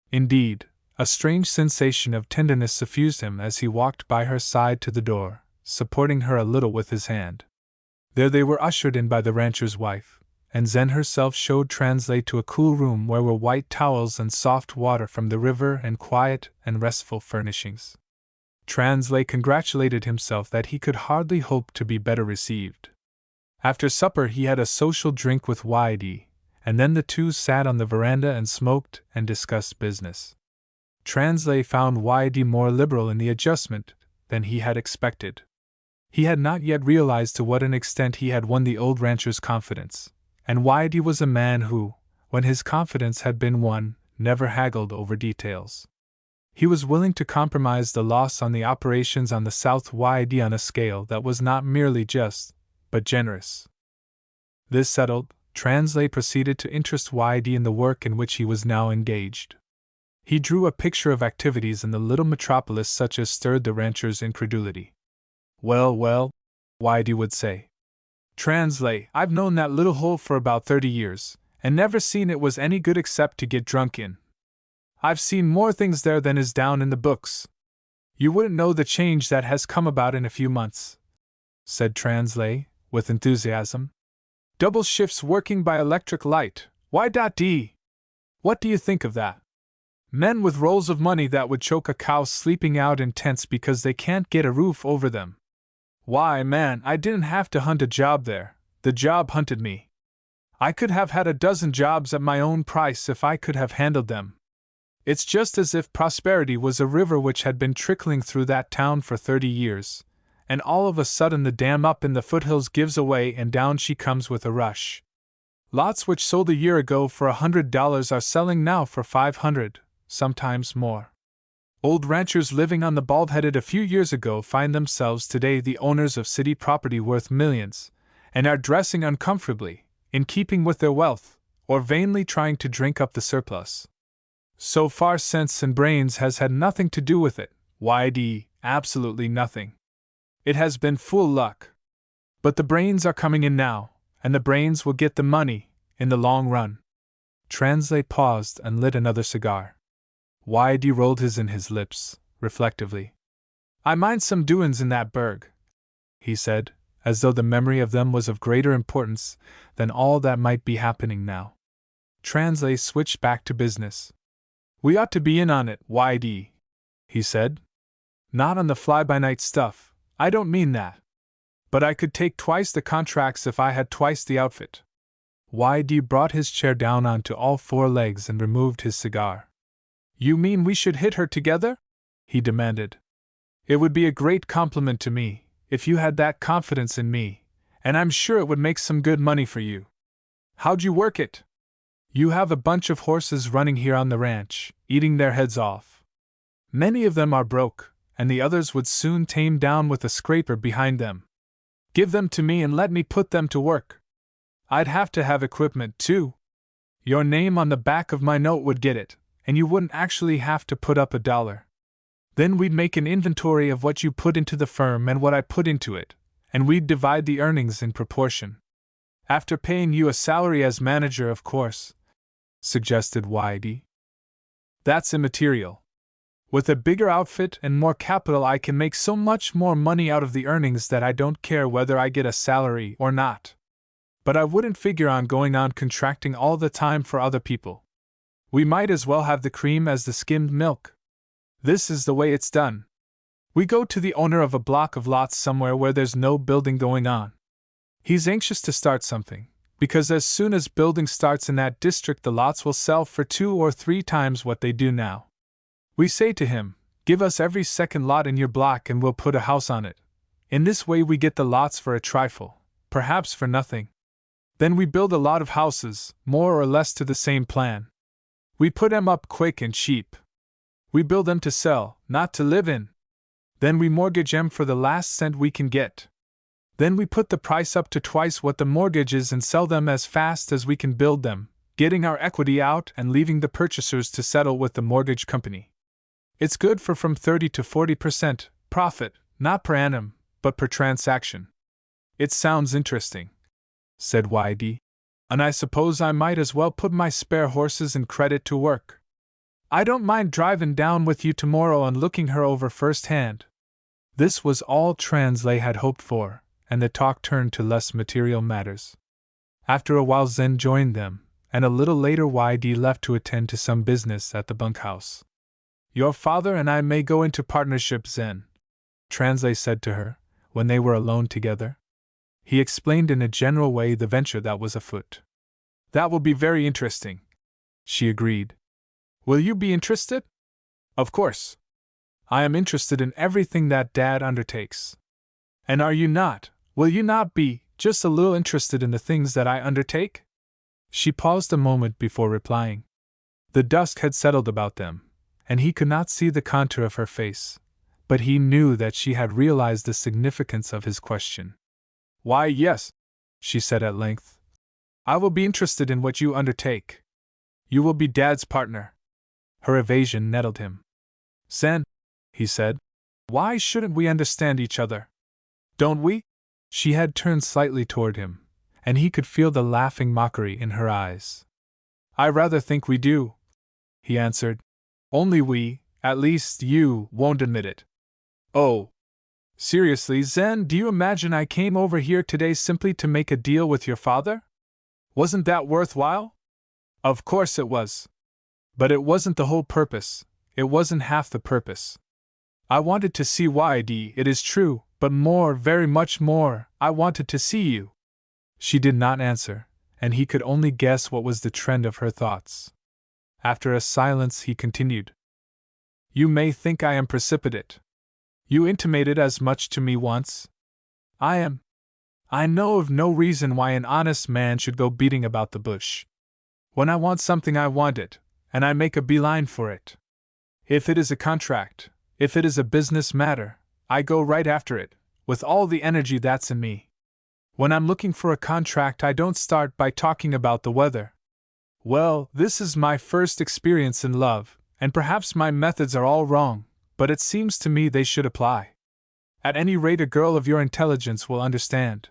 Indeed, a strange sensation of tenderness suffused him as he walked by her side to the door, supporting her a little with his hand. There they were ushered in by the rancher's wife, and Zen herself showed Translay to a cool room where were white towels and soft water from the river and quiet and restful furnishings. Translay congratulated himself that he could hardly hope to be better received. After supper he had a social drink with Waidy, and then the two sat on the veranda and smoked and discussed business. Translay found Waidy more liberal in the adjustment than he had expected. He had not yet realized to what an extent he had won the old rancher's confidence, and Waidy was a man who, when his confidence had been won, never haggled over details. He was willing to compromise the loss on the operations on the South Waidy on a scale that was not merely just, but generous. This settled, Translay proceeded to interest Waidy in the work in which he was now engaged. He drew a picture of activities in the little metropolis such as stirred the rancher's incredulity. "Well, well," Waidy would say. "Translay, I've known that little hole for about 30 years, and never seen it was any good except to get drunk in. I've seen more things there than is down in the books. You wouldn't know the change that has come about in a few months," said Translay, with enthusiasm. "Double shifts working by electric light, y.d. What do you think of that? Men with rolls of money that would choke a cow sleeping out in tents because they can't get a roof over them. Why, man, I didn't have to hunt a job there, the job hunted me. I could have had a dozen jobs at my own price if I could have handled them. It's just as if prosperity was a river which had been trickling through that town for 30 years, and all of a sudden the dam up in the foothills gives away and down she comes with a rush. Lots which sold a year ago for $100 are selling now for $500, sometimes more. Old ranchers living on the bald-headed a few years ago find themselves today the owners of city property worth millions, and are dressing uncomfortably, in keeping with their wealth, or vainly trying to drink up the surplus. So far, sense and brains has had nothing to do with it, absolutely nothing. It has been full luck. But the brains are coming in now, and the brains will get the money, in the long run. Translate paused and lit another cigar. Rolled his in his lips, reflectively. I mind some doin's in that burg, he said, as though the memory of them was of greater importance than all that might be happening now. Translate switched back to business. We ought to be in on it, he said. Not on the fly-by-night stuff, I don't mean that. But I could take twice the contracts if I had twice the outfit. Brought his chair down onto all four legs and removed his cigar. You mean we should hit her together? He demanded. It would be a great compliment to me, if you had that confidence in me, and I'm sure it would make some good money for you. How'd you work it? You have a bunch of horses running here on the ranch, eating their heads off. Many of them are broke, and the others would soon tame down with a scraper behind them. Give them to me and let me put them to work. I'd have to have equipment, too. Your name on the back of my note would get it, and you wouldn't actually have to put up $1. Then we'd make an inventory of what you put into the firm and what I put into it, and we'd divide the earnings in proportion. After paying you a salary as manager, of course, suggested That's immaterial. With a bigger outfit and more capital, I can make so much more money out of the earnings that I don't care whether I get a salary or not. But I wouldn't figure on going on contracting all the time for other people. We might as well have the cream as the skimmed milk. This is the way it's done. We go to the owner of a block of lots somewhere where there's no building going on. He's anxious to start something, because as soon as building starts in that district, the lots will sell for 2 or 3 times what they do now. We say to him, give us every second lot in your block and we'll put a house on it. In this way we get the lots for a trifle, perhaps for nothing. Then we build a lot of houses, more or less to the same plan. We put 'em up quick and cheap. We build 'em to sell, not to live in. Then we mortgage 'em for the last cent we can get. Then we put the price up to twice what the mortgage is and sell them as fast as we can build them, getting our equity out and leaving the purchasers to settle with the mortgage company. It's good for from 30 to 40% profit, not per annum, but per transaction. It sounds interesting, said and I suppose I might as well put my spare horses in credit to work. I don't mind driving down with you tomorrow and looking her over firsthand. This was all Translay had hoped for, and the talk turned to less material matters. After a while Zen joined them, and a little later left to attend to some business at the bunkhouse. Your father and I may go into partnership, Zen, Translay said to her, when they were alone together. He explained in a general way the venture that was afoot. That will be very interesting, she agreed. Will you be interested? Of course. I am interested in everything that Dad undertakes. And are you not, will you not be, just a little interested in the things that I undertake? She paused a moment before replying. The dusk had settled about them, and he could not see the contour of her face, but he knew that she had realized the significance of his question. Why, yes, she said at length. I will be interested in what you undertake. You will be Dad's partner. Her evasion nettled him. Zen, he said, why shouldn't we understand each other? Don't we? She had turned slightly toward him, and he could feel the laughing mockery in her eyes. I rather think we do, he answered. Only we, at least you, won't admit it. Oh. Seriously, Zen, do you imagine I came over here today simply to make a deal with your father? Wasn't that worthwhile? Of course it was. But it wasn't the whole purpose, it wasn't half the purpose. I wanted to see it is true, but more, very much more, I wanted to see you. She did not answer, and he could only guess what was the trend of her thoughts. After a silence he continued. You may think I am precipitate. You intimated as much to me once. I know of no reason why an honest man should go beating about the bush. When I want something I want it, and I make a beeline for it. If it is a contract, if it is a business matter, I go right after it, with all the energy that's in me. When I'm looking for a contract, I don't start by talking about the weather. Well, this is my first experience in love, and perhaps my methods are all wrong, but it seems to me they should apply. At any rate, a girl of your intelligence will understand.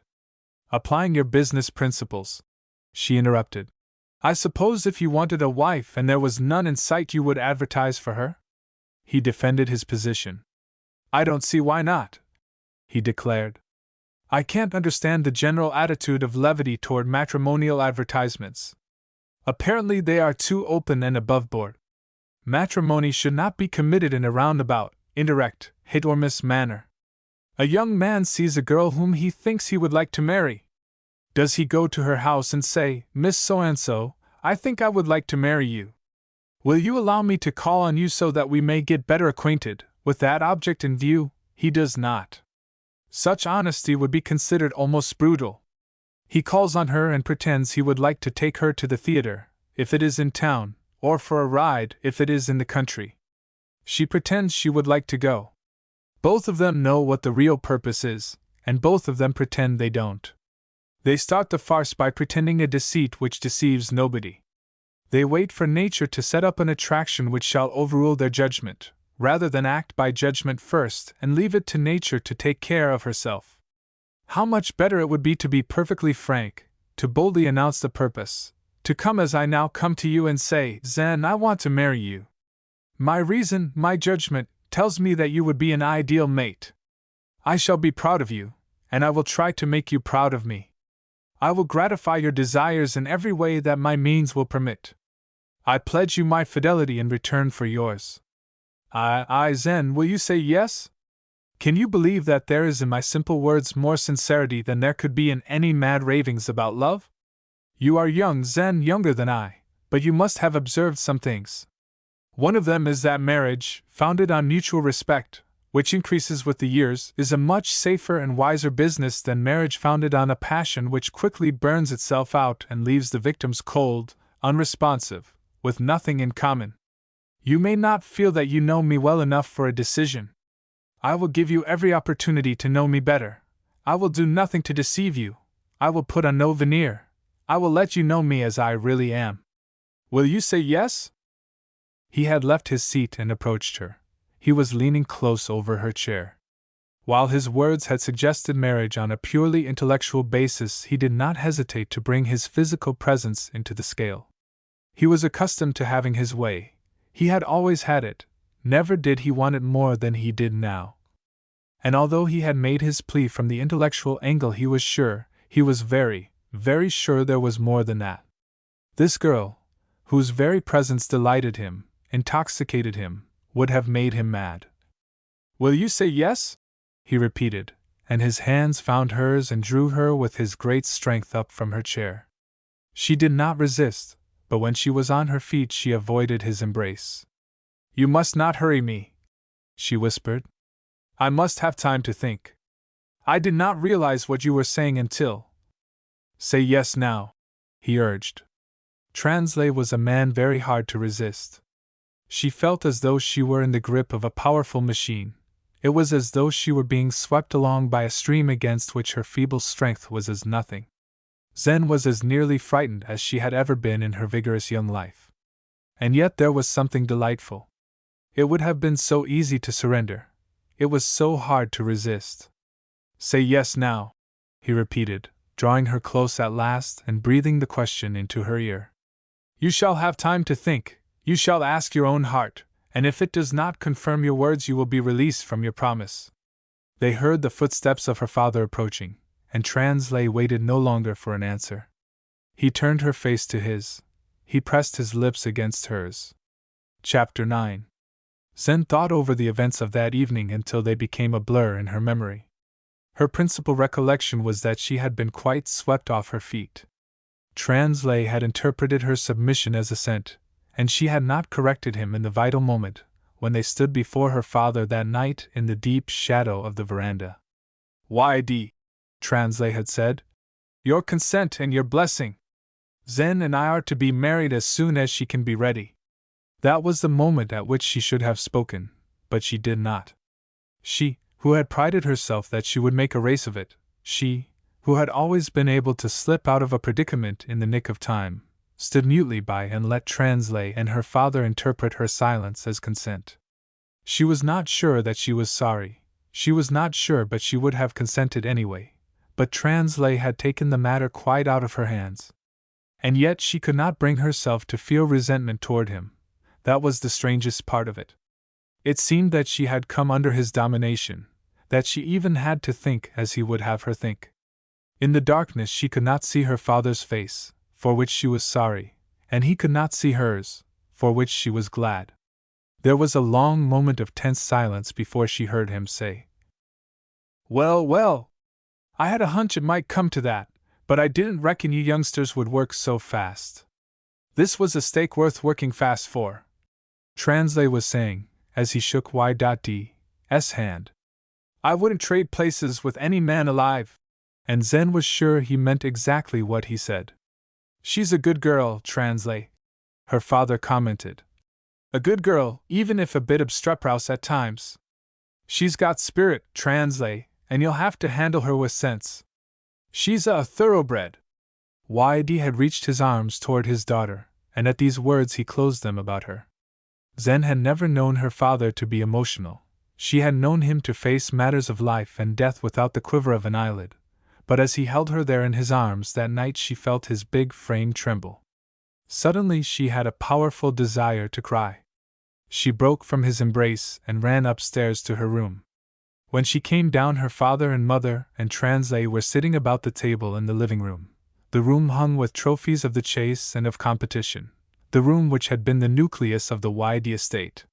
Applying your business principles, she interrupted. I suppose if you wanted a wife and there was none in sight, you would advertise for her? He defended his position. I don't see why not, he declared. I can't understand the general attitude of levity toward matrimonial advertisements. Apparently they are too open and aboveboard. Matrimony should not be committed in a roundabout, indirect, hit-or-miss manner. A young man sees a girl whom he thinks he would like to marry. Does he go to her house and say, Miss So-and-so, I think I would like to marry you. Will you allow me to call on you so that we may get better acquainted? With that object in view, he does not. Such honesty would be considered almost brutal. He calls on her and pretends he would like to take her to the theater, if it is in town, or for a ride, if it is in the country. She pretends she would like to go. Both of them know what the real purpose is, and both of them pretend they don't. They start the farce by pretending a deceit which deceives nobody. They wait for nature to set up an attraction which shall overrule their judgment, rather than act by judgment first and leave it to nature to take care of herself. How much better it would be to be perfectly frank, to boldly announce the purpose, to come as I now come to you and say, Zen, I want to marry you. My reason, my judgment, tells me that you would be an ideal mate. I shall be proud of you, and I will try to make you proud of me. I will gratify your desires in every way that my means will permit. I pledge you my fidelity in return for yours. Zen, will you say yes? Can you believe that there is in my simple words more sincerity than there could be in any mad ravings about love? You are young, Zen, younger than I, but you must have observed some things. One of them is that marriage, founded on mutual respect, which increases with the years, is a much safer and wiser business than marriage founded on a passion which quickly burns itself out and leaves the victims cold, unresponsive, with nothing in common. You may not feel that you know me well enough for a decision. I will give you every opportunity to know me better. I will do nothing to deceive you. I will put on no veneer. I will let you know me as I really am. Will you say yes? He had left his seat and approached her. He was leaning close over her chair. While his words had suggested marriage on a purely intellectual basis, he did not hesitate to bring his physical presence into the scale. He was accustomed to having his way. He had always had it. Never did he want it more than he did now. And although he had made his plea from the intellectual angle, he was very, very sure there was more than that. This girl, whose very presence delighted him, intoxicated him, would have made him mad. Will you say yes? He repeated, and his hands found hers and drew her with his great strength up from her chair. She did not resist, but when she was on her feet she avoided his embrace. You must not hurry me, she whispered. I must have time to think. I did not realize what you were saying until. Say yes now, he urged. Translay was a man very hard to resist. She felt as though she were in the grip of a powerful machine. It was as though she were being swept along by a stream against which her feeble strength was as nothing. Zen was as nearly frightened as she had ever been in her vigorous young life. And yet there was something delightful. It would have been so easy to surrender. It was so hard to resist. Say yes now, he repeated, drawing her close at last and breathing the question into her ear. You shall have time to think. You shall ask your own heart, and if it does not confirm your words, you will be released from your promise. They heard the footsteps of her father approaching, and Translay waited no longer for an answer. He turned her face to his. He pressed his lips against hers. Chapter 9. Zen thought over the events of that evening until they became a blur in her memory. Her principal recollection was that she had been quite swept off her feet. Translay had interpreted her submission as assent, and she had not corrected him in the vital moment, when they stood before her father that night in the deep shadow of the veranda. "Y.D.," Translay had said, "your consent and your blessing. Zen and I are to be married as soon as she can be ready." That was the moment at which she should have spoken, but she did not. She, who had prided herself that she would make a race of it, she, who had always been able to slip out of a predicament in the nick of time, stood mutely by and let Translay and her father interpret her silence as consent. She was not sure that she was sorry, she was not sure, but she would have consented anyway, but Translay had taken the matter quite out of her hands. And yet she could not bring herself to feel resentment toward him. That was the strangest part of it. It seemed that she had come under his domination, that she even had to think as he would have her think. In the darkness she could not see her father's face, for which she was sorry, and he could not see hers, for which she was glad. There was a long moment of tense silence before she heard him say, "Well, well, I had a hunch it might come to that, but I didn't reckon you youngsters would work so fast." This was a stake worth working fast for, Translay was saying, as he shook Y.D.'s hand. "I wouldn't trade places with any man alive." And Zen was sure he meant exactly what he said. "She's a good girl, Translay," her father commented. "A good girl, even if a bit obstreperous at times. She's got spirit, Translay, and you'll have to handle her with sense. She's a thoroughbred." Y.D. had reached his arms toward his daughter, and at these words he closed them about her. Zen had never known her father to be emotional. She had known him to face matters of life and death without the quiver of an eyelid, but as he held her there in his arms that night she felt his big frame tremble. Suddenly she had a powerful desire to cry. She broke from his embrace and ran upstairs to her room. When she came down, her father and mother and Translay were sitting about the table in the living room. The room hung with trophies of the chase and of competition, the room which had been the nucleus of the Y.D. estate.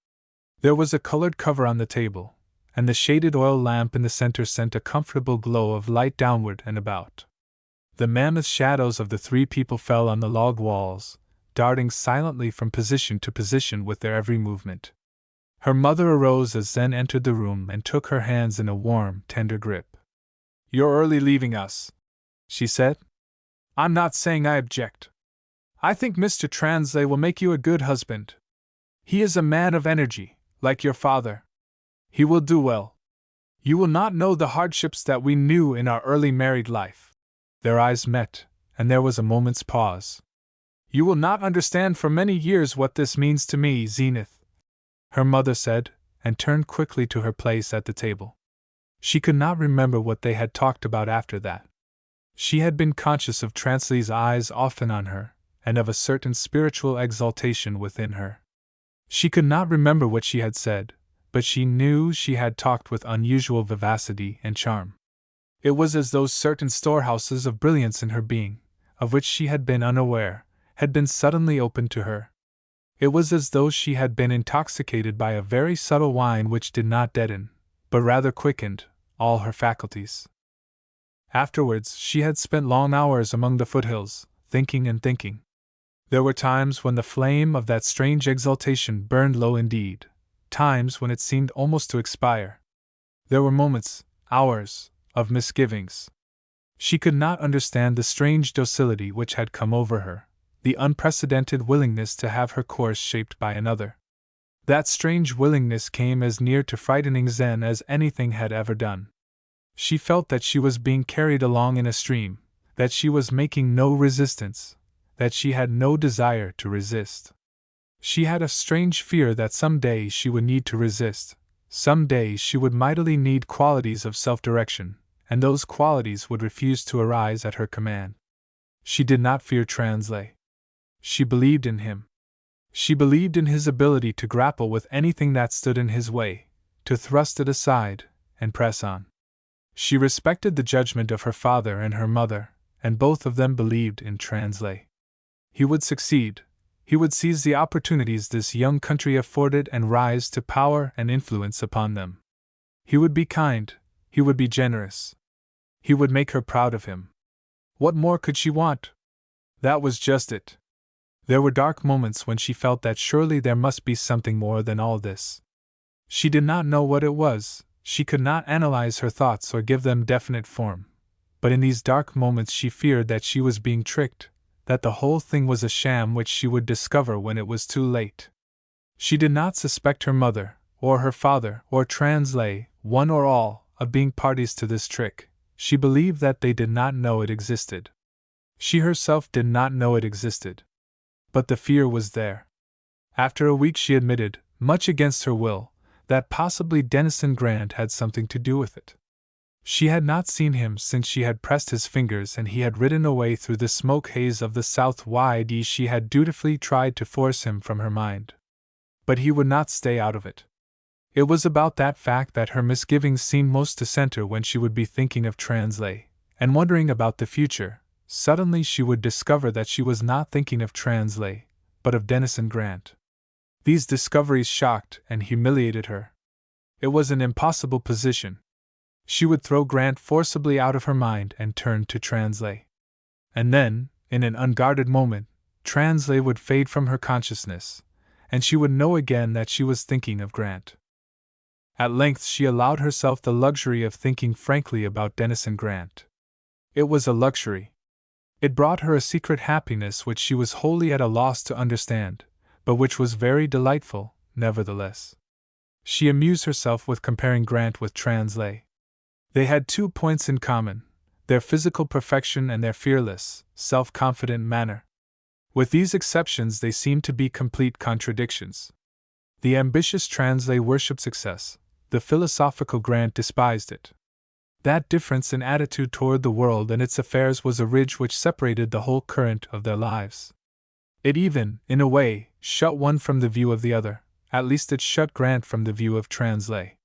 There was a colored cover on the table, and the shaded oil lamp in the center sent a comfortable glow of light downward and about. The mammoth shadows of the three people fell on the log walls, darting silently from position to position with their every movement. Her mother arose as Zen entered the room and took her hands in a warm, tender grip. "You're early leaving us," she said. "I'm not saying I object. I think Mr. Translay will make you a good husband. He is a man of energy, like your father. He will do well. You will not know the hardships that we knew in our early married life." Their eyes met, and there was a moment's pause. "You will not understand for many years what this means to me, Zenith," her mother said, and turned quickly to her place at the table. She could not remember what they had talked about after that. She had been conscious of Translay's eyes often on her, and of a certain spiritual exaltation within her. She could not remember what she had said, but she knew she had talked with unusual vivacity and charm. It was as though certain storehouses of brilliance in her being, of which she had been unaware, had been suddenly opened to her. It was as though she had been intoxicated by a very subtle wine which did not deaden, but rather quickened, all her faculties. Afterwards, she had spent long hours among the foothills, thinking and thinking. There were times when the flame of that strange exaltation burned low indeed, times when it seemed almost to expire. There were moments, hours, of misgivings. She could not understand the strange docility which had come over her, the unprecedented willingness to have her course shaped by another. That strange willingness came as near to frightening Zen as anything had ever done. She felt that she was being carried along in a stream, that she was making no resistance, that she had no desire to resist. She had a strange fear that some day she would need to resist, some day she would mightily need qualities of self-direction, and those qualities would refuse to arise at her command. She did not fear Translay. She believed in him. She believed in his ability to grapple with anything that stood in his way, to thrust it aside, and press on. She respected the judgment of her father and her mother, and both of them believed in Translay. He would succeed. He would seize the opportunities this young country afforded and rise to power and influence upon them. He would be kind. He would be generous. He would make her proud of him. What more could she want? That was just it. There were dark moments when she felt that surely there must be something more than all this. She did not know what it was, she could not analyze her thoughts or give them definite form, but in these dark moments she feared that she was being tricked, that the whole thing was a sham which she would discover when it was too late. She did not suspect her mother, or her father, or Translay, one or all, of being parties to this trick. She believed that they did not know it existed. She herself did not know it existed. But the fear was there. After a week she admitted, much against her will, that possibly Dennison Grant had something to do with it. She had not seen him since she had pressed his fingers and he had ridden away through the smoke haze of the South Wide. She had dutifully tried to force him from her mind. But he would not stay out of it. It was about that fact that her misgivings seemed most to center when she would be thinking of Translay, and wondering about the future. Suddenly she would discover that she was not thinking of Translay, but of Dennison Grant. These discoveries shocked and humiliated her. It was an impossible position. She would throw Grant forcibly out of her mind and turn to Translay. And then, in an unguarded moment, Translay would fade from her consciousness, and she would know again that she was thinking of Grant. At length she allowed herself the luxury of thinking frankly about Dennison Grant. It was a luxury. It brought her a secret happiness which she was wholly at a loss to understand, but which was very delightful, nevertheless. She amused herself with comparing Grant with Translay. They had 2 points in common: their physical perfection and their fearless, self-confident manner. With these exceptions they seemed to be complete contradictions. The ambitious Translay worshipped success, the philosophical Grant despised it. That difference in attitude toward the world and its affairs was a ridge which separated the whole current of their lives. It even, in a way, shut one from the view of the other. At least it shut Grant from the view of Translay.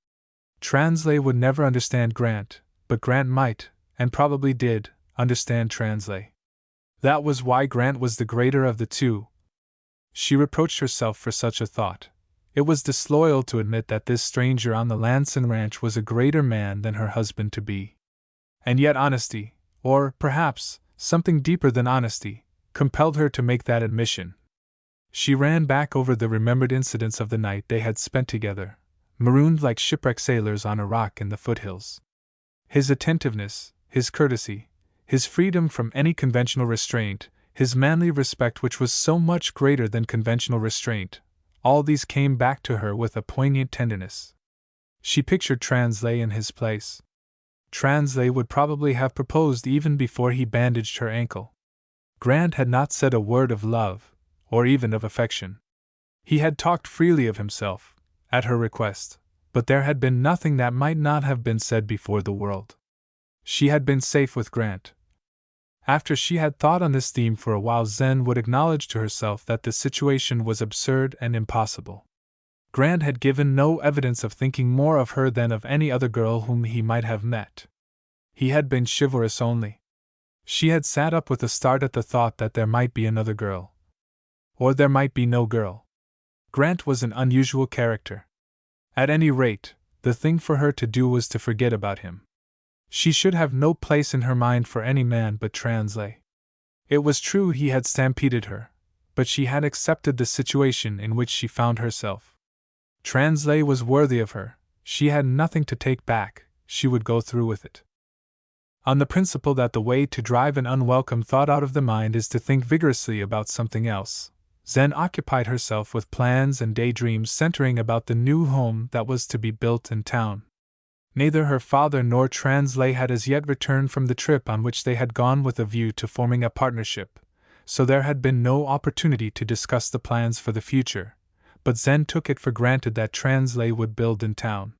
Translay would never understand Grant, but Grant might, and probably did, understand Translay. That was why Grant was the greater of the two. She reproached herself for such a thought. It was disloyal to admit that this stranger on the Lanson ranch was a greater man than her husband-to-be. And yet honesty, or, perhaps, something deeper than honesty, compelled her to make that admission. She ran back over the remembered incidents of the night they had spent together, marooned like shipwrecked sailors on a rock in the foothills. His attentiveness, his courtesy, his freedom from any conventional restraint, his manly respect which was so much greater than conventional restraint, all these came back to her with a poignant tenderness. She pictured Translay in his place. Translay would probably have proposed even before he bandaged her ankle. Grant had not said a word of love, or even of affection. He had talked freely of himself, at her request, but there had been nothing that might not have been said before the world. She had been safe with Grant. After she had thought on this theme for a while, Zen would acknowledge to herself that the situation was absurd and impossible. Grant had given no evidence of thinking more of her than of any other girl whom he might have met. He had been chivalrous only. She had sat up with a start at the thought that there might be another girl. Or there might be no girl. Grant was an unusual character. At any rate, the thing for her to do was to forget about him. She should have no place in her mind for any man but Translay. It was true he had stampeded her, but she had accepted the situation in which she found herself. Translay was worthy of her, she had nothing to take back, she would go through with it. On the principle that the way to drive an unwelcome thought out of the mind is to think vigorously about something else, Zen occupied herself with plans and daydreams centering about the new home that was to be built in town. Neither her father nor Translay had as yet returned from the trip on which they had gone with a view to forming a partnership, so there had been no opportunity to discuss the plans for the future, but Zen took it for granted that Translay would build in town.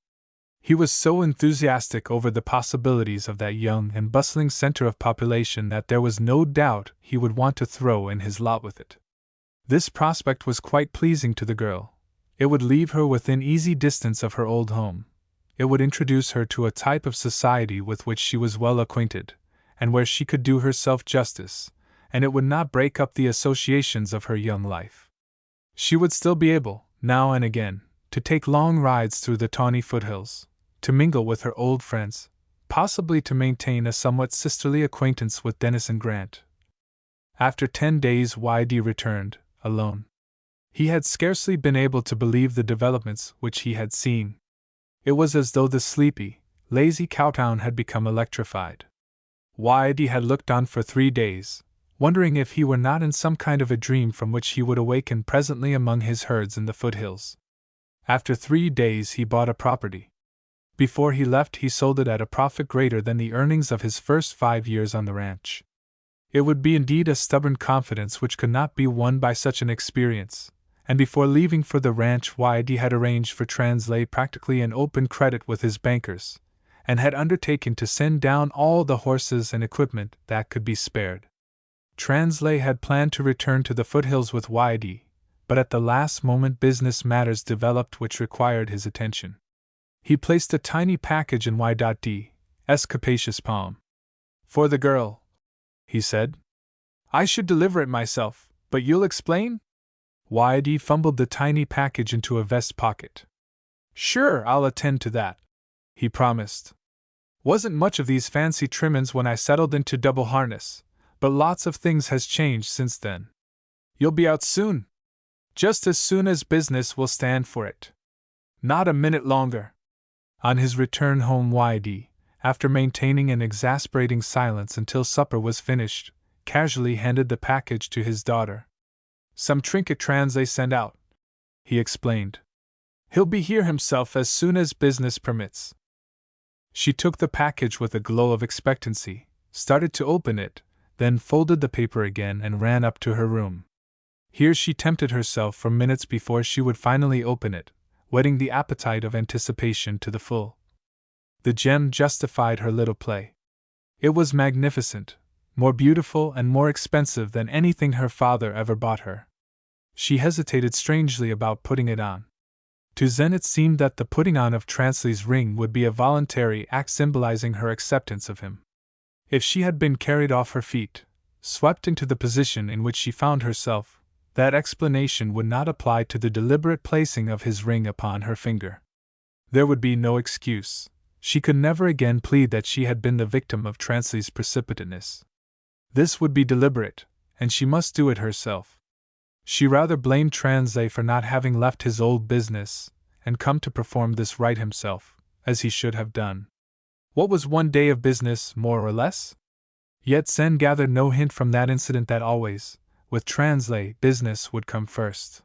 He was so enthusiastic over the possibilities of that young and bustling center of population that there was no doubt he would want to throw in his lot with it. This prospect was quite pleasing to the girl. It would leave her within easy distance of her old home. It would introduce her to a type of society with which she was well acquainted, and where she could do herself justice, and it would not break up the associations of her young life. She would still be able, now and again, to take long rides through the tawny foothills, to mingle with her old friends, possibly to maintain a somewhat sisterly acquaintance with Dennison Grant. After 10 days, YD returned, alone. He had scarcely been able to believe the developments which he had seen. It was as though the sleepy, lazy cowtown had become electrified. YD had looked on for 3 days, wondering if he were not in some kind of a dream from which he would awaken presently among his herds in the foothills. After 3 days he bought a property. Before he left he sold it at a profit greater than the earnings of his first 5 years on the ranch. It would be indeed a stubborn confidence which could not be won by such an experience, and before leaving for the ranch Y.D. had arranged for Translay practically an open credit with his bankers, and had undertaken to send down all the horses and equipment that could be spared. Translay had planned to return to the foothills with Y.D., but at the last moment business matters developed which required his attention. He placed a tiny package in Y.D.'s capacious palm. "For the girl," he said. "I should deliver it myself, but you'll explain?" Y.D. fumbled the tiny package into a vest pocket. "Sure, I'll attend to that," he promised. "Wasn't much of these fancy trimmin's when I settled into double harness, but lots of things has changed since then. You'll be out soon?" "Just as soon as business will stand for it. Not a minute longer." On his return home Y.D., after maintaining an exasperating silence until supper was finished, casually handed the package to his daughter. "Some trinket Translay sent out," he explained. "He'll be here himself as soon as business permits." She took the package with a glow of expectancy, started to open it, then folded the paper again and ran up to her room. Here she tempted herself for minutes before she would finally open it, whetting the appetite of anticipation to the full. The gem justified her little play. It was magnificent, more beautiful and more expensive than anything her father ever bought her. She hesitated strangely about putting it on. To Zen it seemed that the putting on of Translay's ring would be a voluntary act symbolizing her acceptance of him. If she had been carried off her feet, swept into the position in which she found herself, that explanation would not apply to the deliberate placing of his ring upon her finger. There would be no excuse. She could never again plead that she had been the victim of Translay's precipitateness. This would be deliberate, and she must do it herself. She rather blamed Translay for not having left his old business and come to perform this rite himself, as he should have done. What was one day of business, more or less? Yet Zen gathered no hint from that incident that always, with Translay, business would come first.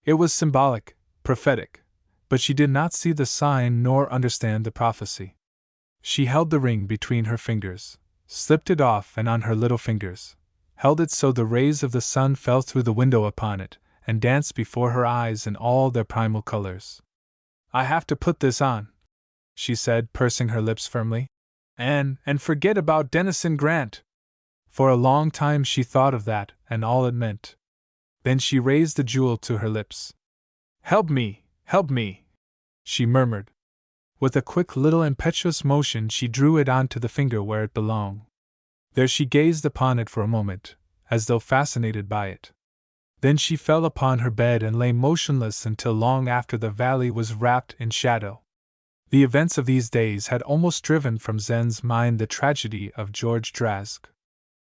It was symbolic, prophetic, but she did not see the sign nor understand the prophecy. She held the ring between her fingers, slipped it off and on her little fingers, held it so the rays of the sun fell through the window upon it, and danced before her eyes in all their primal colors. "I have to put this on," she said, pursing her lips firmly, and forget about Dennison Grant." For a long time she thought of that and all it meant. Then she raised the jewel to her lips. Help me, she murmured. With a quick little impetuous motion she drew it onto the finger where it belonged. There she gazed upon it for a moment, as though fascinated by it. Then she fell upon her bed and lay motionless until long after the valley was wrapped in shadow. The events of these days had almost driven from Zen's mind the tragedy of George Drask.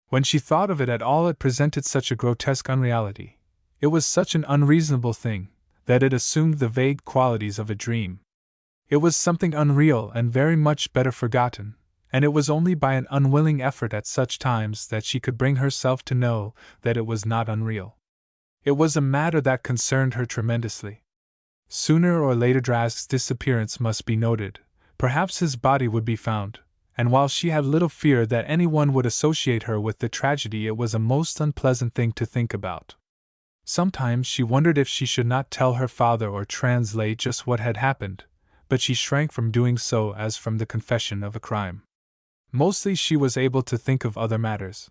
When she thought of it at all, it presented such a grotesque unreality. It was such an unreasonable thing, that it assumed the vague qualities of a dream. It was something unreal and very much better forgotten, and it was only by an unwilling effort at such times that she could bring herself to know that it was not unreal. It was a matter that concerned her tremendously. Sooner or later Drask's disappearance must be noted, perhaps his body would be found, and while she had little fear that anyone would associate her with the tragedy, it was a most unpleasant thing to think about. Sometimes she wondered if she should not tell her father or translate just what had happened, but she shrank from doing so as from the confession of a crime. Mostly she was able to think of other matters.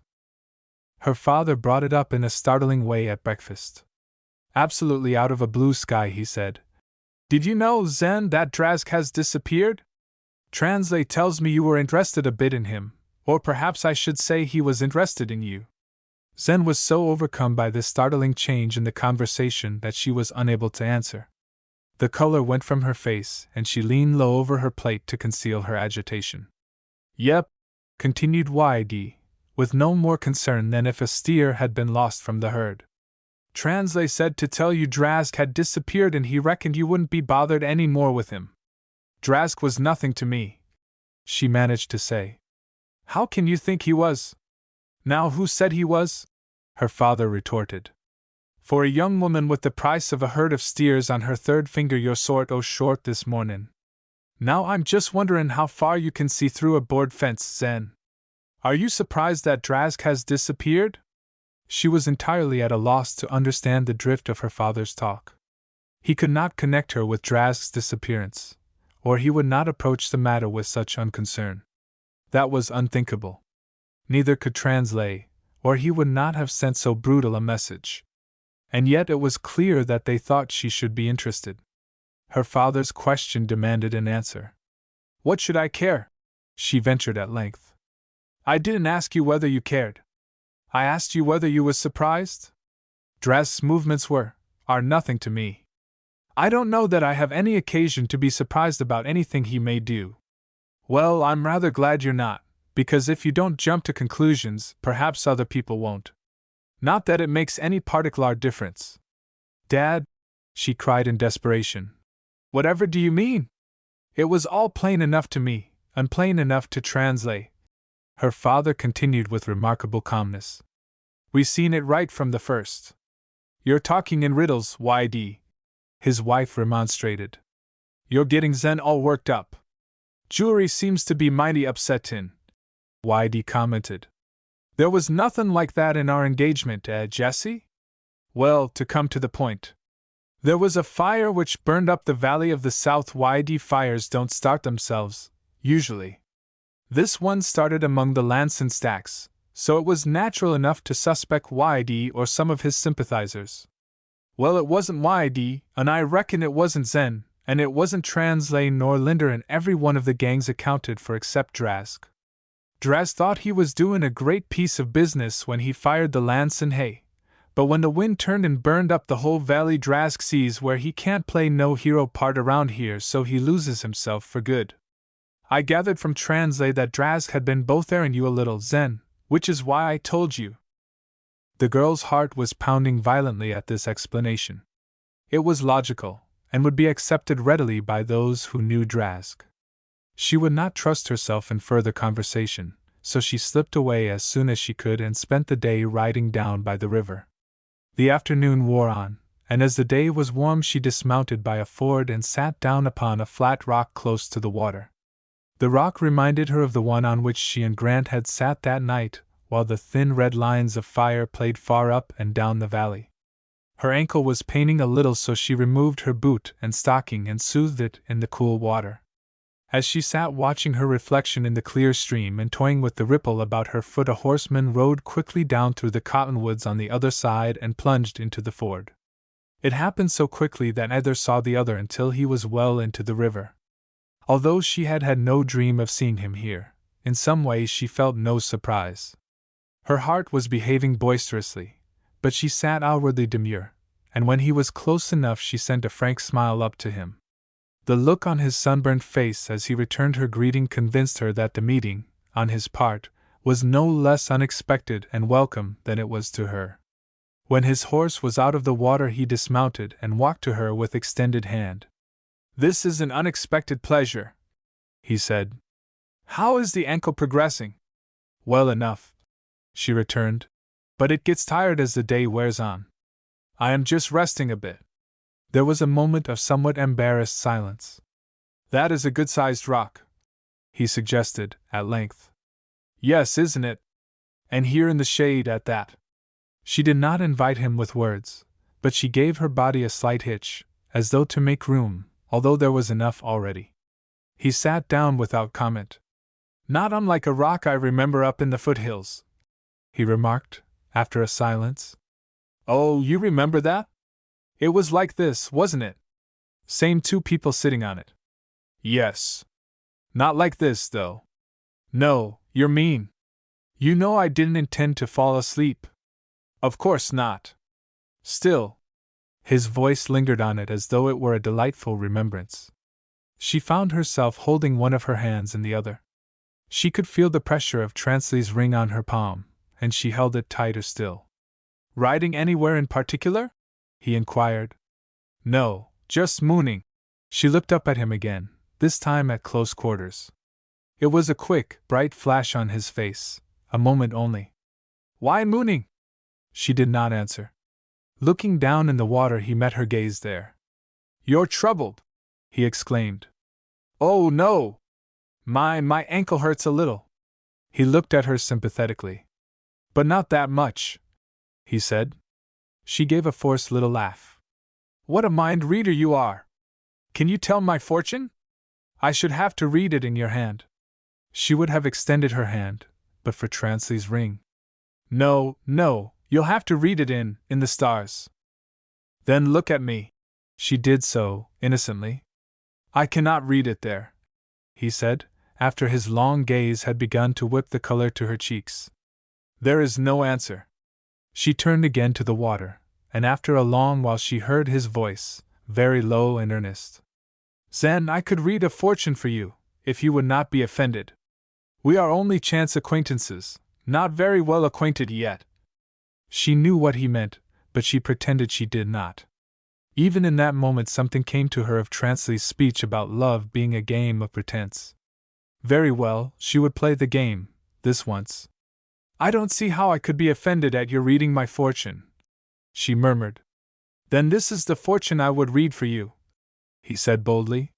Her father brought it up in a startling way at breakfast. Absolutely out of a blue sky, he said, "Did you know, Zen, that Drask has disappeared? Translate tells me you were interested a bit in him, or perhaps I should say he was interested in you." Zen was so overcome by this startling change in the conversation that she was unable to answer. The color went from her face, and she leaned low over her plate to conceal her agitation. "Yep," continued Y.D., with no more concern than if a steer had been lost from the herd. "Translate said to tell you Drask had disappeared and he reckoned you wouldn't be bothered any more with him. Drask was nothing to me," she managed to say. "How can you think he was?" Now who said he was? Her father retorted. For a young woman with the price of a herd of steers on her third finger you're sort o' short this mornin'. Now I'm just wonderin' how far you can see through a board fence, Zen. Are you surprised that Drask has disappeared? She was entirely at a loss to understand the drift of her father's talk. He could not connect her with Drask's disappearance, or he would not approach the matter with such unconcern. That was unthinkable. Neither could translate, or he would not have sent so brutal a message. And yet it was clear that they thought she should be interested. Her father's question demanded an answer. What should I care? She ventured at length. I didn't ask you whether you cared. I asked you whether you was surprised? Drask's movements are nothing to me. I don't know that I have any occasion to be surprised about anything he may do. Well, I'm rather glad you're not, because if you don't jump to conclusions, perhaps other people won't. Not that it makes any particular difference. Dad, she cried in desperation. Whatever do you mean? It was all plain enough to me, and plain enough to translate. Her father continued with remarkable calmness. We seen it right from the first. You're talking in riddles, YD. His wife remonstrated. You're getting Zen all worked up. Jewelry seems to be mighty upsettin', YD commented. There was nothin' like that in our engagement, Jessie? Well, to come to the point. There was a fire which burned up the valley of the south. YD fires don't start themselves, usually. This one started among the Lanson stacks, so it was natural enough to suspect YD or some of his sympathizers. Well, it wasn't YD, and I reckon it wasn't Zen, and it wasn't Translay nor Linder, and every one of the gangs accounted for except Drask. Drask thought he was doing a great piece of business when he fired the Lanson hay, but when the wind turned and burned up the whole valley, Drask sees where he can't play no hero part around here, so he loses himself for good. I gathered from Translay that Drask had been bothering you a little, Zen, which is why I told you. The girl's heart was pounding violently at this explanation. It was logical, and would be accepted readily by those who knew Drask. She would not trust herself in further conversation, so she slipped away as soon as she could and spent the day riding down by the river. The afternoon wore on, and as the day was warm she dismounted by a ford and sat down upon a flat rock close to the water. The rock reminded her of the one on which she and Grant had sat that night, while the thin red lines of fire played far up and down the valley. Her ankle was paining a little, so she removed her boot and stocking and soothed it in the cool water. As she sat watching her reflection in the clear stream and toying with the ripple about her foot, a horseman rode quickly down through the cottonwoods on the other side and plunged into the ford. It happened so quickly that neither saw the other until he was well into the river. Although she had had no dream of seeing him here, in some way she felt no surprise. Her heart was behaving boisterously, but she sat outwardly demure, and when he was close enough she sent a frank smile up to him. The look on his sunburned face as he returned her greeting convinced her that the meeting, on his part, was no less unexpected and welcome than it was to her. When his horse was out of the water he dismounted and walked to her with extended hand. This is an unexpected pleasure, he said. How is the ankle progressing? Well enough, she returned, but it gets tired as the day wears on. I am just resting a bit. There was a moment of somewhat embarrassed silence. That is a good-sized rock, he suggested, at length. Yes, isn't it? And here in the shade at that. She did not invite him with words, but she gave her body a slight hitch, as though to make room, although there was enough already. He sat down without comment. Not unlike a rock I remember up in the foothills, he remarked, after a silence. Oh, you remember that? It was like this, wasn't it? Same two people sitting on it. Yes. Not like this, though. No, you're mean. You know I didn't intend to fall asleep. Of course not. Still. His voice lingered on it as though it were a delightful remembrance. She found herself holding one of her hands in the other. She could feel the pressure of Transley's ring on her palm, and she held it tighter still. Riding anywhere in particular? He inquired. No, just mooning. She looked up at him again, this time at close quarters. It was a quick, bright flash on his face, a moment only. Why mooning? She did not answer. Looking down in the water, he met her gaze there. You're troubled, he exclaimed. Oh, no! My ankle hurts a little. He looked at her sympathetically. But not that much, he said. She gave a forced little laugh. What a mind reader you are! Can you tell my fortune? I should have to read it in your hand. She would have extended her hand, but for Transley's ring. No, you'll have to read it in the stars. Then look at me. She did so, innocently. I cannot read it there, he said, after his long gaze had begun to whip the color to her cheeks. There is no answer. She turned again to the water, and after a long while she heard his voice, very low and earnest. Zen, I could read a fortune for you, if you would not be offended. We are only chance acquaintances, not very well acquainted yet. She knew what he meant, but she pretended she did not. Even in that moment something came to her of Transley's speech about love being a game of pretense. Very well, she would play the game, this once. I don't see how I could be offended at your reading my fortune, she murmured. Then this is the fortune I would read for you, he said boldly.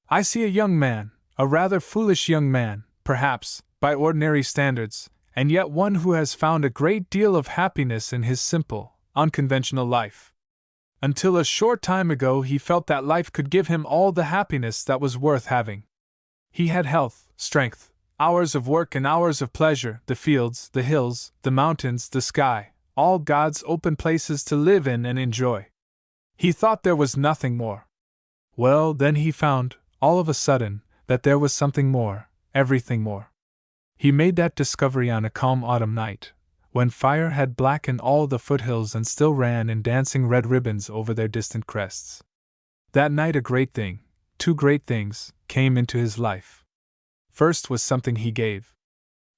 I see a young man, a rather foolish young man, perhaps, by ordinary standards, and yet one who has found a great deal of happiness in his simple, unconventional life. Until a short time ago he felt that life could give him all the happiness that was worth having. He had health, strength, hours of work and hours of pleasure, the fields, the hills, the mountains, the sky, all God's open places to live in and enjoy. He thought there was nothing more. Well, then he found, all of a sudden, that there was something more, everything more. He made that discovery on a calm autumn night, when fire had blackened all the foothills and still ran in dancing red ribbons over their distant crests. That night a great thing, two great things, came into his life. First was something he gave.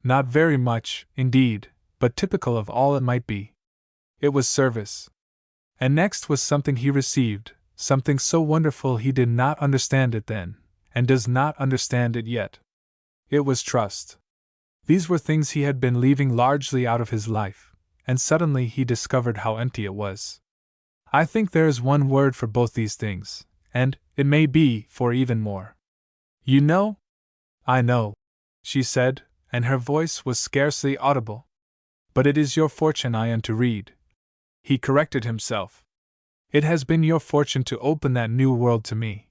Not very much, indeed, but typical of all it might be. It was service. And next was something he received, something so wonderful he did not understand it then, and does not understand it yet. It was trust. These were things he had been leaving largely out of his life, and suddenly he discovered how empty it was. I think there is one word for both these things, and, it may be, for even more. You know? I know, she said, and her voice was scarcely audible. But it is your fortune I am to read. He corrected himself. It has been your fortune to open that new world to me.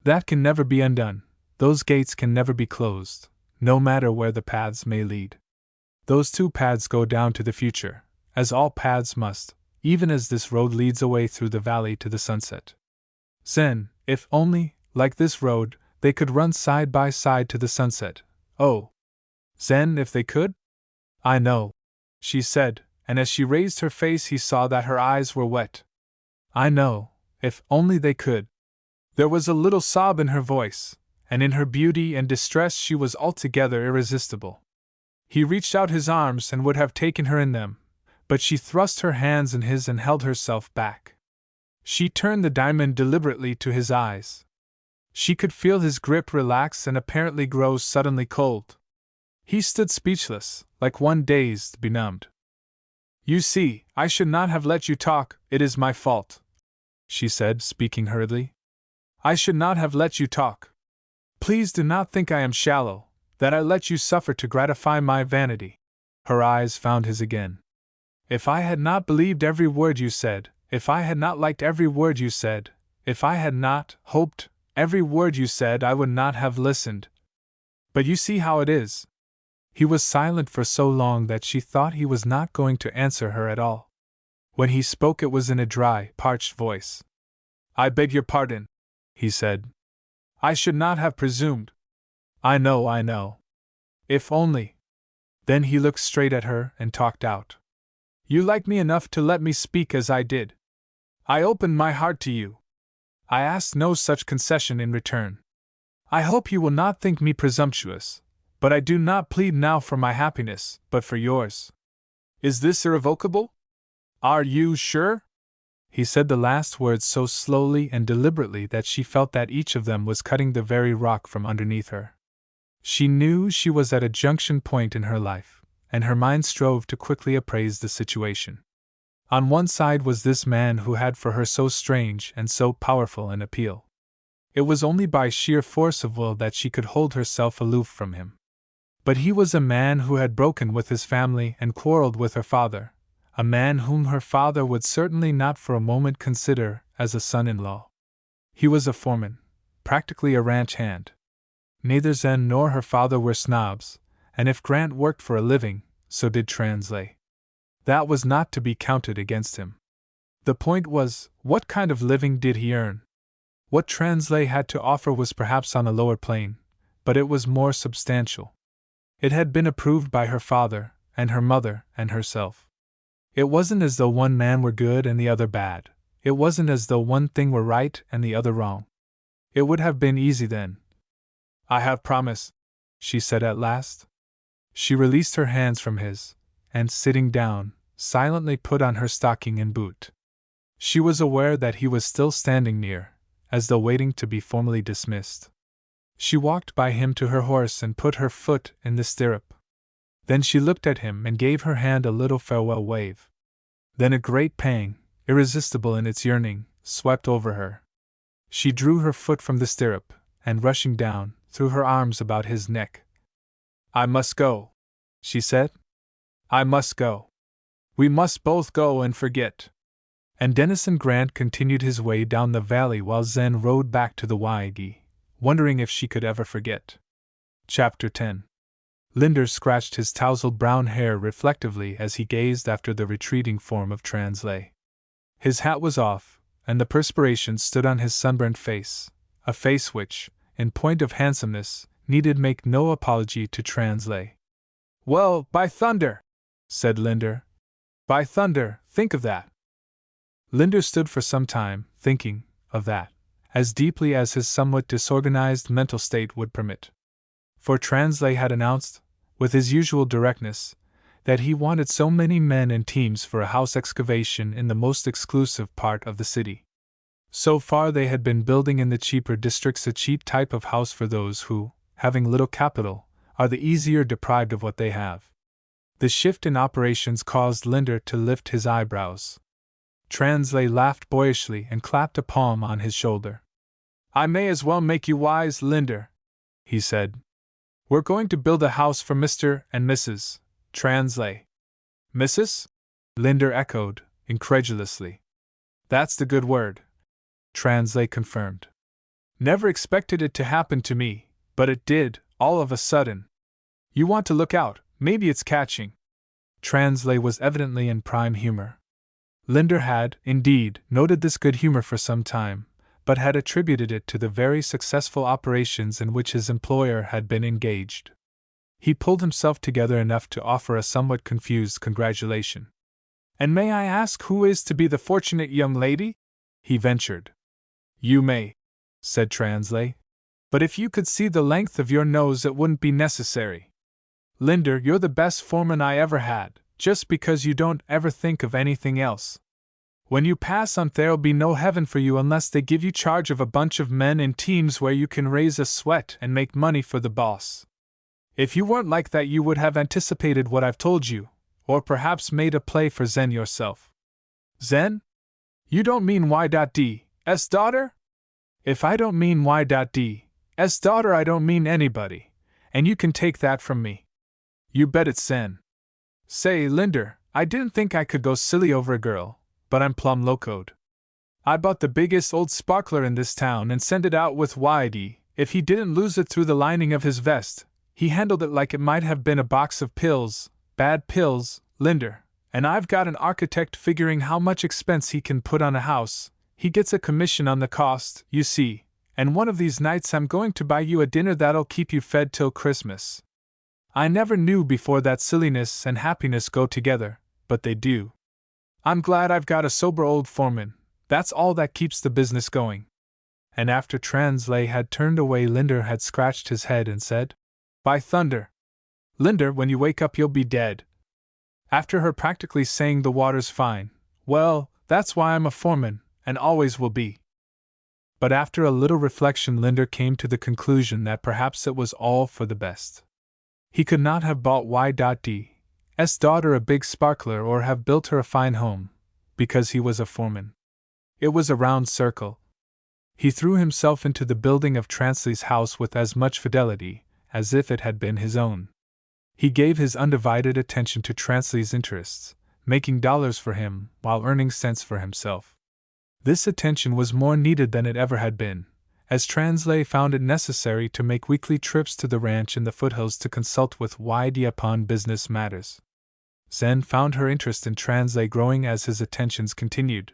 That can never be undone, those gates can never be closed, no matter where the paths may lead. Those two paths go down to the future, as all paths must, even as this road leads away through the valley to the sunset. Zen, if only, like this road, they could run side by side to the sunset. Oh! Zen, if they could? I know, she said, and as she raised her face he saw that her eyes were wet. I know, if only they could. There was a little sob in her voice, and in her beauty and distress she was altogether irresistible. He reached out his arms and would have taken her in them, but she thrust her hands in his and held herself back. She turned the diamond deliberately to his eyes. She could feel his grip relax and apparently grow suddenly cold. He stood speechless, like one dazed, benumbed. You see, I should not have let you talk, it is my fault, she said, speaking hurriedly. I should not have let you talk. Please do not think I am shallow, that I let you suffer to gratify my vanity. Her eyes found his again. If I had not believed every word you said, if I had not liked every word you said, if I had not hoped every word you said, I would not have listened. But you see how it is. He was silent for so long that she thought he was not going to answer her at all. When he spoke it was in a dry, parched voice. I beg your pardon, he said. I should not have presumed. I know. If only. Then he looked straight at her and talked out. You like me enough to let me speak as I did. I opened my heart to you. I asked no such concession in return. I hope you will not think me presumptuous, but I do not plead now for my happiness, but for yours. Is this irrevocable? Are you sure? He said the last words so slowly and deliberately that she felt that each of them was cutting the very rock from underneath her. She knew she was at a junction point in her life, and her mind strove to quickly appraise the situation. On one side was this man who had for her so strange and so powerful an appeal. It was only by sheer force of will that she could hold herself aloof from him. But he was a man who had broken with his family and quarreled with her father, a man whom her father would certainly not for a moment consider as a son-in-law. He was a foreman, practically a ranch hand. Neither Zen nor her father were snobs, and if Grant worked for a living, so did Translay. That was not to be counted against him. The point was, what kind of living did he earn? What Translay had to offer was perhaps on a lower plane, but it was more substantial. It had been approved by her father, and her mother, and herself. It wasn't as though one man were good and the other bad. It wasn't as though one thing were right and the other wrong. It would have been easy then. "I have promised," she said at last. She released her hands from his, and sitting down, silently put on her stocking and boot. She was aware that he was still standing near, as though waiting to be formally dismissed. She walked by him to her horse and put her foot in the stirrup. Then she looked at him and gave her hand a little farewell wave. Then a great pang, irresistible in its yearning, swept over her. She drew her foot from the stirrup, and rushing down, threw her arms about his neck. "I must go," she said. "I must go. We must both go and forget." And Dennison Grant continued his way down the valley while Zen rode back to the Waigi, wondering if she could ever forget. Chapter 10. Linder scratched his tousled brown hair reflectively as he gazed after the retreating form of Translay. His hat was off, and the perspiration stood on his sunburnt face, a face which, in point of handsomeness, needed make no apology to Translay. "Well, by thunder!" said Linder. "By thunder, think of that!" Linder stood for some time, thinking of that, as deeply as his somewhat disorganized mental state would permit. For Translay had announced, with his usual directness, that he wanted so many men and teams for a house excavation in the most exclusive part of the city. So far they had been building in the cheaper districts a cheap type of house for those who, having little capital, are the easier deprived of what they have. The shift in operations caused Linder to lift his eyebrows. Translay laughed boyishly and clapped a palm on his shoulder. "I may as well make you wise, Linder," he said. "We're going to build a house for Mr. and Mrs. Translay." "Mrs.?" Linder echoed, incredulously. "That's the good word," Translay confirmed. "Never expected it to happen to me, but it did, all of a sudden. You want to look out, maybe it's catching." Translay was evidently in prime humor. Linder had, indeed, noted this good humor for some time, but had attributed it to the very successful operations in which his employer had been engaged. He pulled himself together enough to offer a somewhat confused congratulation. "And may I ask who is to be the fortunate young lady?" he ventured. "You may," said Translay. "But if you could see the length of your nose, it wouldn't be necessary. Linder, you're the best foreman I ever had, just because you don't ever think of anything else. When you pass on, there'll be no heaven for you unless they give you charge of a bunch of men in teams where you can raise a sweat and make money for the boss. If you weren't like that, you would have anticipated what I've told you, or perhaps made a play for Zen yourself." "Zen? You don't mean Y.D.'s daughter?" "If I don't mean Y.D.'s daughter, I don't mean anybody, and you can take that from me." "You bet it's Zen." "Say, Linder, I didn't think I could go silly over a girl, but I'm plumb locoed. I bought the biggest old sparkler in this town and sent it out with Y.D. If he didn't lose it through the lining of his vest, he handled it like it might have been a box of pills, bad pills, Linder, and I've got an architect figuring how much expense he can put on a house. He gets a commission on the cost, you see, and one of these nights I'm going to buy you a dinner that'll keep you fed till Christmas. I never knew before that silliness and happiness go together, but they do. I'm glad I've got a sober old foreman, that's all that keeps the business going." And after Translay had turned away, Linder had scratched his head and said, "By thunder! Linder, when you wake up you'll be dead." After her practically saying the water's fine, "Well, that's why I'm a foreman, and always will be." But after a little reflection, Linder came to the conclusion that perhaps it was all for the best. He could not have bought Y.D. daughter a big sparkler or have built her a fine home, because he was a foreman. It was a round circle. He threw himself into the building of Transley's house with as much fidelity as if it had been his own. He gave his undivided attention to Transley's interests, making dollars for him while earning cents for himself. This attention was more needed than it ever had been, as Transley found it necessary to make weekly trips to the ranch in the foothills to consult with Whitey upon business matters. Zen found her interest in Transley growing as his attentions continued.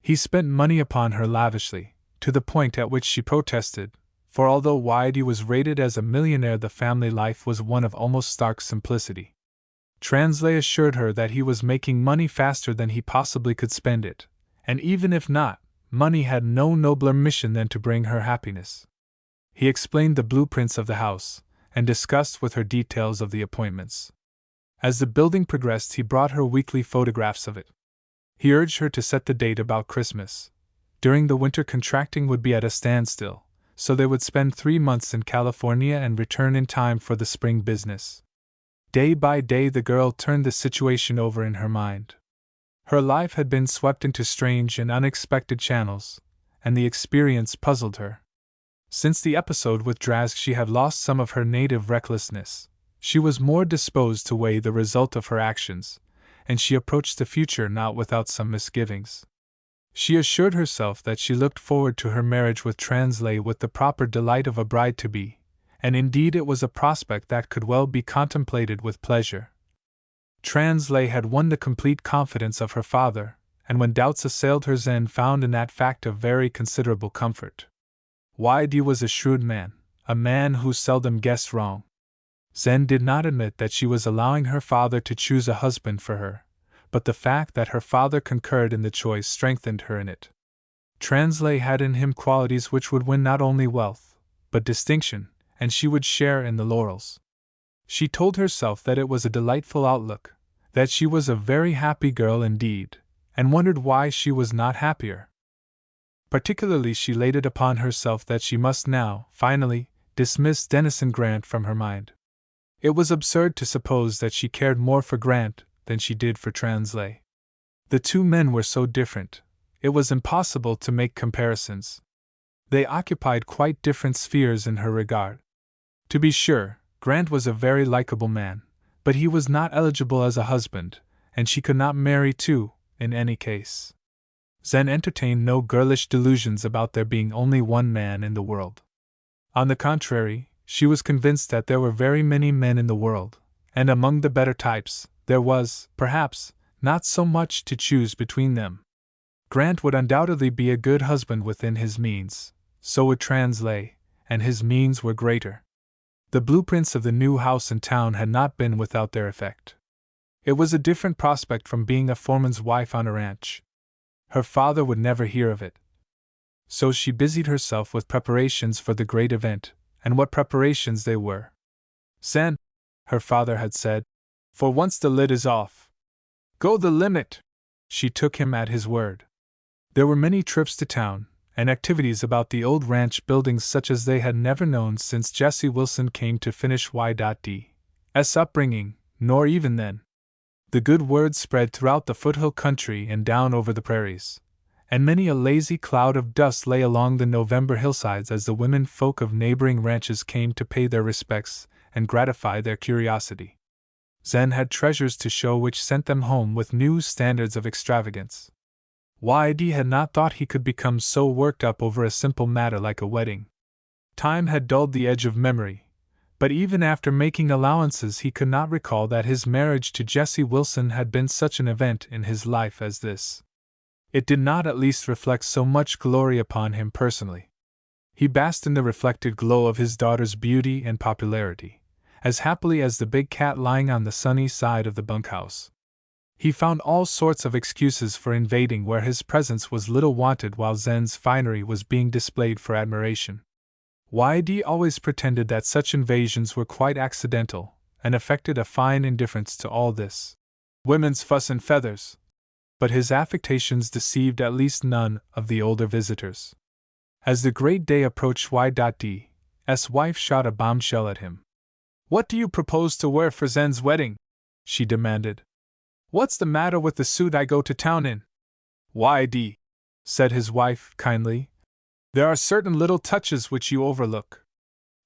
He spent money upon her lavishly, to the point at which she protested, for although Whitey was rated as a millionaire, the family life was one of almost stark simplicity. Transley assured her that he was making money faster than he possibly could spend it, and even if not, money had no nobler mission than to bring her happiness. He explained the blueprints of the house, and discussed with her details of the appointments. As the building progressed, he brought her weekly photographs of it. He urged her to set the date about Christmas. During the winter, contracting would be at a standstill, so they would spend 3 months in California and return in time for the spring business. Day by day, the girl turned the situation over in her mind. Her life had been swept into strange and unexpected channels, and the experience puzzled her. Since the episode with Drask, she had lost some of her native recklessness. She was more disposed to weigh the result of her actions, and she approached the future not without some misgivings. She assured herself that she looked forward to her marriage with Transley with the proper delight of a bride-to-be, and indeed it was a prospect that could well be contemplated with pleasure. Transley had won the complete confidence of her father, and when doubts assailed her, Zen found in that fact a very considerable comfort. Whitey was a shrewd man, a man who seldom guessed wrong. Zen did not admit that she was allowing her father to choose a husband for her, but the fact that her father concurred in the choice strengthened her in it. Transley had in him qualities which would win not only wealth, but distinction, and she would share in the laurels. She told herself that it was a delightful outlook, that she was a very happy girl indeed, and wondered why she was not happier. Particularly she laid it upon herself that she must now, finally, dismiss Dennison Grant from her mind. It was absurd to suppose that she cared more for Grant than she did for Transley. The two men were so different, it was impossible to make comparisons. They occupied quite different spheres in her regard. To be sure, Grant was a very likable man, but he was not eligible as a husband, and she could not marry two, in any case. Zen entertained no girlish delusions about there being only one man in the world. On the contrary, she was convinced that there were very many men in the world, and among the better types, there was, perhaps, not so much to choose between them. Grant would undoubtedly be a good husband within his means, so would Transley, and his means were greater. The blueprints of the new house in town had not been without their effect. It was a different prospect from being a foreman's wife on a ranch. Her father would never hear of it. So she busied herself with preparations for the great event, and what preparations they were. "Zen," her father had said, "for once the lid is off. Go the limit." She took him at his word. There were many trips to town, and activities about the old ranch buildings such as they had never known since Jessie Wilson came to finish Y.D.'s upbringing, nor even then. The good word spread throughout the foothill country and down over the prairies, and many a lazy cloud of dust lay along the November hillsides as the women folk of neighboring ranches came to pay their respects and gratify their curiosity. Zen had treasures to show which sent them home with new standards of extravagance. Whitey had not thought he could become so worked up over a simple matter like a wedding. Time had dulled the edge of memory, but even after making allowances he could not recall that his marriage to Jessie Wilson had been such an event in his life as this. It did not at least reflect so much glory upon him personally. He basked in the reflected glow of his daughter's beauty and popularity, as happily as the big cat lying on the sunny side of the bunkhouse. He found all sorts of excuses for invading where his presence was little wanted while Zen's finery was being displayed for admiration. Whitey always pretended that such invasions were quite accidental, and affected a fine indifference to all this women's fuss and feathers. But his affectations deceived at least none of the older visitors. As the great day approached, Y.D.'s wife shot a bombshell at him. "What do you propose to wear for Zen's wedding?" she demanded. What's the matter with the suit I go to town in? YD, said his wife kindly. There are certain little touches which you overlook.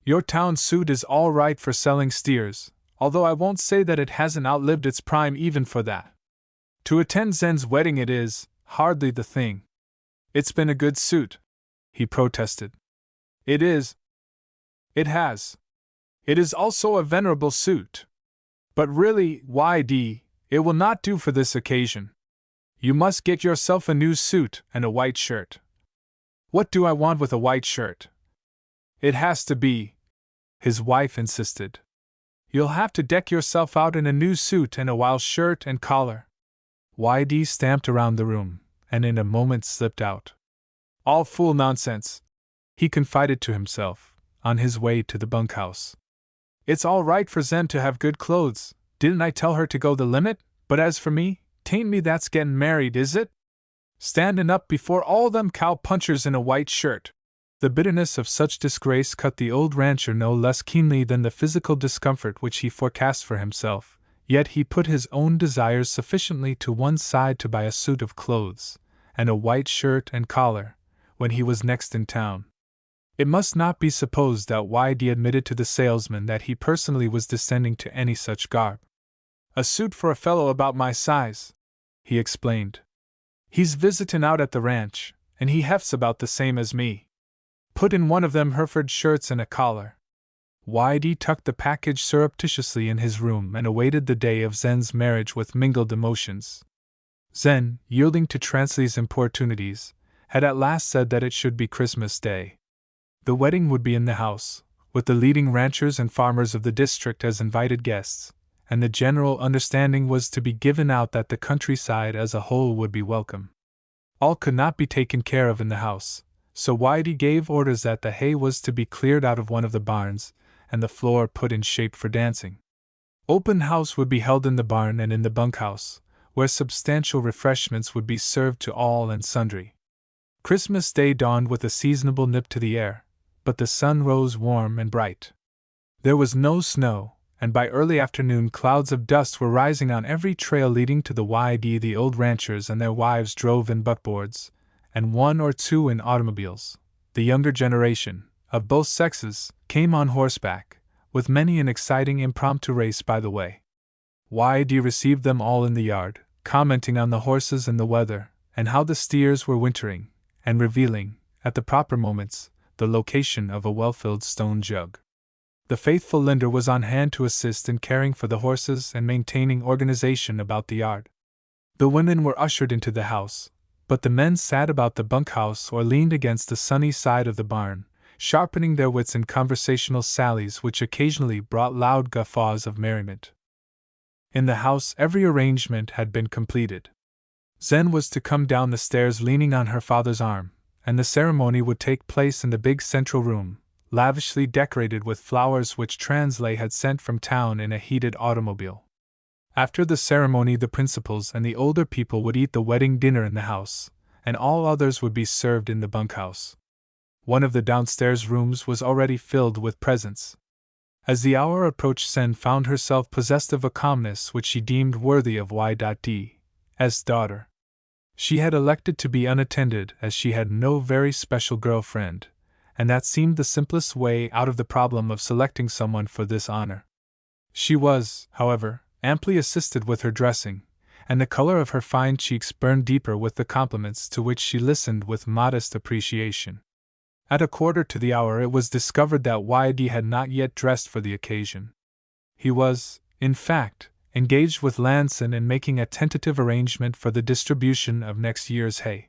Your town suit is all right for selling steers, although I won't say that it hasn't outlived its prime even for that. To attend Zen's wedding it is, hardly the thing. It's been a good suit, he protested. It is. It has. It is also a venerable suit. But really, YD, it will not do for this occasion. You must get yourself a new suit and a white shirt. What do I want with a white shirt? It has to be, his wife insisted. You'll have to deck yourself out in a new suit and a wild shirt and collar. YD stamped around the room, and in a moment slipped out. All fool nonsense, he confided to himself, on his way to the bunkhouse. It's all right for Zen to have good clothes, didn't I tell her to go the limit? But as for me, 'tain't me that's gettin' married, is it? Standin' up before all them cow-punchers in a white shirt. The bitterness of such disgrace cut the old rancher no less keenly than the physical discomfort which he forecast for himself, yet he put his own desires sufficiently to one side to buy a suit of clothes, and a white shirt and collar, when he was next in town. It must not be supposed that YD admitted to the salesman that he personally was descending to any such garb. A suit for a fellow about my size, he explained. He's visitin' out at the ranch, and he hefts about the same as me. Put in one of them Hereford shirts and a collar. YD tucked the package surreptitiously in his room and awaited the day of Zen's marriage with mingled emotions. Zen, yielding to Transley's importunities, had at last said that it should be Christmas Day. The wedding would be in the house, with the leading ranchers and farmers of the district as invited guests, and the general understanding was to be given out that the countryside as a whole would be welcome. All could not be taken care of in the house, so YD gave orders that the hay was to be cleared out of one of the barns, and the floor put in shape for dancing. Open house would be held in the barn and in the bunkhouse, where substantial refreshments would be served to all and sundry. Christmas Day dawned with a seasonable nip to the air, but the sun rose warm and bright. There was no snow, and by early afternoon clouds of dust were rising on every trail leading to the YD. The old ranchers and their wives drove in buckboards, and one or two in automobiles. The younger generation, of both sexes, came on horseback, with many an exciting impromptu race by the way. YD received them all in the yard, commenting on the horses and the weather, and how the steers were wintering, and revealing, at the proper moments, the location of a well-filled stone jug. The faithful Linder was on hand to assist in caring for the horses and maintaining organization about the yard. The women were ushered into the house, but the men sat about the bunkhouse or leaned against the sunny side of the barn, sharpening their wits in conversational sallies which occasionally brought loud guffaws of merriment. In the house every arrangement had been completed. Zen was to come down the stairs leaning on her father's arm, and the ceremony would take place in the big central room, lavishly decorated with flowers which Transley had sent from town in a heated automobile. After the ceremony the principals and the older people would eat the wedding dinner in the house, and all others would be served in the bunkhouse. One of the downstairs rooms was already filled with presents. As the hour approached, Sen found herself possessed of a calmness which she deemed worthy of Y.D.'s daughter. She had elected to be unattended as she had no very special girl-friend, and that seemed the simplest way out of the problem of selecting someone for this honor. She was, however, amply assisted with her dressing, and the color of her fine cheeks burned deeper with the compliments to which she listened with modest appreciation. At a quarter to the hour it was discovered that Y.D. had not yet dressed for the occasion. He was, in fact, engaged with Lanson in making a tentative arrangement for the distribution of next year's hay.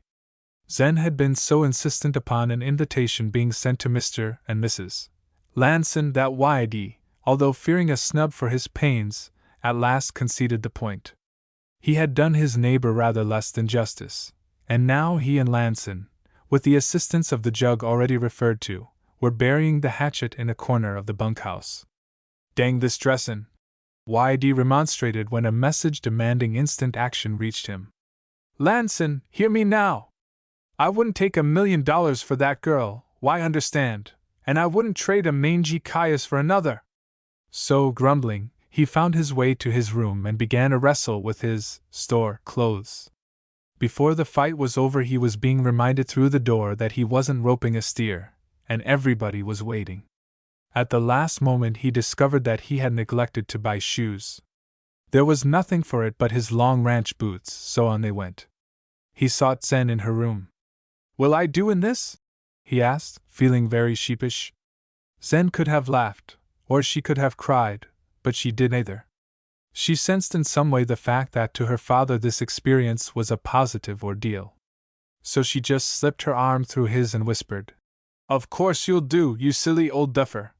Zen had been so insistent upon an invitation being sent to Mr. and Mrs. Lanson that Y.D., although fearing a snub for his pains, at last conceded the point. He had done his neighbor rather less than justice, and now he and Lanson, with the assistance of the jug already referred to, were burying the hatchet in a corner of the bunkhouse. "Dang this dressin'," Y.D. remonstrated when a message demanding instant action reached him. "Lanson, hear me now! I wouldn't take $1,000,000 for that girl, why understand, and I wouldn't trade a mangy cayuse for another." So, grumbling, he found his way to his room and began a wrestle with his store clothes. Before the fight was over, he was being reminded through the door that he wasn't roping a steer, and everybody was waiting. At the last moment, he discovered that he had neglected to buy shoes. There was nothing for it but his long ranch boots, so on they went. He sought Zen in her room. "Will I do in this?" he asked, feeling very sheepish. Zen could have laughed, or she could have cried, but she did neither. She sensed in some way the fact that to her father this experience was a positive ordeal. So she just slipped her arm through his and whispered, "Of course you'll do, you silly old duffer,"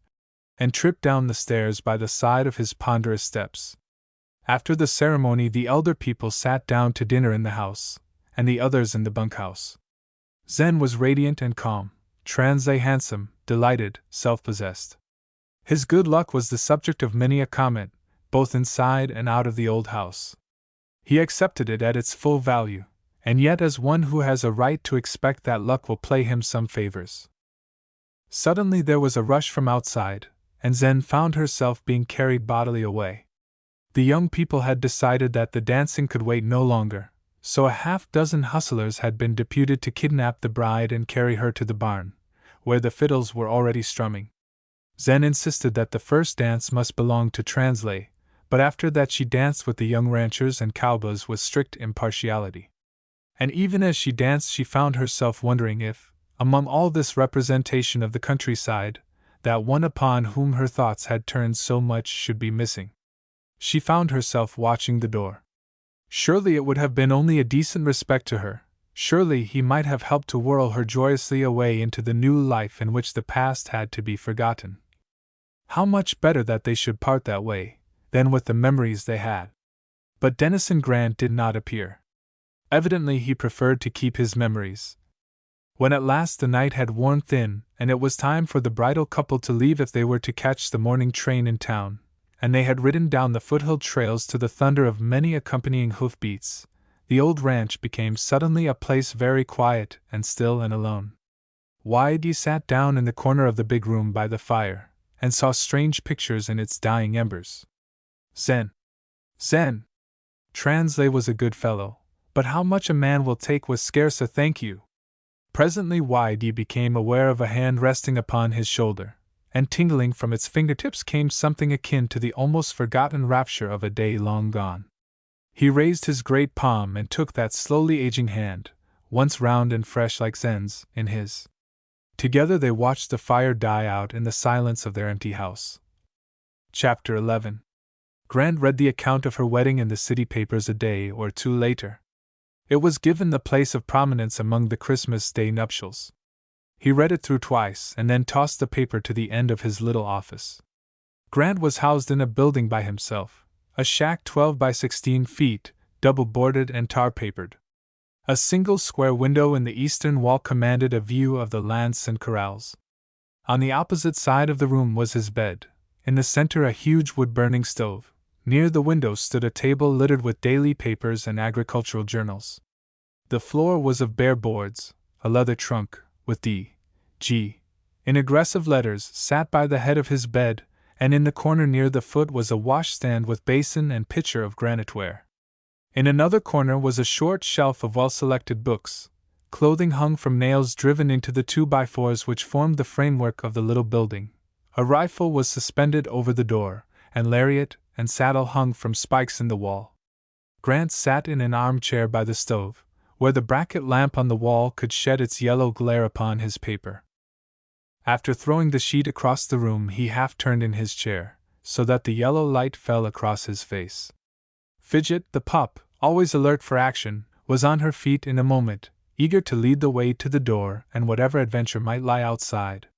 and tripped down the stairs by the side of his ponderous steps. After the ceremony, the elder people sat down to dinner in the house, and the others in the bunkhouse. Zen was radiant and calm, Translay handsome, delighted, self-possessed. His good luck was the subject of many a comment, both inside and out of the old house. He accepted it at its full value, and yet as one who has a right to expect that luck will play him some favors. Suddenly there was a rush from outside, and Zen found herself being carried bodily away. The young people had decided that the dancing could wait no longer, so a half-dozen hustlers had been deputed to kidnap the bride and carry her to the barn, where the fiddles were already strumming. Zen insisted that the first dance must belong to Translay, but after that she danced with the young ranchers and cowboys with strict impartiality. And even as she danced she found herself wondering if, among all this representation of the countryside, that one upon whom her thoughts had turned so much should be missing. She found herself watching the door. Surely it would have been only a decent respect to her, surely he might have helped to whirl her joyously away into the new life in which the past had to be forgotten. How much better that they should part that way, than with the memories they had. But Dennison Grant did not appear. Evidently he preferred to keep his memories. When at last the night had worn thin, and it was time for the bridal couple to leave if they were to catch the morning train in town, and they had ridden down the foothill trails to the thunder of many accompanying hoofbeats, the old ranch became suddenly a place very quiet and still and alone. Whitey sat down in the corner of the big room by the fire, and saw strange pictures in its dying embers. Zen! Translay was a good fellow, but how much a man will take was scarce a thank you. Presently Whitey became aware of a hand resting upon his shoulder, and tingling from its fingertips came something akin to the almost forgotten rapture of a day long gone. He raised his great palm and took that slowly aging hand, once round and fresh like Zen's, in his. Together they watched the fire die out in the silence of their empty house. Chapter 11. Grant read the account of her wedding in the city papers a day or two later. It was given the place of prominence among the Christmas Day nuptials. He read it through twice and then tossed the paper to the end of his little office. Grant was housed in a building by himself, a shack 12 by 16 feet, double-boarded and tar-papered. A single square window in the eastern wall commanded a view of the Lance and corrals. On the opposite side of the room was his bed, in the center a huge wood-burning stove. Near the window stood a table littered with daily papers and agricultural journals. The floor was of bare boards, a leather trunk, with D.G. in aggressive letters, sat by the head of his bed, and in the corner near the foot was a washstand with basin and pitcher of graniteware. In another corner was a short shelf of well-selected books. Clothing hung from nails driven into the 2x4s which formed the framework of the little building. A rifle was suspended over the door, and lariat and saddle hung from spikes in the wall. Grant sat in an armchair by the stove, where the bracket lamp on the wall could shed its yellow glare upon his paper. After throwing the sheet across the room, he half turned in his chair, so that the yellow light fell across his face. Fidget, the pup, always alert for action, was on her feet in a moment, eager to lead the way to the door and whatever adventure might lie outside.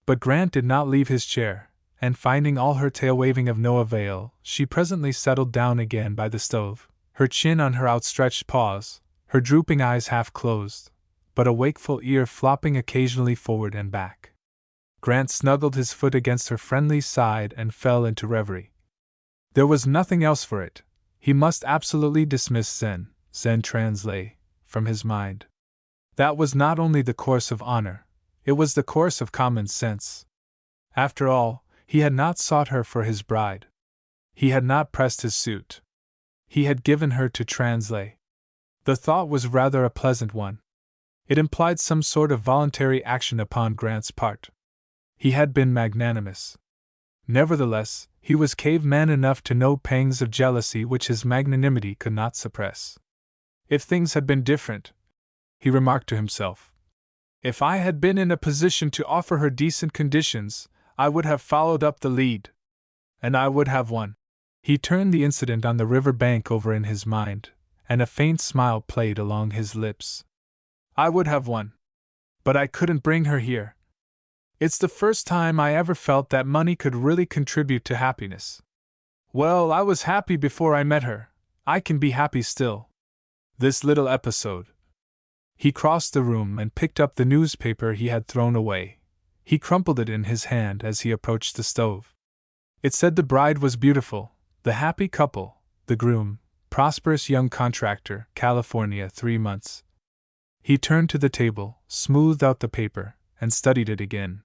But Grant did not leave his chair, and finding all her tail waving of no avail, she presently settled down again by the stove, her chin on her outstretched paws, her drooping eyes half closed, but a wakeful ear flopping occasionally forward and back. Grant snuggled his foot against her friendly side and fell into reverie. There was nothing else for it. He must absolutely dismiss Zen Translay, from his mind. That was not only the course of honor, it was the course of common sense. After all, he had not sought her for his bride. He had not pressed his suit. He had given her to translate. The thought was rather a pleasant one. It implied some sort of voluntary action upon Grant's part. He had been magnanimous. Nevertheless, he was caveman enough to know pangs of jealousy which his magnanimity could not suppress. If things had been different, he remarked to himself. If I had been in a position to offer her decent conditions, I would have followed up the lead. And I would have won. He turned the incident on the river bank over in his mind, and a faint smile played along his lips. I would have won. But I couldn't bring her here. It's the first time I ever felt that money could really contribute to happiness. Well, I was happy before I met her. I can be happy still. This little episode. He crossed the room and picked up the newspaper he had thrown away. He crumpled it in his hand as he approached the stove. It said the bride was beautiful, the happy couple, the groom, prosperous young contractor, California, 3 months. He turned to the table, smoothed out the paper, and studied it again.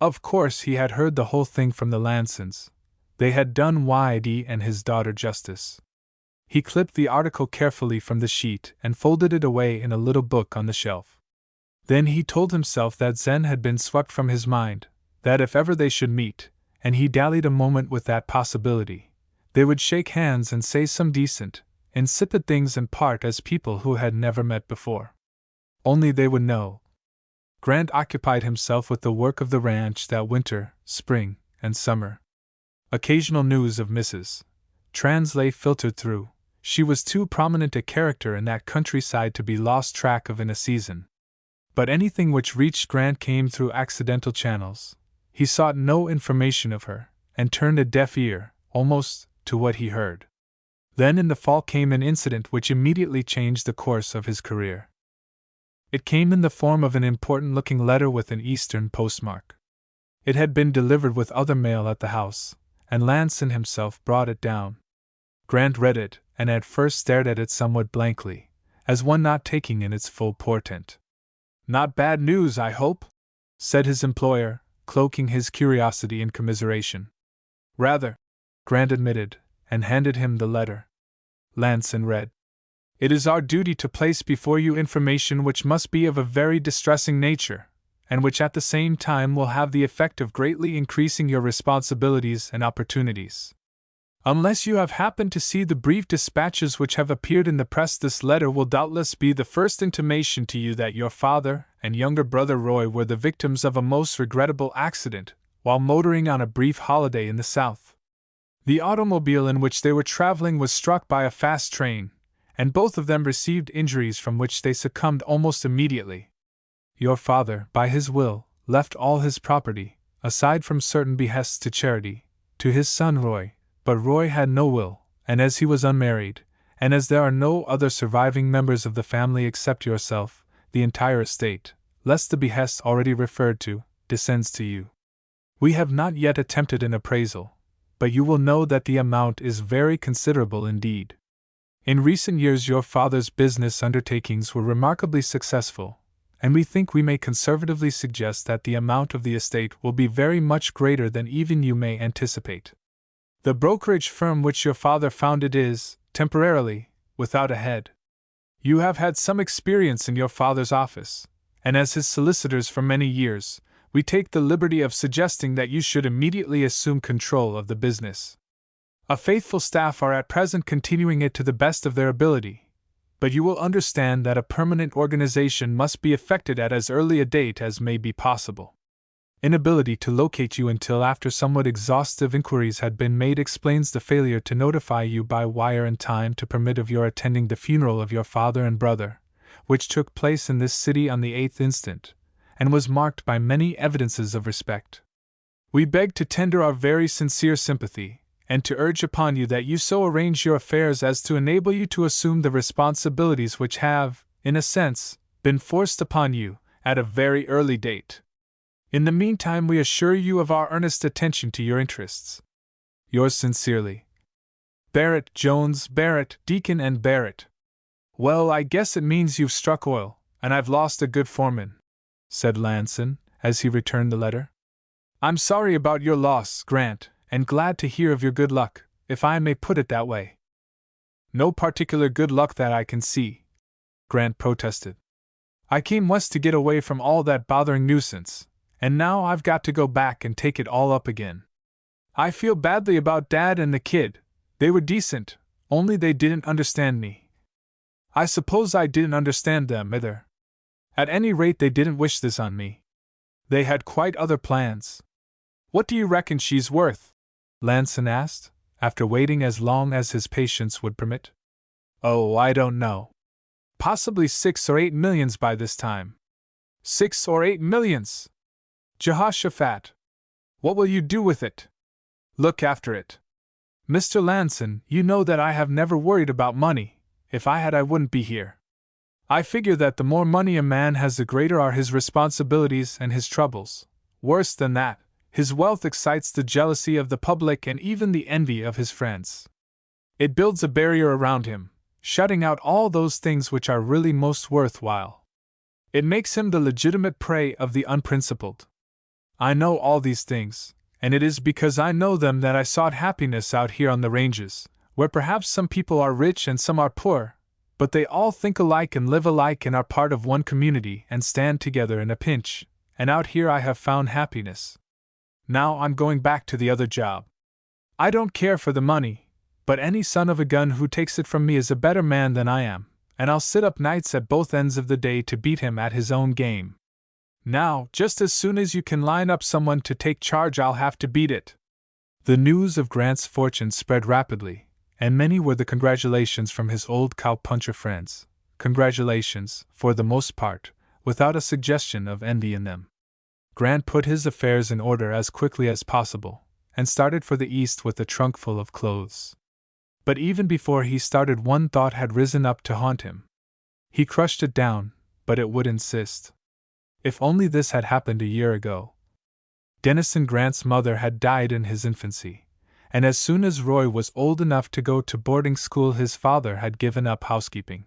Of course he had heard the whole thing from the Lansons. They had done Y.D. and his daughter justice. He clipped the article carefully from the sheet and folded it away in a little book on the shelf. Then he told himself that Zen had been swept from his mind, that if ever they should meet, and he dallied a moment with that possibility, they would shake hands and say some decent, insipid things and part as people who had never met before. Only they would know. Grant occupied himself with the work of the ranch that winter, spring, and summer. Occasional news of Mrs. Translay filtered through. She was too prominent a character in that countryside to be lost track of in a season. But anything which reached Grant came through accidental channels. He sought no information of her, and turned a deaf ear, almost, to what he heard. Then in the fall came an incident which immediately changed the course of his career. It came in the form of an important-looking letter with an Eastern postmark. It had been delivered with other mail at the house, and Lanson himself brought it down. Grant read it, and at first stared at it somewhat blankly, as one not taking in its full portent. "Not bad news, I hope?" said his employer, cloaking his curiosity in commiseration. "Rather," Grant admitted, and handed him the letter. Lanson read. "It is our duty to place before you information which must be of a very distressing nature, and which at the same time will have the effect of greatly increasing your responsibilities and opportunities. Unless you have happened to see the brief dispatches which have appeared in the press, this letter will doubtless be the first intimation to you that your father and younger brother Roy were the victims of a most regrettable accident while motoring on a brief holiday in the South. The automobile in which they were traveling was struck by a fast train, and both of them received injuries from which they succumbed almost immediately. Your father, by his will, left all his property, aside from certain behests to charity, to his son Roy, but Roy had no will, and as he was unmarried, and as there are no other surviving members of the family except yourself, the entire estate, lest the behests already referred to, descends to you. We have not yet attempted an appraisal, but you will know that the amount is very considerable indeed. In recent years your father's business undertakings were remarkably successful, and we think we may conservatively suggest that the amount of the estate will be very much greater than even you may anticipate. The brokerage firm which your father founded is, temporarily, without a head. You have had some experience in your father's office, and as his solicitors for many years, we take the liberty of suggesting that you should immediately assume control of the business. A faithful staff are at present continuing it to the best of their ability, but you will understand that a permanent organization must be effected at as early a date as may be possible. Inability to locate you until after somewhat exhaustive inquiries had been made explains the failure to notify you by wire in time to permit of your attending the funeral of your father and brother, which took place in this city on the 8th instant, and was marked by many evidences of respect. We beg to tender our very sincere sympathy, and to urge upon you that you so arrange your affairs as to enable you to assume the responsibilities which have, in a sense, been forced upon you, at a very early date. In the meantime we assure you of our earnest attention to your interests. Yours sincerely, Barrett, Jones, Barrett, Deacon and Barrett. Well, I guess it means you've struck oil, and I've lost a good foreman, said Lanson, as he returned the letter. I'm sorry about your loss, Grant, and glad to hear of your good luck, if I may put it that way. No particular good luck that I can see, Grant protested. I came west to get away from all that bothering nuisance, and now I've got to go back and take it all up again. I feel badly about Dad and the kid. They were decent, only they didn't understand me. I suppose I didn't understand them either. At any rate, they didn't wish this on me. They had quite other plans. What do you reckon she's worth? Lanson asked, after waiting as long as his patience would permit. Oh, I don't know. Possibly 6 or 8 millions by this time. 6 or 8 millions! Jehoshaphat! What will you do with it? Look after it. Mr. Lanson, you know that I have never worried about money. If I had, I wouldn't be here. I figure that the more money a man has, the greater are his responsibilities and his troubles. Worse than that, his wealth excites the jealousy of the public and even the envy of his friends. It builds a barrier around him, shutting out all those things which are really most worthwhile. It makes him the legitimate prey of the unprincipled. I know all these things, and it is because I know them that I sought happiness out here on the ranges, where perhaps some people are rich and some are poor, but they all think alike and live alike and are part of one community and stand together in a pinch, and out here I have found happiness. Now I'm going back to the other job. I don't care for the money, but any son of a gun who takes it from me is a better man than I am, and I'll sit up nights at both ends of the day to beat him at his own game. Now, just as soon as you can line up someone to take charge, I'll have to beat it. The news of Grant's fortune spread rapidly, and many were the congratulations from his old cowpuncher friends, congratulations, for the most part, without a suggestion of envy in them. Grant put his affairs in order as quickly as possible, and started for the east with a trunk full of clothes. But even before he started, one thought had risen up to haunt him. He crushed it down, but it would insist. If only this had happened a year ago. Dennison Grant's mother had died in his infancy, and as soon as Roy was old enough to go to boarding school, his father had given up housekeeping.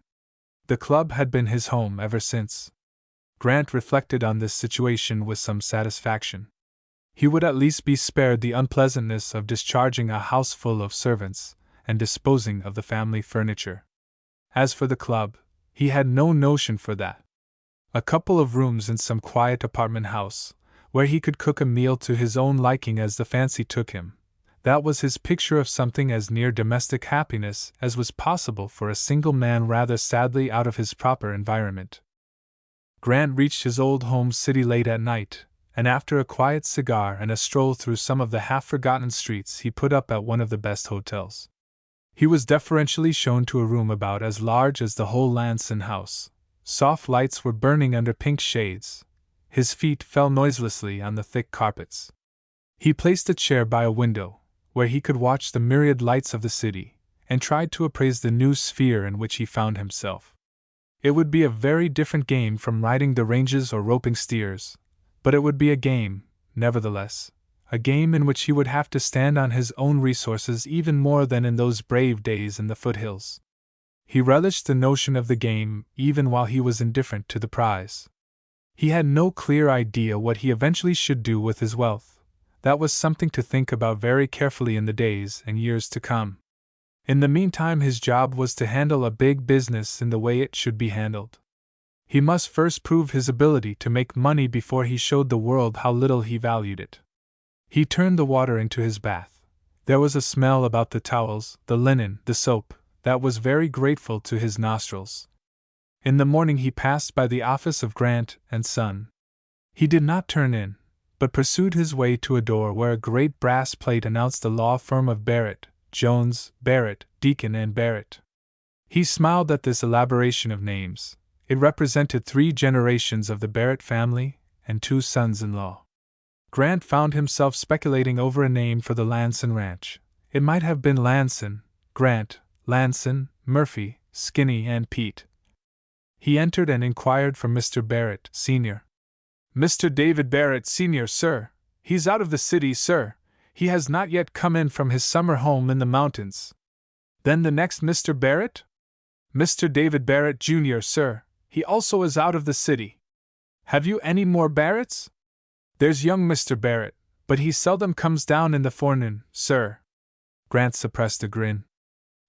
The club had been his home ever since. Grant reflected on this situation with some satisfaction. He would at least be spared the unpleasantness of discharging a house full of servants and disposing of the family furniture. As for the club, he had no notion for that. A couple of rooms in some quiet apartment house, where he could cook a meal to his own liking as the fancy took him, that was his picture of something as near domestic happiness as was possible for a single man rather sadly out of his proper environment. Grant reached his old home city late at night, and after a quiet cigar and a stroll through some of the half-forgotten streets, he put up at one of the best hotels. He was deferentially shown to a room about as large as the whole Lanson house. Soft lights were burning under pink shades. His feet fell noiselessly on the thick carpets. He placed a chair by a window, where he could watch the myriad lights of the city, and tried to appraise the new sphere in which he found himself. It would be a very different game from riding the ranges or roping steers, but it would be a game, nevertheless, a game in which he would have to stand on his own resources even more than in those brave days in the foothills. He relished the notion of the game, even while he was indifferent to the prize. He had no clear idea what he eventually should do with his wealth. That was something to think about very carefully in the days and years to come. In the meantime, his job was to handle a big business in the way it should be handled. He must first prove his ability to make money before he showed the world how little he valued it. He turned the water into his bath. There was a smell about the towels, the linen, the soap, that was very grateful to his nostrils. In the morning he passed by the office of Grant and Son. He did not turn in, but pursued his way to a door where a great brass plate announced the law firm of Barrett, Jones, Barrett, Deacon and Barrett. He smiled at this elaboration of names. It represented 3 generations of the Barrett family and 2 sons-in-law. Grant found himself speculating over a name for the Lanson ranch. It might have been Lanson, Grant, Lanson, Murphy, Skinny and Pete. He entered and inquired for Mr. Barrett, Sr. Mr. David Barrett, Sr., sir. He's out of the city, sir. He has not yet come in from his summer home in the mountains. Then the next Mr. Barrett? Mr. David Barrett, Jr., sir. He also is out of the city. Have you any more Barretts? There's young Mr. Barrett, but he seldom comes down in the forenoon, sir. Grant suppressed a grin.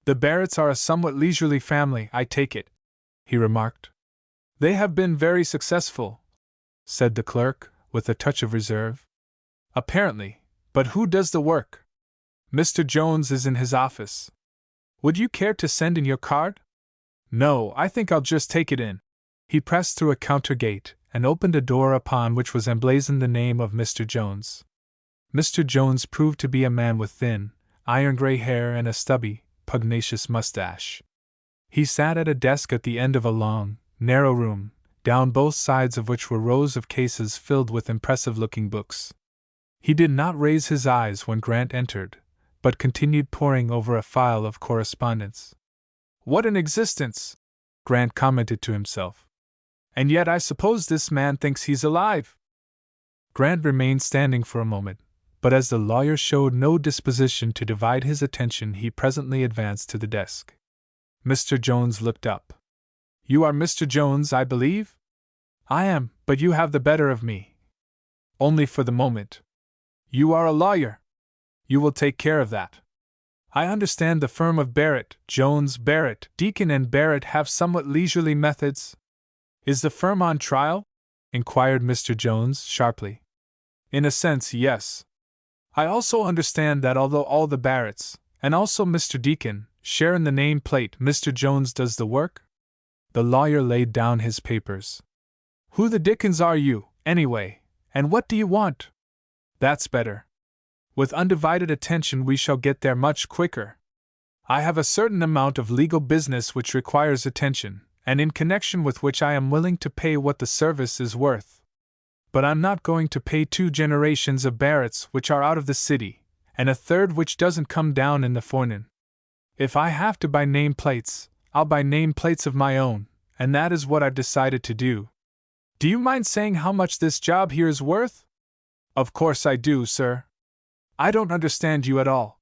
The Barretts are a somewhat leisurely family, I take it, he remarked. They have been very successful, said the clerk, with a touch of reserve. Apparently, but who does the work? Mr. Jones is in his office. Would you care to send in your card? No, I think I'll just take it in. He pressed through a counter gate and opened a door upon which was emblazoned the name of Mr. Jones. Mr. Jones proved to be a man with thin, iron-gray hair and a stubby, pugnacious mustache. He sat at a desk at the end of a long, narrow room, down both sides of which were rows of cases filled with impressive-looking books. He did not raise his eyes when Grant entered, but continued poring over a file of correspondence. What an existence! Grant commented to himself. And yet I suppose this man thinks he's alive. Grant remained standing for a moment, but as the lawyer showed no disposition to divide his attention, he presently advanced to the desk. Mr. Jones looked up. You are Mr. Jones, I believe? I am, but you have the better of me. Only for the moment. You are a lawyer. You will take care of that. I understand the firm of Barrett, Jones, Barrett, Deacon and Barrett have somewhat leisurely methods. Is the firm on trial? Inquired Mr. Jones sharply. In a sense, yes. I also understand that although all the Barretts, and also Mr. Deacon, share in the name plate, Mr. Jones does the work? The lawyer laid down his papers. Who the dickens are you, anyway, and what do you want? That's better. With undivided attention we shall get there much quicker. I have a certain amount of legal business which requires attention, and in connection with which I am willing to pay what the service is worth. But I'm not going to pay 2 generations of Barretts which are out of the city, and a third which doesn't come down in the forenoon. If I have to buy name plates, I'll buy name plates of my own, and that is what I've decided to do. Do you mind saying how much this job here is worth? Of course I do, sir. I don't understand you at all.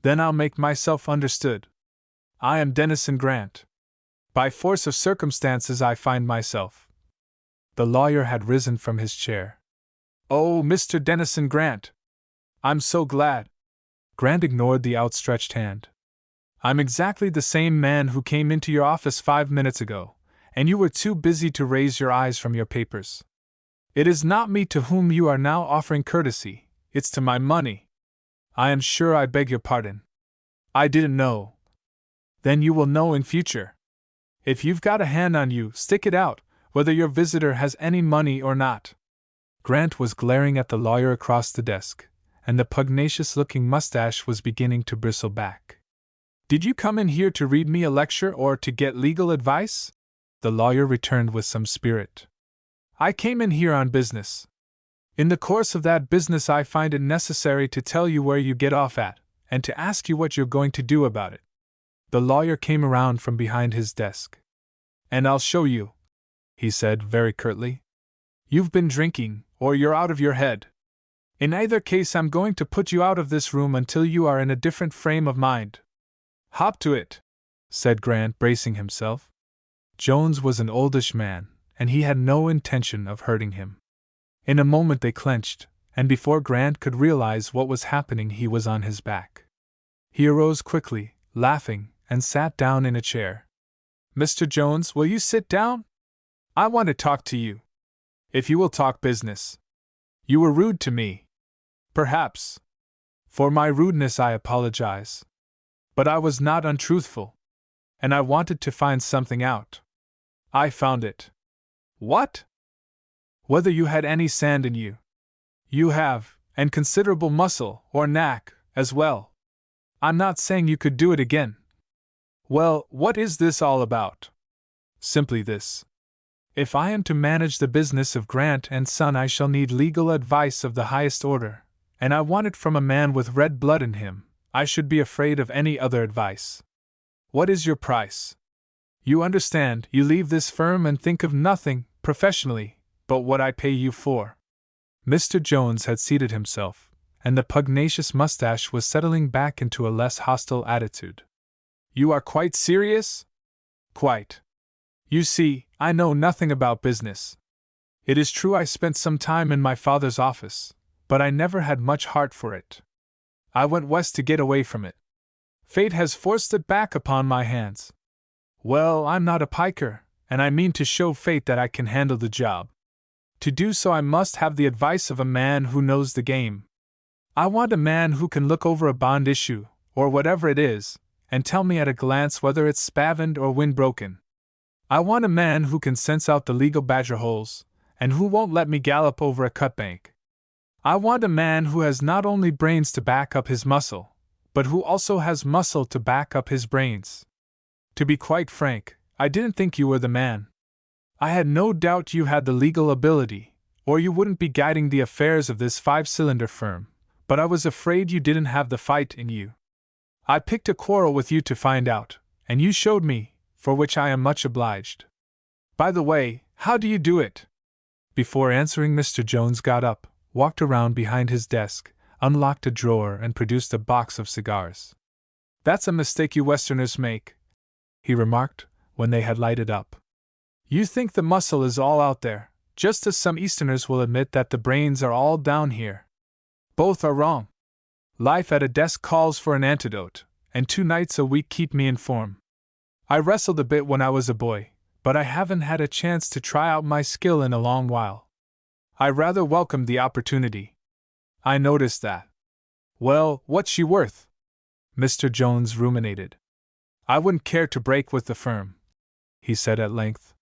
Then I'll make myself understood. I am Dennison Grant. By force of circumstances I find myself. The lawyer had risen from his chair. Oh, Mr. Dennison Grant! I'm so glad. Grant ignored the outstretched hand. I'm exactly the same man who came into your office 5 minutes ago, and you were too busy to raise your eyes from your papers. It is not me to whom you are now offering courtesy, it's to my money. I am sure I beg your pardon. I didn't know. Then you will know in future. If you've got a hand on you, stick it out, whether your visitor has any money or not. Grant was glaring at the lawyer across the desk, and the pugnacious-looking mustache was beginning to bristle back. Did you come in here to read me a lecture or to get legal advice? The lawyer returned with some spirit. I came in here on business. In the course of that business I find it necessary to tell you where you get off at, and to ask you what you're going to do about it. The lawyer came around from behind his desk. And I'll show you, he said very curtly. You've been drinking, or you're out of your head. In either case I'm going to put you out of this room until you are in a different frame of mind. Hop to it, said Grant, bracing himself. Jones was an oldish man, and he had no intention of hurting him. In a moment they clenched, and before Grant could realize what was happening he was on his back. He arose quickly, laughing, and sat down in a chair. Mr. Jones, will you sit down? I want to talk to you. If you will talk business. You were rude to me. Perhaps. For my rudeness I apologize. But I was not untruthful. And I wanted to find something out. I found it. What? Whether you had any sand in you. You have, and considerable muscle, or knack, as well. I'm not saying you could do it again. Well, what is this all about? Simply this. If I am to manage the business of Grant and Son I shall need legal advice of the highest order, and I want it from a man with red blood in him. I should be afraid of any other advice. What is your price? You understand, you leave this firm and think of nothing, professionally, but what I pay you for. Mr. Jones had seated himself, and the pugnacious mustache was settling back into a less hostile attitude. You are quite serious? Quite. You see, I know nothing about business. It is true I spent some time in my father's office, but I never had much heart for it. I went west to get away from it. Fate has forced it back upon my hands. Well, I'm not a piker, and I mean to show fate that I can handle the job. To do so, I must have the advice of a man who knows the game. I want a man who can look over a bond issue, or whatever it is, and tell me at a glance whether it's spavined or windbroken. I want a man who can sense out the legal badger holes, and who won't let me gallop over a cut bank. I want a man who has not only brains to back up his muscle, but who also has muscle to back up his brains. To be quite frank, I didn't think you were the man. I had no doubt you had the legal ability, or you wouldn't be guiding the affairs of this 5-cylinder firm, but I was afraid you didn't have the fight in you. I picked a quarrel with you to find out, and you showed me, for which I am much obliged. By the way, how do you do it? Before answering, Mr. Jones got up, walked around behind his desk, unlocked a drawer, and produced a box of cigars. That's a mistake you Westerners make, he remarked, when they had lighted up. You think the muscle is all out there, just as some Easterners will admit that the brains are all down here. Both are wrong. Life at a desk calls for an antidote, and 2 nights a week keep me in form. I wrestled a bit when I was a boy, but I haven't had a chance to try out my skill in a long while. I rather welcomed the opportunity. I noticed that. Well, what's she worth? Mr. Jones ruminated. I wouldn't care to break with the firm, he said at length.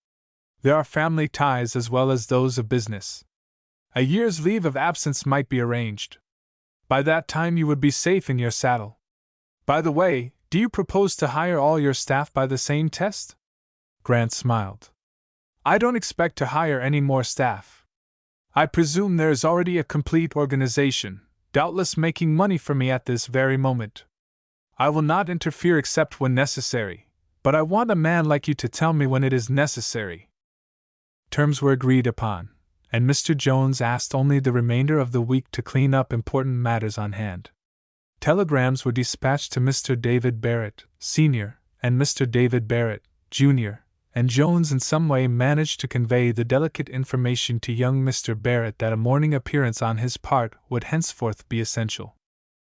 There are family ties as well as those of business. A year's leave of absence might be arranged. By that time you would be safe in your saddle. By the way, do you propose to hire all your staff by the same test? Grant smiled. I don't expect to hire any more staff. I presume there is already a complete organization, doubtless making money for me at this very moment. I will not interfere except when necessary, but I want a man like you to tell me when it is necessary. Terms were agreed upon, and Mr. Jones asked only the remainder of the week to clean up important matters on hand. Telegrams were dispatched to Mr. David Barrett, Sr., and Mr. David Barrett, Jr., and Jones in some way managed to convey the delicate information to young Mr. Barrett that a morning appearance on his part would henceforth be essential.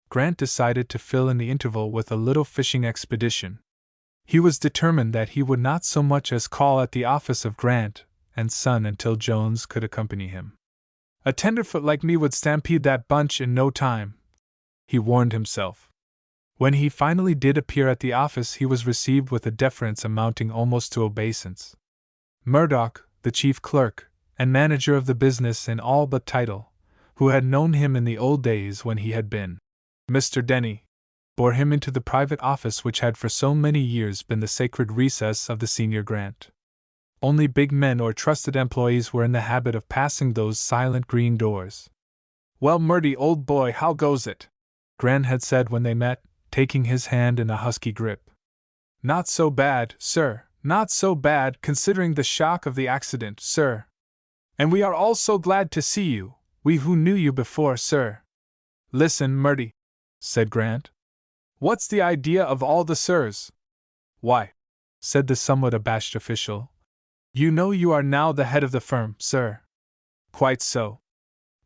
Grant decided to fill in the interval with a little fishing expedition. He was determined that he would not so much as call at the office of Grant and Son until Jones could accompany him. A tenderfoot like me would stampede that bunch in no time, he warned himself. When he finally did appear at the office, he was received with a deference amounting almost to obeisance. Murdoch, the chief clerk, and manager of the business in all but title, who had known him in the old days when he had been Mr. Denny, bore him into the private office which had for so many years been the sacred recess of the senior Grant. Only big men or trusted employees were in the habit of passing those silent green doors. Well, Murdy, old boy, how goes it? Grant had said when they met, taking his hand in a husky grip. Not so bad, sir, not so bad, considering the shock of the accident, sir. And we are all so glad to see you, we who knew you before, sir. Listen, Murdy, said Grant. What's the idea of all the sirs? Why, said the somewhat abashed official, you know you are now the head of the firm, sir. Quite so.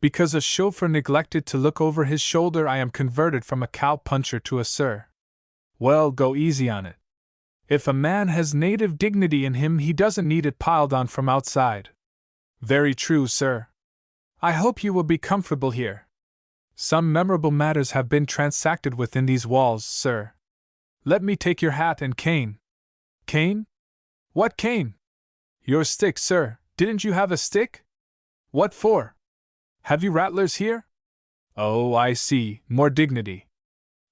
Because a chauffeur neglected to look over his shoulder, I am converted from a cow-puncher to a sir. Well, go easy on it. If a man has native dignity in him, he doesn't need it piled on from outside. Very true, sir. I hope you will be comfortable here. Some memorable matters have been transacted within these walls, sir. Let me take your hat and cane. Cane? What cane? Your stick, sir. Didn't you have a stick? What for? Have you rattlers here? Oh, I see, more dignity.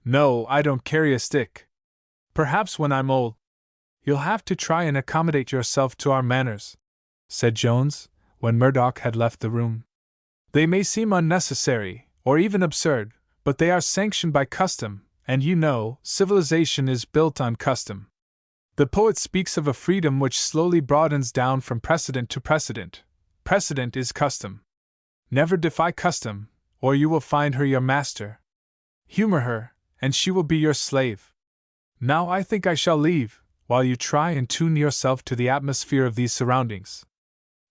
No, I don't carry a stick. Perhaps when I'm old. You'll have to try and accommodate yourself to our manners, said Jones, when Murdoch had left the room. They may seem unnecessary, or even absurd, but they are sanctioned by custom, and you know, civilization is built on custom. The poet speaks of a freedom which slowly broadens down from precedent to precedent. Precedent is custom. Never defy custom, or you will find her your master. Humor her, and she will be your slave. Now I think I shall leave, while you try and tune yourself to the atmosphere of these surroundings.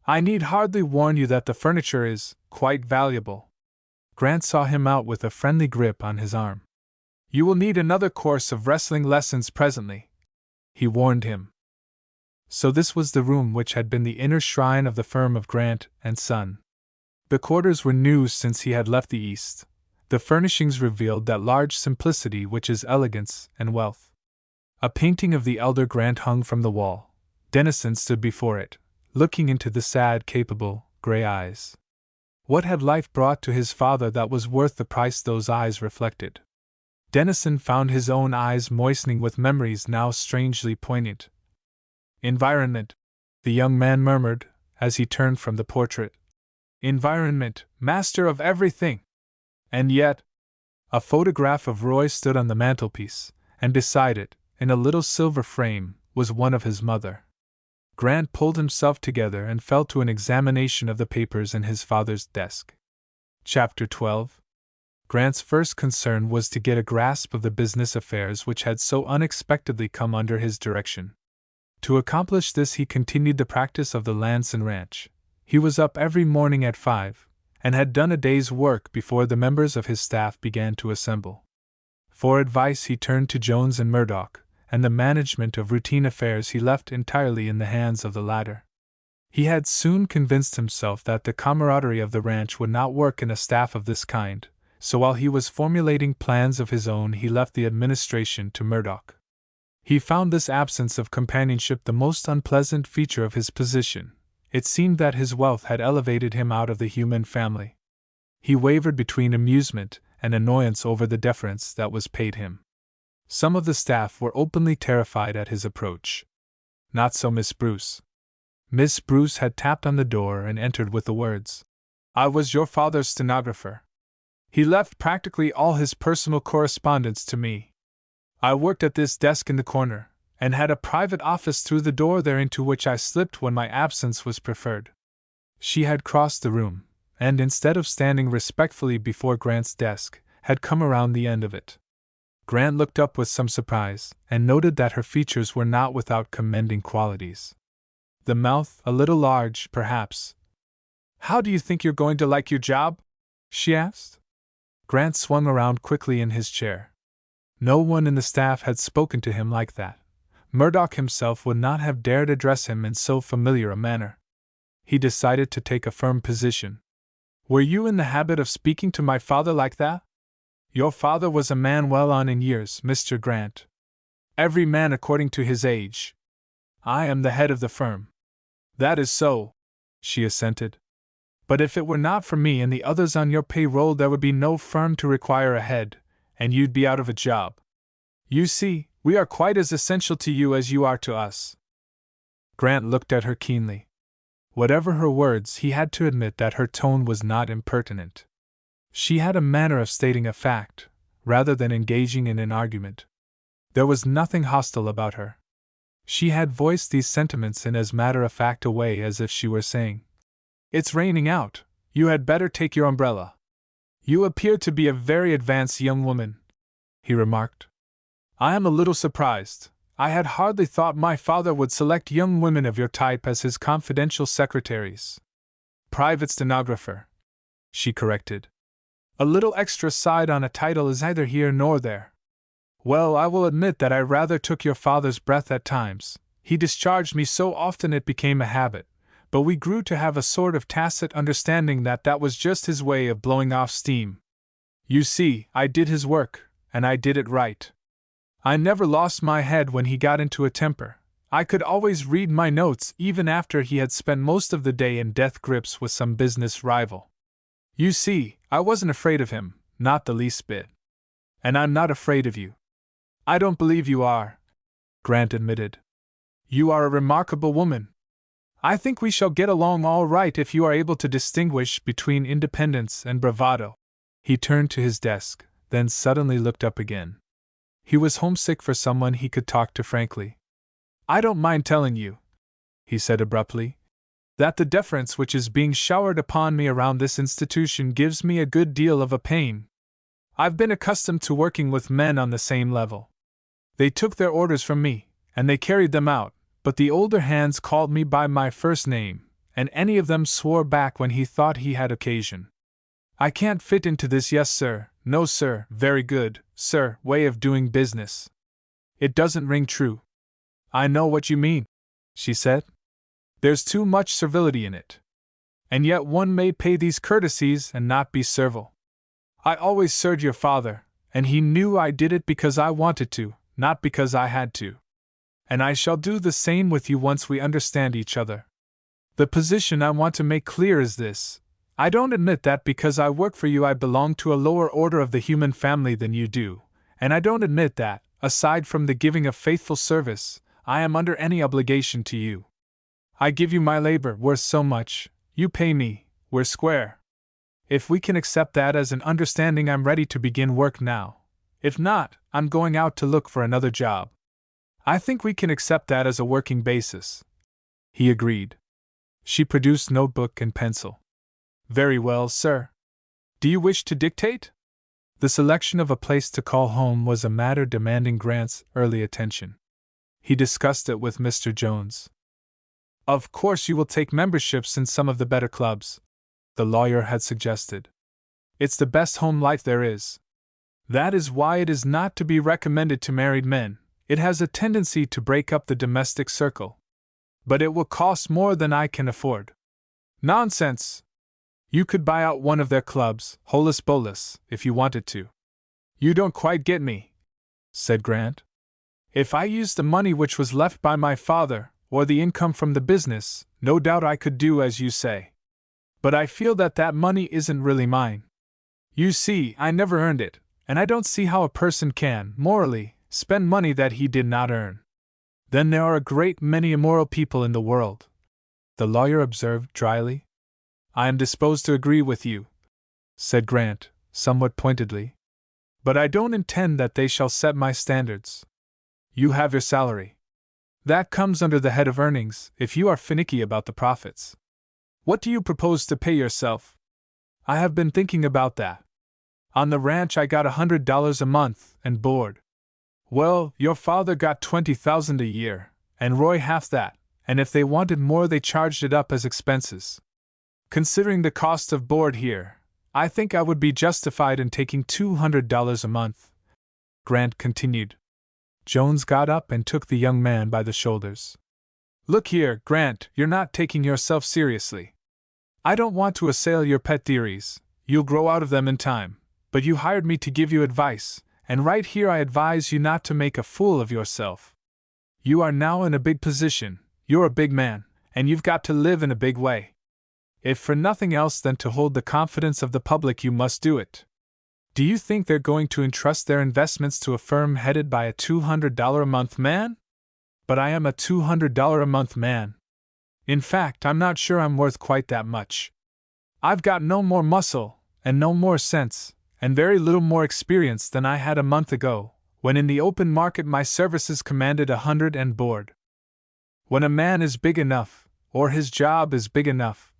I need hardly warn you that the furniture is quite valuable. Grant saw him out with a friendly grip on his arm. You will need another course of wrestling lessons presently, he warned him. So this was the room which had been the inner shrine of the firm of Grant and Son. The quarters were new since he had left the East. The furnishings revealed that large simplicity which is elegance and wealth. A painting of the elder Grant hung from the wall. Dennison stood before it, looking into the sad, capable, gray eyes. What had life brought to his father that was worth the price those eyes reflected? Dennison found his own eyes moistening with memories now strangely poignant. Environment, the young man murmured, as he turned from the portrait. Environment, master of everything! And yet, a photograph of Roy stood on the mantelpiece, and beside it, in a little silver frame, was one of his mother. Grant pulled himself together and fell to an examination of the papers in his father's desk. Chapter 12. Grant's first concern was to get a grasp of the business affairs which had so unexpectedly come under his direction. To accomplish this, he continued the practice of the Lanson Ranch. He was up every morning at 5, and had done a day's work before the members of his staff began to assemble. For advice he turned to Jones and Murdoch, and the management of routine affairs he left entirely in the hands of the latter. He had soon convinced himself that the camaraderie of the ranch would not work in a staff of this kind, so while he was formulating plans of his own he left the administration to Murdoch. He found this absence of companionship the most unpleasant feature of his position. It seemed that his wealth had elevated him out of the human family. He wavered between amusement and annoyance over the deference that was paid him. Some of the staff were openly terrified at his approach. Not so Miss Bruce. Miss Bruce had tapped on the door and entered with the words, "I was your father's stenographer. He left practically all his personal correspondence to me. I worked at this desk in the corner, and had a private office through the door there into which I slipped when my absence was preferred." She had crossed the room, and instead of standing respectfully before Grant's desk, had come around the end of it. Grant looked up with some surprise, and noted that her features were not without commending qualities. The mouth, a little large, perhaps. "How do you think you're going to like your job?" she asked. Grant swung around quickly in his chair. No one in the staff had spoken to him like that. Murdoch himself would not have dared address him in so familiar a manner. He decided to take a firm position. "Were you in the habit of speaking to my father like that?" "Your father was a man well on in years, Mr. Grant. Every man according to his age. I am the head of the firm." "That is so," she assented. "But if it were not for me and the others on your payroll, there would be no firm to require a head, and you'd be out of a job. You see, we are quite as essential to you as you are to us." Grant looked at her keenly. Whatever her words, he had to admit that her tone was not impertinent. She had a manner of stating a fact, rather than engaging in an argument. There was nothing hostile about her. She had voiced these sentiments in as matter-of-fact a way as if she were saying, "It's raining out, you had better take your umbrella." "You appear to be a very advanced young woman," he remarked. "I am a little surprised. I had hardly thought my father would select young women of your type as his confidential secretaries." "Private stenographer," she corrected. "A little extra side on a title is neither here nor there. Well, I will admit that I rather took your father's breath at times. He discharged me so often it became a habit, but we grew to have a sort of tacit understanding that that was just his way of blowing off steam. You see, I did his work, and I did it right. I never lost my head when he got into a temper. I could always read my notes even after he had spent most of the day in death grips with some business rival. You see, I wasn't afraid of him, not the least bit. And I'm not afraid of you." "I don't believe you are," Grant admitted. "You are a remarkable woman. I think we shall get along all right if you are able to distinguish between independence and bravado." He turned to his desk, then suddenly looked up again. He was homesick for someone he could talk to frankly. "I don't mind telling you," he said abruptly, "that the deference which is being showered upon me around this institution gives me a good deal of a pain. I've been accustomed to working with men on the same level. They took their orders from me, and they carried them out, but the older hands called me by my first name, and any of them swore back when he thought he had occasion. I can't fit into this yes sir, no sir, very good, sir, way of doing business. It doesn't ring true. I know what you mean, she said. There's too much servility in it. And yet one may pay these courtesies and not be servile. I always served your father, and he knew I did it because I wanted to, not because I had to. And I shall do the same with you once we understand each other. The position I want to make clear is this. I don't admit that because I work for you I belong to a lower order of the human family than you do, and I don't admit that, aside from the giving of faithful service, I am under any obligation to you. I give you my labor worth so much, you pay me, we're square. If we can accept that as an understanding, I'm ready to begin work now. If not, I'm going out to look for another job. I think we can accept that as a working basis. He agreed. She produced notebook and pencil. Very well, sir. Do you wish to dictate? The selection of a place to call home was a matter demanding Grant's early attention. He discussed it with Mr. Jones. Of course you will take memberships in some of the better clubs, the lawyer had suggested. It's the best home life there is. That is why it is not to be recommended to married men. It has a tendency to break up the domestic circle. But it will cost more than I can afford. Nonsense! You could buy out one of their clubs, holus bolus, if you wanted to. You don't quite get me, said Grant. If I used the money which was left by my father, or the income from the business, no doubt I could do as you say. But I feel that that money isn't really mine. You see, I never earned it, and I don't see how a person can, morally, spend money that he did not earn. Then there are a great many immoral people in the world, the lawyer observed dryly. I am disposed to agree with you, said Grant, somewhat pointedly. But I don't intend that they shall set my standards. You have your salary. That comes under the head of earnings, if you are finicky about the profits. What do you propose to pay yourself? I have been thinking about that. On the ranch I got $100 a month, and board. Well, your father got $20,000 a year, and Roy half that, and if they wanted more they charged it up as expenses. Considering the cost of board here, I think I would be justified in taking $200 a month. Grant continued. Jones got up and took the young man by the shoulders. Look here, Grant, you're not taking yourself seriously. I don't want to assail your pet theories, you'll grow out of them in time, but you hired me to give you advice, and right here I advise you not to make a fool of yourself. You are now in a big position, you're a big man, and you've got to live in a big way. If for nothing else than to hold the confidence of the public you must do it. Do you think they're going to entrust their investments to a firm headed by a $200 a month man? But I am a $200 a month man. In fact, I'm not sure I'm worth quite that much. I've got no more muscle, and no more sense, and very little more experience than I had a month ago, when in the open market my services commanded $100 and board. When a man is big enough, or his job is big enough,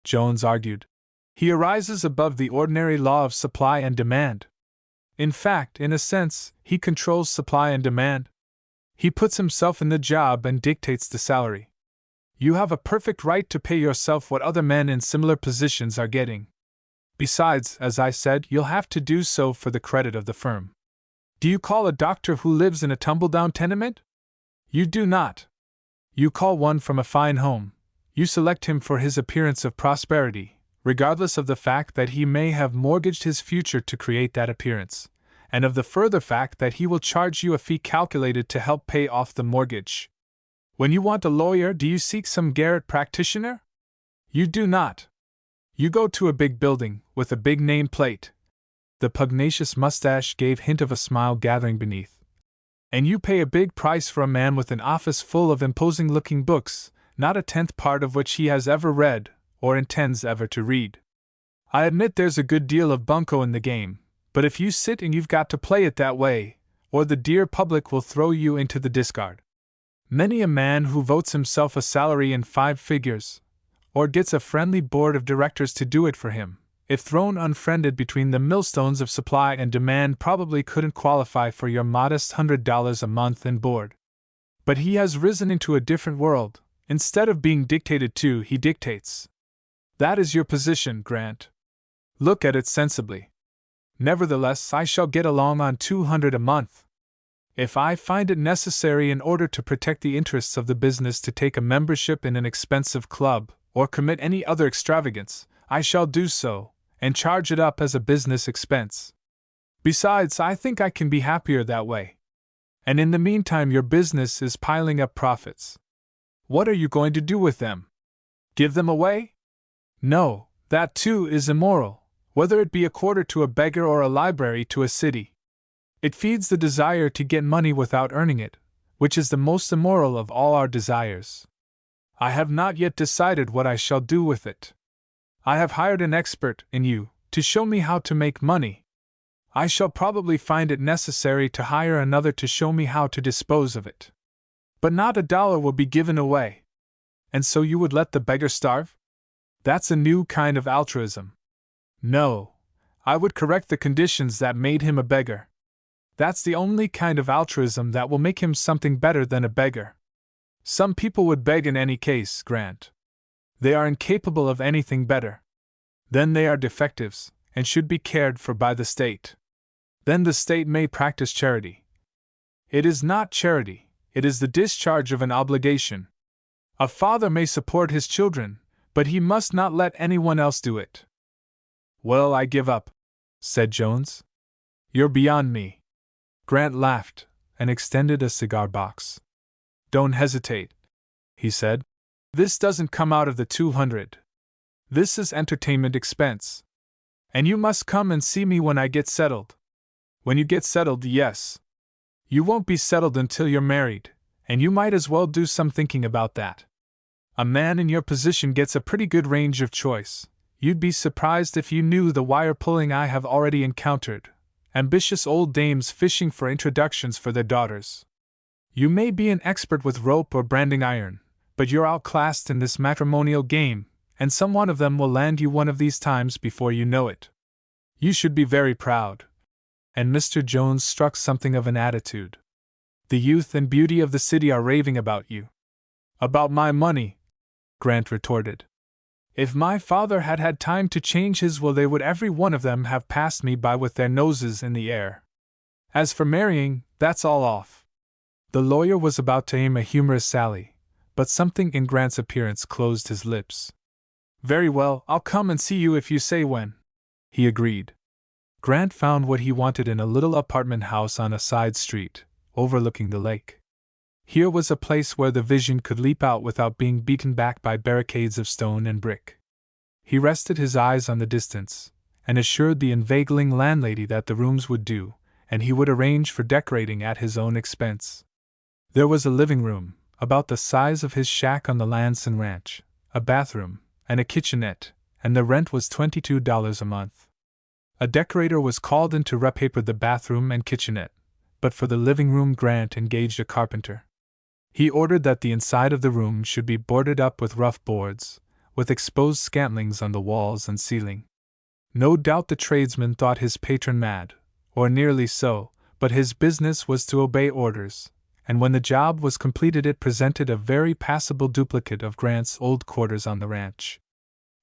Jones argued, he arises above the ordinary law of supply and demand. In fact, in a sense, he controls supply and demand. He puts himself in the job and dictates the salary. You have a perfect right to pay yourself what other men in similar positions are getting. Besides, as I said, you'll have to do so for the credit of the firm. Do you call a doctor who lives in a tumble-down tenement? You do not. You call one from a fine home. You select him for his appearance of prosperity, regardless of the fact that he may have mortgaged his future to create that appearance, and of the further fact that he will charge you a fee calculated to help pay off the mortgage. When you want a lawyer, do you seek some garret practitioner? You do not. You go to a big building, with a big name plate. The pugnacious mustache gave hint of a smile gathering beneath. And you pay a big price for a man with an office full of imposing-looking books, not a tenth part of which he has ever read, or intends ever to read. I admit there's a good deal of bunco in the game, but if you sit and you've got to play it that way, or the dear public will throw you into the discard. Many a man who votes himself a salary in 5 figures, or gets a friendly board of directors to do it for him, if thrown unfriended between the millstones of supply and demand, probably couldn't qualify for your modest $100 a month and board. But he has risen into a different world. Instead of being dictated to, he dictates. That is your position, Grant. Look at it sensibly. Nevertheless, I shall get along on 200 a month. If I find it necessary in order to protect the interests of the business to take a membership in an expensive club, or commit any other extravagance, I shall do so, and charge it up as a business expense. Besides, I think I can be happier that way. And in the meantime, your business is piling up profits. What are you going to do with them? Give them away? No, that too is immoral, whether it be a quarter to a beggar or a library to a city. It feeds the desire to get money without earning it, which is the most immoral of all our desires. I have not yet decided what I shall do with it. I have hired an expert in you to show me how to make money. I shall probably find it necessary to hire another to show me how to dispose of it. But not a dollar will be given away. And so you would let the beggar starve? That's a new kind of altruism. No, I would correct the conditions that made him a beggar. That's the only kind of altruism that will make him something better than a beggar. Some people would beg in any case, Grant. They are incapable of anything better. Then they are defectives, and should be cared for by the state. Then the state may practice charity. It is not charity, it is the discharge of an obligation. A father may support his children, but he must not let anyone else do it. Well, I give up, said Jones. You're beyond me. Grant laughed, and extended a cigar box. Don't hesitate, he said. This doesn't come out of the 200. This is entertainment expense. And you must come and see me when I get settled. When you get settled, yes. You won't be settled until you're married, and you might as well do some thinking about that. A man in your position gets a pretty good range of choice. You'd be surprised if you knew the wire-pulling I have already encountered. Ambitious old dames fishing for introductions for their daughters. You may be an expert with rope or branding iron, but you're outclassed in this matrimonial game, and some one of them will land you one of these times before you know it. You should be very proud. And Mr. Jones struck something of an attitude. The youth and beauty of the city are raving about you. About my money, Grant retorted. If my father had had time to change his will, they would every one of them have passed me by with their noses in the air. As for marrying, that's all off. The lawyer was about to aim a humorous sally, but something in Grant's appearance closed his lips. Very well, I'll come and see you if you say when, he agreed. Grant found what he wanted in a little apartment house on a side street, overlooking the lake. Here was a place where the vision could leap out without being beaten back by barricades of stone and brick. He rested his eyes on the distance, and assured the inveigling landlady that the rooms would do, and he would arrange for decorating at his own expense. There was a living room, about the size of his shack on the Dennison ranch, a bathroom, and a kitchenette, and the rent was $22 a month. A decorator was called in to repaper the bathroom and kitchenette, but for the living room Grant engaged a carpenter. He ordered that the inside of the room should be boarded up with rough boards, with exposed scantlings on the walls and ceiling. No doubt the tradesman thought his patron mad, or nearly so, but his business was to obey orders, and when the job was completed it presented a very passable duplicate of Grant's old quarters on the ranch.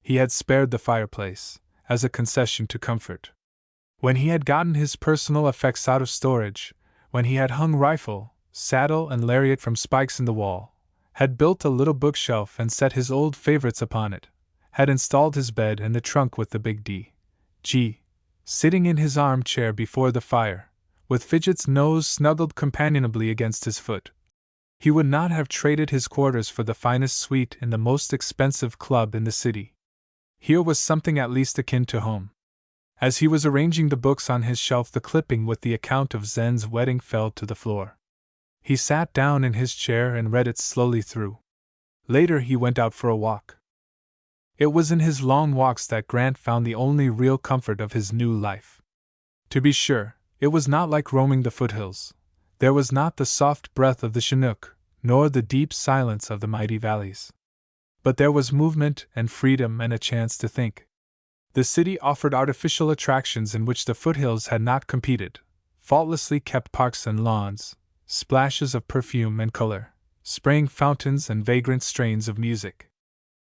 He had spared the fireplace, as a concession to comfort. When he had gotten his personal effects out of storage, when he had hung rifle, saddle, and lariat from spikes in the wall, had built a little bookshelf and set his old favorites upon it, had installed his bed and the trunk with the big D.G. sitting in his armchair before the fire, with Fidget's nose snuggled companionably against his foot, he would not have traded his quarters for the finest suite in the most expensive club in the city. Here was something at least akin to home. As he was arranging the books on his shelf, the clipping with the account of Zen's wedding fell to the floor. He sat down in his chair and read it slowly through. Later he went out for a walk. It was in his long walks that Grant found the only real comfort of his new life. To be sure, it was not like roaming the foothills. There was not the soft breath of the Chinook, nor the deep silence of the mighty valleys. But there was movement and freedom and a chance to think. The city offered artificial attractions in which the foothills had not competed, faultlessly kept parks and lawns, splashes of perfume and color, spraying fountains and vagrant strains of music.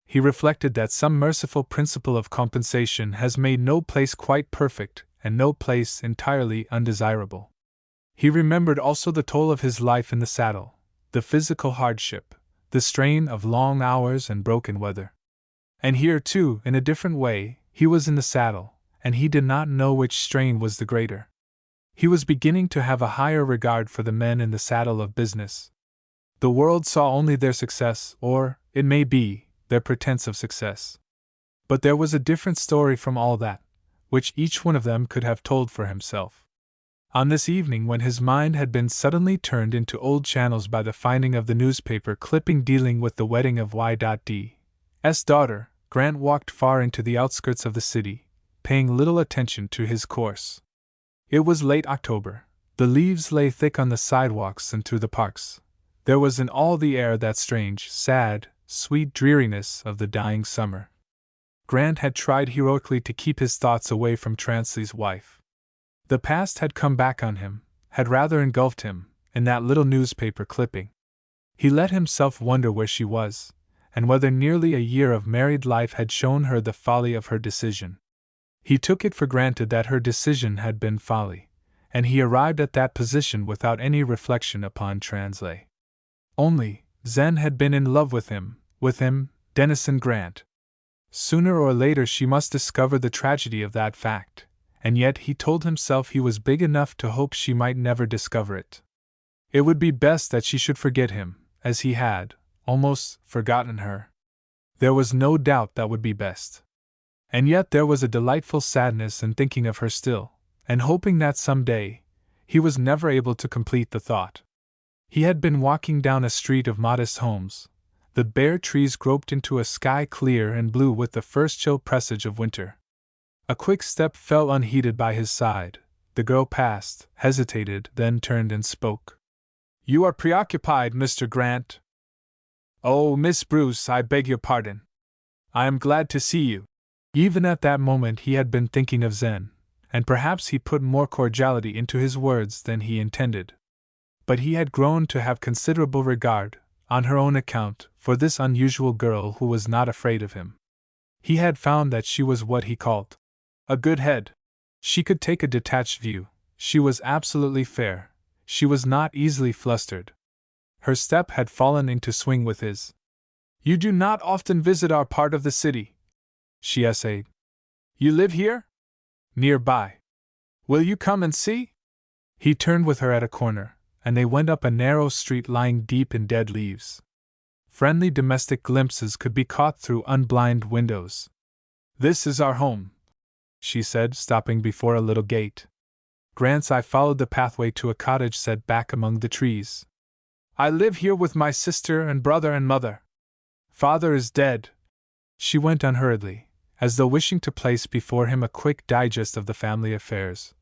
He reflected that some merciful principle of compensation has made no place quite perfect, and no place entirely undesirable. He remembered also the toll of his life in the saddle, the physical hardship, the strain of long hours and broken weather. And here, too, in a different way, he was in the saddle, and he did not know which strain was the greater. He was beginning to have a higher regard for the men in the saddle of business. The world saw only their success, or, it may be, their pretense of success. But there was a different story from all that, which each one of them could have told for himself. On this evening, when his mind had been suddenly turned into old channels by the finding of the newspaper clipping dealing with the wedding of Y.D.'s daughter, Grant walked far into the outskirts of the city, paying little attention to his course. It was late October. The leaves lay thick on the sidewalks and through the parks. There was in all the air that strange, sad, sweet dreariness of the dying summer. Grant had tried heroically to keep his thoughts away from Transley's wife. The past had come back on him, had rather engulfed him, in that little newspaper clipping. He let himself wonder where she was, and whether nearly a year of married life had shown her the folly of her decision. He took it for granted that her decision had been folly, and he arrived at that position without any reflection upon Transley. Only, Zen had been in love with him, Dennison Grant. Sooner or later she must discover the tragedy of that fact, and yet he told himself he was big enough to hope she might never discover it. It would be best that she should forget him, as he had, almost, forgotten her. There was no doubt that would be best. And yet there was a delightful sadness in thinking of her still, and hoping that some day he was never able to complete the thought. He had been walking down a street of modest homes. The bare trees groped into a sky clear and blue with the first chill presage of winter. A quick step fell unheeded by his side. The girl passed, hesitated, then turned and spoke. "You are preoccupied, Mr. Grant." "Oh, Miss Bruce, I beg your pardon. I am glad to see you." Even at that moment he had been thinking of Zen, and perhaps he put more cordiality into his words than he intended. But he had grown to have considerable regard, on her own account, for this unusual girl who was not afraid of him. He had found that she was what he called a good head. She could take a detached view, she was absolutely fair, she was not easily flustered. Her step had fallen into swing with his. "You do not often visit our part of the city," she essayed. "You live here?" "Nearby. Will you come and see?" He turned with her at a corner, and they went up a narrow street lying deep in dead leaves. Friendly domestic glimpses could be caught through unblind windows. "This is our home," she said, stopping before a little gate. Grant's eye followed the pathway to a cottage set back among the trees. "I live here with my sister and brother and mother. Father is dead," she went on hurriedly, as though wishing to place before him a quick digest of the family affairs.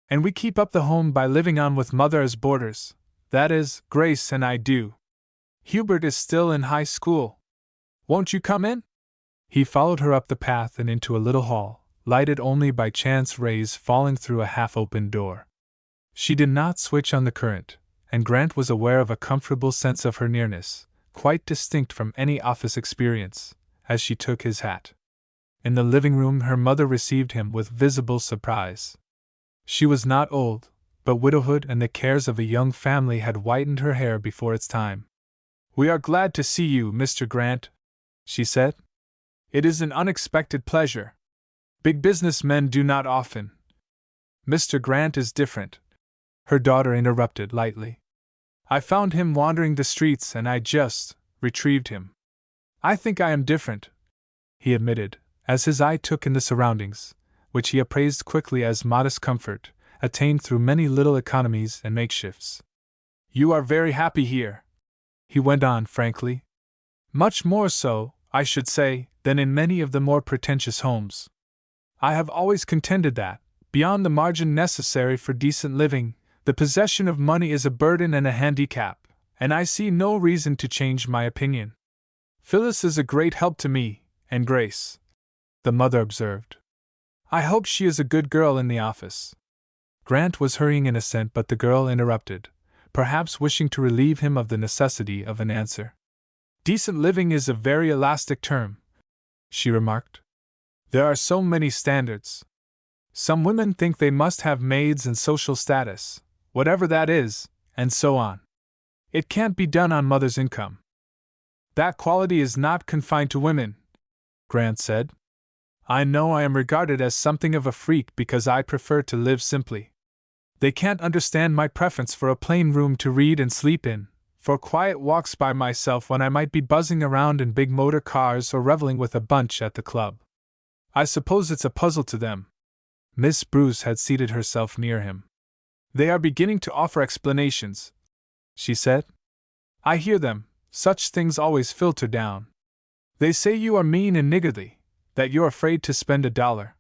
"And we keep up the home by living on with mother as boarders, that is, Grace and I do. Hubert is still in high school. Won't you come in?" He followed her up the path and into a little hall, lighted only by chance rays falling through a half-opened door. She did not switch on the current, and Grant was aware of a comfortable sense of her nearness, quite distinct from any office experience, as she took his hat. In the living room her mother received him with visible surprise. She was not old, but widowhood and the cares of a young family had whitened her hair before its time. "We are glad to see you, Mr. Grant," she said. "It is an unexpected pleasure. Big business men do not often. Mr. Grant is different," her daughter interrupted lightly. "I found him wandering the streets and I just retrieved him. I think I am different," he admitted, as his eye took in the surroundings, which he appraised quickly as modest comfort, attained through many little economies and makeshifts. "You are very happy here," he went on frankly. "Much more so, I should say, than in many of the more pretentious homes. I have always contended that, beyond the margin necessary for decent living, the possession of money is a burden and a handicap, and I see no reason to change my opinion. Phyllis is a great help to me, and Grace," the mother observed. "I hope she is a good girl in the office." Grant was hurrying in assent, but the girl interrupted, perhaps wishing to relieve him of the necessity of an answer. "Decent living is a very elastic term," she remarked. "There are so many standards. Some women think they must have maids and social status, whatever that is, and so on. It can't be done on mother's income. That quality is not confined to women, Grant said. I know I am regarded as something of a freak because I prefer to live simply. They can't understand my preference for a plain room to read and sleep in, for quiet walks by myself when I might be buzzing around in big motor cars or reveling with a bunch at the club. I suppose it's a puzzle to them. Miss Bruce had seated herself near him. They are beginning to offer explanations, she said. I hear them, such things always filter down. They say you are mean and niggardly, that you're afraid to spend $1.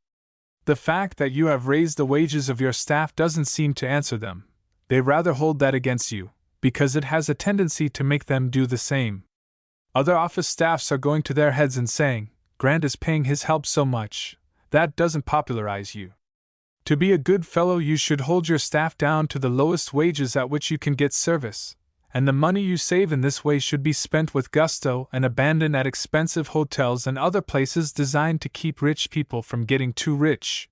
The fact that you have raised the wages of your staff doesn't seem to answer them. They rather hold that against you, because it has a tendency to make them do the same. Other office staffs are going to their heads and saying, Grant is paying his help so much, that doesn't popularize you. To be a good fellow, you should hold your staff down to the lowest wages at which you can get service, and the money you save in this way should be spent with gusto and abandoned at expensive hotels and other places designed to keep rich people from getting too rich.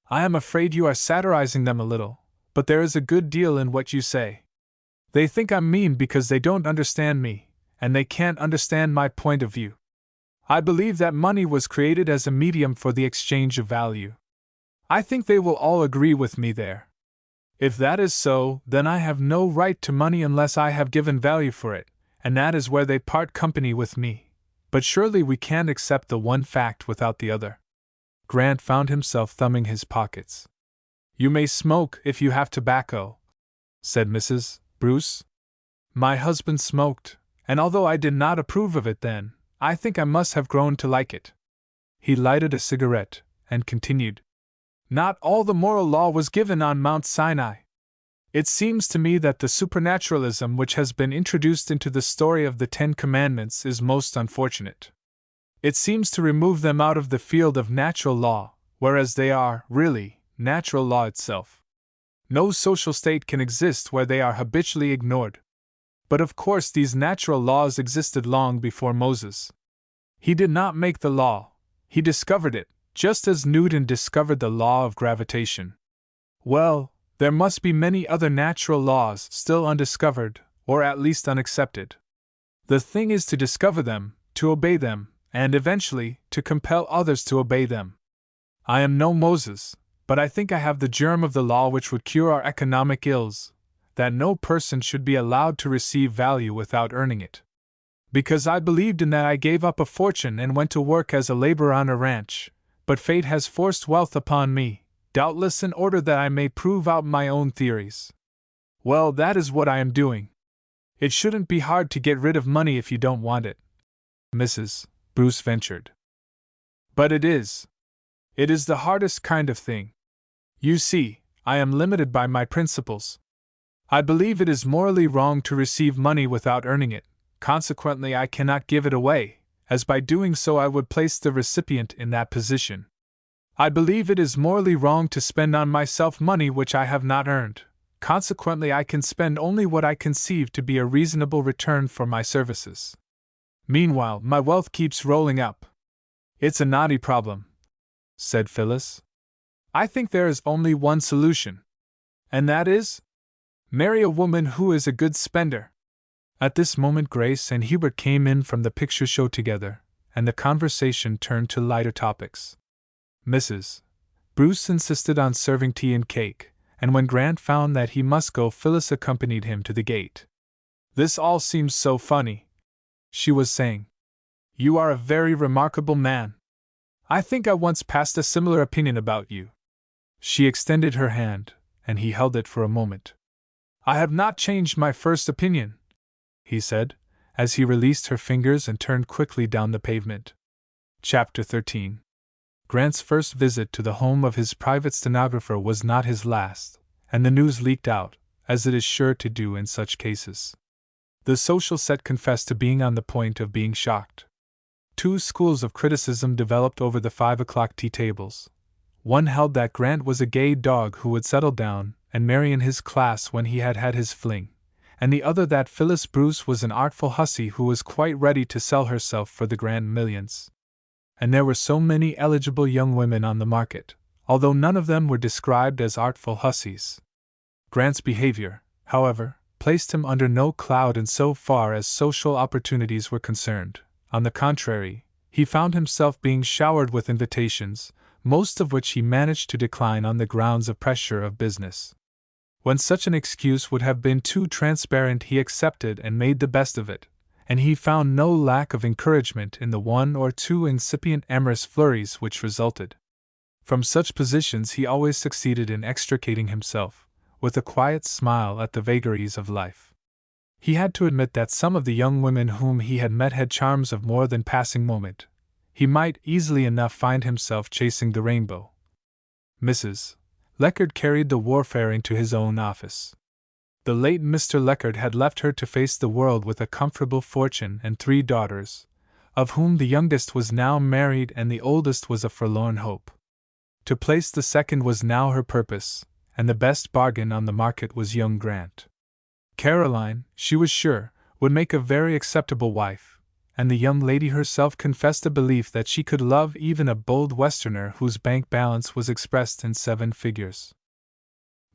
I am afraid you are satirizing them a little, but there is a good deal in what you say. They think I'm mean because they don't understand me, and they can't understand my point of view. I believe that money was created as a medium for the exchange of value. I think they will all agree with me there. If that is so, then I have no right to money unless I have given value for it, and that is where they part company with me. But surely we can't accept the one fact without the other. Grant found himself thumbing his pockets. You may smoke if you have tobacco, said Mrs. Bruce. My husband smoked, and although I did not approve of it then, I think I must have grown to like it. He lighted a cigarette, and continued. Not all the moral law was given on Mount Sinai. It seems to me that the supernaturalism which has been introduced into the story of the Ten Commandments is most unfortunate. It seems to remove them out of the field of natural law, whereas they are, really, natural law itself. No social state can exist where they are habitually ignored. But of course these natural laws existed long before Moses. He did not make the law, he discovered it, just as Newton discovered the law of gravitation. Well, there must be many other natural laws still undiscovered, or at least unaccepted. The thing is to discover them, to obey them, and eventually, to compel others to obey them. I am no Moses, but I think I have the germ of the law which would cure our economic ills, that no person should be allowed to receive value without earning it. Because I believed in that I gave up a fortune and went to work as a laborer on a ranch, but fate has forced wealth upon me, doubtless in order that I may prove out my own theories. Well, that is what I am doing. It shouldn't be hard to get rid of money if you don't want it, Mrs. Bruce ventured. But it is. It is the hardest kind of thing. You see, I am limited by my principles. I believe it is morally wrong to receive money without earning it, consequently I cannot give it away, as by doing so I would place the recipient in that position. I believe it is morally wrong to spend on myself money which I have not earned, consequently I can spend only what I conceive to be a reasonable return for my services. Meanwhile, my wealth keeps rolling up. It's a knotty problem, said Phyllis. I think there is only one solution. And that is? Marry a woman who is a good spender. At this moment Grace and Hubert came in from the picture show together, and the conversation turned to lighter topics. Mrs. Bruce insisted on serving tea and cake, and when Grant found that he must go, Phyllis accompanied him to the gate. This all seems so funny, she was saying. You are a very remarkable man. I think I once passed a similar opinion about you. She extended her hand, and he held it for a moment. I have not changed my first opinion, he said, as he released her fingers and turned quickly down the pavement. Chapter 13. Grant's first visit to the home of his private stenographer was not his last, and the news leaked out, as it is sure to do in such cases. The social set confessed to being on the point of being shocked. Two schools of criticism developed over the 5 o'clock tea tables. One held that Grant was a gay dog who would settle down and marry in his class when he had had his fling, and the other that Phyllis Bruce was an artful hussy who was quite ready to sell herself for the grand millions. And there were so many eligible young women on the market, although none of them were described as artful hussies. Grant's behavior, however, placed him under no cloud in so far as social opportunities were concerned. On the contrary, he found himself being showered with invitations, most of which he managed to decline on the grounds of pressure of business. When such an excuse would have been too transparent, he accepted and made the best of it, and he found no lack of encouragement in the one or two incipient amorous flurries which resulted. From such positions he always succeeded in extricating himself, with a quiet smile at the vagaries of life. He had to admit that some of the young women whom he had met had charms of more than passing moment. He might easily enough find himself chasing the rainbow. Mrs. Leckard carried the warfare into his own office. The late Mr. Leckard had left her to face the world with a comfortable fortune and 3 daughters, of whom the youngest was now married and the oldest was a forlorn hope. To place the second was now her purpose, and the best bargain on the market was young Grant. Caroline, she was sure, would make a very acceptable wife, and the young lady herself confessed a belief that she could love even a bold Westerner whose bank balance was expressed in 7 figures.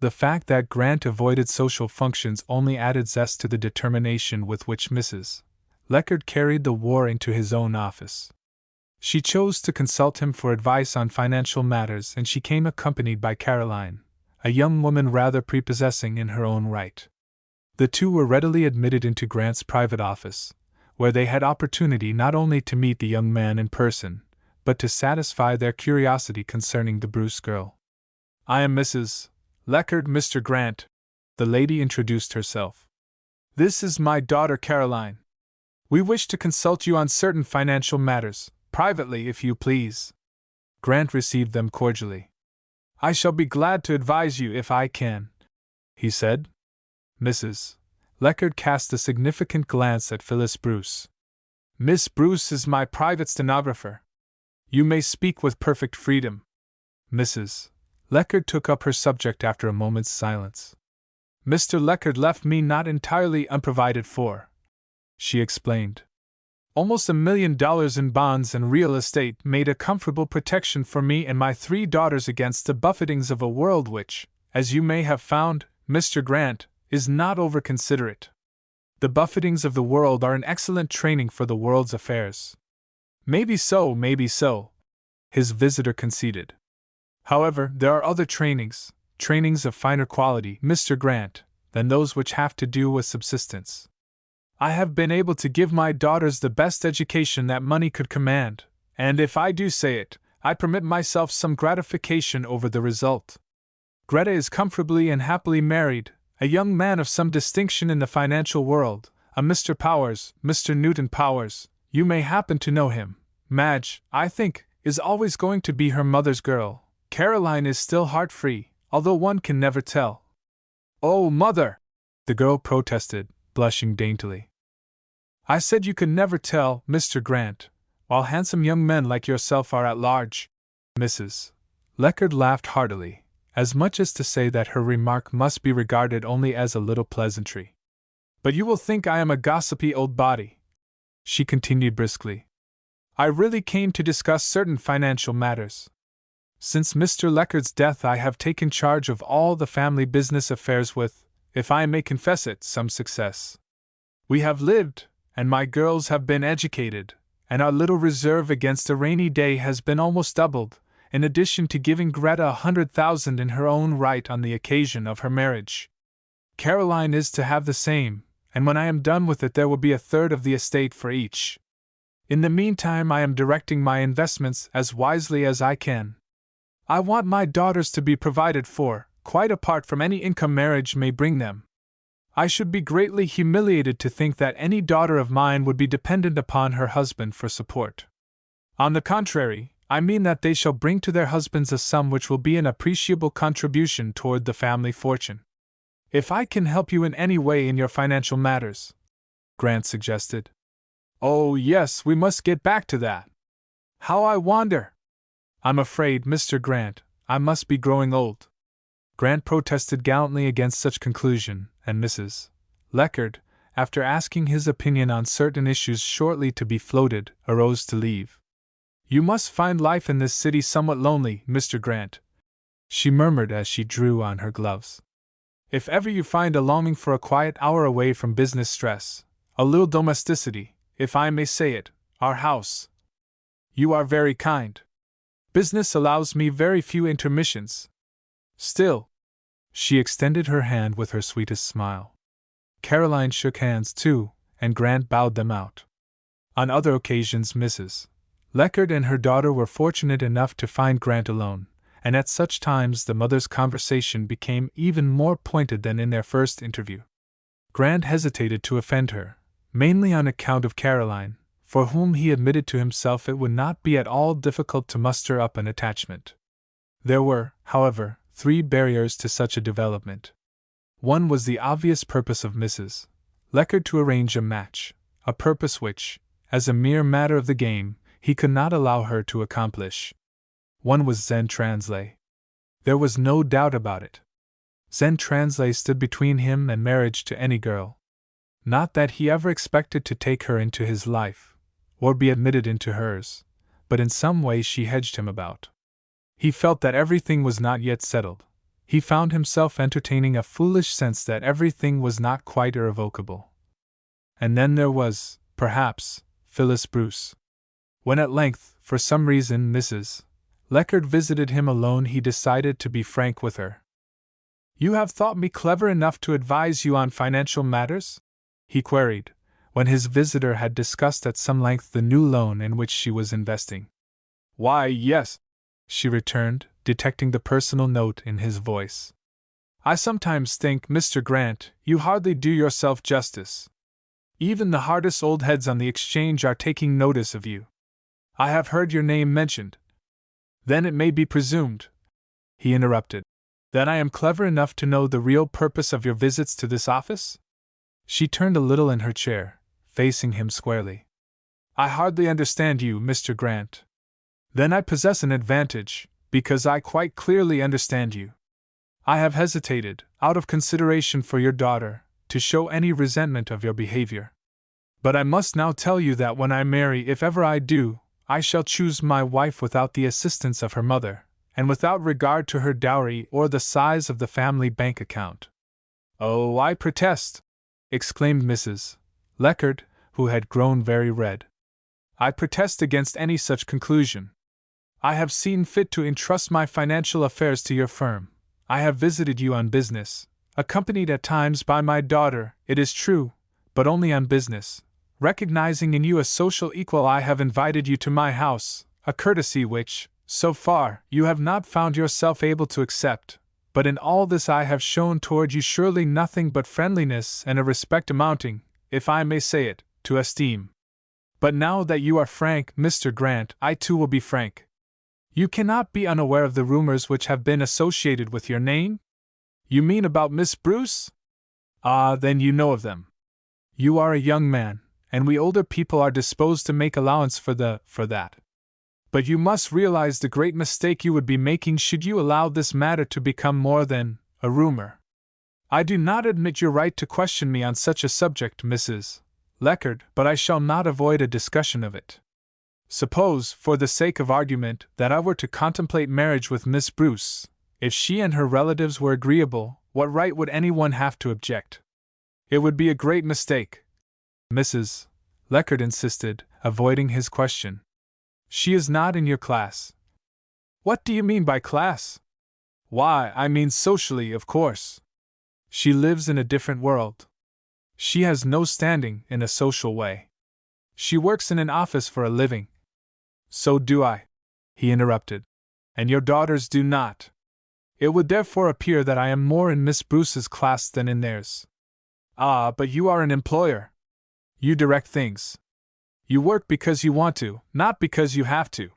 The fact that Grant avoided social functions only added zest to the determination with which Mrs. Leckard carried the war into his own office. She chose to consult him for advice on financial matters, and she came accompanied by Caroline, a young woman rather prepossessing in her own right. The two were readily admitted into Grant's private office, where they had opportunity not only to meet the young man in person, but to satisfy their curiosity concerning the Bruce girl. "I am Mrs. Leckard, Mr. Grant," the lady introduced herself. "This is my daughter Caroline. We wish to consult you on certain financial matters, privately if you please." Grant received them cordially. "I shall be glad to advise you if I can," he said. Mrs. Leckard cast a significant glance at Phyllis Bruce. "Miss Bruce is my private stenographer. You may speak with perfect freedom." Mrs. Leckard took up her subject after a moment's silence. "Mr. Leckard left me not entirely unprovided for," she explained. "Almost $1 million in bonds and real estate made a comfortable protection for me and my 3 daughters against the buffetings of a world which, as you may have found, Mr. Grant, is not over-considerate. The buffetings of the world are an excellent training for the world's affairs." Maybe so," his visitor conceded. "However, there are other trainings of finer quality, Mr. Grant, than those which have to do with subsistence. I have been able to give my daughters the best education that money could command, and if I do say it, I permit myself some gratification over the result. Greta is comfortably and happily married, a young man of some distinction in the financial world, a Mr. Powers, Mr. Newton Powers, you may happen to know him. Madge, I think, is always going to be her mother's girl. Caroline is still heart-free, although one can never tell." "Oh, mother!" the girl protested, blushing daintily. "I said you could never tell, Mr. Grant, while handsome young men like yourself are at large." Mrs. Leckard laughed heartily, as much as to say that her remark must be regarded only as a little pleasantry. "But you will think I am a gossipy old body," she continued briskly. "I really came to discuss certain financial matters. Since Mr. Leckard's death I have taken charge of all the family business affairs with, if I may confess it, some success. We have lived, and my girls have been educated, and our little reserve against a rainy day has been almost doubled, in addition to giving Greta 100,000 in her own right on the occasion of her marriage. Caroline is to have the same, and when I am done with it there will be 1/3 of the estate for each. In the meantime I am directing my investments as wisely as I can. I want my daughters to be provided for, quite apart from any income marriage may bring them. I should be greatly humiliated to think that any daughter of mine would be dependent upon her husband for support. On the contrary, I mean that they shall bring to their husbands a sum which will be an appreciable contribution toward the family fortune. If I can help you in any way in your financial matters," Grant suggested. "Oh, yes, we must get back to that. How I wander! I'm afraid, Mr. Grant, I must be growing old." Grant protested gallantly against such conclusion, and Mrs. Leckard, after asking his opinion on certain issues shortly to be floated, arose to leave. "You must find life in this city somewhat lonely, Mr. Grant, she murmured as she drew on her gloves. If ever you find a longing for a quiet hour away from business stress, a little domesticity, if I may say it, our house. You are very kind. Business allows me very few intermissions. Still, she extended her hand with her sweetest smile. Caroline shook hands too, and Grant bowed them out. On other occasions Mrs. Leckert and her daughter were fortunate enough to find Grant alone, and at such times the mother's conversation became even more pointed than in their first interview. Grant hesitated to offend her, mainly on account of Caroline, for whom he admitted to himself it would not be at all difficult to muster up an attachment. There were, however, 3 barriers to such a development. One was the obvious purpose of Mrs. Leckert to arrange a match, a purpose which, as a mere matter of the game, he could not allow her to accomplish. One was Zen Translay. There was no doubt about it. Zen Translay stood between him and marriage to any girl. Not that he ever expected to take her into his life, or be admitted into hers, but in some way she hedged him about. He felt that everything was not yet settled. He found himself entertaining a foolish sense that everything was not quite irrevocable. And then there was, perhaps, Phyllis Bruce. When at length, for some reason, Mrs. Leckert visited him alone, he decided to be frank with her. "You have thought me clever enough to advise you on financial matters?" he queried, when his visitor had discussed at some length the new loan in which she was investing. "Why, yes," she returned, detecting the personal note in his voice. "I sometimes think, Mr. Grant, you hardly do yourself justice. Even the hardest old heads on the exchange are taking notice of you. I have heard your name mentioned." "Then it may be presumed," he interrupted, "that I am clever enough to know the real purpose of your visits to this office?" She turned a little in her chair, facing him squarely. "I hardly understand you, Mr. Grant." "Then I possess an advantage, because I quite clearly understand you. I have hesitated, out of consideration for your daughter, to show any resentment of your behavior. But I must now tell you that when I marry, if ever I do, I shall choose my wife without the assistance of her mother, and without regard to her dowry or the size of the family bank account." "Oh, I protest!" exclaimed Mrs. Leckert, who had grown very red. "I protest against any such conclusion. I have seen fit to entrust my financial affairs to your firm. I have visited you on business, accompanied at times by my daughter, it is true, but only on business. Recognizing in you a social equal, I have invited you to my house, a courtesy which, so far, you have not found yourself able to accept, but in all this I have shown toward you surely nothing but friendliness and a respect amounting, if I may say it, to esteem. But now that you are frank, Mr. Grant, I too will be frank. You cannot be unaware of the rumors which have been associated with your name? You mean about Miss Bruce? Ah, then you know of them. You are a young man, and we older people are disposed to make allowance for that. But you must realize the great mistake you would be making should you allow this matter to become more than a rumor. I do not admit your right to question me on such a subject, Mrs. Leckert, but I shall not avoid a discussion of it. Suppose, for the sake of argument, that I were to contemplate marriage with Miss Bruce. If she and her relatives were agreeable, what right would anyone have to object? It would be a great mistake," Mrs. Leckert insisted, avoiding his question. "She is not in your class." "What do you mean by class?" "Why, I mean socially, of course. She lives in a different world. She has no standing in a social way. She works in an office for a living." "So do I," he interrupted. "And your daughters do not. It would therefore appear that I am more in Miss Bruce's class than in theirs." "Ah, but you are an employer. You direct things. You work because you want to, not because you have to.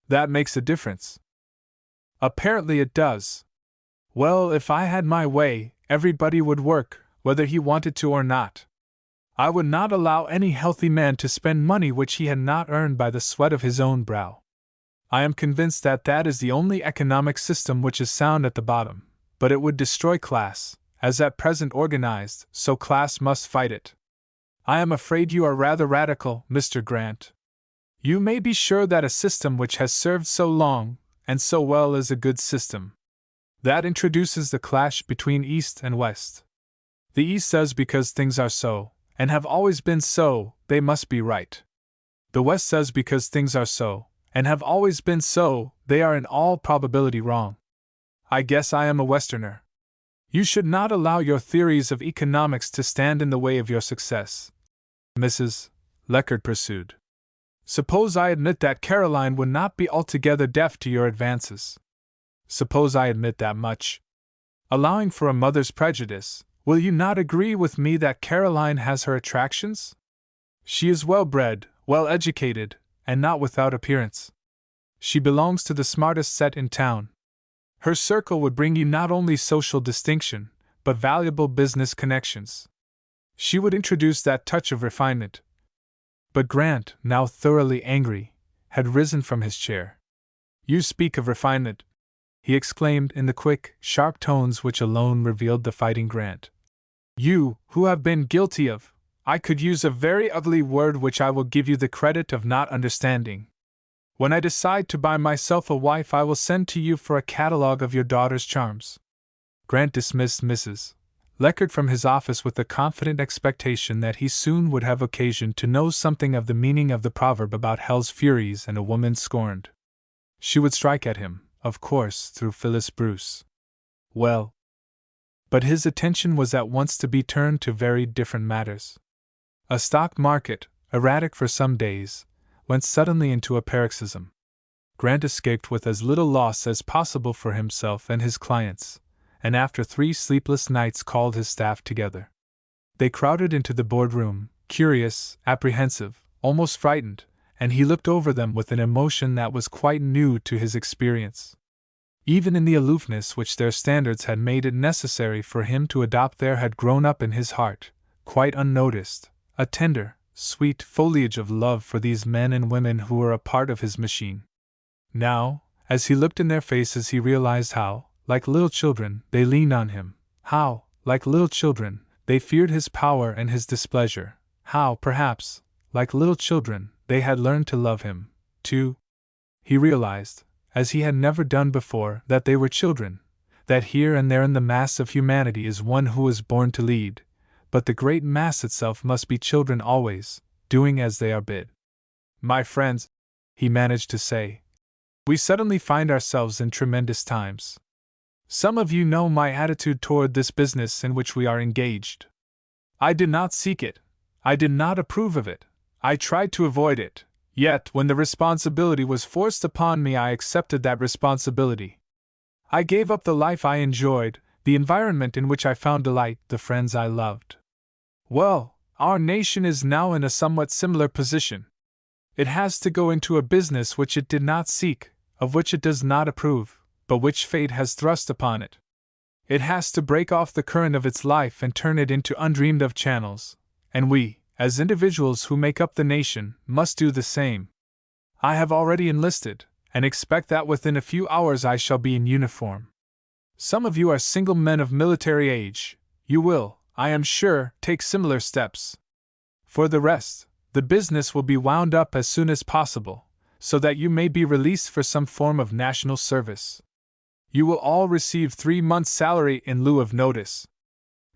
That makes a difference." "Apparently it does. Well, if I had my way, everybody would work, whether he wanted to or not. I would not allow any healthy man to spend money which he had not earned by the sweat of his own brow. I am convinced that that is the only economic system which is sound at the bottom, but it would destroy class, as at present organized, so class must fight it. I am afraid you are rather radical, Mr. Grant. You may be sure that a system which has served so long and so well is a good system. That introduces the clash between East and West. The East says because things are so, and have always been so, they must be right. The West says because things are so, and have always been so, they are in all probability wrong. I guess I am a Westerner. You should not allow your theories of economics to stand in the way of your success. Mrs. Leckert pursued. Suppose I admit that Caroline would not be altogether deaf to your advances. Suppose I admit that much. Allowing for a mother's prejudice, will you not agree with me that Caroline has her attractions? She is well-bred, well-educated, and not without appearance. She belongs to the smartest set in town. Her circle would bring you not only social distinction, but valuable business connections. She would introduce that touch of refinement. But Grant, now thoroughly angry, had risen from his chair. You speak of refinement, he exclaimed in the quick, sharp tones which alone revealed the fighting Grant. You, who have been guilty of, I could use a very ugly word which I will give you the credit of not understanding. When I decide to buy myself a wife, I will send to you for a catalogue of your daughter's charms. Grant dismissed Mrs. Leckert from his office with the confident expectation that he soon would have occasion to know something of the meaning of the proverb about hell's furies and a woman scorned. She would strike at him, of course, through Phyllis Bruce. Well. But his attention was at once to be turned to very different matters. A stock market, erratic for some days, went suddenly into a paroxysm. Grant escaped with as little loss as possible for himself and his clients, and after 3 sleepless nights called his staff together. They crowded into the boardroom, curious, apprehensive, almost frightened, and he looked over them with an emotion that was quite new to his experience. Even in the aloofness which their standards had made it necessary for him to adopt there had grown up in his heart, quite unnoticed, a tender, sweet foliage of love for these men and women who were a part of his machine. Now, as he looked in their faces, he realized how, like little children, they leaned on him, how, like little children, they feared his power and his displeasure, how, perhaps, like little children, they had learned to love him, too. He realized, as he had never done before, that they were children, that here and there in the mass of humanity is one who is born to lead, but the great mass itself must be children always, doing as they are bid. My friends, he managed to say, we suddenly find ourselves in tremendous times. Some of you know my attitude toward this business in which we are engaged. I did not seek it. I did not approve of it. I tried to avoid it. Yet, when the responsibility was forced upon me, I accepted that responsibility. I gave up the life I enjoyed, the environment in which I found delight, the friends I loved. Well, our nation is now in a somewhat similar position. It has to go into a business which it did not seek, of which it does not approve, but which fate has thrust upon it. It has to break off the current of its life and turn it into undreamed of channels, and we, as individuals who make up the nation, must do the same. I have already enlisted, and expect that within a few hours I shall be in uniform. Some of you are single men of military age. You will, I am sure, take similar steps. For the rest, the business will be wound up as soon as possible, so that you may be released for some form of national service. You will all receive 3 months' salary in lieu of notice.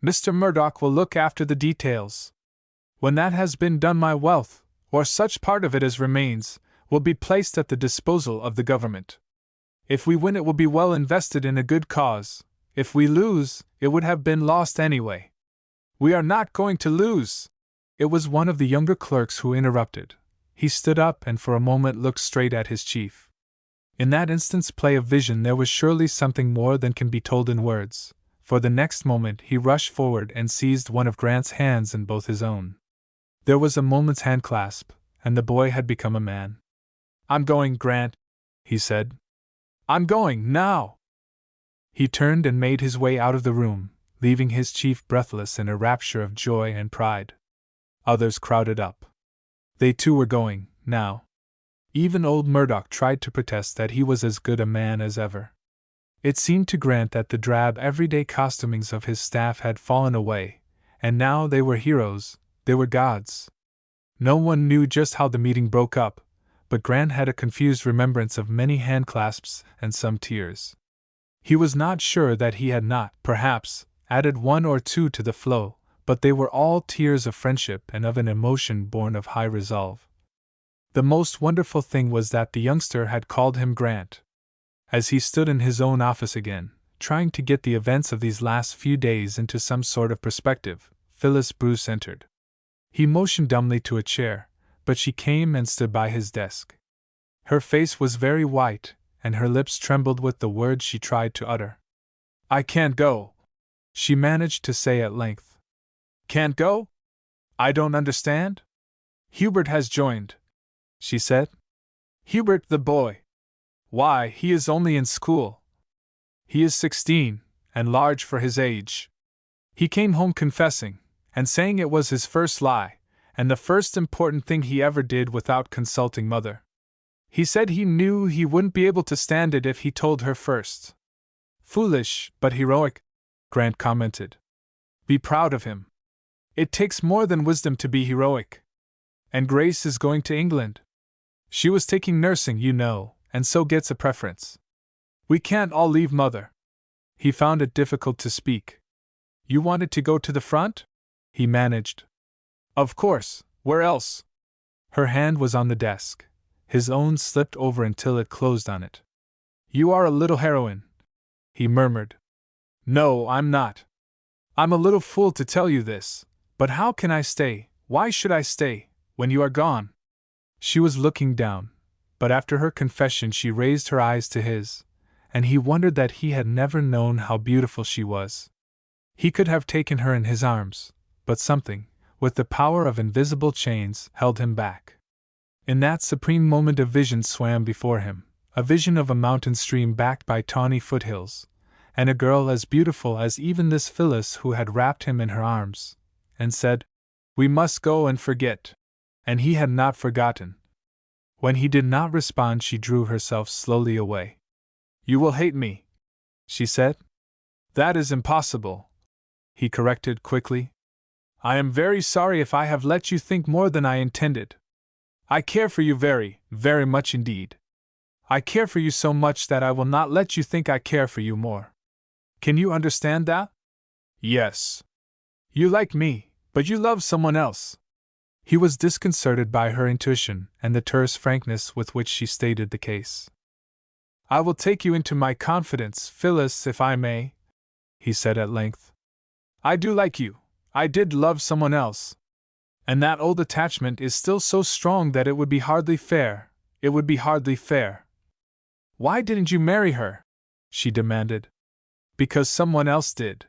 Mr. Murdoch will look after the details. When that has been done, my wealth, or such part of it as remains, will be placed at the disposal of the government. If we win, it will be well invested in a good cause. If we lose, it would have been lost anyway. We are not going to lose. It was one of the younger clerks who interrupted. He stood up and for a moment looked straight at his chief. In that instant's play of vision there was surely something more than can be told in words, for the next moment he rushed forward and seized one of Grant's hands in both his own. There was a moment's handclasp, and the boy had become a man. I'm going, Grant, he said. I'm going, now! He turned and made his way out of the room, leaving his chief breathless in a rapture of joy and pride. Others crowded up. They too were going, now. Even old Murdoch tried to protest that he was as good a man as ever. It seemed to Grant that the drab everyday costumings of his staff had fallen away, and now they were heroes, they were gods. No one knew just how the meeting broke up, but Grant had a confused remembrance of many handclasps and some tears. He was not sure that he had not, perhaps, added one or two to the flow, but they were all tears of friendship and of an emotion born of high resolve. The most wonderful thing was that the youngster had called him Grant. As he stood in his own office again, trying to get the events of these last few days into some sort of perspective, Phyllis Bruce entered. He motioned dumbly to a chair, but she came and stood by his desk. Her face was very white, and her lips trembled with the words she tried to utter. "I can't go," she managed to say at length. "Can't go? I don't understand." "Hubert has joined," she said. "Hubert the boy. Why, he is only in school. He is 16, and large for his age. He came home confessing, and saying it was his first lie, and the first important thing he ever did without consulting Mother. He said he knew he wouldn't be able to stand it if he told her first." "Foolish, but heroic," Grant commented. "Be proud of him. It takes more than wisdom to be heroic. And Grace is going to England. She was taking nursing, you know, and so gets a preference. We can't all leave Mother." He found it difficult to speak. "You wanted to go to the front?" he managed. "Of course, where else?" Her hand was on the desk. His own slipped over until it closed on it. "You are a little heroine," he murmured. "No, I'm not. I'm a little fool to tell you this, but how can I stay, why should I stay, when you are gone?" She was looking down, but after her confession she raised her eyes to his, and he wondered that he had never known how beautiful she was. He could have taken her in his arms, but something, with the power of invisible chains, held him back. In that supreme moment a vision swam before him, a vision of a mountain stream backed by tawny foothills, and a girl as beautiful as even this Phyllis who had wrapped him in her arms, and said, "We must go and forget." And he had not forgotten. When he did not respond, she drew herself slowly away. "You will hate me," she said. "That is impossible," he corrected quickly. "I am very sorry if I have let you think more than I intended. I care for you very, very much indeed. I care for you so much that I will not let you think I care for you more. Can you understand that?" "Yes. You like me, but you love someone else." He was disconcerted by her intuition and the terse frankness with which she stated the case. "I will take you into my confidence, Phyllis, if I may," he said at length. "I do like you. I did love someone else. And that old attachment is still so strong that it would be hardly fair, it would be hardly fair." "Why didn't you marry her?" she demanded. "Because someone else did."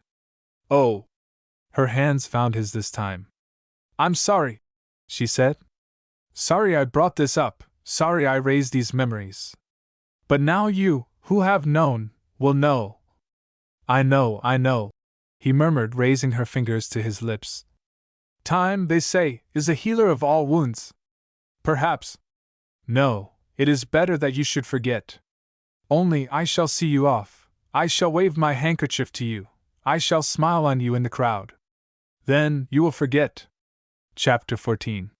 "Oh." Her hands found his this time. "I'm sorry," she said. "Sorry I brought this up, sorry I raised these memories. But now you, who have known, will know." I know," he murmured, raising her fingers to his lips. "Time, they say, is a healer of all wounds. Perhaps. No, it is better that you should forget. Only I shall see you off, I shall wave my handkerchief to you, I shall smile on you in the crowd. Then you will forget." Chapter 14.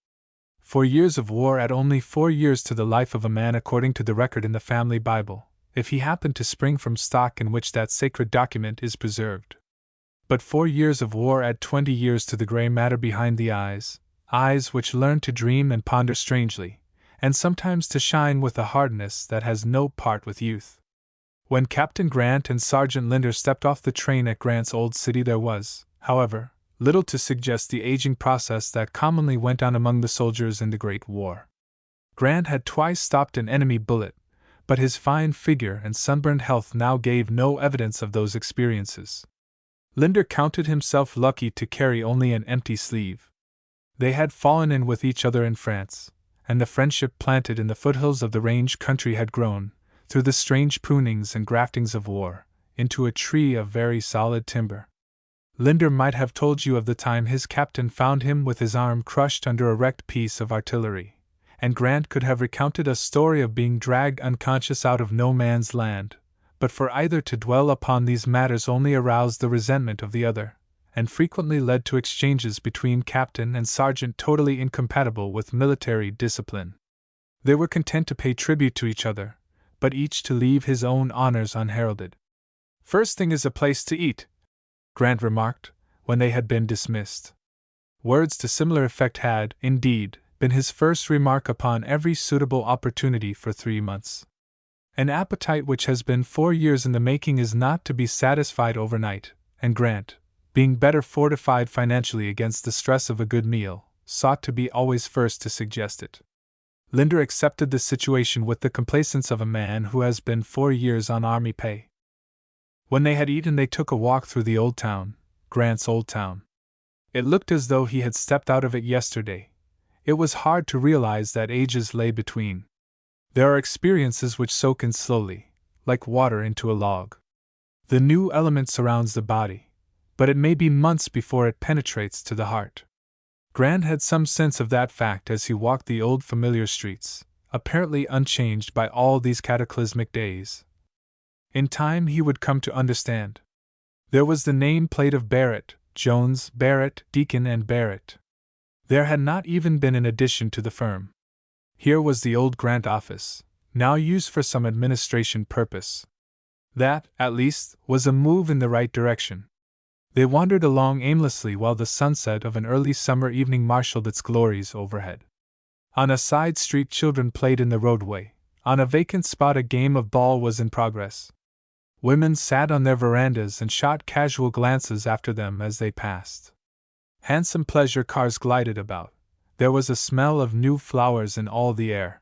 4 years of war add only 4 years to the life of a man according to the record in the family Bible, if he happened to spring from stock in which that sacred document is preserved. But 4 years of war add 20 years to the gray matter behind the eyes, eyes which learn to dream and ponder strangely, and sometimes to shine with a hardness that has no part with youth. When Captain Grant and Sergeant Linder stepped off the train at Grant's old city there was, however, little to suggest the aging process that commonly went on among the soldiers in the Great War. Grant had twice stopped an enemy bullet, but his fine figure and sunburned health now gave no evidence of those experiences. Linder counted himself lucky to carry only an empty sleeve. They had fallen in with each other in France, and the friendship planted in the foothills of the range country had grown, through the strange prunings and graftings of war, into a tree of very solid timber. Linder might have told you of the time his captain found him with his arm crushed under a wrecked piece of artillery, and Grant could have recounted a story of being dragged unconscious out of no man's land, but for either to dwell upon these matters only aroused the resentment of the other, and frequently led to exchanges between captain and sergeant totally incompatible with military discipline. They were content to pay tribute to each other, but each to leave his own honors unheralded. First thing is a place to eat, Grant remarked, when they had been dismissed. Words to similar effect had, indeed, been his first remark upon every suitable opportunity for 3 months. An appetite which has been 4 years in the making is not to be satisfied overnight, and Grant, being better fortified financially against the stress of a good meal, sought to be always first to suggest it. Linder accepted the situation with the complacence of a man who has been 4 years on army pay. When they had eaten, they took a walk through the old town, Grant's old town. It looked as though he had stepped out of it yesterday. It was hard to realize that ages lay between. There are experiences which soak in slowly, like water into a log. The new element surrounds the body, but it may be months before it penetrates to the heart. Grant had some sense of that fact as he walked the old familiar streets, apparently unchanged by all these cataclysmic days. In time he would come to understand. There was the name plate of Barrett, Jones, Barrett, Deacon, and Barrett. There had not even been an addition to the firm. Here was the old Grant office, now used for some administration purpose. That, at least, was a move in the right direction. They wandered along aimlessly while the sunset of an early summer evening marshaled its glories overhead. On a side street, children played in the roadway. On a vacant spot, a game of ball was in progress. Women sat on their verandas and shot casual glances after them as they passed. Handsome pleasure cars glided about. There was a smell of new flowers in all the air.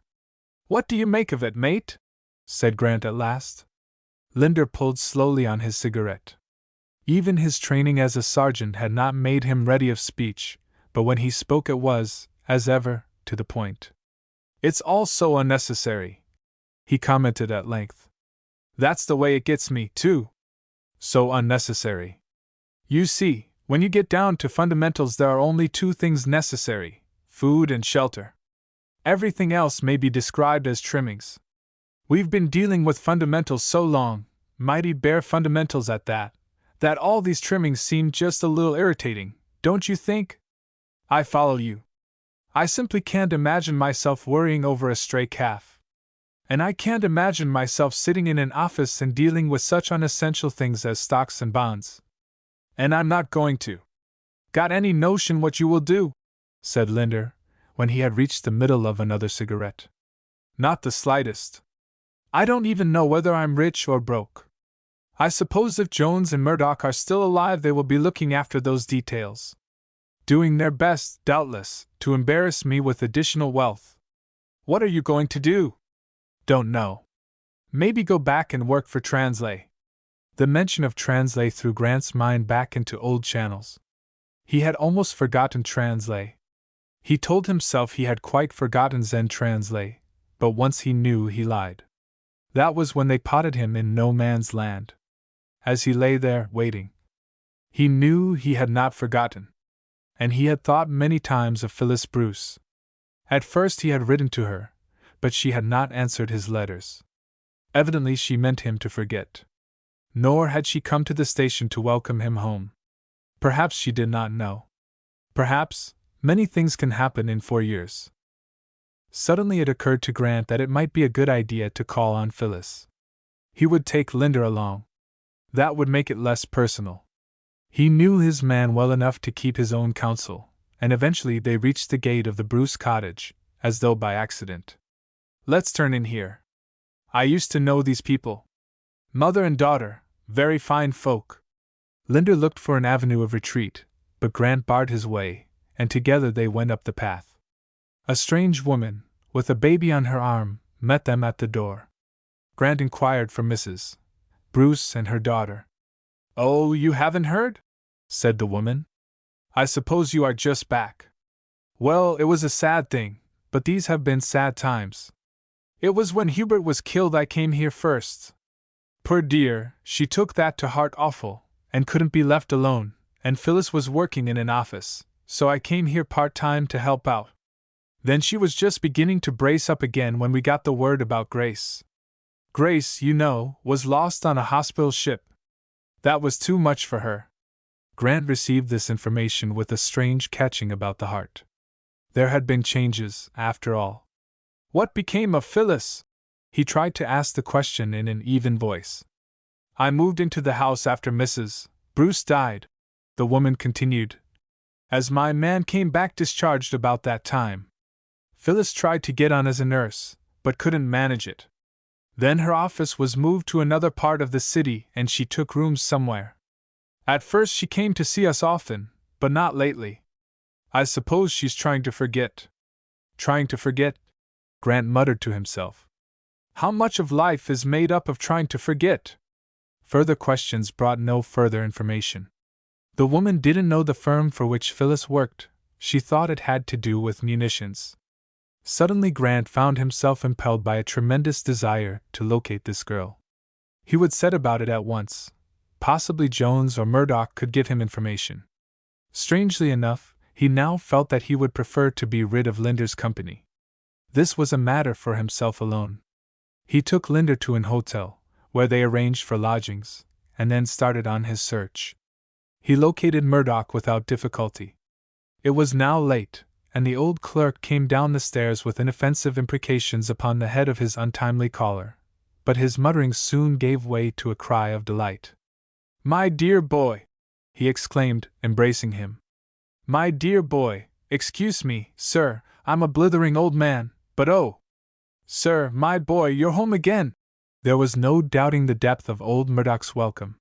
"What do you make of it, mate?" said Grant at last. Linder pulled slowly on his cigarette. Even his training as a sergeant had not made him ready of speech, but when he spoke it was, as ever, to the point. "It's all so unnecessary," he commented at length. "That's the way it gets me, too. So unnecessary. You see, when you get down to fundamentals, there are only 2 things necessary: food and shelter. Everything else may be described as trimmings. We've been dealing with fundamentals so long, mighty bare fundamentals at that all these trimmings seem just a little irritating, don't you think? I follow you. I simply can't imagine myself worrying over a stray calf. And I can't imagine myself sitting in an office and dealing with such unessential things as stocks and bonds. And I'm not going to." "Got any notion what you will do?" said Linder, when he had reached the middle of another cigarette. "Not the slightest. I don't even know whether I'm rich or broke. I suppose if Jones and Murdoch are still alive, they will be looking after those details. Doing their best, doubtless, to embarrass me with additional wealth. What are you going to do?" "Don't know. Maybe go back and work for Translay." The mention of Translay threw Grant's mind back into old channels. He had almost forgotten Translay. He told himself he had quite forgotten Zen Translay, but once he knew he lied. That was when they potted him in no man's land. As he lay there, waiting, he knew he had not forgotten. And he had thought many times of Phyllis Bruce. At first he had written to her, but she had not answered his letters. Evidently she meant him to forget. Nor had she come to the station to welcome him home. Perhaps she did not know. Perhaps, many things can happen in 4 years. Suddenly it occurred to Grant that it might be a good idea to call on Phyllis. He would take Linder along. That would make it less personal. He knew his man well enough to keep his own counsel, and eventually they reached the gate of the Bruce cottage, as though by accident. "Let's turn in here. I used to know these people. Mother and daughter, very fine folk." Linder looked for an avenue of retreat, but Grant barred his way, and together they went up the path. A strange woman, with a baby on her arm, met them at the door. Grant inquired for Mrs. Bruce and her daughter. "Oh, you haven't heard?" said the woman. "I suppose you are just back. Well, it was a sad thing, but these have been sad times. It was when Hubert was killed I came here first. Poor dear, she took that to heart awful, and couldn't be left alone, and Phyllis was working in an office, so I came here part-time to help out. Then she was just beginning to brace up again when we got the word about Grace. Grace, you know, was lost on a hospital ship. That was too much for her." Grant received this information with a strange catching about the heart. There had been changes, after all. "What became of Phyllis?" He tried to ask the question in an even voice. I moved into the house after Mrs. Bruce died, the woman continued, as my man came back discharged about that time. Phyllis tried to get on as a nurse, but couldn't manage it. Then her office was moved to another part of the city and she took rooms somewhere. At first she came to see us often, but not lately. I suppose she's trying to forget. Trying to forget? Grant muttered to himself. How much of life is made up of trying to forget? Further questions brought no further information. The woman didn't know the firm for which Phyllis worked. She thought it had to do with munitions. Suddenly Grant found himself impelled by a tremendous desire to locate this girl. He would set about it at once. Possibly Jones or Murdoch could give him information. Strangely enough, he now felt that he would prefer to be rid of Linder's company. This was a matter for himself alone. He took Linder to an hotel, where they arranged for lodgings, and then started on his search. He located Murdoch without difficulty. It was now late, and the old clerk came down the stairs with inoffensive imprecations upon the head of his untimely caller, but his mutterings soon gave way to a cry of delight. "My dear boy!" he exclaimed, embracing him. "My dear boy, excuse me, sir, I'm a blithering old man, but oh! Sir, my boy, you're home again!" There was no doubting the depth of old Murdoch's welcome.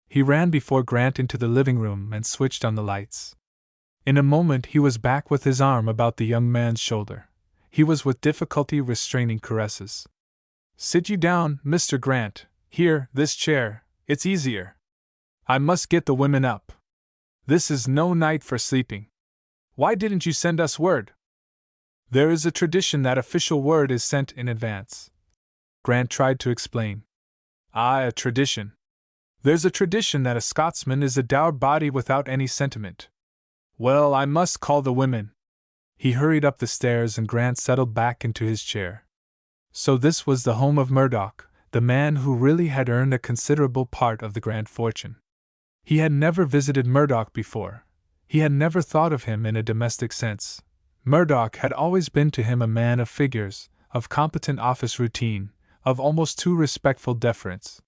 He ran before Grant into the living room and switched on the lights. In a moment he was back with his arm about the young man's shoulder. He was with difficulty restraining caresses. "Sit you down, Mr. Grant. Here, this chair, it's easier. I must get the women up. This is no night for sleeping. Why didn't you send us word?" "There is a tradition that official word is sent in advance," Grant tried to explain. "Ah, a tradition. There's a tradition that a Scotsman is a dour body without any sentiment. Well, I must call the women." He hurried up the stairs and Grant settled back into his chair. So this was the home of Murdoch, the man who really had earned a considerable part of the Grant fortune. He had never visited Murdoch before. He had never thought of him in a domestic sense. Murdoch had always been to him a man of figures, of competent office routine, of almost too respectful deference.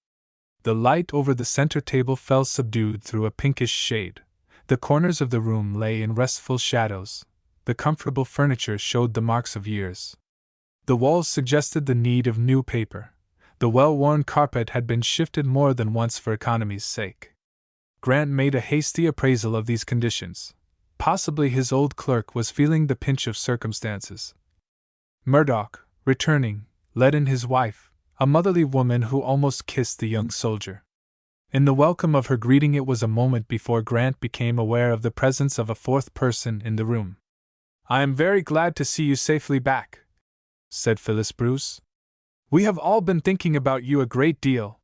The light over the center table fell subdued through a pinkish shade. The corners of the room lay in restful shadows. The comfortable furniture showed the marks of years. The walls suggested the need of new paper. The well-worn carpet had been shifted more than once for economy's sake. Grant made a hasty appraisal of these conditions. Possibly his old clerk was feeling the pinch of circumstances. Murdoch, returning, led in his wife, a motherly woman who almost kissed the young soldier. In the welcome of her greeting it was a moment before Grant became aware of the presence of a fourth person in the room. "I am very glad to see you safely back," said Phyllis Bruce. "We have all been thinking about you a great deal."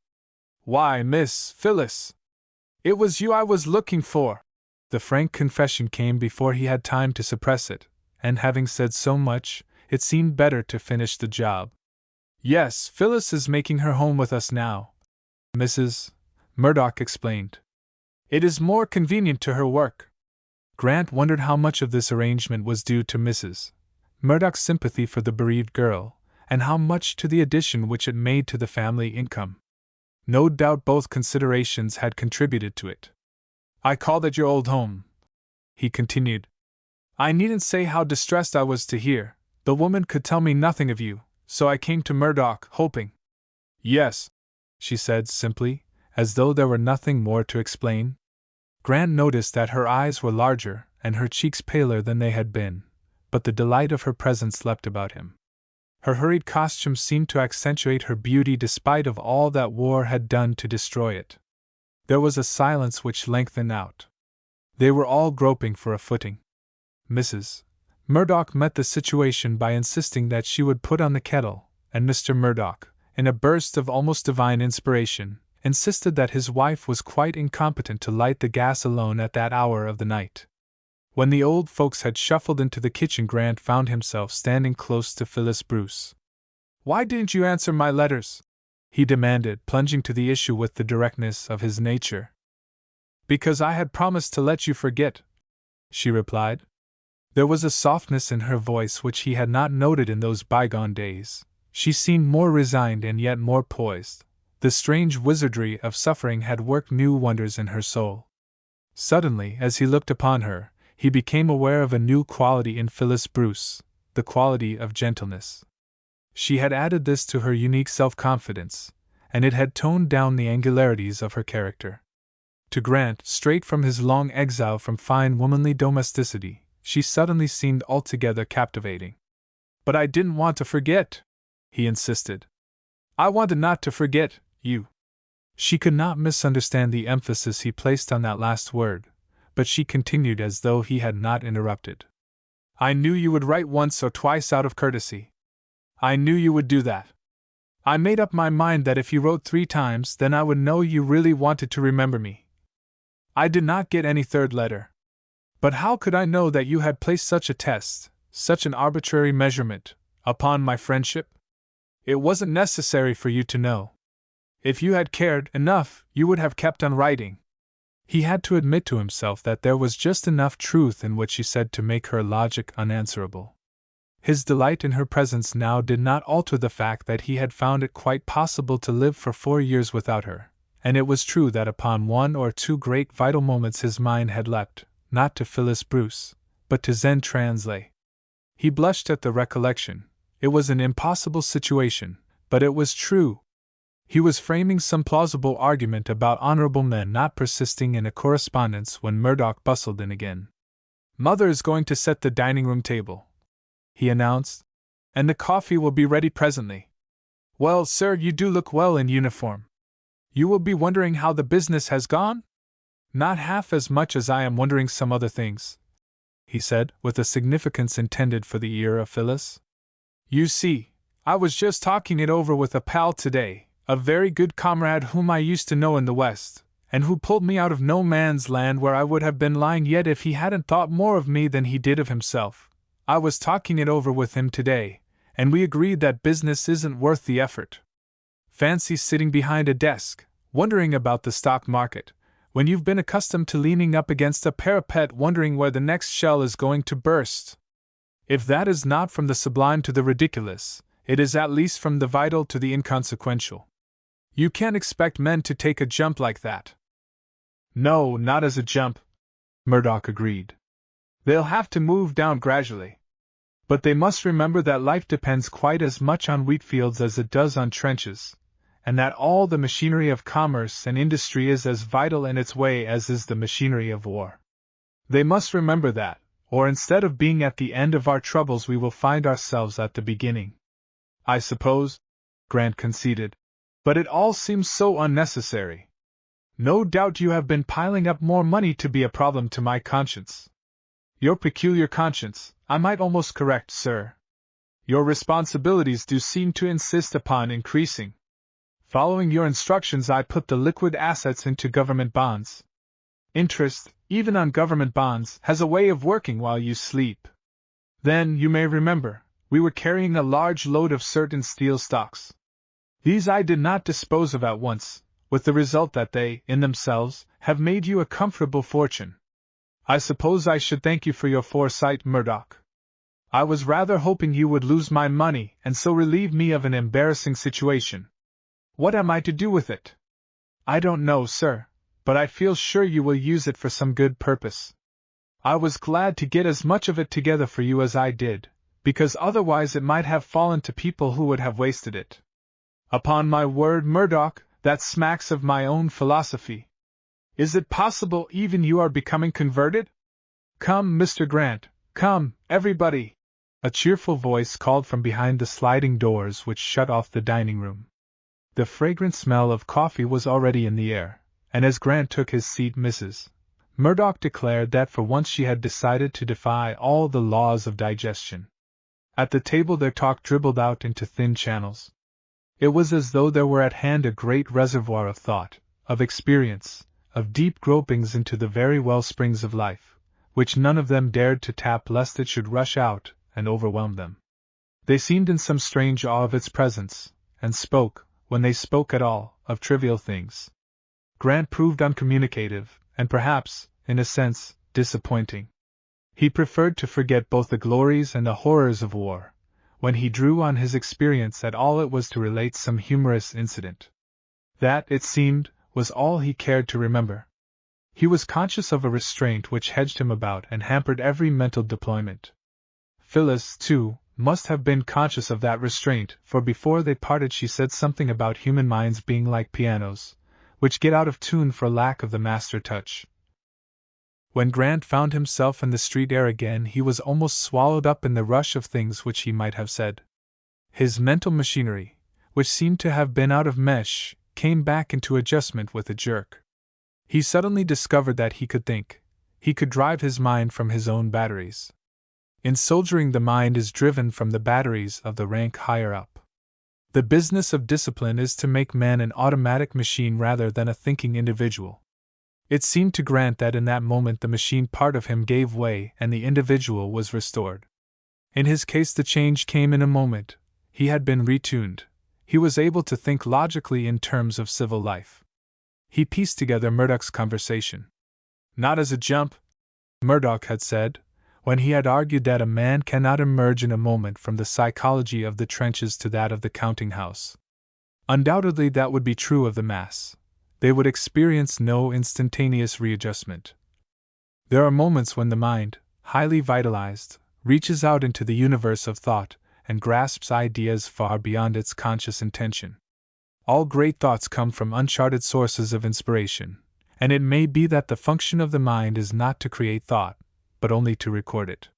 "Why, Miss Phyllis, it was you I was looking for." The frank confession came before he had time to suppress it, and having said so much, it seemed better to finish the job. "Yes, Phyllis is making her home with us now," Mrs. Murdoch explained. "It is more convenient to her work." Grant wondered how much of this arrangement was due to Mrs. Murdoch's sympathy for the bereaved girl, and how much to the addition which it made to the family income. No doubt both considerations had contributed to it. "I called at your old home," he continued. "I needn't say how distressed I was to hear. The woman could tell me nothing of you, so I came to Murdoch, hoping—" "Yes," she said simply, as though there were nothing more to explain. Grant noticed that her eyes were larger and her cheeks paler than they had been, but the delight of her presence leapt about him. Her hurried costume seemed to accentuate her beauty despite of all that war had done to destroy it. There was a silence which lengthened out. They were all groping for a footing. Mrs. Murdoch met the situation by insisting that she would put on the kettle, and Mr. Murdoch, in a burst of almost divine inspiration, insisted that his wife was quite incompetent to light the gas alone at that hour of the night. When the old folks had shuffled into the kitchen, Grant found himself standing close to Phyllis Bruce. "Why didn't you answer my letters?" he demanded, plunging to the issue with the directness of his nature. "Because I had promised to let you forget," she replied. There was a softness in her voice which he had not noted in those bygone days. She seemed more resigned and yet more poised. The strange wizardry of suffering had worked new wonders in her soul. Suddenly, as he looked upon her, he became aware of a new quality in Phyllis Bruce, the quality of gentleness. She had added this to her unique self-confidence, and it had toned down the angularities of her character. To Grant, straight from his long exile from fine womanly domesticity, she suddenly seemed altogether captivating. "But I didn't want to forget," he insisted. "I wanted not to forget you." She could not misunderstand the emphasis he placed on that last word, but she continued as though he had not interrupted. "I knew you would write once or twice out of courtesy. I knew you would do that. I made up my mind that if you wrote 3 times, then I would know you really wanted to remember me. I did not get any third letter. But how could I know that you had placed such a test, such an arbitrary measurement, upon my friendship? It wasn't necessary for you to know. If you had cared enough, you would have kept on writing." He had to admit to himself that there was just enough truth in what she said to make her logic unanswerable. His delight in her presence now did not alter the fact that he had found it quite possible to live for 4 years without her, and it was true that upon 1 or 2 great vital moments his mind had leapt, not to Phyllis Bruce, but to Zen Translay. He blushed at the recollection. It was an impossible situation, but it was true. He was framing some plausible argument about honorable men not persisting in a correspondence when Murdoch bustled in again. "Mother is going to set the dining-room table," he announced, "and the coffee will be ready presently. Well, sir, you do look well in uniform. You will be wondering how the business has gone? Not half as much as I am wondering some other things," he said, with a significance intended for the ear of Phyllis. "You see, I was just talking it over with a pal today, a very good comrade whom I used to know in the West, and who pulled me out of no man's land where I would have been lying yet if he hadn't thought more of me than he did of himself. I was talking it over with him today, and we agreed that business isn't worth the effort. Fancy sitting behind a desk, wondering about the stock market, when you've been accustomed to leaning up against a parapet wondering where the next shell is going to burst. If that is not from the sublime to the ridiculous, it is at least from the vital to the inconsequential. You can't expect men to take a jump like that." "No, not as a jump," Murdoch agreed. "They'll have to move down gradually. But they must remember that life depends quite as much on wheat fields as it does on trenches, and that all the machinery of commerce and industry is as vital in its way as is the machinery of war. They must remember that, or instead of being at the end of our troubles we will find ourselves at the beginning." "I suppose," Grant conceded. "But it all seems so unnecessary. No doubt you have been piling up more money to be a problem to my conscience." "Your peculiar conscience, I might almost correct, sir. Your responsibilities do seem to insist upon increasing. Following your instructions, I put the liquid assets into government bonds. Interest, even on government bonds, has a way of working while you sleep. Then, you may remember, we were carrying a large load of certain steel stocks. These I did not dispose of at once, with the result that they, in themselves, have made you a comfortable fortune. I suppose I should thank you for your foresight, Murdoch. I was rather hoping you would lose my money and so relieve me of an embarrassing situation. What am I to do with it?" "I don't know, sir, but I feel sure you will use it for some good purpose. I was glad to get as much of it together for you as I did, because otherwise it might have fallen to people who would have wasted it. Upon my word, Murdoch, that smacks of my own philosophy. Is it possible even you are becoming converted? Come, Mr. Grant, come, everybody!" A cheerful voice called from behind the sliding doors which shut off the dining room. The fragrant smell of coffee was already in the air, and as Grant took his seat Mrs. Murdoch declared that for once she had decided to defy all the laws of digestion. At the table their talk dribbled out into thin channels. It was as though there were at hand a great reservoir of thought, of experience, of deep gropings into the very wellsprings of life, which none of them dared to tap lest it should rush out and overwhelm them. They seemed in some strange awe of its presence, and spoke, when they spoke at all, of trivial things. Grant proved uncommunicative, and perhaps, in a sense, disappointing. He preferred to forget both the glories and the horrors of war. When he drew on his experience at all, it was to relate some humorous incident. That, it seemed, was all he cared to remember. He was conscious of a restraint which hedged him about and hampered every mental deployment. Phyllis, too, must have been conscious of that restraint, for before they parted she said something about human minds being like pianos, which get out of tune for lack of the master touch. When Grant found himself in the street air again, he was almost swallowed up in the rush of things which he might have said. His mental machinery, which seemed to have been out of mesh, came back into adjustment with a jerk. He suddenly discovered that he could think. He could drive his mind from his own batteries. In soldiering, the mind is driven from the batteries of the rank higher up. The business of discipline is to make man an automatic machine rather than a thinking individual. It seemed to Grant that in that moment the machine part of him gave way and the individual was restored. In his case the change came in a moment. He had been retuned. He was able to think logically in terms of civil life. He pieced together Murdoch's conversation. Not as a jump, Murdoch had said, when he had argued that a man cannot emerge in a moment from the psychology of the trenches to that of the counting house. Undoubtedly that would be true of the mass. They would experience no instantaneous readjustment. There are moments when the mind, highly vitalized, reaches out into the universe of thought and grasps ideas far beyond its conscious intention. All great thoughts come from uncharted sources of inspiration, and it may be that the function of the mind is not to create thought, but only to record it.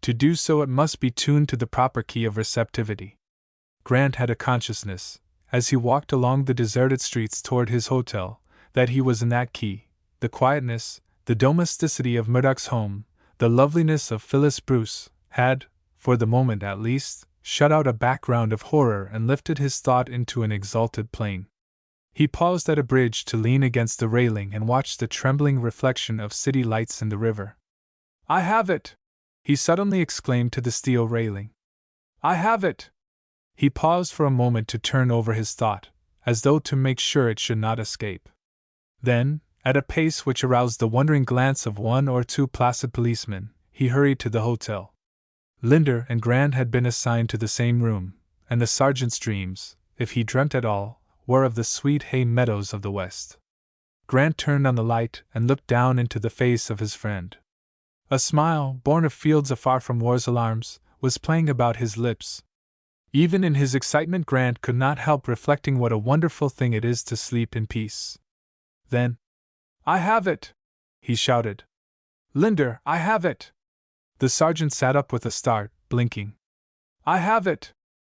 To do so it must be tuned to the proper key of receptivity. Grant had a consciousness, as he walked along the deserted streets toward his hotel, that he was in that key. The quietness, the domesticity of Murdoch's home, the loveliness of Phyllis Bruce, had, for the moment at least, shut out a background of horror and lifted his thought into an exalted plane. He paused at a bridge to lean against the railing and watch the trembling reflection of city lights in the river. "I have it!" he suddenly exclaimed to the steel railing. "I have it!" He paused for a moment to turn over his thought, as though to make sure it should not escape. Then, at a pace which aroused the wondering glance of one or two placid policemen, he hurried to the hotel. Linder and Grant had been assigned to the same room, and the sergeant's dreams, if he dreamt at all, were of the sweet hay meadows of the West. Grant turned on the light and looked down into the face of his friend. A smile, born of fields afar from war's alarms, was playing about his lips. Even in his excitement Grant could not help reflecting what a wonderful thing it is to sleep in peace. Then, "I have it!" he shouted. "Linder, I have it!" The sergeant sat up with a start, blinking. "I have it!"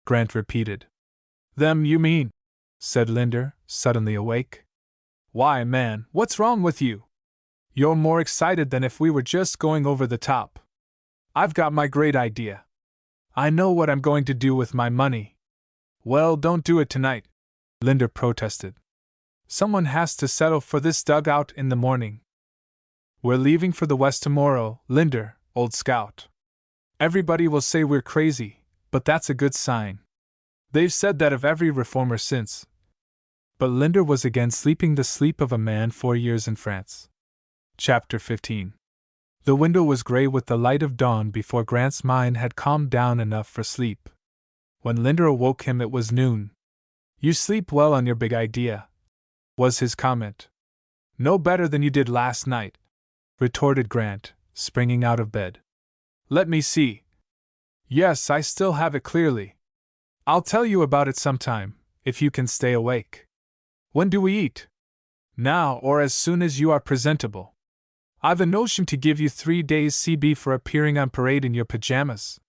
Grant repeated. "Them, you mean?" said Linder, suddenly awake. "Why, man, what's wrong with you? You're more excited than if we were just going over the top. I've got my great idea. I know what I'm going to do with my money." "Well, don't do it tonight," Linder protested. "Someone has to settle for this dugout in the morning. We're leaving for the West tomorrow, Linder, old scout. Everybody will say we're crazy, but that's a good sign. They've said that of every reformer since." But Linder was again sleeping the sleep of a man 4 years in France. Chapter 15. The window was gray with the light of dawn before Grant's mind had calmed down enough for sleep. When Linder awoke him it was noon. "You sleep well on your big idea," was his comment. "No better than you did last night," retorted Grant, springing out of bed. "Let me see. Yes, I still have it clearly. I'll tell you about it sometime, if you can stay awake. When do we eat? Now or as soon as you are presentable? I've a notion to give you 3 days CB for appearing on parade in your pajamas.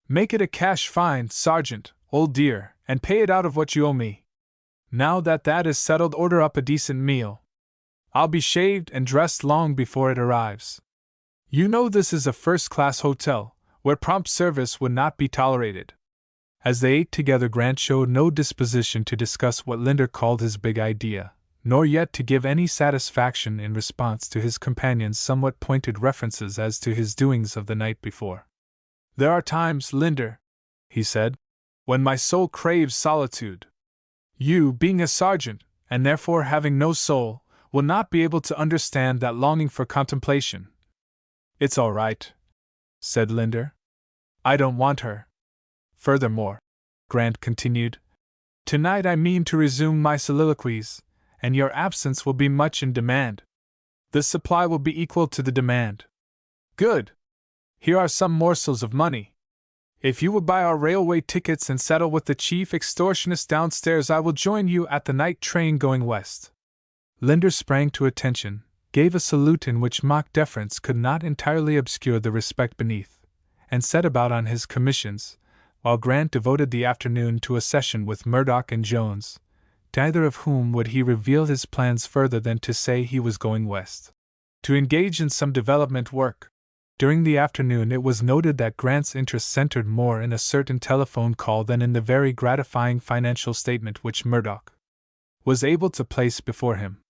Make it a cash fine, Sergeant, old dear, and pay it out of what you owe me. Now that that is settled, order up a decent meal. I'll be shaved and dressed long before it arrives. You know this is a first-class hotel, where prompt service would not be tolerated." As they ate together, Grant showed no disposition to discuss what Linder called his big idea, nor yet to give any satisfaction in response to his companion's somewhat pointed references as to his doings of the night before. "There are times, Linder," he said, "when my soul craves solitude. You, being a sergeant, and therefore having no soul, will not be able to understand that longing for contemplation." "It's all right," said Linder. "I don't want her. Furthermore," Grant continued, Tonight I mean to resume my soliloquies, and your absence will be much in demand. The supply will be equal to the demand. Good! Here are some morsels of money. If you will buy our railway tickets and settle with the chief extortionist downstairs, I will join you at the night train going west. Linder sprang to attention, gave a salute in which mock deference could not entirely obscure the respect beneath, and set about on his commissions, while Grant devoted the afternoon to a session with Murdoch and Jones, to either of whom would he reveal his plans further than to say he was going west, to engage in some development work. During the afternoon it was noted that Grant's interest centered more in a certain telephone call than in the very gratifying financial statement which Murdoch was able to place before him.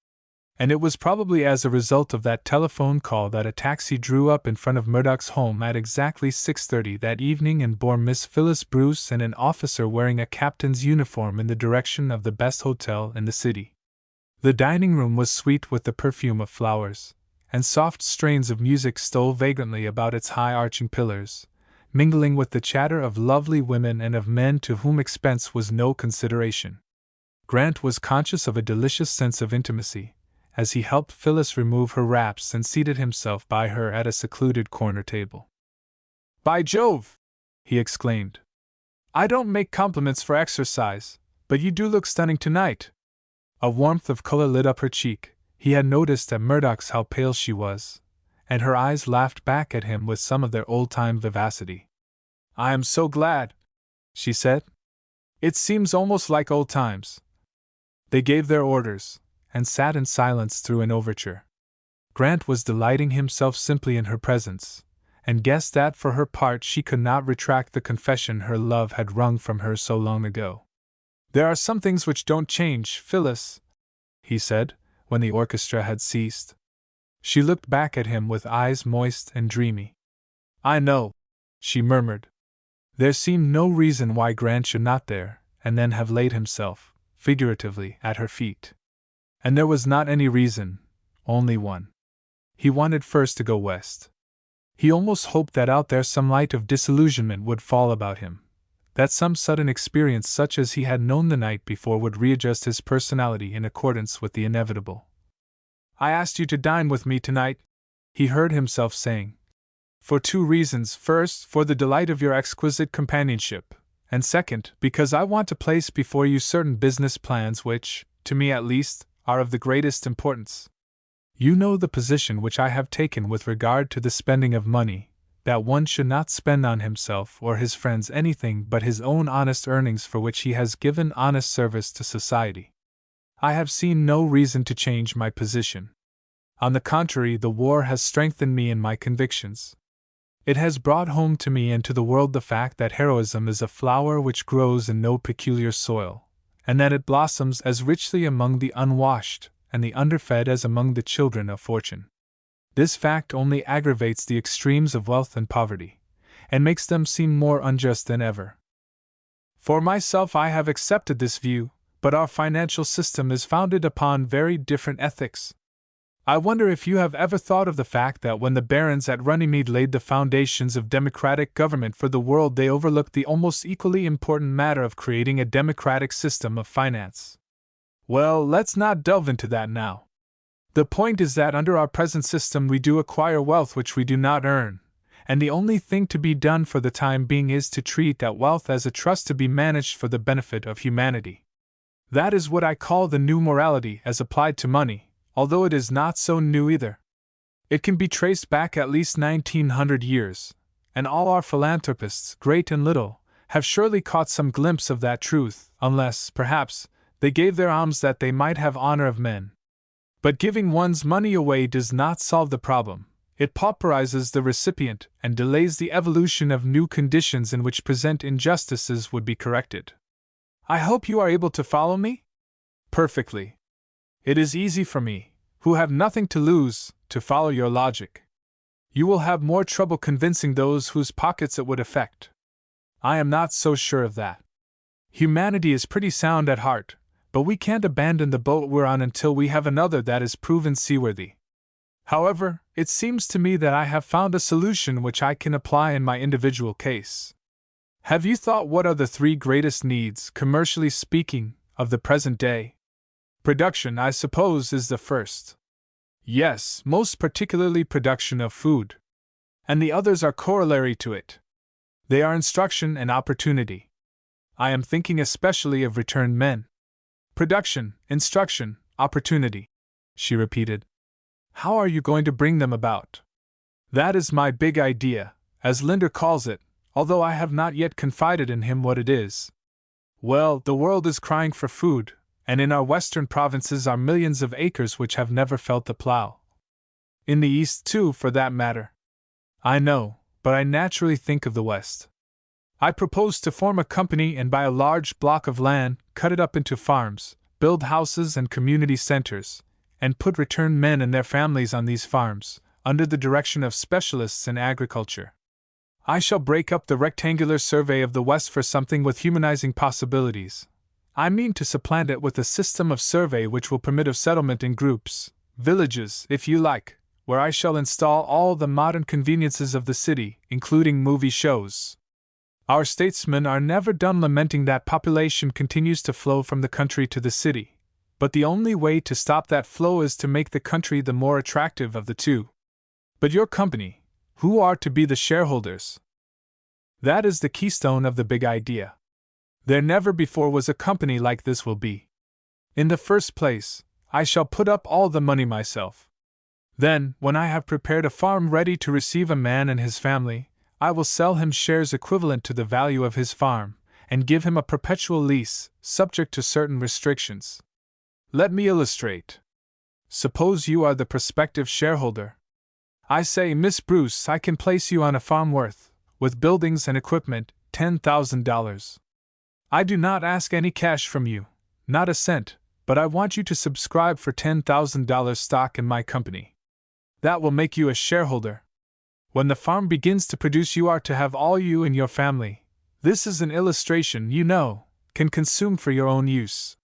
And it was probably as a result of that telephone call that a taxi drew up in front of Murdoch's home at exactly 6:30 that evening and bore Miss Phyllis Bruce and an officer wearing a captain's uniform in the direction of the best hotel in the city. The dining room was sweet with the perfume of flowers, and soft strains of music stole vagrantly about its high arching pillars, mingling with the chatter of lovely women and of men to whom expense was no consideration. Grant was conscious of a delicious sense of intimacy, as he helped Phyllis remove her wraps and seated himself by her at a secluded corner table. "By Jove!" he exclaimed. "I don't make compliments for exercise, but you do look stunning tonight." A warmth of color lit up her cheek. He had noticed at Murdoch's how pale she was, and her eyes laughed back at him with some of their old-time vivacity. "I am so glad," she said. "It seems almost like old times." They gave their orders, and sat in silence through an overture. Grant was delighting himself simply in her presence, and guessed that for her part she could not retract the confession her love had wrung from her so long ago. "There are some things which don't change, Phyllis," he said, when the orchestra had ceased. She looked back at him with eyes moist and dreamy. "I know," she murmured. There seemed no reason why Grant should not there, and then have laid himself, figuratively, at her feet. And there was not any reason, only one. He wanted first to go west. He almost hoped that out there some light of disillusionment would fall about him, that some sudden experience such as he had known the night before would readjust his personality in accordance with the inevitable. "I asked you to dine with me tonight," he heard himself saying, "for two reasons. First, for the delight of your exquisite companionship, and second, because I want to place before you certain business plans which, to me at least, are of the greatest importance. You know the position which I have taken with regard to the spending of money, that one should not spend on himself or his friends anything but his own honest earnings for which he has given honest service to society. I have seen no reason to change my position. On the contrary, the war has strengthened me in my convictions. It has brought home to me and to the world the fact that heroism is a flower which grows in no peculiar soil, and that it blossoms as richly among the unwashed and the underfed as among the children of fortune. This fact only aggravates the extremes of wealth and poverty, and makes them seem more unjust than ever. For myself, I have accepted this view, but our financial system is founded upon very different ethics. I wonder if you have ever thought of the fact that when the barons at Runnymede laid the foundations of democratic government for the world, they overlooked the almost equally important matter of creating a democratic system of finance. Well, let's not delve into that now. The point is that under our present system we do acquire wealth which we do not earn, and the only thing to be done for the time being is to treat that wealth as a trust to be managed for the benefit of humanity. That is what I call the new morality as applied to money, although it is not so new either. It can be traced back at least 1900 years, and all our philanthropists, great and little, have surely caught some glimpse of that truth, unless, perhaps, they gave their alms that they might have honor of men. But giving one's money away does not solve the problem. It pauperizes the recipient and delays the evolution of new conditions in which present injustices would be corrected. I hope you are able to follow me? Perfectly. It is easy for me, who have nothing to lose, to follow your logic. You will have more trouble convincing those whose pockets it would affect. I am not so sure of that. Humanity is pretty sound at heart, but we can't abandon the boat we're on until we have another that is proven seaworthy. However, it seems to me that I have found a solution which I can apply in my individual case. Have you thought what are the three greatest needs, commercially speaking, of the present day? Production, I suppose, is the first. Yes, most particularly production of food. And the others are corollary to it. They are instruction and opportunity. I am thinking especially of returned men. Production, instruction, opportunity, she repeated. How are you going to bring them about? That is my big idea, as Linder calls it, although I have not yet confided in him what it is. Well, the world is crying for food, and in our western provinces are millions of acres which have never felt the plow. In the East, too, for that matter. I know, but I naturally think of the West. I propose to form a company and buy a large block of land, cut it up into farms, build houses and community centers, and put returned men and their families on these farms, under the direction of specialists in agriculture. I shall break up the rectangular survey of the West for something with humanizing possibilities. I mean to supplant it with a system of survey which will permit of settlement in groups, villages, if you like, where I shall install all the modern conveniences of the city, including movie shows. Our statesmen are never done lamenting that population continues to flow from the country to the city, but the only way to stop that flow is to make the country the more attractive of the two. But your company, who are to be the shareholders? That is the keystone of the big idea. There never before was a company like this will be. In the first place, I shall put up all the money myself. Then, when I have prepared a farm ready to receive a man and his family, I will sell him shares equivalent to the value of his farm, and give him a perpetual lease, subject to certain restrictions. Let me illustrate. Suppose you are the prospective shareholder. I say, Miss Bruce, I can place you on a farm worth, with buildings and equipment, $10,000. I do not ask any cash from you, not a cent, but I want you to subscribe for $10,000 stock in my company. That will make you a shareholder. When the farm begins to produce, you are to have all you and your family. This is an illustration, you know, can consume for your own use.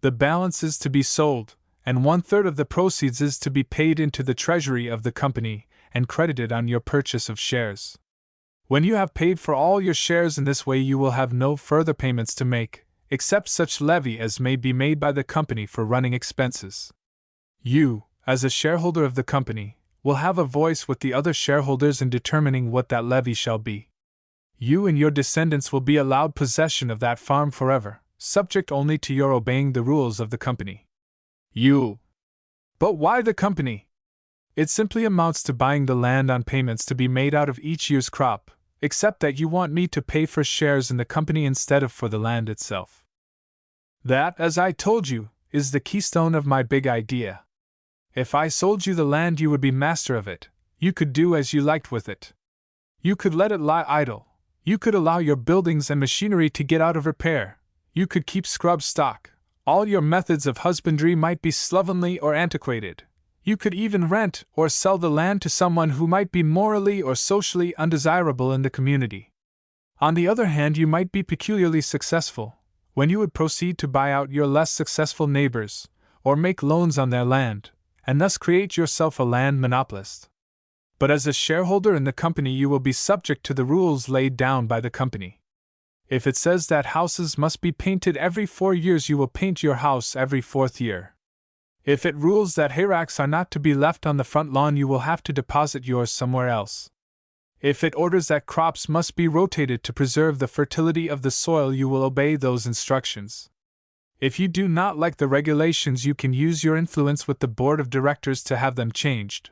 The balance is to be sold, and 1/3 of the proceeds is to be paid into the treasury of the company and credited on your purchase of shares. When you have paid for all your shares in this way, you will have no further payments to make, except such levy as may be made by the company for running expenses. You, as a shareholder of the company, will have a voice with the other shareholders in determining what that levy shall be. You and your descendants will be allowed possession of that farm forever, subject only to your obeying the rules of the company. You. But why the company? It simply amounts to buying the land on payments to be made out of each year's crop, except that you want me to pay for shares in the company instead of for the land itself. That, as I told you, is the keystone of my big idea. If I sold you the land, you would be master of it. You could do as you liked with it. You could let it lie idle. You could allow your buildings and machinery to get out of repair. You could keep scrub stock. All your methods of husbandry might be slovenly or antiquated. You could even rent or sell the land to someone who might be morally or socially undesirable in the community. On the other hand, you might be peculiarly successful, when you would proceed to buy out your less successful neighbors, or make loans on their land, and thus create yourself a land monopolist. But as a shareholder in the company, you will be subject to the rules laid down by the company. If it says that houses must be painted every 4 years, you will paint your house every 4th year. If it rules that hayracks are not to be left on the front lawn, you will have to deposit yours somewhere else. If it orders that crops must be rotated to preserve the fertility of the soil, you will obey those instructions. If you do not like the regulations, you can use your influence with the board of directors to have them changed.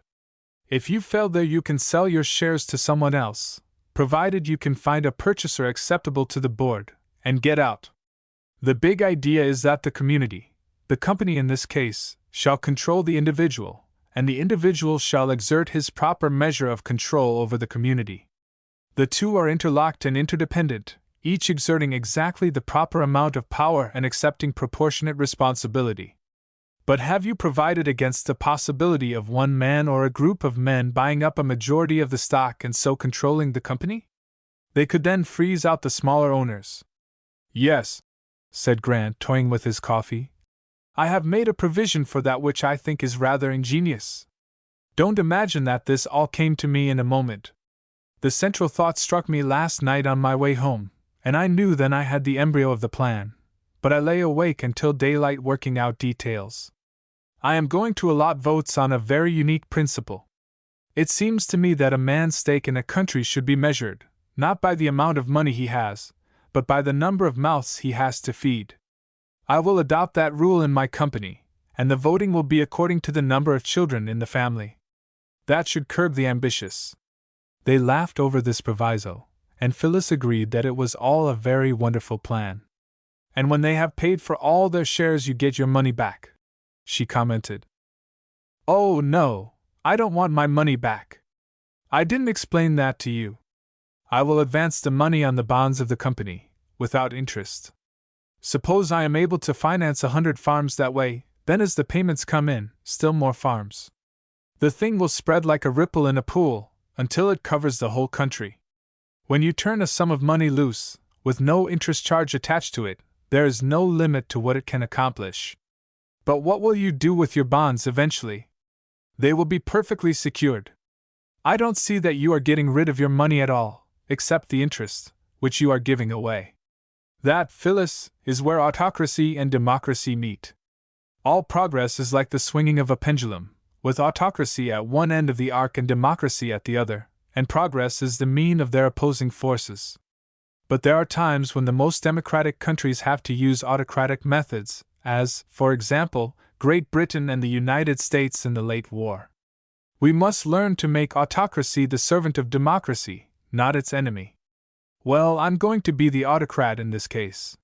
If you fail there, you can sell your shares to someone else, provided you can find a purchaser acceptable to the board, and get out. The big idea is that the community, the company in this case, shall control the individual, and the individual shall exert his proper measure of control over the community. The two are interlocked and interdependent, each exerting exactly the proper amount of power and accepting proportionate responsibility. But have you provided against the possibility of one man or a group of men buying up a majority of the stock and so controlling the company? They could then freeze out the smaller owners. Yes, said Grant, toying with his coffee. I have made a provision for that which I think is rather ingenious. Don't imagine that this all came to me in a moment. The central thought struck me last night on my way home, and I knew then I had the embryo of the plan, but I lay awake until daylight working out details. I am going to allot votes on a very unique principle. It seems to me that a man's stake in a country should be measured, not by the amount of money he has, but by the number of mouths he has to feed. I will adopt that rule in my company, and the voting will be according to the number of children in the family. That should curb the ambitious. They laughed over this proviso, and Phyllis agreed that it was all a very wonderful plan. And when they have paid for all their shares, you get your money back, she commented. Oh, no, I don't want my money back. I didn't explain that to you. I will advance the money on the bonds of the company, without interest. Suppose I am able to finance 100 farms that way, then as the payments come in, still more farms. The thing will spread like a ripple in a pool, until it covers the whole country. When you turn a sum of money loose, with no interest charge attached to it, there is no limit to what it can accomplish. But what will you do with your bonds eventually? They will be perfectly secured. I don't see that you are getting rid of your money at all, except the interest, which you are giving away. That, Phyllis, is where autocracy and democracy meet. All progress is like the swinging of a pendulum, with autocracy at one end of the arc and democracy at the other, and progress is the mean of their opposing forces. But there are times when the most democratic countries have to use autocratic methods, as, for example, Great Britain and the United States in the late war. We must learn to make autocracy the servant of democracy, not its enemy. Well, I'm going to be the autocrat in this case.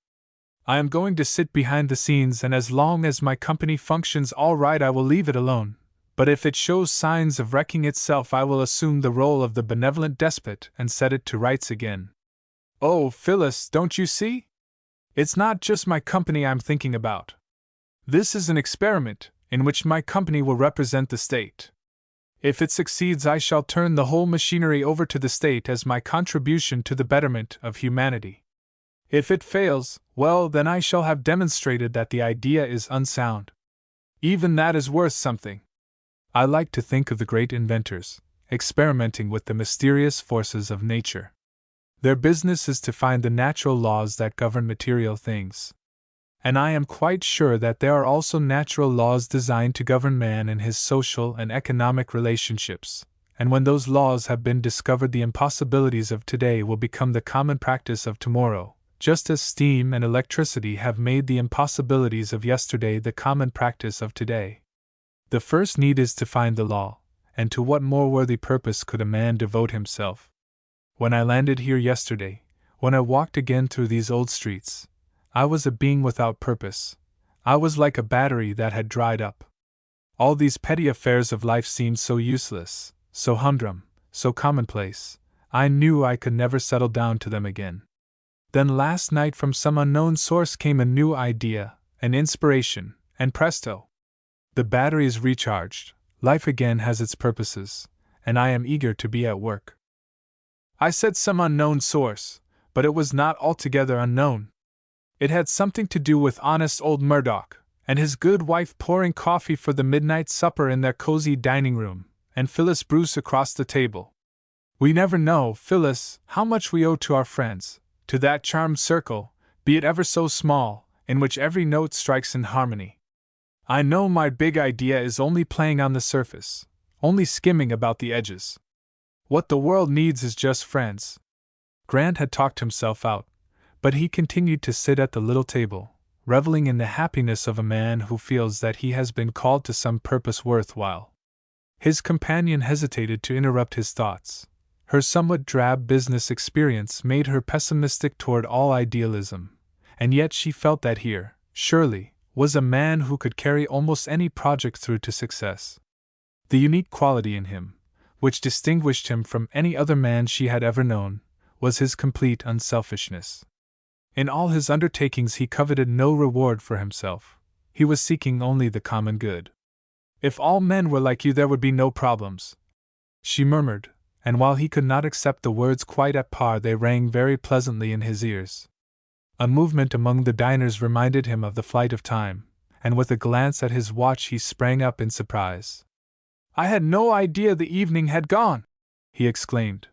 I am going to sit behind the scenes, and as long as my company functions all right, I will leave it alone. But if it shows signs of wrecking itself, I will assume the role of the benevolent despot and set it to rights again. Oh, Phyllis, don't you see? It's not just my company I'm thinking about. This is an experiment, in which my company will represent the state. If it succeeds, I shall turn the whole machinery over to the state as my contribution to the betterment of humanity. If it fails, well, then I shall have demonstrated that the idea is unsound. Even that is worth something. I like to think of the great inventors, experimenting with the mysterious forces of nature. Their business is to find the natural laws that govern material things. And I am quite sure that there are also natural laws designed to govern man in his social and economic relationships, and when those laws have been discovered, the impossibilities of today will become the common practice of tomorrow, just as steam and electricity have made the impossibilities of yesterday the common practice of today. The first need is to find the law, and to what more worthy purpose could a man devote himself? When I landed here yesterday, when I walked again through these old streets, I was a being without purpose. I was like a battery that had dried up. All these petty affairs of life seemed so useless, so humdrum, so commonplace. I knew I could never settle down to them again. Then last night from some unknown source came a new idea, an inspiration, and presto! The battery is recharged, life again has its purposes, and I am eager to be at work. I said some unknown source, but it was not altogether unknown. It had something to do with honest old Murdoch, and his good wife pouring coffee for the midnight supper in their cozy dining room, and Phyllis Bruce across the table. We never know, Phyllis, how much we owe to our friends, to that charmed circle, be it ever so small, in which every note strikes in harmony. I know my big idea is only playing on the surface, only skimming about the edges. What the world needs is just friends. Grant had talked himself out, but he continued to sit at the little table, reveling in the happiness of a man who feels that he has been called to some purpose worthwhile. His companion hesitated to interrupt his thoughts. Her somewhat drab business experience made her pessimistic toward all idealism, and yet she felt that here, surely, was a man who could carry almost any project through to success. The unique quality in him, which distinguished him from any other man she had ever known, was his complete unselfishness. In all his undertakings he coveted no reward for himself. He was seeking only the common good. If all men were like you, there would be no problems, she murmured, and while he could not accept the words quite at par, they rang very pleasantly in his ears. A movement among the diners reminded him of the flight of time, and with a glance at his watch he sprang up in surprise. I had no idea the evening had gone, he exclaimed.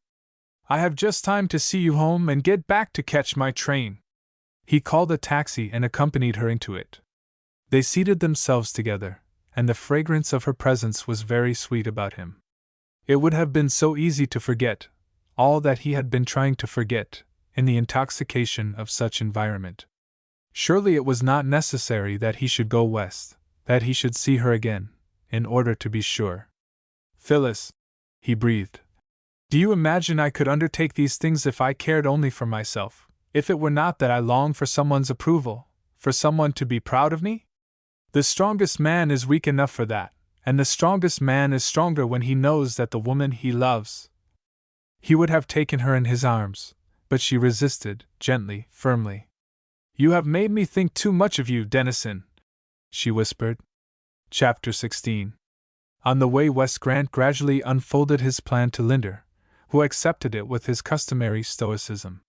I have just time to see you home and get back to catch my train." He called a taxi and accompanied her into it. They seated themselves together, and the fragrance of her presence was very sweet about him. It would have been so easy to forget all that he had been trying to forget in the intoxication of such environment. Surely it was not necessary that he should go west, that he should see her again, in order to be sure. "Phyllis," he breathed, "do you imagine I could undertake these things if I cared only for myself, if it were not that I long for someone's approval, for someone to be proud of me? The strongest man is weak enough for that, and the strongest man is stronger when he knows that the woman he loves." He would have taken her in his arms, but she resisted, gently, firmly. "You have made me think too much of you, Dennison," she whispered. Chapter 16. On the way west, Grant gradually unfolded his plan to Linder, who accepted it with his customary stoicism.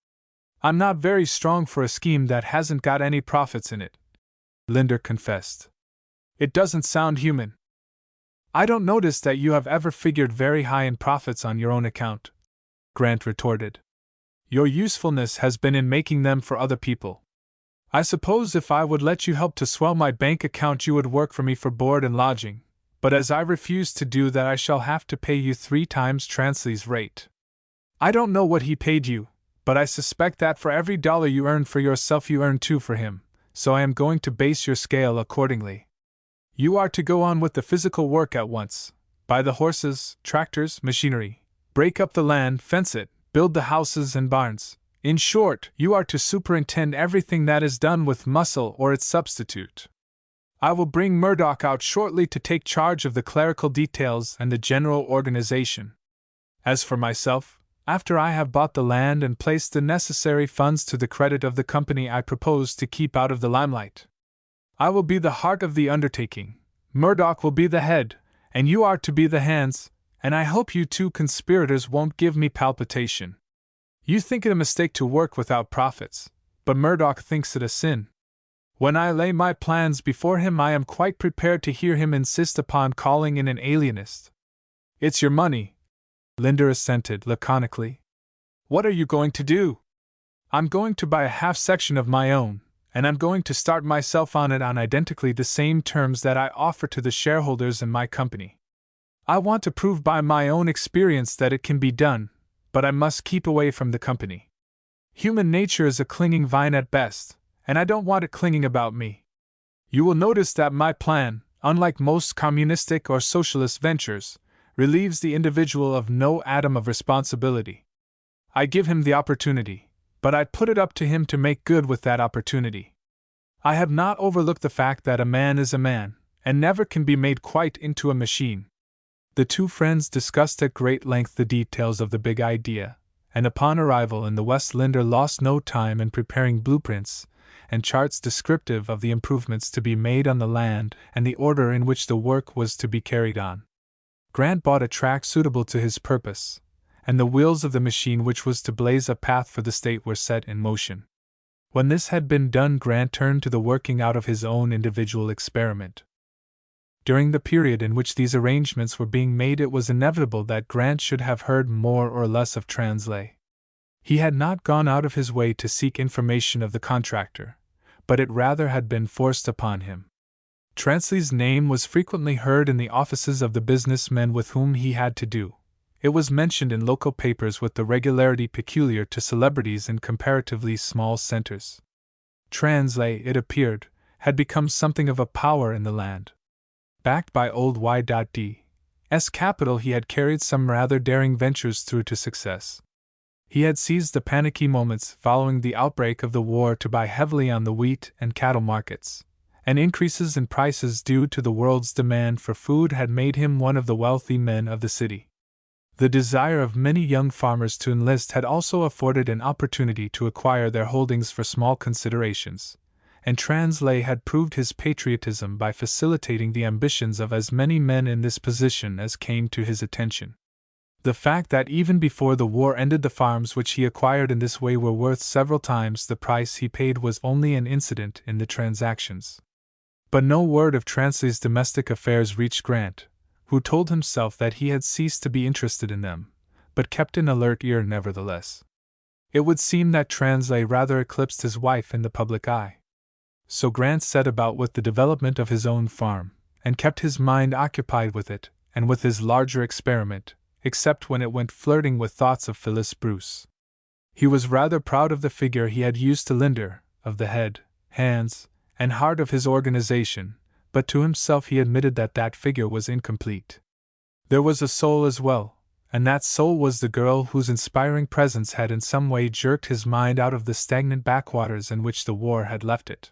"I'm not very strong for a scheme that hasn't got any profits in it," Linder confessed. "It doesn't sound human." "I don't notice that you have ever figured very high in profits on your own account," Grant retorted. "Your usefulness has been in making them for other people. I suppose if I would let you help to swell my bank account you would work for me for board and lodging, but as I refuse to do that I shall have to pay you 3 times Transley's rate. I don't know what he paid you, but I suspect that for every $1 you earn for yourself you earn 2 for him, so I am going to base your scale accordingly. You are to go on with the physical work at once, buy the horses, tractors, machinery, break up the land, fence it, build the houses and barns. In short, you are to superintend everything that is done with muscle or its substitute. I will bring Murdoch out shortly to take charge of the clerical details and the general organization. As for myself, after I have bought the land and placed the necessary funds to the credit of the company I propose to keep out of the limelight, I will be the heart of the undertaking, Murdoch will be the head, and you are to be the hands, and I hope you 2 conspirators won't give me palpitation. You think it a mistake to work without profits, but Murdoch thinks it a sin. When I lay my plans before him I am quite prepared to hear him insist upon calling in an alienist." "It's your money," Linder assented laconically. "What are you going to do?" "I'm going to buy a half section of my own, and I'm going to start myself on it on identically the same terms that I offer to the shareholders in my company. I want to prove by my own experience that it can be done, but I must keep away from the company. Human nature is a clinging vine at best, and I don't want it clinging about me. You will notice that my plan, unlike most communistic or socialist ventures, relieves the individual of no atom of responsibility. I give him the opportunity, but I put it up to him to make good with that opportunity. I have not overlooked the fact that a man is a man, and never can be made quite into a machine." The 2 friends discussed at great length the details of the big idea, and upon arrival in the West Linder lost no time in preparing blueprints and charts descriptive of the improvements to be made on the land and the order in which the work was to be carried on. Grant bought a track suitable to his purpose, and the wheels of the machine which was to blaze a path for the state were set in motion. When this had been done, Grant turned to the working out of his own individual experiment. During the period in which these arrangements were being made, it was inevitable that Grant should have heard more or less of Transley. He had not gone out of his way to seek information of the contractor, but it rather had been forced upon him. Transley's name was frequently heard in the offices of the businessmen with whom he had to do. It was mentioned in local papers with the regularity peculiar to celebrities in comparatively small centers. Transley, it appeared, had become something of a power in the land. Backed by old Y.D.'s capital, he had carried some rather daring ventures through to success. He had seized the panicky moments following the outbreak of the war to buy heavily on the wheat and cattle markets, and increases in prices due to the world's demand for food had made him one of the wealthy men of the city. The desire of many young farmers to enlist had also afforded an opportunity to acquire their holdings for small considerations, and Transley had proved his patriotism by facilitating the ambitions of as many men in this position as came to his attention. The fact that even before the war ended the farms which he acquired in this way were worth several times the price he paid was only an incident in the transactions. But no word of Transley's domestic affairs reached Grant, who told himself that he had ceased to be interested in them, but kept an alert ear nevertheless. It would seem that Translay rather eclipsed his wife in the public eye. So Grant set about with the development of his own farm, and kept his mind occupied with it, and with his larger experiment, except when it went flirting with thoughts of Phyllis Bruce. He was rather proud of the figure he had used to Linder, of the head, hands, and heart of his organization, but to himself he admitted that that figure was incomplete. There was a soul as well, and that soul was the girl whose inspiring presence had in some way jerked his mind out of the stagnant backwaters in which the war had left it.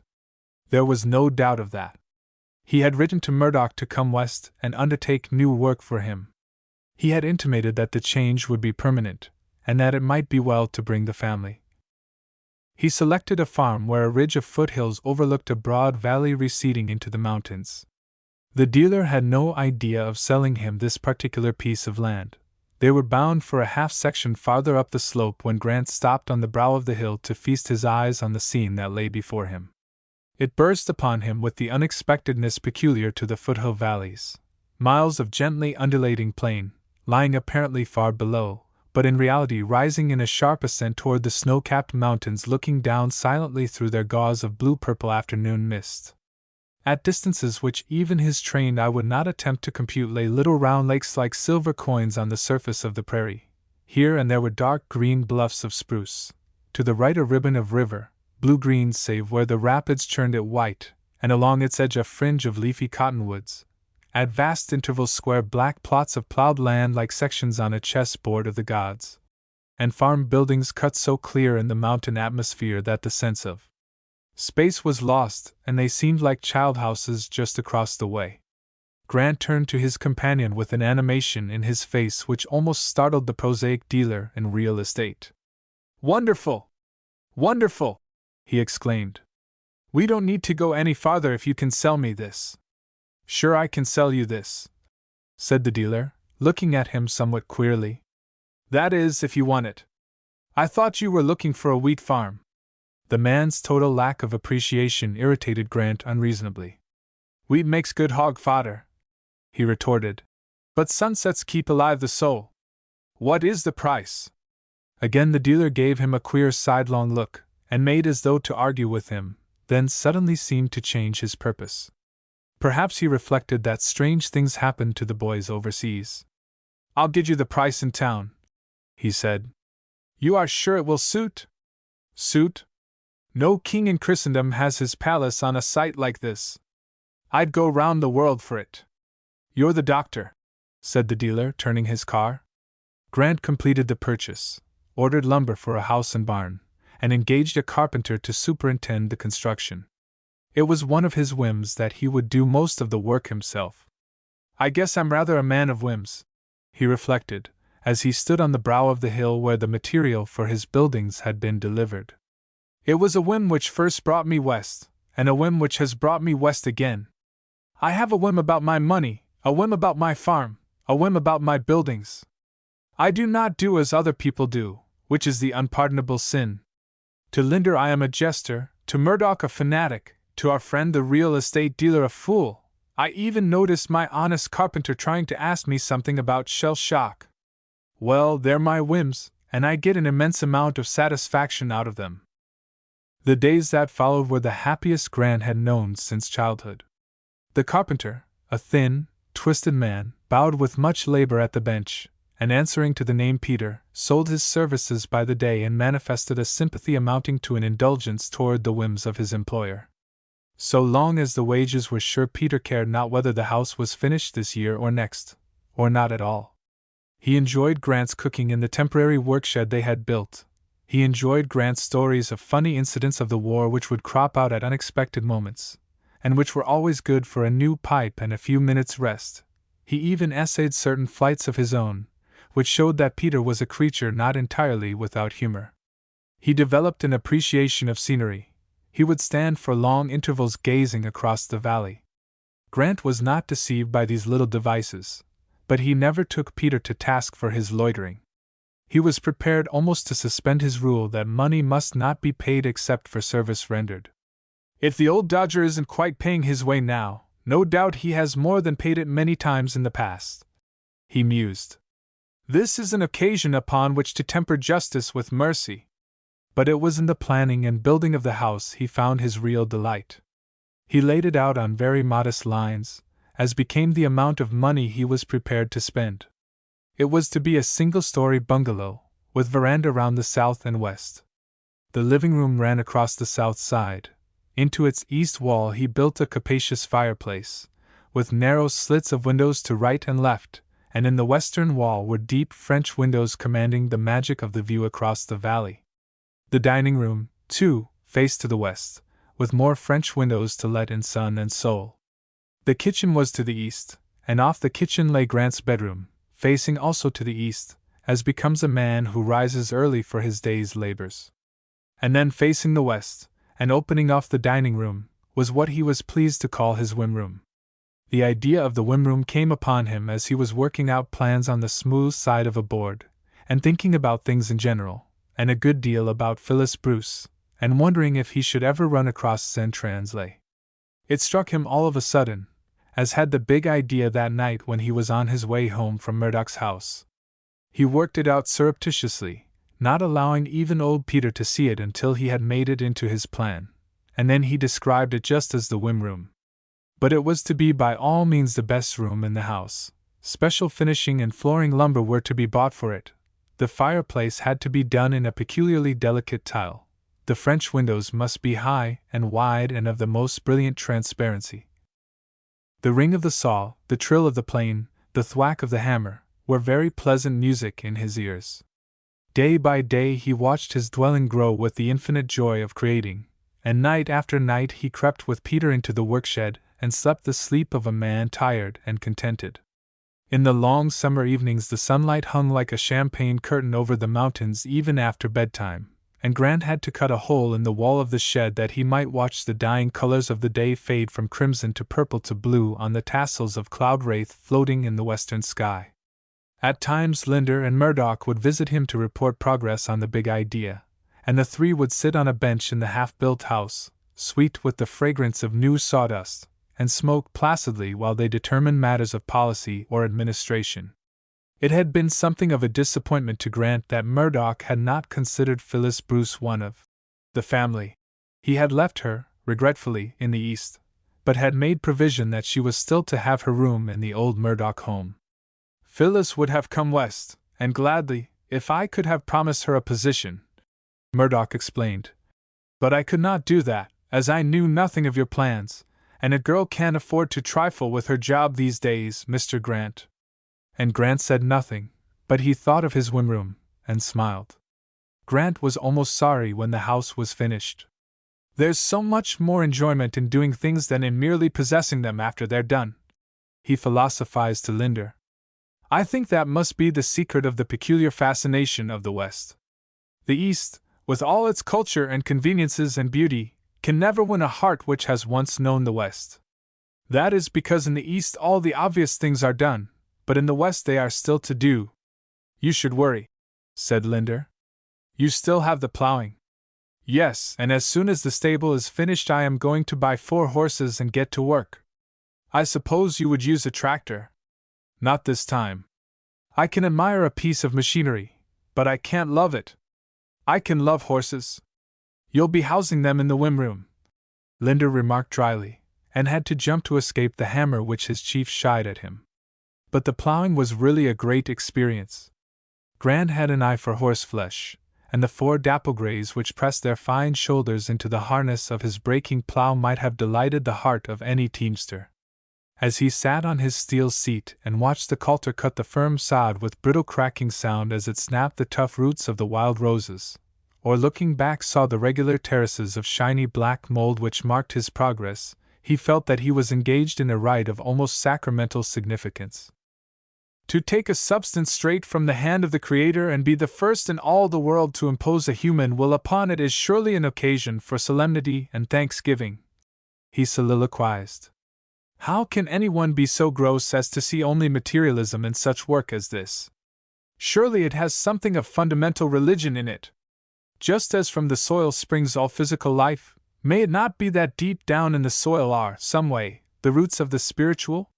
There was no doubt of that. He had written to Murdoch to come west and undertake new work for him. He had intimated that the change would be permanent, and that it might be well to bring the family. He selected a farm where a ridge of foothills overlooked a broad valley receding into the mountains. The dealer had no idea of selling him this particular piece of land. They were bound for a half-section farther up the slope when Grant stopped on the brow of the hill to feast his eyes on the scene that lay before him. It burst upon him with the unexpectedness peculiar to the foothill valleys. Miles of gently undulating plain, lying apparently far below, but in reality rising in a sharp ascent toward the snow-capped mountains looking down silently through their gauze of blue-purple afternoon mist. At distances which even his trained eye would not attempt to compute lay little round lakes like silver coins on the surface of the prairie. Here and there were dark green bluffs of spruce. To the right a ribbon of river, blue-green save where the rapids churned it white, and along its edge a fringe of leafy cottonwoods. At vast intervals square black plots of plowed land like sections on a chessboard of the gods. And farm buildings cut so clear in the mountain atmosphere that the sense of space was lost, and they seemed like child houses just across the way. Grant turned to his companion with an animation in his face which almost startled the prosaic dealer in real estate. "Wonderful! Wonderful!" he exclaimed. "We don't need to go any farther if you can sell me this." "Sure I can sell you this," said the dealer, looking at him somewhat queerly. "That is, if you want it. I thought you were looking for a wheat farm." The man's total lack of appreciation irritated Grant unreasonably. "Wheat makes good hog fodder," he retorted. "But sunsets keep alive the soul. What is the price?" Again the dealer gave him a queer sidelong look, and made as though to argue with him, then suddenly seemed to change his purpose. Perhaps he reflected that strange things happened to the boys overseas. "I'll give you the price in town," he said. "You are sure it will suit?" "Suit? No king in Christendom has his palace on a site like this. I'd go round the world for it." "You're the doctor," said the dealer, turning his car. Grant completed the purchase, ordered lumber for a house and barn, and engaged a carpenter to superintend the construction. It was one of his whims that he would do most of the work himself. "I guess I'm rather a man of whims," he reflected, as he stood on the brow of the hill where the material for his buildings had been delivered. "It was a whim which first brought me west, and a whim which has brought me west again. I have a whim about my money, a whim about my farm, a whim about my buildings. I do not do as other people do, which is the unpardonable sin. To Linder I am a jester, to Murdoch a fanatic, to our friend the real estate dealer a fool. I even noticed my honest carpenter trying to ask me something about shell shock. Well, they're my whims, and I get an immense amount of satisfaction out of them." The days that followed were the happiest Grant had known since childhood. The carpenter, a thin, twisted man, bowed with much labor at the bench, and answering to the name Peter, sold his services by the day and manifested a sympathy amounting to an indulgence toward the whims of his employer. So long as the wages were sure, Peter cared not whether the house was finished this year or next, or not at all. He enjoyed Grant's cooking in the temporary workshed they had built. He enjoyed Grant's stories of funny incidents of the war which would crop out at unexpected moments, and which were always good for a new pipe and a few minutes' rest. He even essayed certain flights of his own, which showed that Peter was a creature not entirely without humor. He developed an appreciation of scenery. He would stand for long intervals gazing across the valley. Grant was not deceived by these little devices, but he never took Peter to task for his loitering. He was prepared almost to suspend his rule that money must not be paid except for service rendered. "If the old dodger isn't quite paying his way now, no doubt he has more than paid it many times in the past," he mused. This is an occasion upon which to temper justice with mercy. But it was in the planning and building of the house he found his real delight. He laid it out on very modest lines, as became the amount of money he was prepared to spend. It was to be a single-story bungalow, with veranda round the south and west. The living room ran across the south side. Into its east wall he built a capacious fireplace, with narrow slits of windows to right and left, and in the western wall were deep French windows commanding the magic of the view across the valley. The dining room, too, faced to the west, with more French windows to let in sun and soul. The kitchen was to the east, and off the kitchen lay Grant's bedroom, facing also to the east, as becomes a man who rises early for his day's labors. And then facing the west, and opening off the dining room, was what he was pleased to call his whim room. The idea of the whim room came upon him as he was working out plans on the smooth side of a board, and thinking about things in general, and a good deal about Phyllis Bruce, and wondering if he should ever run across Zen Translay. It struck him all of a sudden, as had the big idea that night when he was on his way home from Murdoch's house. He worked it out surreptitiously, not allowing even old Peter to see it until he had made it into his plan, and then he described it just as the whim room. But it was to be by all means the best room in the house. Special finishing and flooring lumber were to be bought for it. The fireplace had to be done in a peculiarly delicate tile. The French windows must be high and wide and of the most brilliant transparency. The ring of the saw, the trill of the plane, the thwack of the hammer, were very pleasant music in his ears. Day by day he watched his dwelling grow with the infinite joy of creating, and night after night he crept with Peter into the workshed and slept the sleep of a man tired and contented. In the long summer evenings the sunlight hung like a champagne curtain over the mountains even after bedtime, and Grant had to cut a hole in the wall of the shed that he might watch the dying colors of the day fade from crimson to purple to blue on the tassels of cloud wraith floating in the western sky. At times Linder and Murdoch would visit him to report progress on the big idea, and the three would sit on a bench in the half-built house, sweet with the fragrance of new sawdust, and smoke placidly while they determined matters of policy or administration. It had been something of a disappointment to Grant that Murdoch had not considered Phyllis Bruce one of the family. He had left her, regretfully, in the East, but had made provision that she was still to have her room in the old Murdoch home. Phyllis would have come west, and gladly, if I could have promised her a position, Murdoch explained. But I could not do that, as I knew nothing of your plans, and a girl can't afford to trifle with her job these days, Mr. Grant. And Grant said nothing, but he thought of his whim room, and smiled. Grant was almost sorry when the house was finished. There's so much more enjoyment in doing things than in merely possessing them after they're done, he philosophized to Linder. I think that must be the secret of the peculiar fascination of the West. The East, with all its culture and conveniences and beauty, can never win a heart which has once known the West. That is because in the East all the obvious things are done, but in the West they are still to do. You should worry, said Linder. You still have the plowing. Yes, and as soon as the stable is finished I am going to buy 4 horses and get to work. I suppose you would use a tractor. Not this time. I can admire a piece of machinery, but I can't love it. I can love horses. You'll be housing them in the whim room, Linder remarked dryly, and had to jump to escape the hammer which his chief shied at him. But the plowing was really a great experience. Grant had an eye for horseflesh, and the 4 dapple-grays which pressed their fine shoulders into the harness of his breaking plow might have delighted the heart of any teamster. As he sat on his steel seat and watched the coulter cut the firm sod with brittle cracking sound as it snapped the tough roots of the wild roses, or looking back saw the regular terraces of shiny black mold which marked his progress, he felt that he was engaged in a rite of almost sacramental significance. To take a substance straight from the hand of the Creator and be the first in all the world to impose a human will upon it is surely an occasion for solemnity and thanksgiving, he soliloquized. How can anyone be so gross as to see only materialism in such work as this? Surely it has something of fundamental religion in it. Just as from the soil springs all physical life, may it not be that deep down in the soil are, some way, the roots of the spiritual?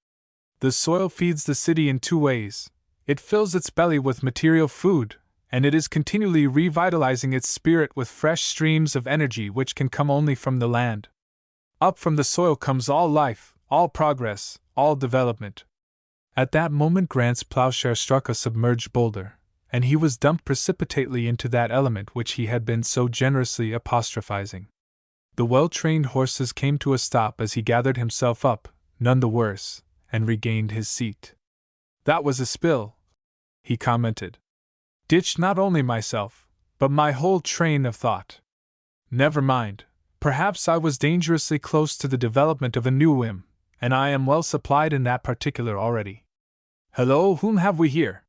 The soil feeds the city in 2 ways, It fills its belly with material food, and it is continually revitalizing its spirit with fresh streams of energy which can come only from the land. Up from the soil comes all life, all progress, all development. At that moment Grant's plowshare struck a submerged boulder, and he was dumped precipitately into that element which he had been so generously apostrophizing. The well-trained horses came to a stop as he gathered himself up, none the worse, and regained his seat. "That was a spill," he commented. "Ditched not only myself, but my whole train of thought. Never mind, perhaps I was dangerously close to the development of a new whim, and I am well supplied in that particular already. Hello, whom have we here?"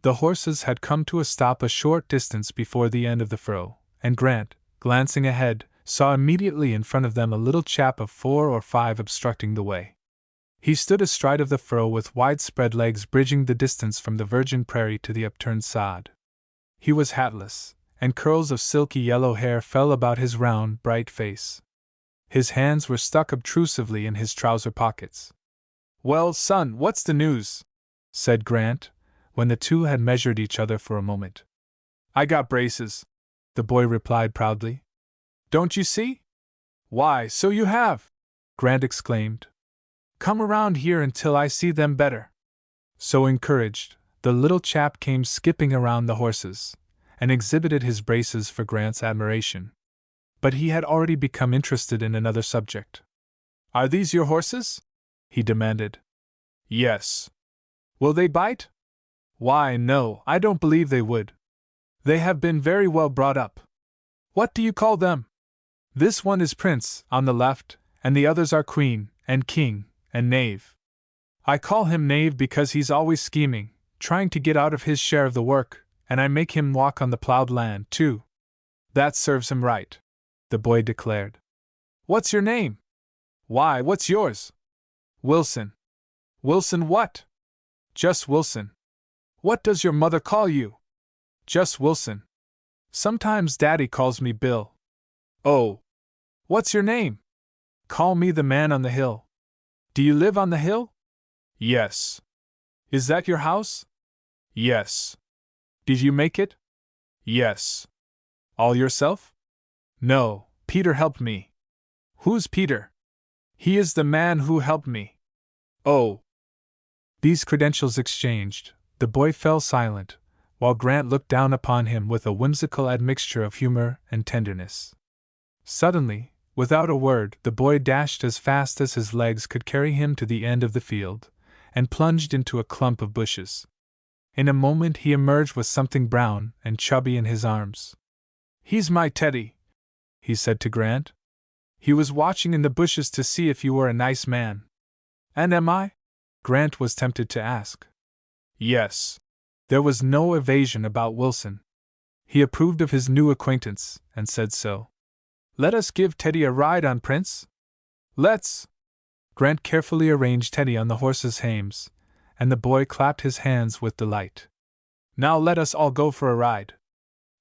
The horses had come to a stop a short distance before the end of the furrow, and Grant, glancing ahead, saw immediately in front of them a little chap of 4 or 5 obstructing the way. He stood astride of the furrow with widespread legs bridging the distance from the virgin prairie to the upturned sod. He was hatless, and curls of silky yellow hair fell about his round, bright face. His hands were stuck obtrusively in his trouser pockets. "Well, son, what's the news?" said Grant, when the two had measured each other for a moment. "I got braces," the boy replied proudly. "Don't you see?" "Why, so you have!" Grant exclaimed. "Come around here until I see them better." So encouraged, the little chap came skipping around the horses, and exhibited his braces for Grant's admiration. But he had already become interested in another subject. "Are these your horses?" he demanded. "Yes." "Will they bite?" "Why, no, I don't believe they would. They have been very well brought up." "What do you call them?" "This one is Prince, on the left, and the others are Queen, and King, and Knave. I call him Knave because he's always scheming, trying to get out of his share of the work, and I make him walk on the plowed land, too." "That serves him right," the boy declared. "What's your name?" "Why, what's yours?" "Wilson." "Wilson what?" "Just Wilson." "What does your mother call you?" "Just Wilson. Sometimes Daddy calls me Bill." "Oh. What's your name?" "Call me the Man on the Hill." "Do you live on the hill?" "Yes." "Is that your house?" "Yes." "Did you make it?" "Yes." "All yourself?" "No, Peter helped me." "Who's Peter?" "He is the man who helped me." "Oh." These credentials exchanged, the boy fell silent, while Grant looked down upon him with a whimsical admixture of humor and tenderness. Suddenly, without a word, the boy dashed as fast as his legs could carry him to the end of the field, and plunged into a clump of bushes. In a moment he emerged with something brown and chubby in his arms. "He's my Teddy," he said to Grant. "He was watching in the bushes to see if you were a nice man." "And am I?" Grant was tempted to ask. "Yes." There was no evasion about Wilson. He approved of his new acquaintance, and said so. "Let us give Teddy a ride on, Prince?" "Let's!" Grant carefully arranged Teddy on the horse's hames, and the boy clapped his hands with delight. "Now let us all go for a ride.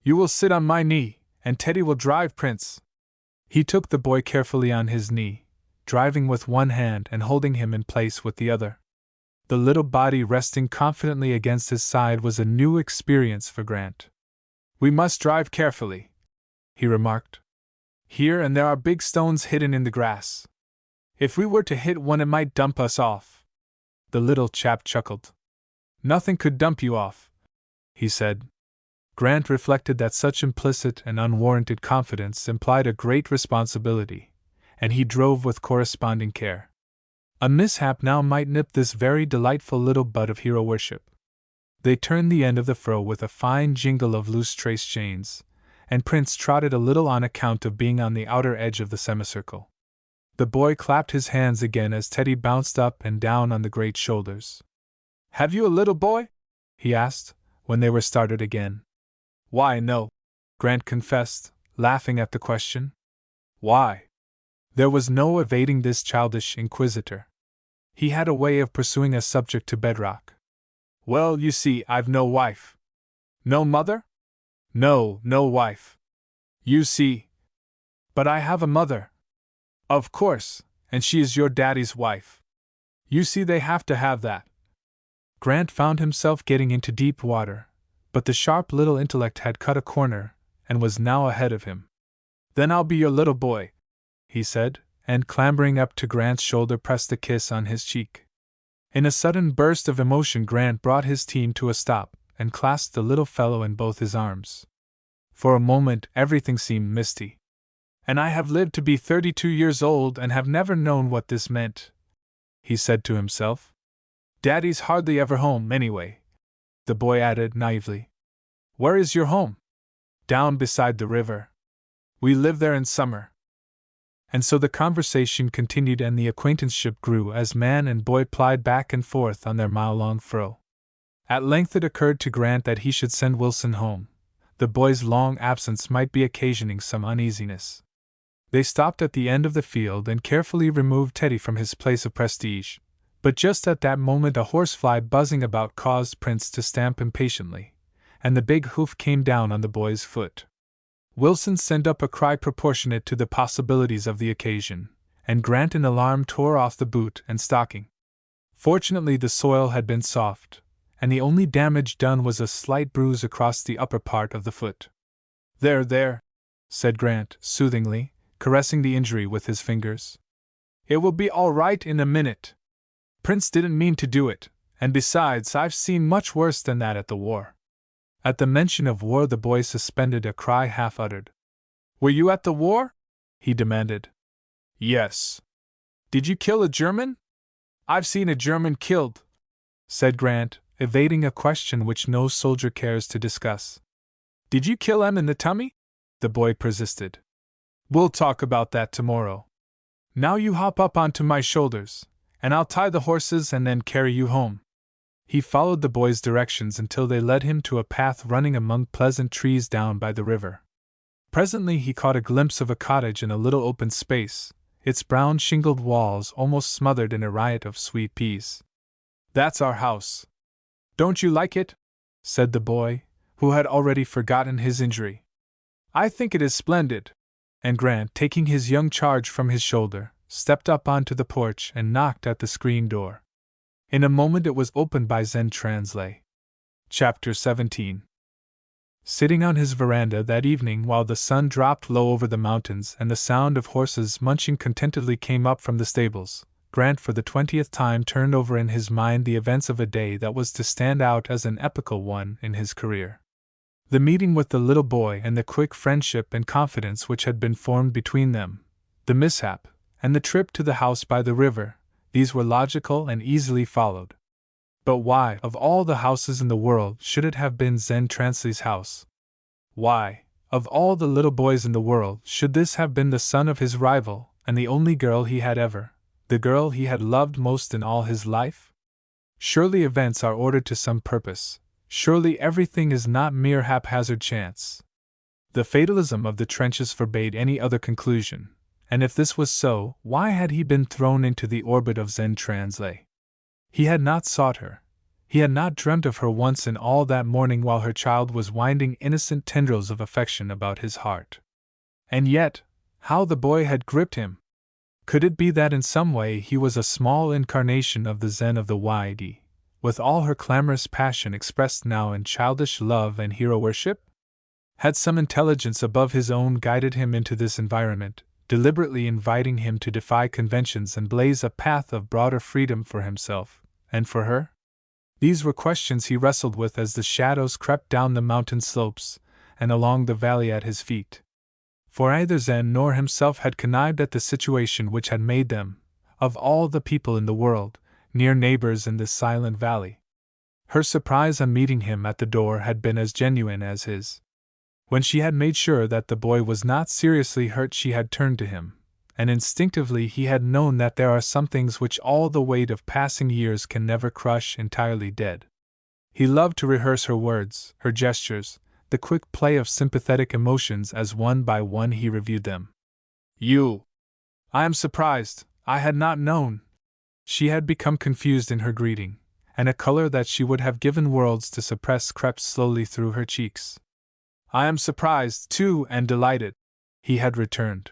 You will sit on my knee, and Teddy will drive, Prince." He took the boy carefully on his knee, driving with one hand and holding him in place with the other. The little body resting confidently against his side was a new experience for Grant. "We must drive carefully," he remarked. "Here and there are big stones hidden in the grass. If we were to hit one, it might dump us off." The little chap chuckled. "Nothing could dump you off," he said. Grant reflected that such implicit and unwarranted confidence implied a great responsibility, and he drove with corresponding care. A mishap now might nip this very delightful little bud of hero worship. They turned the end of the furrow with a fine jingle of loose trace chains, and Prince trotted a little on account of being on the outer edge of the semicircle. The boy clapped his hands again as Teddy bounced up and down on the great shoulders. "Have you a little boy?" he asked, when they were started again. "Why, no," Grant confessed, laughing at the question. "Why?" There was no evading this childish inquisitor. He had a way of pursuing a subject to bedrock. "Well, you see, I've no wife." "No mother?" "No, no wife." "You see." "But I have a mother." "Of course, and she is your daddy's wife. You see, they have to have that." Grant found himself getting into deep water, but the sharp little intellect had cut a corner, and was now ahead of him. "Then I'll be your little boy," he said, and clambering up to Grant's shoulder pressed a kiss on his cheek. In a sudden burst of emotion Grant brought his team to a stop, and clasped the little fellow in both his arms. For a moment everything seemed misty. "And I have lived to be 32 years old and have never known what this meant," he said to himself. "Daddy's hardly ever home, anyway," the boy added naively. "Where is your home?" "Down beside the river. We live there in summer." And so the conversation continued and the acquaintanceship grew as man and boy plied back and forth on their mile-long furrow. At length it occurred to Grant that he should send Wilson home. The boy's long absence might be occasioning some uneasiness. They stopped at the end of the field and carefully removed Teddy from his place of prestige, but just at that moment a horsefly buzzing about caused Prince to stamp impatiently, and the big hoof came down on the boy's foot. Wilson sent up a cry proportionate to the possibilities of the occasion, and Grant in alarm tore off the boot and stocking. Fortunately the soil had been soft, and the only damage done was a slight bruise across the upper part of the foot. There," said Grant, soothingly, caressing the injury with his fingers. "It will be all right in a minute. Prince didn't mean to do it, and besides, I've seen much worse than that at the war." At the mention of war the boy suspended a cry half uttered. "Were you at the war?" he demanded. "Yes." "Did you kill a German?" "I've seen a German killed," said Grant, evading a question which no soldier cares to discuss. "Did you kill him in the tummy?" the boy persisted. "We'll talk about that tomorrow. Now you hop up onto my shoulders, and I'll tie the horses and then carry you home." He followed the boy's directions until they led him to a path running among pleasant trees down by the river. Presently he caught a glimpse of a cottage in a little open space, its brown shingled walls almost smothered in a riot of sweet peas. "That's our house. Don't you like it?" said the boy, who had already forgotten his injury. "I think it is splendid." And Grant, taking his young charge from his shoulder, stepped up onto the porch and knocked at the screen door. In a moment it was opened by Zen Translay. Chapter 17. Sitting on his veranda that evening while the sun dropped low over the mountains and the sound of horses munching contentedly came up from the stables, Grant for the 20th time turned over in his mind the events of a day that was to stand out as an epochal one in his career. The meeting with the little boy and the quick friendship and confidence which had been formed between them, the mishap, and the trip to the house by the river, these were logical and easily followed. But why, of all the houses in the world, should it have been Zen Translay's house? Why, of all the little boys in the world, should this have been the son of his rival, and the only girl he had ever, the girl he had loved most in all his life? Surely events are ordered to some purpose. Surely everything is not mere haphazard chance. The fatalism of the trenches forbade any other conclusion, and if this was so, why had he been thrown into the orbit of Zen Translay? He had not sought her. He had not dreamt of her once in all that morning while her child was winding innocent tendrils of affection about his heart. And yet, how the boy had gripped him! Could it be that in some way he was a small incarnation of the Zen of the YD, with all her clamorous passion expressed now in childish love and hero worship? Had some intelligence above his own guided him into this environment, deliberately inviting him to defy conventions and blaze a path of broader freedom for himself, and for her? These were questions he wrestled with as the shadows crept down the mountain slopes, and along the valley at his feet. For neither Zen nor himself had connived at the situation which had made them, of all the people in the world, near neighbors in this silent valley. Her surprise on meeting him at the door had been as genuine as his. When she had made sure that the boy was not seriously hurt, she had turned to him, and instinctively he had known that there are some things which all the weight of passing years can never crush entirely dead. He loved to rehearse her words, her gestures, the quick play of sympathetic emotions as one by one he reviewed them. I am surprised, I had not known." She had become confused in her greeting, and a color that she would have given worlds to suppress crept slowly through her cheeks. "I am surprised, too, and delighted," he had returned.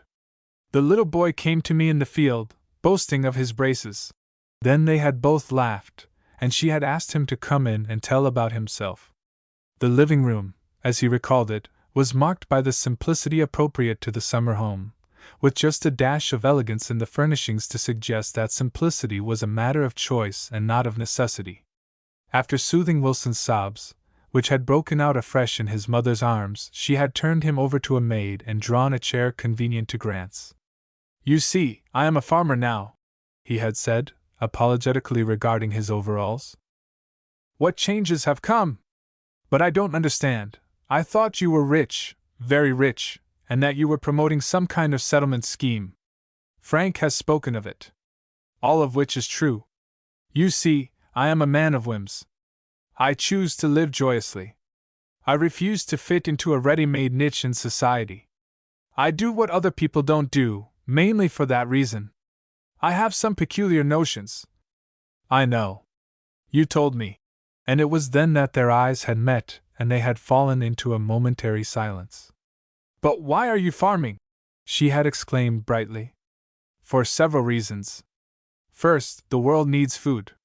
"The little boy came to me in the field, boasting of his braces." Then they had both laughed, and she had asked him to come in and tell about himself. The living room, as he recalled it, was marked by the simplicity appropriate to the summer home, with just a dash of elegance in the furnishings to suggest that simplicity was a matter of choice and not of necessity. After soothing Wilson's sobs, which had broken out afresh in his mother's arms, she had turned him over to a maid and drawn a chair convenient to Grant's. "You see, I am a farmer now," he had said, apologetically regarding his overalls. "What changes have come? But I don't understand. I thought you were rich, very rich, and that you were promoting some kind of settlement scheme. Frank has spoken of it. All of which is true. You see, I am a man of whims. I choose to live joyously. I refuse to fit into a ready-made niche in society. I do what other people don't do, mainly for that reason. I have some peculiar notions." "I know. You told me." And it was then that their eyes had met, and they had fallen into a momentary silence. "But why are you farming?" she had exclaimed brightly. "For several reasons. First, the world needs food.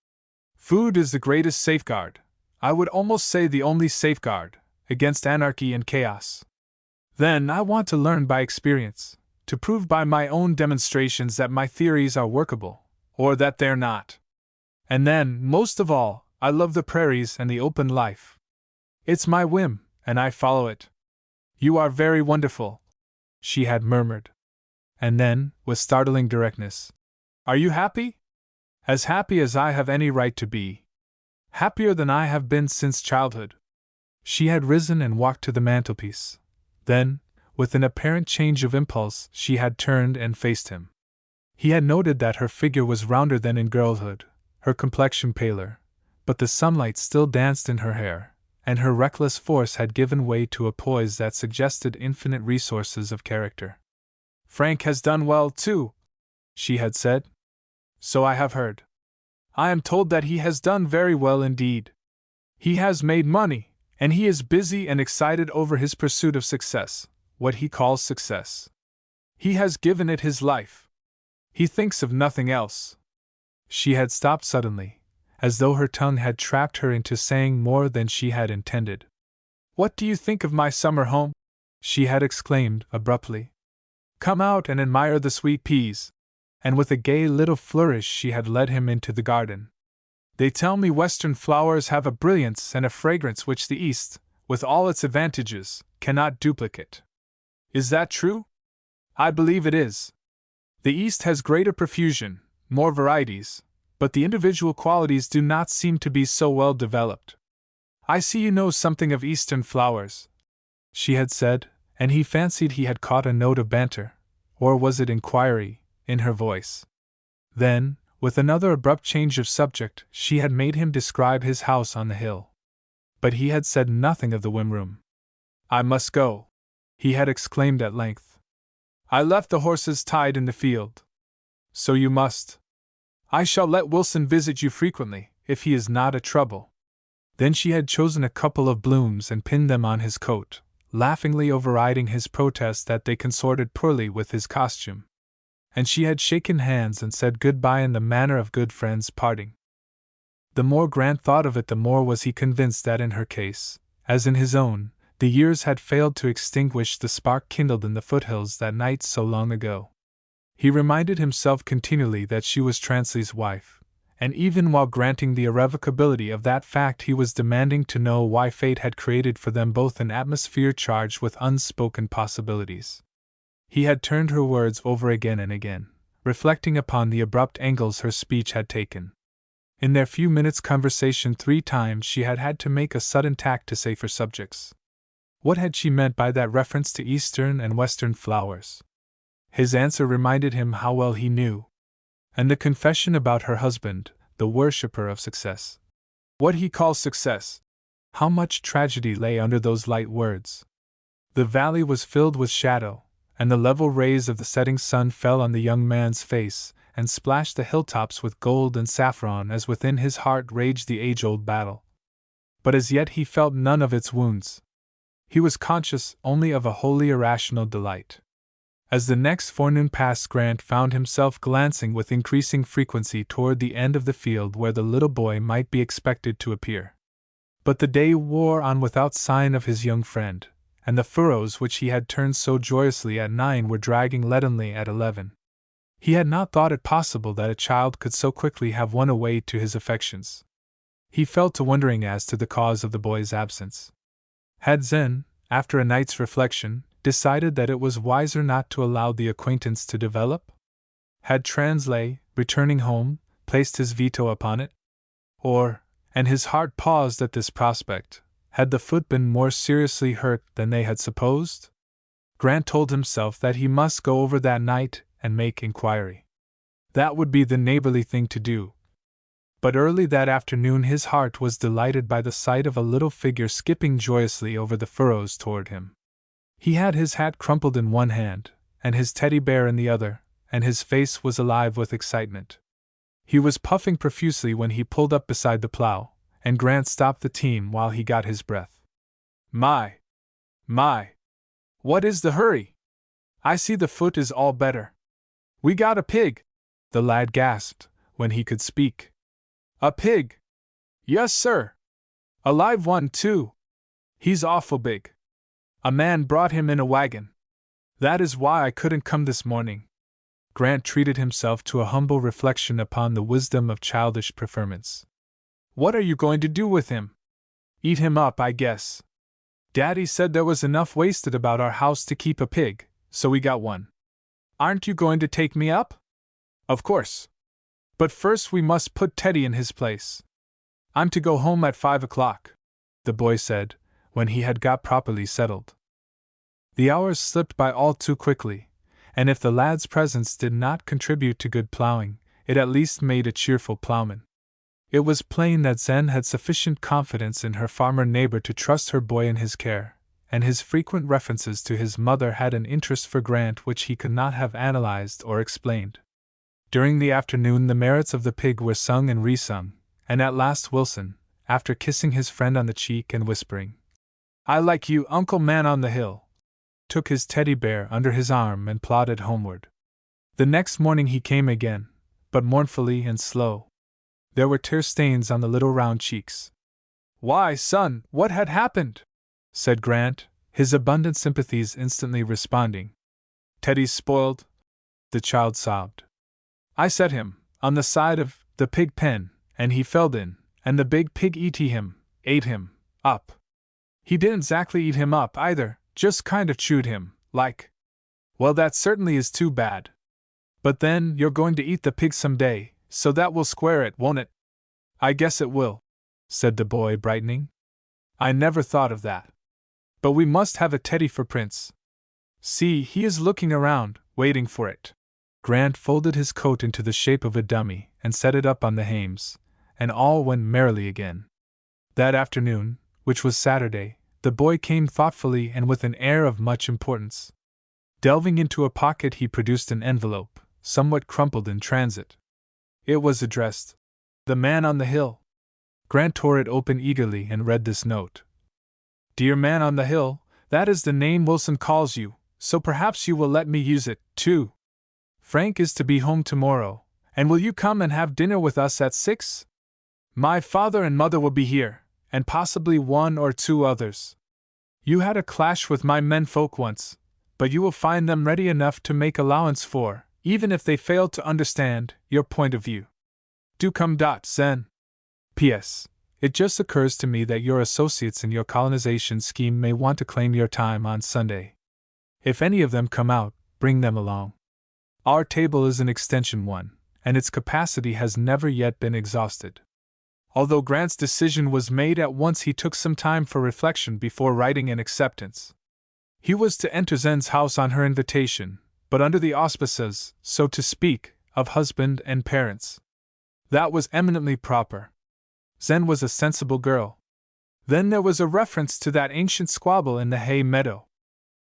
Food is the greatest safeguard, I would almost say the only safeguard, against anarchy and chaos. Then I want to learn by experience, to prove by my own demonstrations that my theories are workable, or that they're not. And then, most of all, I love the prairies and the open life. It's my whim, and I follow it." "You are very wonderful," she had murmured. And then, with startling directness, "Are you happy?" "As happy as I have any right to be. Happier than I have been since childhood." She had risen and walked to the mantelpiece. Then, with an apparent change of impulse, she had turned and faced him. He had noted that her figure was rounder than in girlhood, her complexion paler, but the sunlight still danced in her hair, and her reckless force had given way to a poise that suggested infinite resources of character. "Frank has done well, too," she had said. "So I have heard. I am told that he has done very well indeed. He has made money, and he is busy and excited over his pursuit of success, what he calls success. He has given it his life. He thinks of nothing else." She had stopped suddenly, as though her tongue had trapped her into saying more than she had intended. "What do you think of my summer home?" she had exclaimed abruptly. "Come out and admire the sweet peas." And with a gay little flourish she had led him into the garden. "They tell me Western flowers have a brilliance and a fragrance which the East, with all its advantages, cannot duplicate. Is that true? I believe it is. The East has greater profusion, more varieties, but the individual qualities do not seem to be so well developed. I see you know something of Eastern flowers," she had said, and he fancied he had caught a note of banter, or was it inquiry, in her voice. Then, with another abrupt change of subject, she had made him describe his house on the hill. But he had said nothing of the whim room. "I must go," he had exclaimed at length. "I left the horses tied in the field." "So you must. I shall let Wilson visit you frequently, if he is not a trouble." Then she had chosen a couple of blooms and pinned them on his coat, laughingly overriding his protest that they consorted poorly with his costume. And she had shaken hands and said good-bye in the manner of good friends parting. The more Grant thought of it, the more was he convinced that in her case, as in his own, the years had failed to extinguish the spark kindled in the foothills that night so long ago. He reminded himself continually that she was Transley's wife, and even while granting the irrevocability of that fact, he was demanding to know why fate had created for them both an atmosphere charged with unspoken possibilities. He had turned her words over again and again, reflecting upon the abrupt angles her speech had taken. In their few minutes' conversation 3 times she had had to make a sudden tack to safer subjects. What had she meant by that reference to Eastern and Western flowers? His answer reminded him how well he knew. And the confession about her husband, the worshipper of success. What he calls success. How much tragedy lay under those light words. The valley was filled with shadow, and the level rays of the setting sun fell on the young man's face, and splashed the hilltops with gold and saffron as within his heart raged the age-old battle. But as yet he felt none of its wounds. He was conscious only of a wholly irrational delight. As the next forenoon passed, Grant found himself glancing with increasing frequency toward the end of the field where the little boy might be expected to appear. But the day wore on without sign of his young friend, and the furrows which he had turned so joyously at 9 were dragging leadenly at 11. He had not thought it possible that a child could so quickly have won a way to his affections. He fell to wondering as to the cause of the boy's absence. Had Zen, after a night's reflection, decided that it was wiser not to allow the acquaintance to develop? Had Translay, returning home, placed his veto upon it? Or, and his heart paused at this prospect, had the foot been more seriously hurt than they had supposed? Grant told himself that he must go over that night and make inquiry. That would be the neighborly thing to do. But early that afternoon his heart was delighted by the sight of a little figure skipping joyously over the furrows toward him. He had his hat crumpled in one hand, and his teddy bear in the other, and his face was alive with excitement. He was puffing profusely when he pulled up beside the plow, and Grant stopped the team while he got his breath. My! What is the hurry? I see the foot is all better. We got a pig! The lad gasped, when he could speak. A pig? Yes, sir. A live one, too. He's awful big. A man brought him in a wagon. That is why I couldn't come this morning. Grant treated himself to a humble reflection upon the wisdom of childish preferments. What are you going to do with him? Eat him up, I guess. Daddy said there was enough wasted about our house to keep a pig, so we got one. Aren't you going to take me up? Of course. But first we must put Teddy in his place. I'm to go home at 5 o'clock, the boy said, when he had got properly settled. The hours slipped by all too quickly, and if the lad's presence did not contribute to good plowing, it at least made a cheerful plowman. It was plain that Zen had sufficient confidence in her farmer neighbor to trust her boy in his care, and his frequent references to his mother had an interest for Grant which he could not have analyzed or explained. During the afternoon the merits of the pig were sung and resung, and at last Wilson, after kissing his friend on the cheek and whispering, "I like you, Uncle Man on the Hill," took his teddy bear under his arm and plodded homeward. The next morning he came again, but mournfully and slow. There were tear stains on the little round cheeks. "Why, son, what had happened?" said Grant, his abundant sympathies instantly responding. "Teddy's spoiled," the child sobbed. "I set him on the side of the pig pen, and he fell in, and the big pig ate him up. He didn't exactly eat him up either, just kind of chewed him, like. Well, that certainly is too bad. But then, you're going to eat the pig some day, so that will square it, won't it?" "I guess it will," said the boy, brightening. "I never thought of that. But we must have a Teddy for Prince. See, he is looking around, waiting for it." Grant folded his coat into the shape of a dummy and set it up on the hames, and all went merrily again. That afternoon, which was Saturday, the boy came thoughtfully and with an air of much importance. Delving into a pocket he produced an envelope, somewhat crumpled in transit. It was addressed, "The Man on the Hill." Grant tore it open eagerly and read this note. "Dear Man on the Hill, that is the name Wilson calls you, so perhaps you will let me use it, too. Frank is to be home tomorrow, and will you come and have dinner with us at 6? My father and mother will be here, and possibly 1 or 2 others. You had a clash with my menfolk once, but you will find them ready enough to make allowance for, even if they fail to understand, your point of view. Do come. Zen. P.S. It just occurs to me that your associates in your colonization scheme may want to claim your time on Sunday. If any of them come out, bring them along. Our table is an extension one, and its capacity has never yet been exhausted." Although Grant's decision was made at once, he took some time for reflection before writing an acceptance. He was to enter Zen's house on her invitation, but under the auspices, so to speak, of husband and parents. That was eminently proper. Zen was a sensible girl. Then there was a reference to that ancient squabble in the hay meadow.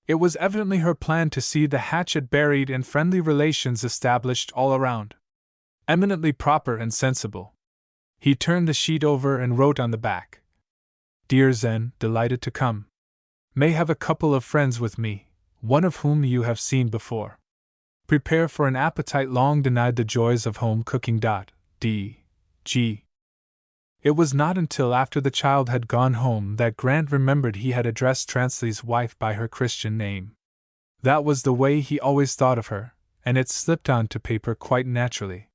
It was evidently her plan to see the hatchet buried and friendly relations established all around. Eminently proper and sensible. He turned the sheet over and wrote on the back, "Dear Zen, delighted to come. May have a couple of friends with me, one of whom you have seen before. Prepare for an appetite long denied the joys of home cooking. D.G. It was not until after the child had gone home that Grant remembered he had addressed Transley's wife by her Christian name. That was the way he always thought of her, and it slipped onto paper quite naturally.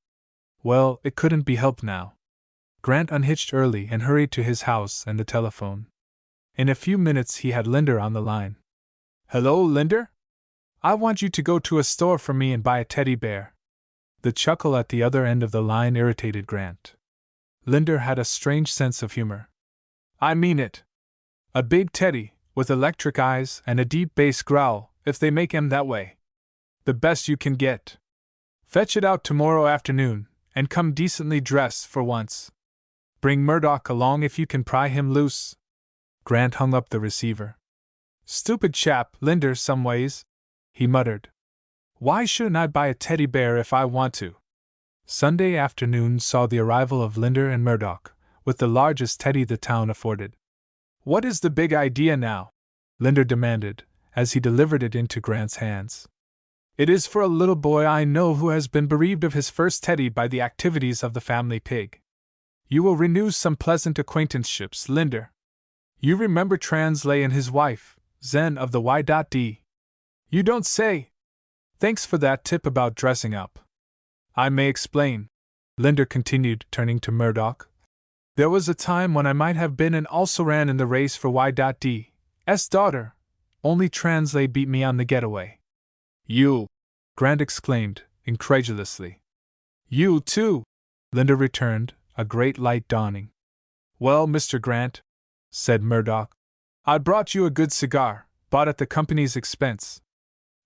Well, it couldn't be helped now. Grant unhitched early and hurried to his house and the telephone. In a few minutes he had Linder on the line. "Hello, Linder? I want you to go to a store for me and buy a teddy bear." The chuckle at the other end of the line irritated Grant. Linder had a strange sense of humor. "I mean it. A big teddy, with electric eyes and a deep bass growl, if they make 'em that way. The best you can get. Fetch it out tomorrow afternoon, and come decently dressed for once. Bring Murdoch along if you can pry him loose." Grant hung up the receiver. "Stupid chap, Linder, some ways," he muttered. "Why shouldn't I buy a teddy bear if I want to?" Sunday afternoon saw the arrival of Linder and Murdoch, with the largest teddy the town afforded. "What is the big idea now?" Linder demanded, as he delivered it into Grant's hands. "It is for a little boy I know who has been bereaved of his first teddy by the activities of the family pig. You will renew some pleasant acquaintanceships, Linder. You remember Transley and his wife, Zen of the Y.D. You don't say? Thanks for that tip about dressing up. I may explain," Linder continued, turning to Murdoch. "There was a time when I might have been and also ran in the race for Y.D.'s daughter, only Transley beat me on the getaway." "You!" Grant exclaimed, incredulously. "You, too!" Linder returned, a great light dawning. "Well, Mr. Grant," said Murdoch, "I brought you a good cigar, bought at the company's expense.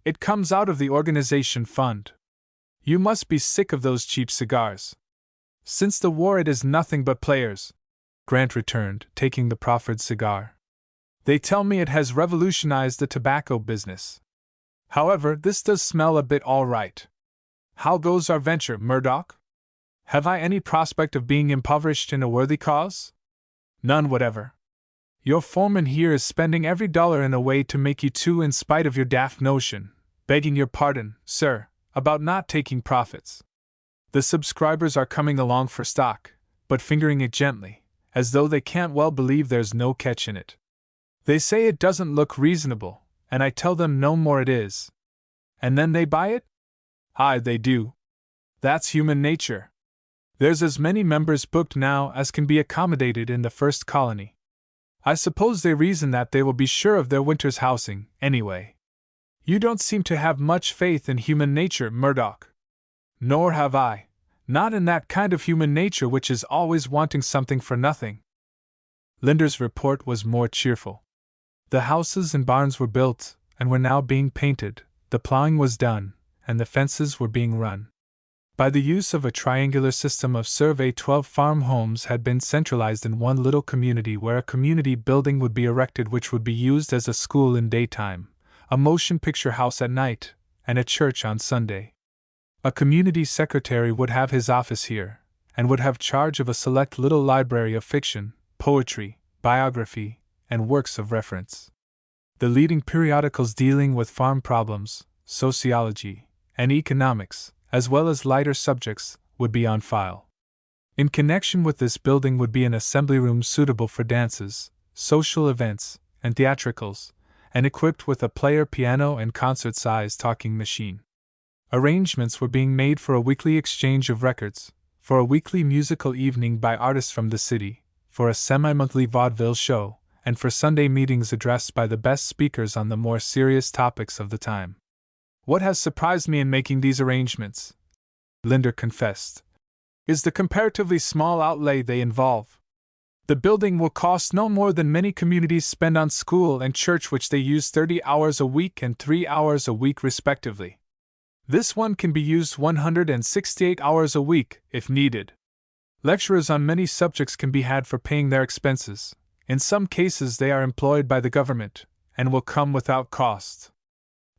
It comes out of the organization fund. You must be sick of those cheap cigars. Since the war it is nothing but players," Grant returned, taking the proffered cigar. "They tell me it has revolutionized the tobacco business. However, this does smell a bit all right. How goes our venture, Murdoch? Have I any prospect of being impoverished in a worthy cause?" "None whatever. Your foreman here is spending every dollar in a way to make you two in spite of your daft notion, begging your pardon, sir, about not taking profits. The subscribers are coming along for stock, but fingering it gently, as though they can't well believe there's no catch in it. They say it doesn't look reasonable, and I tell them no more it is. And then they buy it? Aye, they do. That's human nature. There's as many members booked now as can be accommodated in the first colony. I suppose they reason that they will be sure of their winter's housing, anyway. You don't seem to have much faith in human nature, Murdoch. Nor have I, not in that kind of human nature which is always wanting something for nothing." Linder's report was more cheerful. The houses and barns were built, and were now being painted, the plowing was done, and the fences were being run. By the use of a triangular system of survey, 12 farm homes had been centralized in one little community, where a community building would be erected which would be used as a school in daytime, a motion picture house at night, and a church on Sunday. A community secretary would have his office here, and would have charge of a select little library of fiction, poetry, biography, and works of reference. The leading periodicals dealing with farm problems, sociology, and economics, as well as lighter subjects, would be on file. In connection with this building would be an assembly room suitable for dances, social events, and theatricals, and equipped with a player piano and concert-sized talking machine. Arrangements were being made for a weekly exchange of records, for a weekly musical evening by artists from the city, for a semi-monthly vaudeville show, and for Sunday meetings addressed by the best speakers on the more serious topics of the time. "What has surprised me in making these arrangements," Linder confessed, "is the comparatively small outlay they involve. The building will cost no more than many communities spend on school and church, which they use 30 hours a week and 3 hours a week respectively. This one can be used 168 hours a week, if needed. Lecturers on many subjects can be had for paying their expenses. In some cases they are employed by the government, and will come without cost.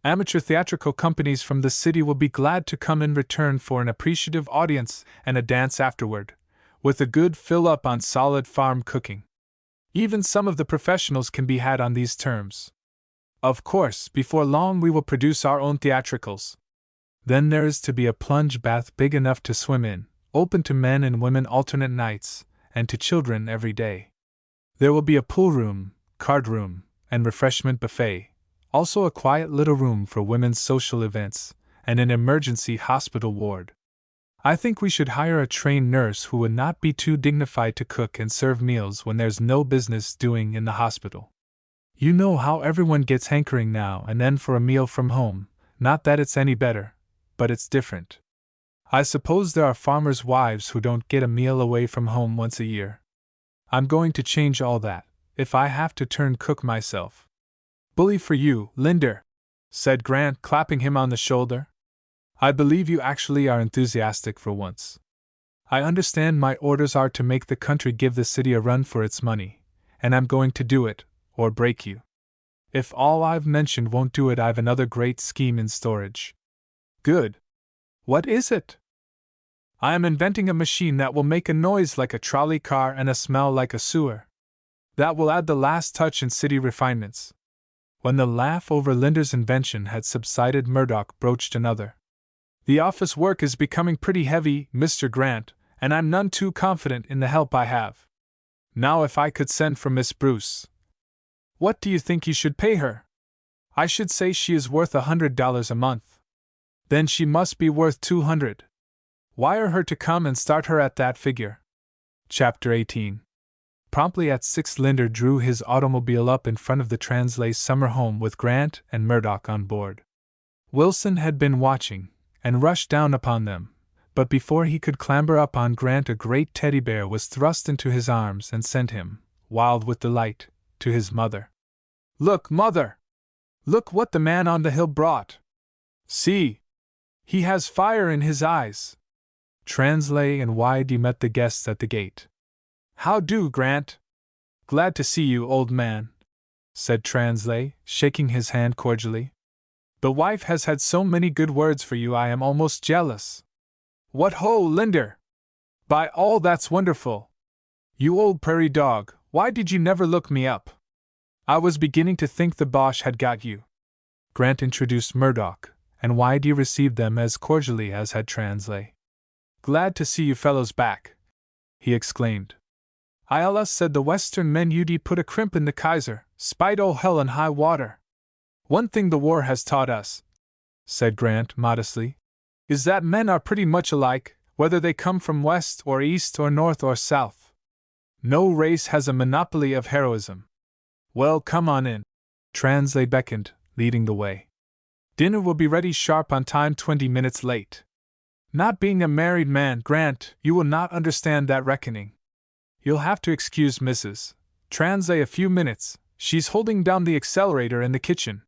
Amateur theatrical companies from the city will be glad to come in return for an appreciative audience and a dance afterward, with a good fill-up on solid farm cooking. Even some of the professionals can be had on these terms. Of course, before long we will produce our own theatricals. Then there is to be a plunge bath big enough to swim in, open to men and women alternate nights, and to children every day. There will be a pool room, card room, and refreshment buffet, also a quiet little room for women's social events, and an emergency hospital ward. I think we should hire a trained nurse who would not be too dignified to cook and serve meals when there's no business doing in the hospital. You know how everyone gets hankering now and then for a meal from home, not that it's any better, but it's different. I suppose there are farmers' wives who don't get a meal away from home once a year. I'm going to change all that, if I have to turn cook myself. Bully for you, Linder, said Grant, clapping him on the shoulder. I believe you actually are enthusiastic for once. I understand my orders are to make the country give the city a run for its money, and I'm going to do it, or break you. If all I've mentioned won't do it, I've another great scheme in storage. Good. What is it? I am inventing a machine that will make a noise like a trolley car and a smell like a sewer. That will add the last touch in city refinements. When the laugh over Linder's invention had subsided, Murdoch broached another. The office work is becoming pretty heavy, Mr. Grant, and I'm none too confident in the help I have. Now if I could send for Miss Bruce. What do you think you should pay her? I should say she is worth $100 a month. Then she must be worth $200. Wire her to come and start her at that figure. Chapter 18. Promptly at 6, Linder drew his automobile up in front of the Translay summer home with Grant and Murdoch on board. Wilson had been watching, and rushed down upon them, but before he could clamber up on Grant a great teddy bear was thrust into his arms and sent him, wild with delight, to his mother. Look, mother! Look what the man on the hill brought! See! He has fire in his eyes! Translay and Whitey met the guests at the gate. How do, Grant? Glad to see you, old man, said Translay, shaking his hand cordially. The wife has had so many good words for you I am almost jealous. What ho, Linder! By all that's wonderful! You old prairie dog, why did you never look me up? I was beginning to think the Boche had got you. Grant introduced Murdoch, and Whitey received them as cordially as had Translay. Glad to see you fellows back, he exclaimed. ILS said the Western men you'd put a crimp in the Kaiser, spite all hell and high water. One thing the war has taught us, said Grant modestly, is that men are pretty much alike, whether they come from west or east or north or south. No race has a monopoly of heroism. Well, come on in. Translay beckoned, leading the way. Dinner will be ready sharp on time, 20 minutes late. Not being a married man, Grant, you will not understand that reckoning. You'll have to excuse Mrs. Translay a few minutes, she's holding down the accelerator in the kitchen.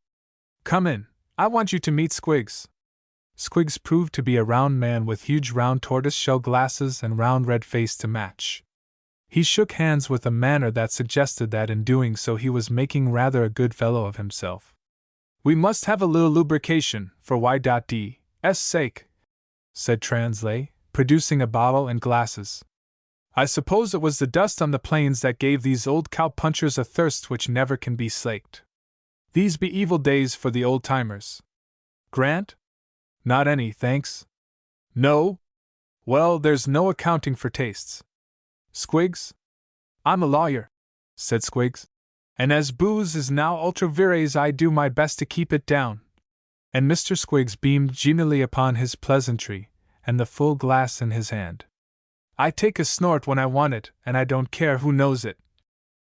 Come in, I want you to meet Squiggs. Squiggs proved to be a round man with huge round tortoise-shell glasses and round red face to match. He shook hands with a manner that suggested that in doing so he was making rather a good fellow of himself. We must have a little lubrication, for Y.D.'s sake, said Translay, producing a bottle and glasses. I suppose it was the dust on the plains that gave these old cow-punchers a thirst which never can be slaked. These be evil days for the old-timers. Grant? Not any, thanks. No? Well, there's no accounting for tastes. Squiggs? I'm a lawyer, said Squiggs, and as booze is now ultra vires I do my best to keep it down. And Mr. Squiggs beamed genially upon his pleasantry, and the full glass in his hand. I take a snort when I want it, and I don't care who knows it,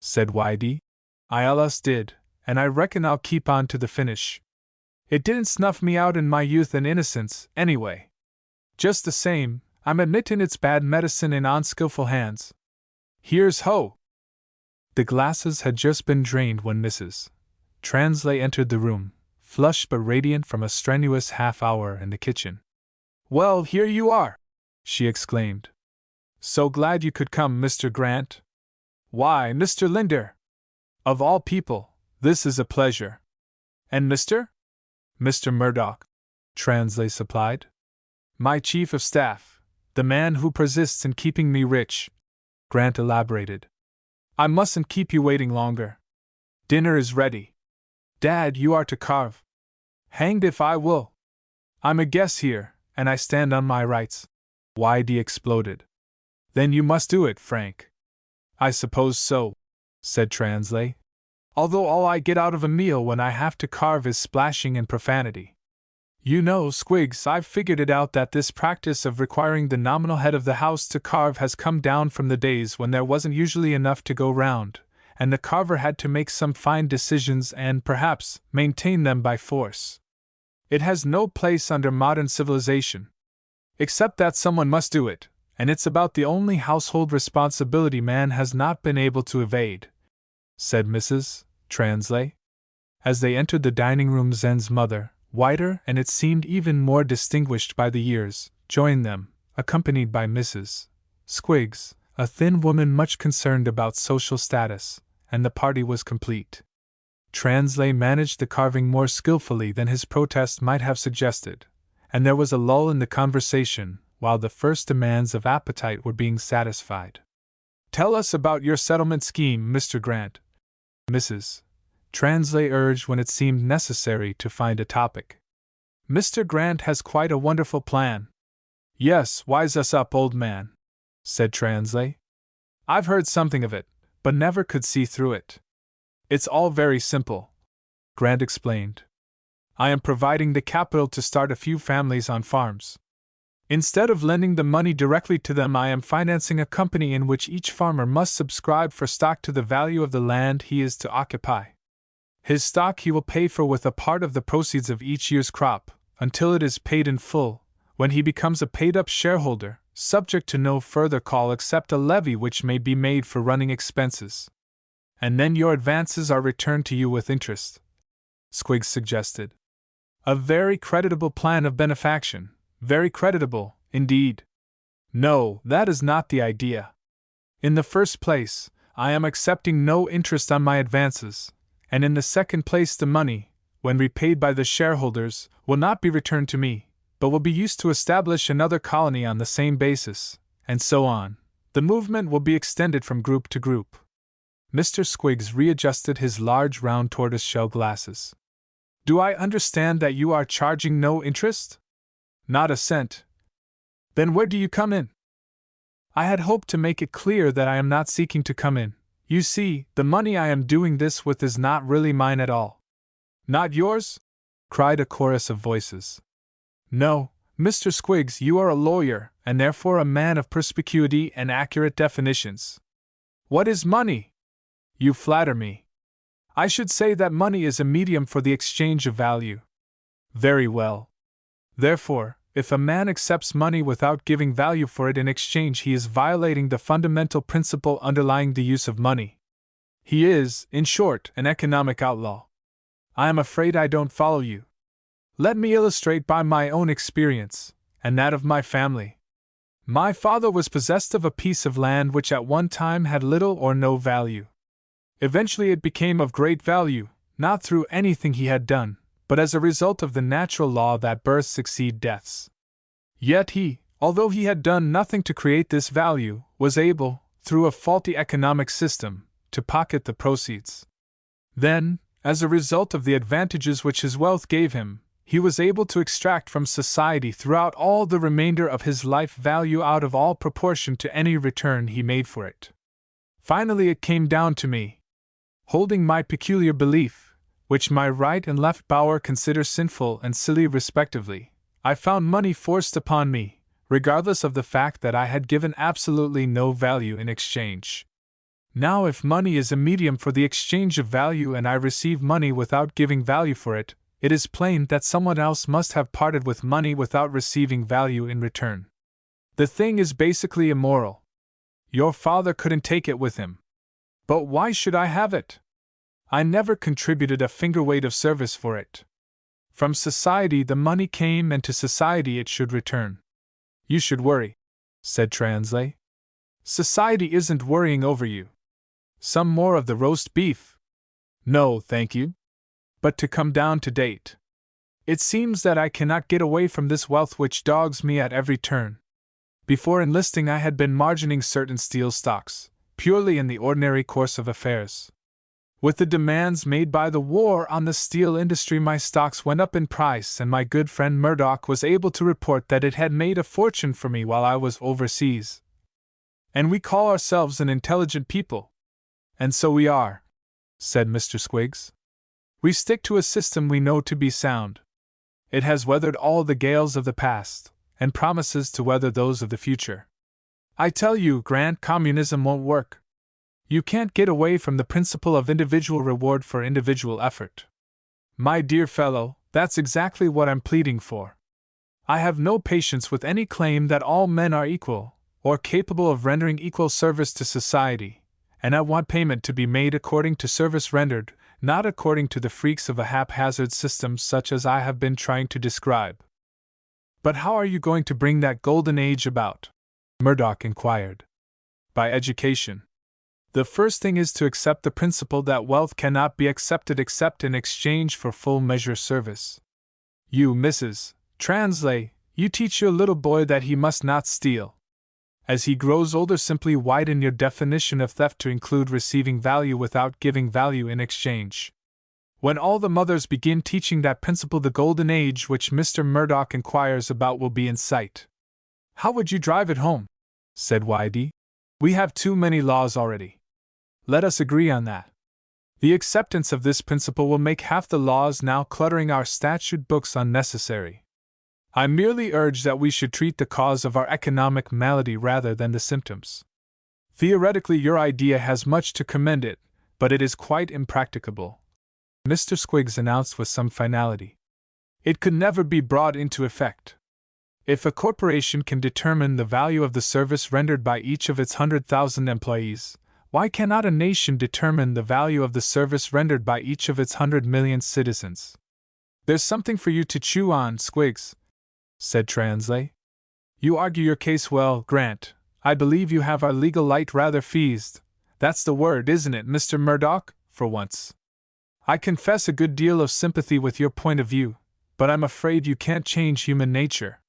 said Whitey. I allus did, and I reckon I'll keep on to the finish. It didn't snuff me out in my youth and innocence, anyway. Just the same, I'm admittin' it's bad medicine in unskillful hands. Here's ho! The glasses had just been drained when Mrs. Translay entered the room, flushed but radiant from a strenuous half-hour in the kitchen. Well, here you are, she exclaimed. So glad you could come, Mr. Grant. Why, Mr. Linder! Of all people, this is a pleasure. And Mr. Murdoch, Translay supplied. My chief of staff, the man who persists in keeping me rich, Grant elaborated. I mustn't keep you waiting longer. Dinner is ready. Dad, you are to carve. Hanged if I will. I'm a guest here, and I stand on my rights. YD exploded. Then you must do it, Frank. I suppose so, said Translay. Although all I get out of a meal when I have to carve is splashing and profanity. You know, Squiggs, I've figured it out that this practice of requiring the nominal head of the house to carve has come down from the days when there wasn't usually enough to go round, and the carver had to make some fine decisions and, perhaps, maintain them by force. It has no place under modern civilization. Except that someone must do it, and it's about the only household responsibility man has not been able to evade, said Mrs. Translay. As they entered the dining room, Zen's mother, whiter and it seemed even more distinguished by the years, joined them, accompanied by Mrs. Squiggs, a thin woman much concerned about social status, and the party was complete. Translay managed the carving more skillfully than his protest might have suggested, and there was a lull in the conversation while the first demands of appetite were being satisfied. Tell us about your settlement scheme, Mr. Grant, Mrs. Translay urged when it seemed necessary to find a topic. Mr. Grant has quite a wonderful plan. Yes, wise us up, old man, said Translay. I've heard something of it, but never could see through it. It's all very simple, Grant explained. I am providing the capital to start a few families on farms. Instead of lending the money directly to them, I am financing a company in which each farmer must subscribe for stock to the value of the land he is to occupy. His stock he will pay for with a part of the proceeds of each year's crop, until it is paid in full, when he becomes a paid-up shareholder, subject to no further call except a levy which may be made for running expenses. And then your advances are returned to you with interest, Squiggs suggested. A very creditable plan of benefaction, very creditable, indeed. No, that is not the idea. In the first place, I am accepting no interest on my advances, and in the second place the money, when repaid by the shareholders, will not be returned to me, but will be used to establish another colony on the same basis, and so on. The movement will be extended from group to group. Mr. Squiggs readjusted his large round tortoise-shell glasses. Do I understand that you are charging no interest? Not a cent. Then where do you come in? I had hoped to make it clear that I am not seeking to come in. You see, the money I am doing this with is not really mine at all. Not yours? Cried a chorus of voices. No, Mr. Squiggs, you are a lawyer, and therefore a man of perspicuity and accurate definitions. What is money? You flatter me. I should say that money is a medium for the exchange of value. Very well. Therefore, if a man accepts money without giving value for it in exchange, he is violating the fundamental principle underlying the use of money. He is, in short, an economic outlaw. I am afraid I don't follow you. Let me illustrate by my own experience, and that of my family. My father was possessed of a piece of land which at one time had little or no value. Eventually it became of great value, not through anything he had done, but as a result of the natural law that births succeed deaths. Yet he, although he had done nothing to create this value, was able, through a faulty economic system, to pocket the proceeds. Then, as a result of the advantages which his wealth gave him, he was able to extract from society throughout all the remainder of his life value out of all proportion to any return he made for it. Finally it came down to me. Holding my peculiar belief, which my right and left bower consider sinful and silly respectively, I found money forced upon me, regardless of the fact that I had given absolutely no value in exchange. Now if money is a medium for the exchange of value and I receive money without giving value for it, it is plain that someone else must have parted with money without receiving value in return. The thing is basically immoral. Your father couldn't take it with him. But why should I have it? I never contributed a fingerweight of service for it. From society the money came and to society it should return. You should worry, said Translay. Society isn't worrying over you. Some more of the roast beef? No, thank you. But to come down to date. It seems that I cannot get away from this wealth which dogs me at every turn. Before enlisting I had been margining certain steel stocks, purely in the ordinary course of affairs. With the demands made by the war on the steel industry, my stocks went up in price, and my good friend Murdoch was able to report that it had made a fortune for me while I was overseas. And we call ourselves an intelligent people. And so we are, said Mr. Squiggs. We stick to a system we know to be sound. It has weathered all the gales of the past, and promises to weather those of the future. I tell you, Grant, communism won't work. You can't get away from the principle of individual reward for individual effort. My dear fellow, that's exactly what I'm pleading for. I have no patience with any claim that all men are equal, or capable of rendering equal service to society, and I want payment to be made according to service rendered, not according to the freaks of a haphazard system such as I have been trying to describe. But how are you going to bring that golden age about? Murdoch inquired. By education. The first thing is to accept the principle that wealth cannot be accepted except in exchange for full measure service. You, Mrs. Translay, you teach your little boy that he must not steal. As he grows older, simply widen your definition of theft to include receiving value without giving value in exchange. When all the mothers begin teaching that principle, the golden age which Mr. Murdoch inquires about will be in sight. How would you drive it home? Said Whitey. We have too many laws already. Let us agree on that. The acceptance of this principle will make half the laws now cluttering our statute books unnecessary. I merely urge that we should treat the cause of our economic malady rather than the symptoms. Theoretically, your idea has much to commend it, but it is quite impracticable, Mr. Squiggs announced with some finality. It could never be brought into effect. If a corporation can determine the value of the service rendered by each of its 100,000 employees, why cannot a nation determine the value of the service rendered by each of its 100 million citizens? There's something for you to chew on, Squiggs, said Translay. You argue your case well, Grant. I believe you have our legal light rather fezzed. That's the word, isn't it, Mr. Murdoch, for once? I confess a good deal of sympathy with your point of view, but I'm afraid you can't change human nature.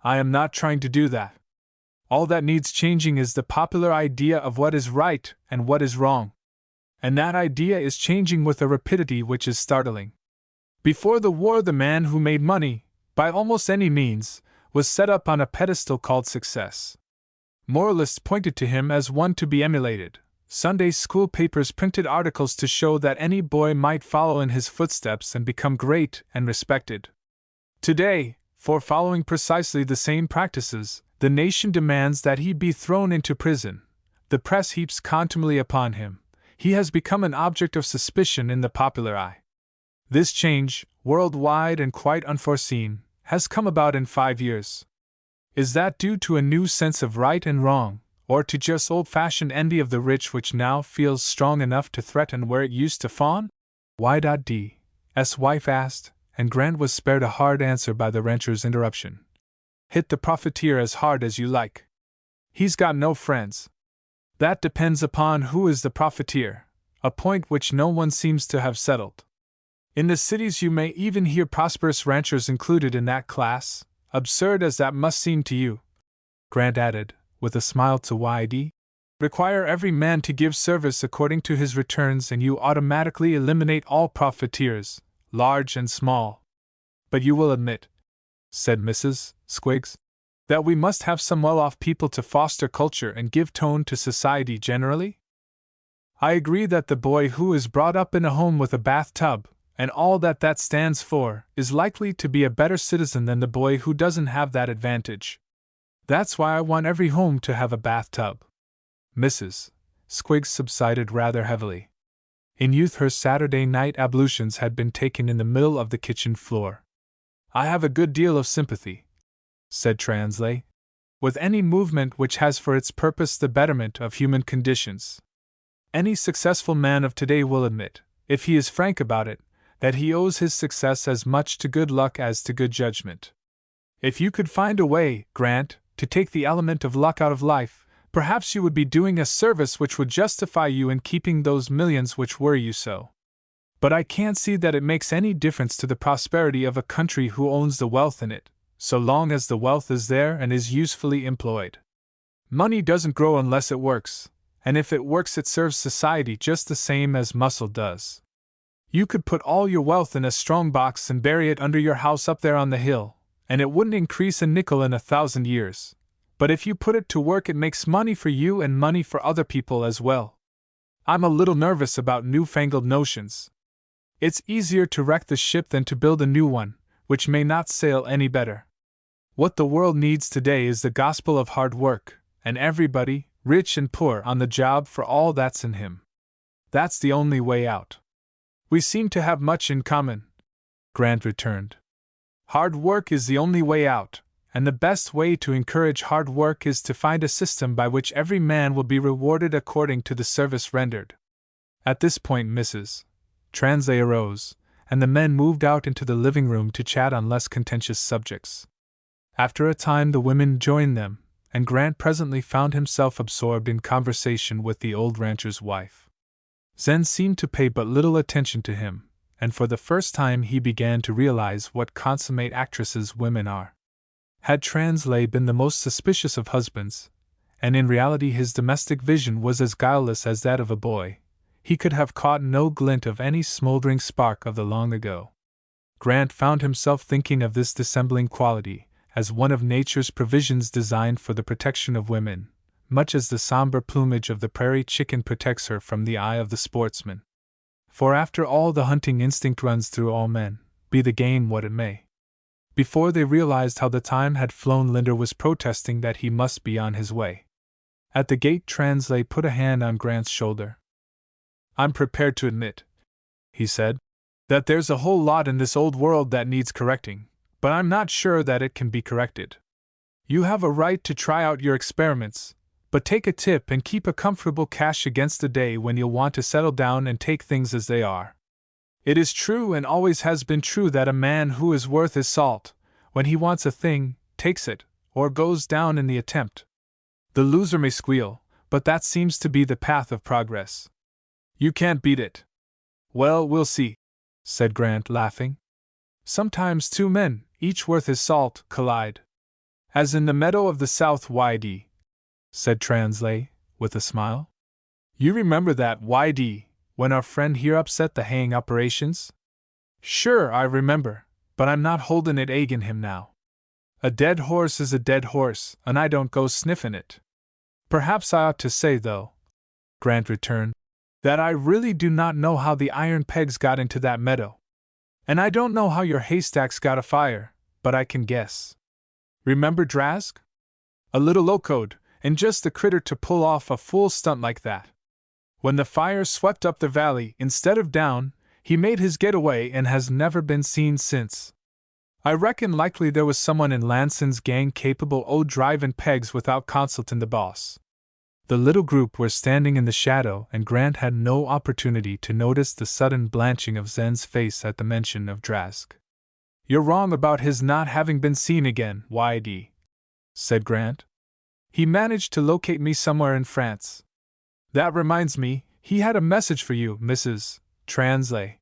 I am not trying to do that. All that needs changing is the popular idea of what is right and what is wrong. And that idea is changing with a rapidity which is startling. Before the war, the man who made money, by almost any means, was set up on a pedestal called success. Moralists pointed to him as one to be emulated. Sunday school papers printed articles to show that any boy might follow in his footsteps and become great and respected. Today, for following precisely the same practices, the nation demands that he be thrown into prison. The press heaps contumely upon him. He has become an object of suspicion in the popular eye. This change, worldwide and quite unforeseen, has come about in 5 years. Is that due to a new sense of right and wrong, or to just old-fashioned envy of the rich which now feels strong enough to threaten where it used to fawn? Y.D.'s wife asked, and Grant was spared a hard answer by the rancher's interruption. Hit the profiteer as hard as you like. He's got no friends. That depends upon who is the profiteer, a point which no one seems to have settled. In the cities you may even hear prosperous ranchers included in that class, absurd as that must seem to you. Grant added, with a smile to Y.D., require every man to give service according to his returns and you automatically eliminate all profiteers, large and small. But you will admit, said Mrs. Squiggs, that we must have some well-off people to foster culture and give tone to society generally? I agree that the boy who is brought up in a home with a bathtub, and all that that stands for, is likely to be a better citizen than the boy who doesn't have that advantage. That's why I want every home to have a bathtub. Mrs. Squiggs subsided rather heavily. In youth her Saturday night ablutions had been taken in the middle of the kitchen floor. I have a good deal of sympathy, said Translay, with any movement which has for its purpose the betterment of human conditions. Any successful man of today will admit, if he is frank about it, that he owes his success as much to good luck as to good judgment. If you could find a way, Grant, to take the element of luck out of life, perhaps you would be doing a service which would justify you in keeping those millions which worry you so. But I can't see that it makes any difference to the prosperity of a country who owns the wealth in it, so long as the wealth is there and is usefully employed. Money doesn't grow unless it works, and if it works it serves society just the same as muscle does. You could put all your wealth in a strong box and bury it under your house up there on the hill, and it wouldn't increase a nickel in 1,000 years. But if you put it to work it makes money for you and money for other people as well. I'm a little nervous about newfangled notions. It's easier to wreck the ship than to build a new one, which may not sail any better. What the world needs today is the gospel of hard work, and everybody, rich and poor, on the job for all that's in him. That's the only way out. We seem to have much in common, Grant returned. Hard work is the only way out, and the best way to encourage hard work is to find a system by which every man will be rewarded according to the service rendered. At this point Mrs. Translay arose, and the men moved out into the living room to chat on less contentious subjects. After a time the women joined them, and Grant presently found himself absorbed in conversation with the old rancher's wife. Zen seemed to pay but little attention to him, and for the first time he began to realize what consummate actresses women are. Had Translay been the most suspicious of husbands, and in reality his domestic vision was as guileless as that of a boy, he could have caught no glint of any smoldering spark of the long ago. Grant found himself thinking of this dissembling quality as one of nature's provisions designed for the protection of women, much as the somber plumage of the prairie chicken protects her from the eye of the sportsman. For after all, the hunting instinct runs through all men, be the game what it may. Before they realized how the time had flown, Linder was protesting that he must be on his way. At the gate, Translay put a hand on Grant's shoulder. I'm prepared to admit, he said, that there's a whole lot in this old world that needs correcting, but I'm not sure that it can be corrected. You have a right to try out your experiments, but take a tip and keep a comfortable cash against the day when you'll want to settle down and take things as they are. It is true and always has been true that a man who is worth his salt, when he wants a thing, takes it, or goes down in the attempt. The loser may squeal, but that seems to be the path of progress. You can't beat it. Well, we'll see, said Grant, laughing. Sometimes two men, each worth his salt, collide. As in the meadow of the South YD, said Translay, with a smile. You remember that YD, when our friend here upset the haying operations? Sure, I remember, but I'm not holdin' it agin him now. A dead horse is a dead horse, and I don't go sniffin' it. Perhaps I ought to say, though, Grant returned, that I really do not know how the iron pegs got into that meadow. And I don't know how your haystacks got afire, but I can guess. Remember Drask? A little locoed, and just the critter to pull off a fool stunt like that. When the fire swept up the valley, instead of down, he made his getaway and has never been seen since. I reckon likely there was someone in Lanson's gang capable o' drivin' pegs without consultin' the boss. The little group were standing in the shadow, and Grant had no opportunity to notice the sudden blanching of Zen's face at the mention of Drask. You're wrong about his not having been seen again, YD, said Grant. He managed to locate me somewhere in France. That reminds me, he had a message for you, Mrs. Translay.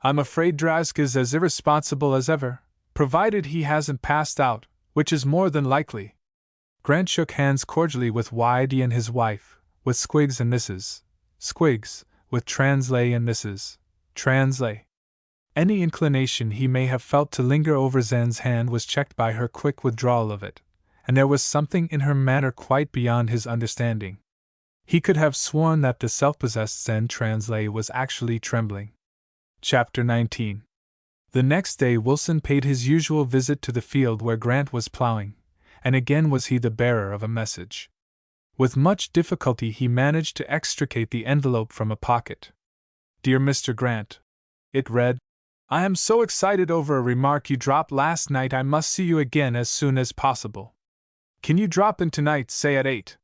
I'm afraid Drask is as irresponsible as ever, provided he hasn't passed out, which is more than likely. Grant shook hands cordially with YD and his wife, with Squiggs and Mrs. Squiggs, with Translay and Mrs. Translay. Any inclination he may have felt to linger over Zen's hand was checked by her quick withdrawal of it, and there was something in her manner quite beyond his understanding. He could have sworn that the self-possessed Zen Translay was actually trembling. Chapter 19. The next day Wilson paid his usual visit to the field where Grant was plowing, and again was he the bearer of a message. With much difficulty he managed to extricate the envelope from a pocket. Dear Mr. Grant, it read, I am so excited over a remark you dropped last night I must see you again as soon as possible. Can you drop in tonight, say at 8?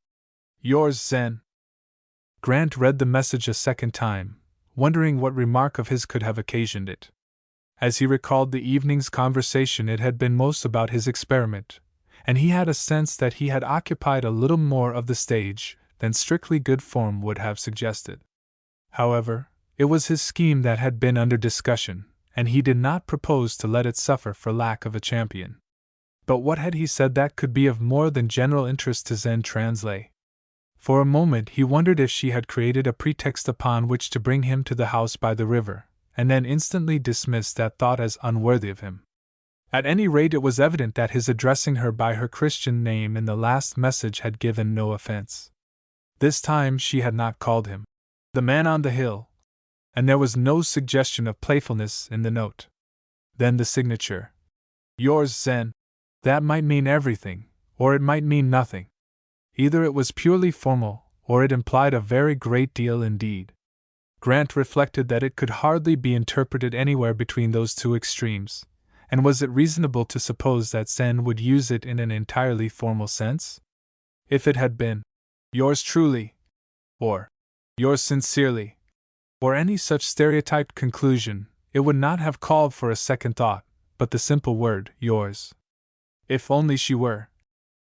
Yours, Zen. Grant read the message a second time, wondering what remark of his could have occasioned it. As he recalled the evening's conversation, it had been most about his experiment, and he had a sense that he had occupied a little more of the stage than strictly good form would have suggested. However, it was his scheme that had been under discussion, and he did not propose to let it suffer for lack of a champion. But what had he said that could be of more than general interest to Zen Translay? For a moment he wondered if she had created a pretext upon which to bring him to the house by the river, and then instantly dismissed that thought as unworthy of him. At any rate, it was evident that his addressing her by her Christian name in the last message had given no offense. This time she had not called him the man on the hill, and there was no suggestion of playfulness in the note. Then the signature, "Yours, Zen." That might mean everything, or it might mean nothing. Either it was purely formal, or it implied a very great deal indeed. Grant reflected that it could hardly be interpreted anywhere between those two extremes, and was it reasonable to suppose that Zen would use it in an entirely formal sense? If it had been, "Yours truly," or "Yours sincerely," or any such stereotyped conclusion, it would not have called for a second thought, but the simple word, "Yours." If only she were,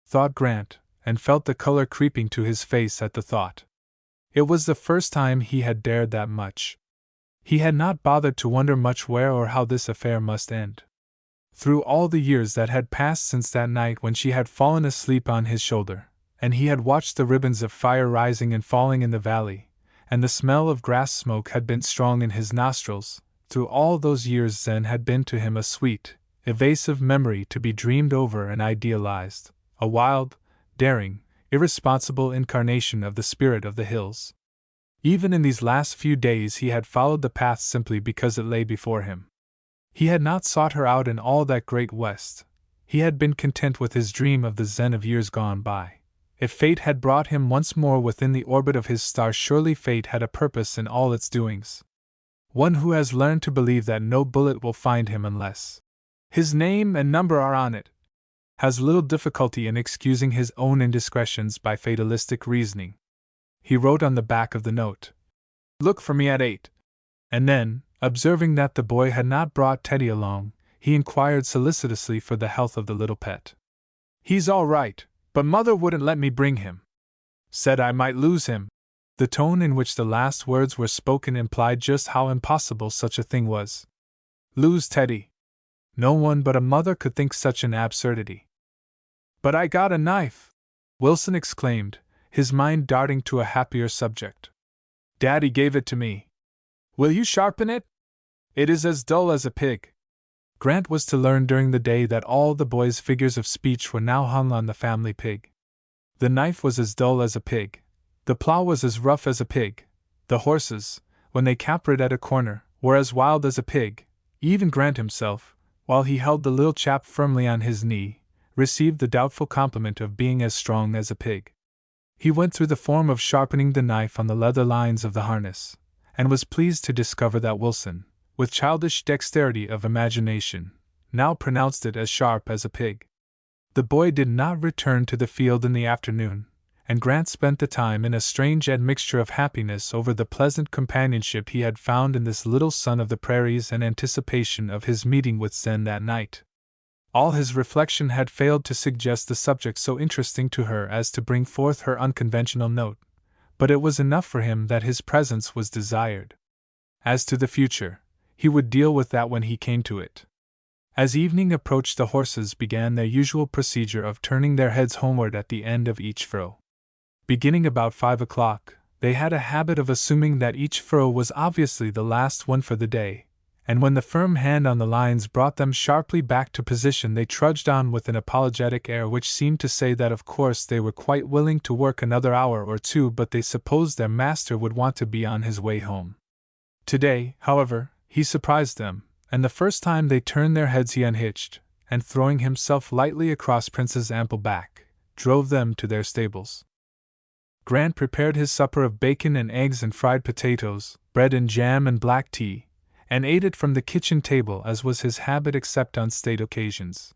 thought Grant, and felt the color creeping to his face at the thought. It was the first time he had dared that much. He had not bothered to wonder much where or how this affair must end. Through all the years that had passed since that night when she had fallen asleep on his shoulder, and he had watched the ribbons of fire rising and falling in the valley, and the smell of grass smoke had been strong in his nostrils, through all those years Zen had been to him a sweet, evasive memory to be dreamed over and idealized, a wild, daring, irresponsible incarnation of the spirit of the hills. Even in these last few days he had followed the path simply because it lay before him. He had not sought her out in all that great West. He had been content with his dream of the Zen of years gone by. If fate had brought him once more within the orbit of his star, surely fate had a purpose in all its doings. One who has learned to believe that no bullet will find him unless his name and number are on it, has little difficulty in excusing his own indiscretions by fatalistic reasoning. He wrote on the back of the note, "Look for me at 8. And then, observing that the boy had not brought Teddy along, he inquired solicitously for the health of the little pet. "He's all right, but Mother wouldn't let me bring him. Said I might lose him." The tone in which the last words were spoken implied just how impossible such a thing was. Lose Teddy? No one but a mother could think such an absurdity. "But I got a knife!" Wilson exclaimed, his mind darting to a happier subject. "Daddy gave it to me. Will you sharpen it? It is as dull as a pig." Grant was to learn during the day that all the boy's figures of speech were now hung on the family pig. The knife was as dull as a pig. The plow was as rough as a pig. The horses, when they capered at a corner, were as wild as a pig. Even Grant himself, while he held the little chap firmly on his knee, received the doubtful compliment of being as strong as a pig. He went through the form of sharpening the knife on the leather lines of the harness, and was pleased to discover that Wilson, with childish dexterity of imagination, now pronounced it as sharp as a pig. The boy did not return to the field in the afternoon, and Grant spent the time in a strange admixture of happiness over the pleasant companionship he had found in this little son of the prairies and anticipation of his meeting with Zen that night. All his reflection had failed to suggest the subject so interesting to her as to bring forth her unconventional note, but it was enough for him that his presence was desired. As to the future, he would deal with that when he came to it. As evening approached, the horses began their usual procedure of turning their heads homeward at the end of each furrow. Beginning about 5 o'clock, they had a habit of assuming that each furrow was obviously the last one for the day, and when the firm hand on the lines brought them sharply back to position, they trudged on with an apologetic air which seemed to say that of course they were quite willing to work another hour or two, but they supposed their master would want to be on his way home. Today, however, he surprised them, and the first time they turned their heads he unhitched, and throwing himself lightly across Prince's ample back, drove them to their stables. Grant prepared his supper of bacon and eggs and fried potatoes, bread and jam and black tea, and ate it from the kitchen table as was his habit except on state occasions.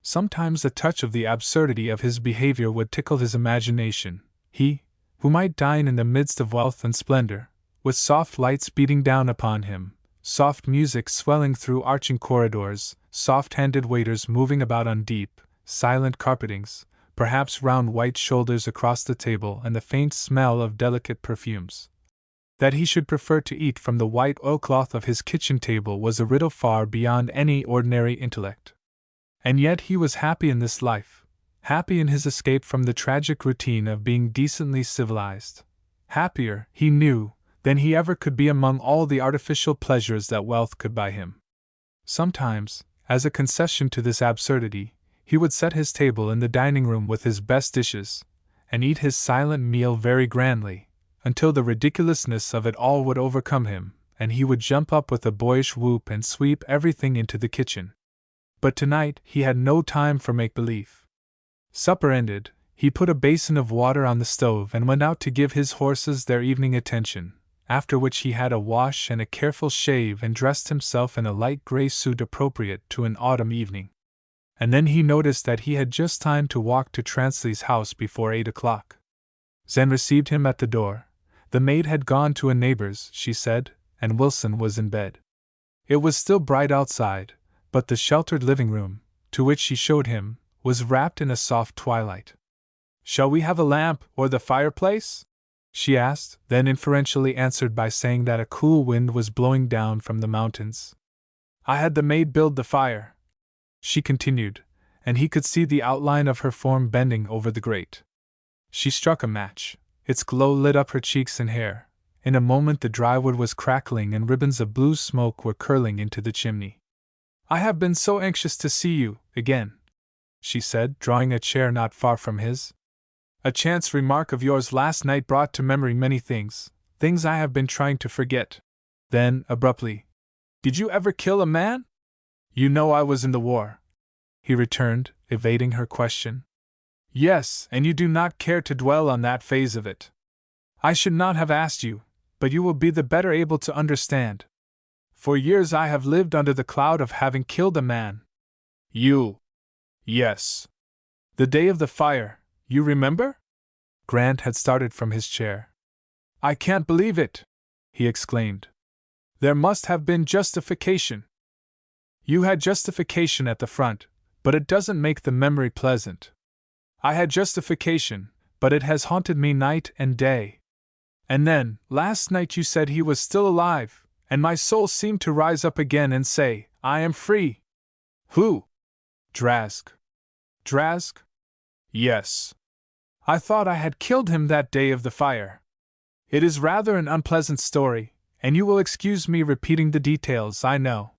Sometimes a touch of the absurdity of his behavior would tickle his imagination. He, who might dine in the midst of wealth and splendor, with soft lights beating down upon him, soft music swelling through arching corridors, soft-handed waiters moving about on deep, silent carpetings, perhaps round white shoulders across the table, and the faint smell of delicate perfumes. That he should prefer to eat from the white oilcloth of his kitchen table was a riddle far beyond any ordinary intellect. And yet he was happy in this life, happy in his escape from the tragic routine of being decently civilized. Happier, he knew, than he ever could be among all the artificial pleasures that wealth could buy him. Sometimes, as a concession to this absurdity, he would set his table in the dining room with his best dishes, and eat his silent meal very grandly, until the ridiculousness of it all would overcome him, and he would jump up with a boyish whoop and sweep everything into the kitchen. But tonight he had no time for make-believe. Supper ended, he put a basin of water on the stove and went out to give his horses their evening attention, after which he had a wash and a careful shave and dressed himself in a light gray suit appropriate to an autumn evening. And then he noticed that he had just time to walk to Transley's house before 8 o'clock. Zen received him at the door. The maid had gone to a neighbor's, she said, and Wilson was in bed. It was still bright outside, but the sheltered living room, to which she showed him, was wrapped in a soft twilight. "Shall we have a lamp, or the fireplace?" she asked, then inferentially answered by saying that a cool wind was blowing down from the mountains. "I had the maid build the fire," she continued, and he could see the outline of her form bending over the grate. She struck a match. Its glow lit up her cheeks and hair. In a moment the dry wood was crackling and ribbons of blue smoke were curling into the chimney. "I have been so anxious to see you again," she said, drawing a chair not far from his. "A chance remark of yours last night brought to memory many things I have been trying to forget." Then, abruptly, "Did you ever kill a man?" "You know I was in the war," he returned, evading her question. "Yes, and you do not care to dwell on that phase of it. I should not have asked you, but you will be the better able to understand. For years I have lived under the cloud of having killed a man." "You?" "Yes. The day of the fire, you remember?" Grant had started from his chair. "I can't believe it!" he exclaimed. "There must have been justification." "You had justification at the front, but it doesn't make the memory pleasant. I had justification, but it has haunted me night and day. And then, last night you said he was still alive, and my soul seemed to rise up again and say, 'I am free.'" "Who?" "Drask." "Drask?" "Yes. I thought I had killed him that day of the fire. It is rather an unpleasant story, and you will excuse me repeating the details, I know.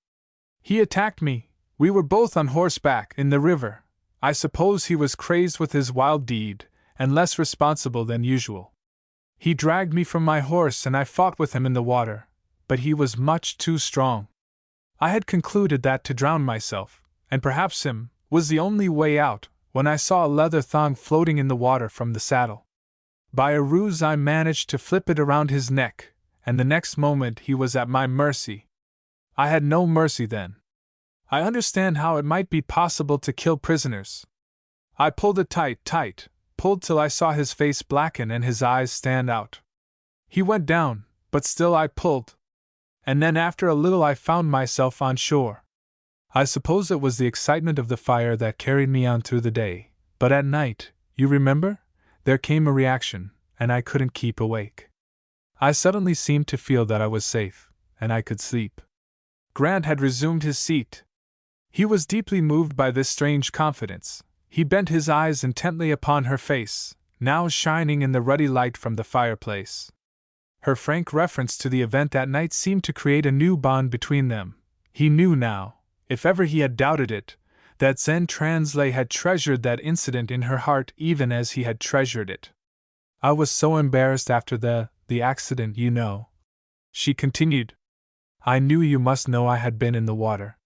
He attacked me. We were both on horseback in the river. I suppose he was crazed with his wild deed, and less responsible than usual. He dragged me from my horse and I fought with him in the water, but he was much too strong. I had concluded that to drown myself, and perhaps him, was the only way out, when I saw a leather thong floating in the water from the saddle. By a ruse I managed to flip it around his neck, and the next moment he was at my mercy. I had no mercy then. I understand how it might be possible to kill prisoners. I pulled it tight, pulled till I saw his face blacken and his eyes stand out. He went down, but still I pulled. And then after a little I found myself on shore. I suppose it was the excitement of the fire that carried me on through the day, but at night, you remember, there came a reaction, and I couldn't keep awake. I suddenly seemed to feel that I was safe, and I could sleep." Grant had resumed his seat. He was deeply moved by this strange confidence. He bent his eyes intently upon her face, now shining in the ruddy light from the fireplace. Her frank reference to the event that night seemed to create a new bond between them. He knew now, if ever he had doubted it, that Zen Translay had treasured that incident in her heart even as he had treasured it. "I was so embarrassed after the accident, you know," she continued. "I knew you must know I had been in the water.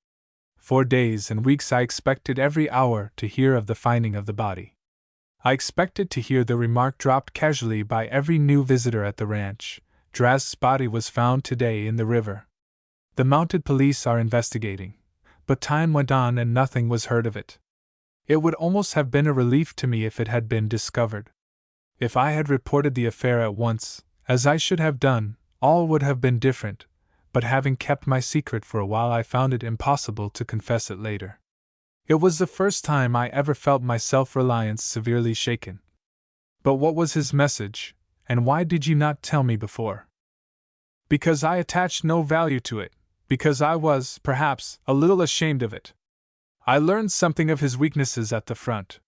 For days and weeks I expected every hour to hear of the finding of the body. I expected to hear the remark dropped casually by every new visitor at the ranch, 'Drask's body was found today in the river. The mounted police are investigating.' But time went on and nothing was heard of it. It would almost have been a relief to me if it had been discovered. If I had reported the affair at once, as I should have done, all would have been different, but having kept my secret for a while I found it impossible to confess it later. It was the first time I ever felt my self-reliance severely shaken." "But what was his message, and why did you not tell me before?" "Because I attached no value to it, because I was, perhaps, a little ashamed of it. I learned something of his weaknesses at the front."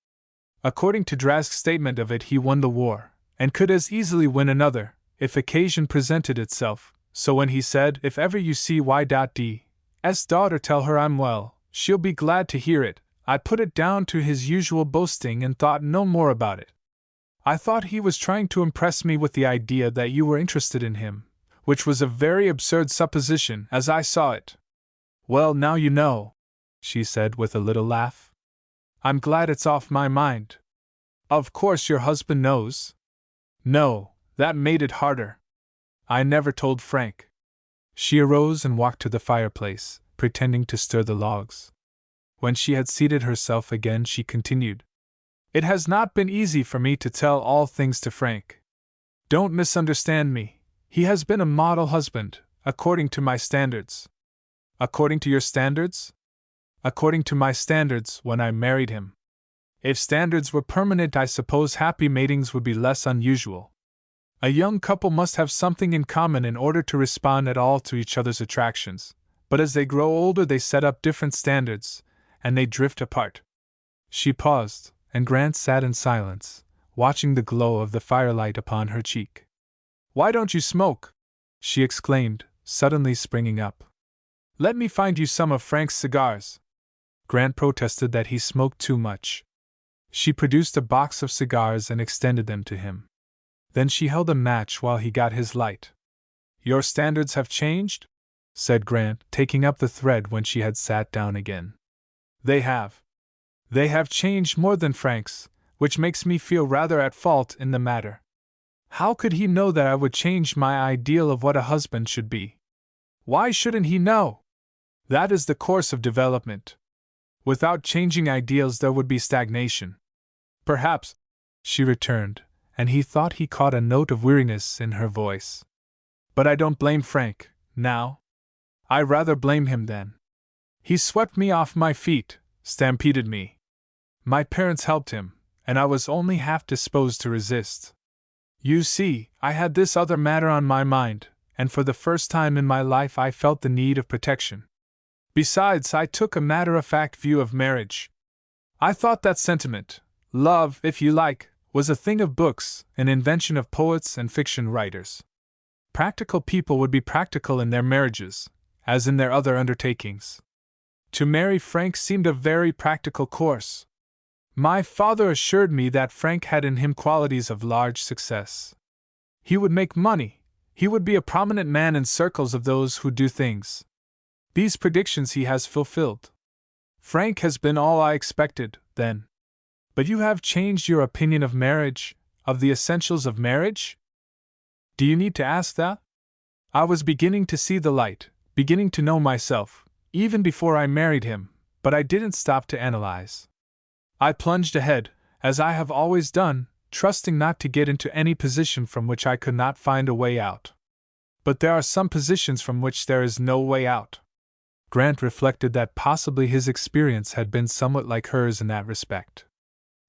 According to Drask's statement of it, he won the war, and could as easily win another, if occasion presented itself. So when he said, "If ever you see Y.D.'s daughter, tell her I'm well, she'll be glad to hear it," I put it down to his usual boasting and thought no more about it. I thought he was trying to impress me with the idea that you were interested in him, which was a very absurd supposition as I saw it. "Well, now you know," she said with a little laugh. "I'm glad it's off my mind." "Of course your husband knows?" "No, that made it harder. I never told Frank." She arose and walked to the fireplace, pretending to stir the logs. When she had seated herself again, she continued, "It has not been easy for me to tell all things to Frank. Don't misunderstand me. He has been a model husband, according to my standards." "According to your standards?" "According to my standards when I married him. If standards were permanent, I suppose happy matings would be less unusual. A young couple must have something in common in order to respond at all to each other's attractions, but as they grow older they set up different standards, and they drift apart." She paused, and Grant sat in silence, watching the glow of the firelight upon her cheek. "Why don't you smoke?" she exclaimed, suddenly springing up. "Let me find you some of Frank's cigars." Grant protested that he smoked too much. She produced a box of cigars and extended them to him. Then she held a match while he got his light. "Your standards have changed?" said Grant, taking up the thread when she had sat down again. "They have. They have changed more than Frank's, which makes me feel rather at fault in the matter. How could he know that I would change my ideal of what a husband should be? Why shouldn't he know? That is the course of development. Without changing ideals there would be stagnation." "Perhaps," she returned, and he thought he caught a note of weariness in her voice. "But I don't blame Frank, now. I rather blame him then. He swept me off my feet, stampeded me. My parents helped him, and I was only half disposed to resist. You see, I had this other matter on my mind, and for the first time in my life I felt the need of protection. Besides, I took a matter-of-fact view of marriage. I thought that sentiment, love, if you like, was a thing of books, an invention of poets and fiction writers. Practical people would be practical in their marriages, as in their other undertakings. To marry Frank seemed a very practical course. My father assured me that Frank had in him qualities of large success. He would make money, he would be a prominent man in circles of those who do things. These predictions he has fulfilled. Frank has been all I expected, then. But you have changed your opinion of marriage, of the essentials of marriage? Do you need to ask that? I was beginning to see the light, beginning to know myself, even before I married him, but I didn't stop to analyze. I plunged ahead, as I have always done, trusting not to get into any position from which I could not find a way out. But there are some positions from which there is no way out. Grant reflected that possibly his experience had been somewhat like hers in that respect.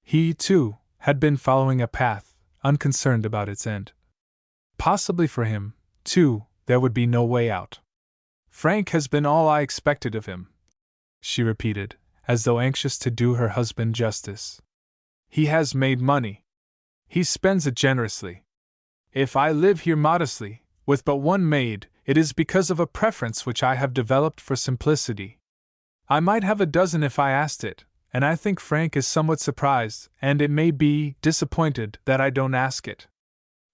He, too, had been following a path, unconcerned about its end. Possibly for him, too, there would be no way out. "Frank has been all I expected of him," she repeated, as though anxious to do her husband justice. "He has made money. He spends it generously. If I live here modestly, with but one maid, it is because of a preference which I have developed for simplicity. I might have a dozen if I asked it, and I think Frank is somewhat surprised, and it may be disappointed, that I don't ask it.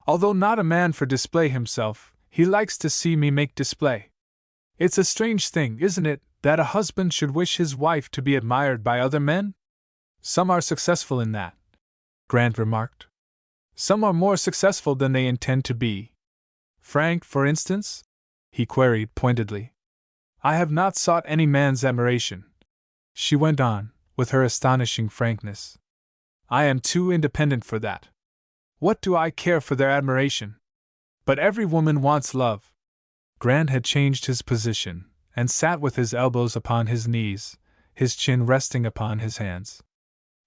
Although not a man for display himself, he likes to see me make display. It's a strange thing, isn't it, that a husband should wish his wife to be admired by other men? Some are successful in that," Grant remarked. "Some are more successful than they intend to be." "Frank, for instance?" he queried pointedly. "I have not sought any man's admiration," she went on, with her astonishing frankness. "I am too independent for that. What do I care for their admiration? But every woman wants love." Grant had changed his position, and sat with his elbows upon his knees, his chin resting upon his hands.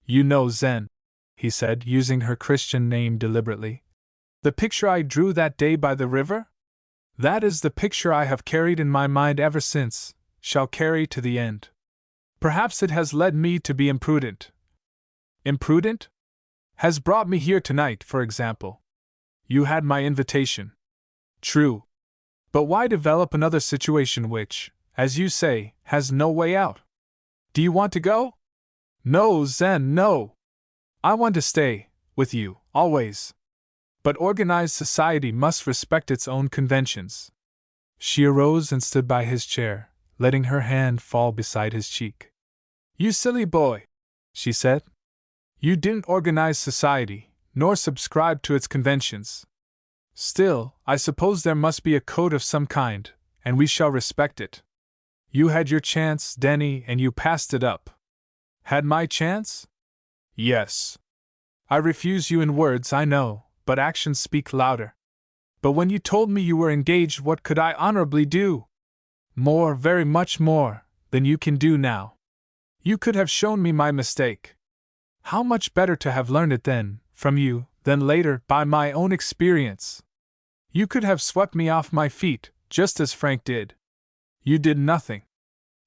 "You know Zen," he said, using her Christian name deliberately. "The picture I drew that day by the river? That is the picture I have carried in my mind ever since, shall carry to the end. Perhaps it has led me to be imprudent." "Imprudent?" has brought me here tonight, for example. You had my invitation. True. But why develop another situation which, as you say, has no way out? Do you want to go? No, Zen, no. I want to stay, with you, always. But organized society must respect its own conventions. She arose and stood by his chair, letting her hand fall beside his cheek. You silly boy, she said. You didn't organize society, nor subscribe to its conventions. Still, I suppose there must be a code of some kind, and we shall respect it. You had your chance, Denny, and you passed it up. Had my chance? Yes. I refuse you in words, I know, but actions speak louder. But when you told me you were engaged, what could I honorably do? More, very much more, than you can do now. You could have shown me my mistake. How much better to have learned it then, from you, than later, by my own experience. You could have swept me off my feet, just as Frank did. You did nothing.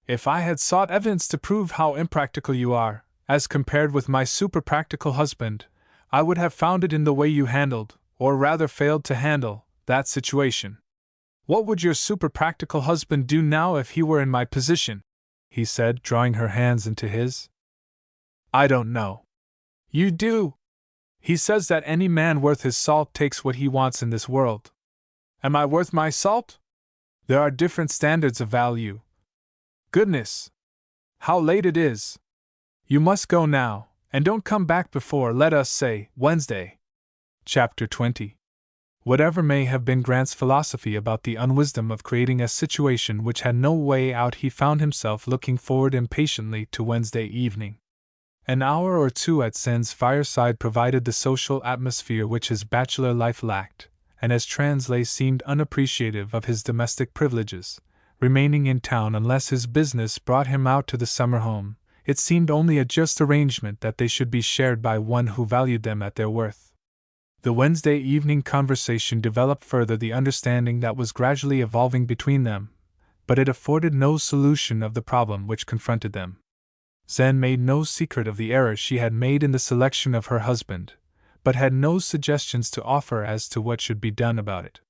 If I had sought evidence to prove how impractical you are, as compared with my super-practical husband, I would have found it in the way you handled, or rather failed to handle, that situation. What would your super-practical husband do now if he were in my position? He said, drawing her hands into his. I don't know. You do. He says that any man worth his salt takes what he wants in this world. Am I worth my salt? There are different standards of value. Goodness! How late it is! You must go now, and don't come back before, let us say, Wednesday. Chapter 20. Whatever may have been Grant's philosophy about the unwisdom of creating a situation which had no way out, he found himself looking forward impatiently to Wednesday evening. An hour or two at Sen's fireside provided the social atmosphere which his bachelor life lacked, and as Translay seemed unappreciative of his domestic privileges, remaining in town unless his business brought him out to the summer home, it seemed only a just arrangement that they should be shared by one who valued them at their worth. The Wednesday evening conversation developed further the understanding that was gradually evolving between them, but it afforded no solution of the problem which confronted them. Zen made no secret of the error she had made in the selection of her husband, but had no suggestions to offer as to what should be done about it.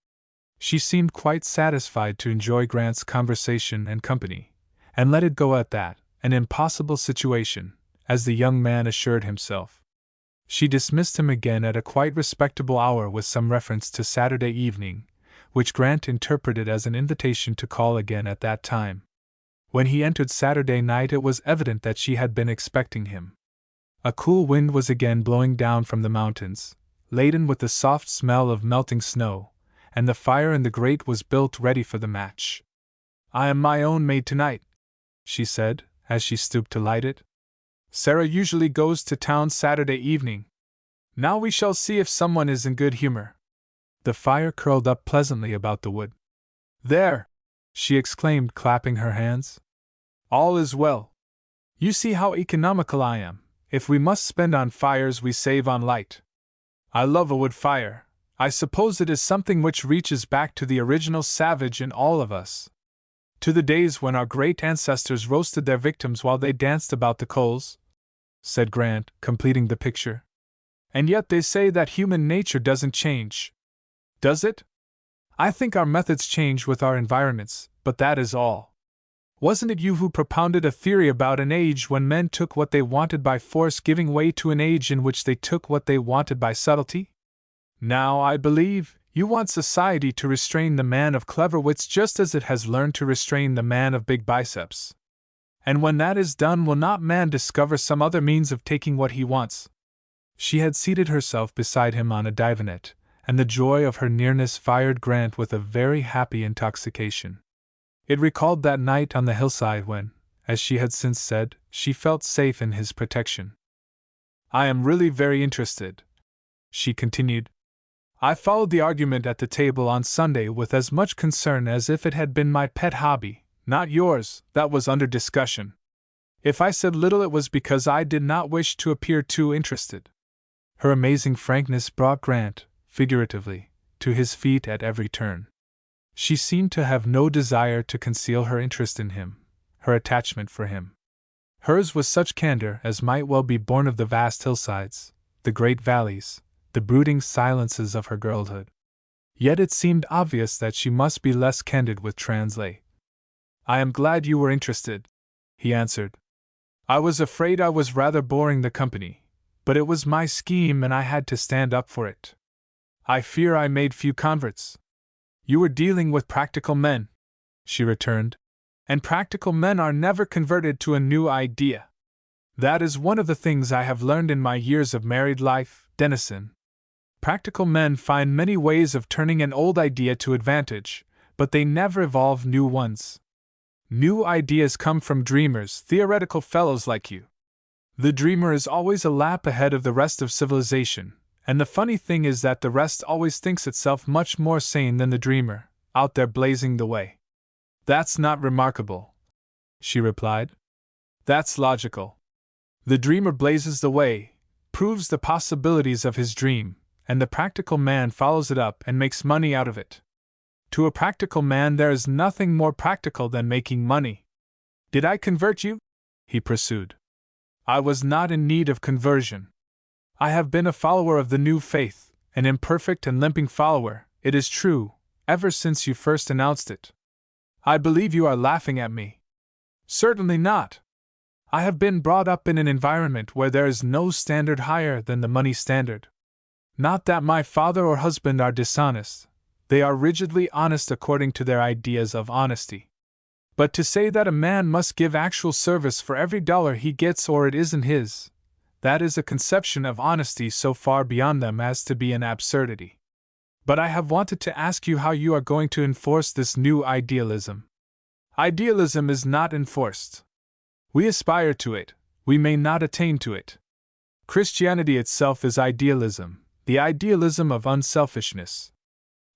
She seemed quite satisfied to enjoy Grant's conversation and company, and let it go at that, an impossible situation, as the young man assured himself. She dismissed him again at a quite respectable hour with some reference to Saturday evening, which Grant interpreted as an invitation to call again at that time. When he entered Saturday night, it was evident that she had been expecting him. A cool wind was again blowing down from the mountains, laden with the soft smell of melting snow, and the fire in the grate was built ready for the match. I am my own maid tonight, she said, as she stooped to light it. Sarah usually goes to town Saturday evening. Now we shall see if someone is in good humor. The fire curled up pleasantly about the wood. There! She exclaimed, clapping her hands. All is well. You see how economical I am. If we must spend on fires, we save on light. I love a wood fire. I suppose it is something which reaches back to the original savage in all of us. To the days when our great ancestors roasted their victims while they danced about the coals, said Grant, completing the picture. And yet they say that human nature doesn't change. Does it? I think our methods change with our environments, but that is all. Wasn't it you who propounded a theory about an age when men took what they wanted by force giving way to an age in which they took what they wanted by subtlety? Now, I believe, you want society to restrain the man of clever wits just as it has learned to restrain the man of big biceps. And when that is done, will not man discover some other means of taking what he wants? She had seated herself beside him on a divanette, and the joy of her nearness fired Grant with a very happy intoxication. It recalled that night on the hillside when, as she had since said, she felt safe in his protection. I am really very interested, she continued. I followed the argument at the table on Sunday with as much concern as if it had been my pet hobby, not yours, that was under discussion. If I said little, it was because I did not wish to appear too interested. Her amazing frankness brought Grant, figuratively, to his feet at every turn. She seemed to have no desire to conceal her interest in him, her attachment for him. Hers was such candor as might well be born of the vast hillsides, the great valleys, the brooding silences of her girlhood. Yet it seemed obvious that she must be less candid with Translay. "I am glad you were interested," he answered. "I was afraid I was rather boring the company, but it was my scheme and I had to stand up for it. I fear I made few converts." "You were dealing with practical men," she returned, "and practical men are never converted to a new idea. That is one of the things I have learned in my years of married life, Dennison. Practical men find many ways of turning an old idea to advantage, but they never evolve new ones. New ideas come from dreamers, theoretical fellows like you. The dreamer is always a lap ahead of the rest of civilization, and the funny thing is that the rest always thinks itself much more sane than the dreamer, out there blazing the way." "That's not remarkable," she replied. "That's logical. The dreamer blazes the way, proves the possibilities of his dream, and the practical man follows it up and makes money out of it. To a practical man there is nothing more practical than making money." "Did I convert you?" he pursued. "I was not in need of conversion. I have been a follower of the new faith, an imperfect and limping follower, it is true, ever since you first announced it." "I believe you are laughing at me." "Certainly not. I have been brought up in an environment where there is no standard higher than the money standard. Not that my father or husband are dishonest, they are rigidly honest according to their ideas of honesty. But to say that a man must give actual service for every dollar he gets or it isn't his, that is a conception of honesty so far beyond them as to be an absurdity. But I have wanted to ask you how you are going to enforce this new idealism." "Idealism is not enforced. We aspire to it, we may not attain to it. Christianity itself is idealism, the idealism of unselfishness.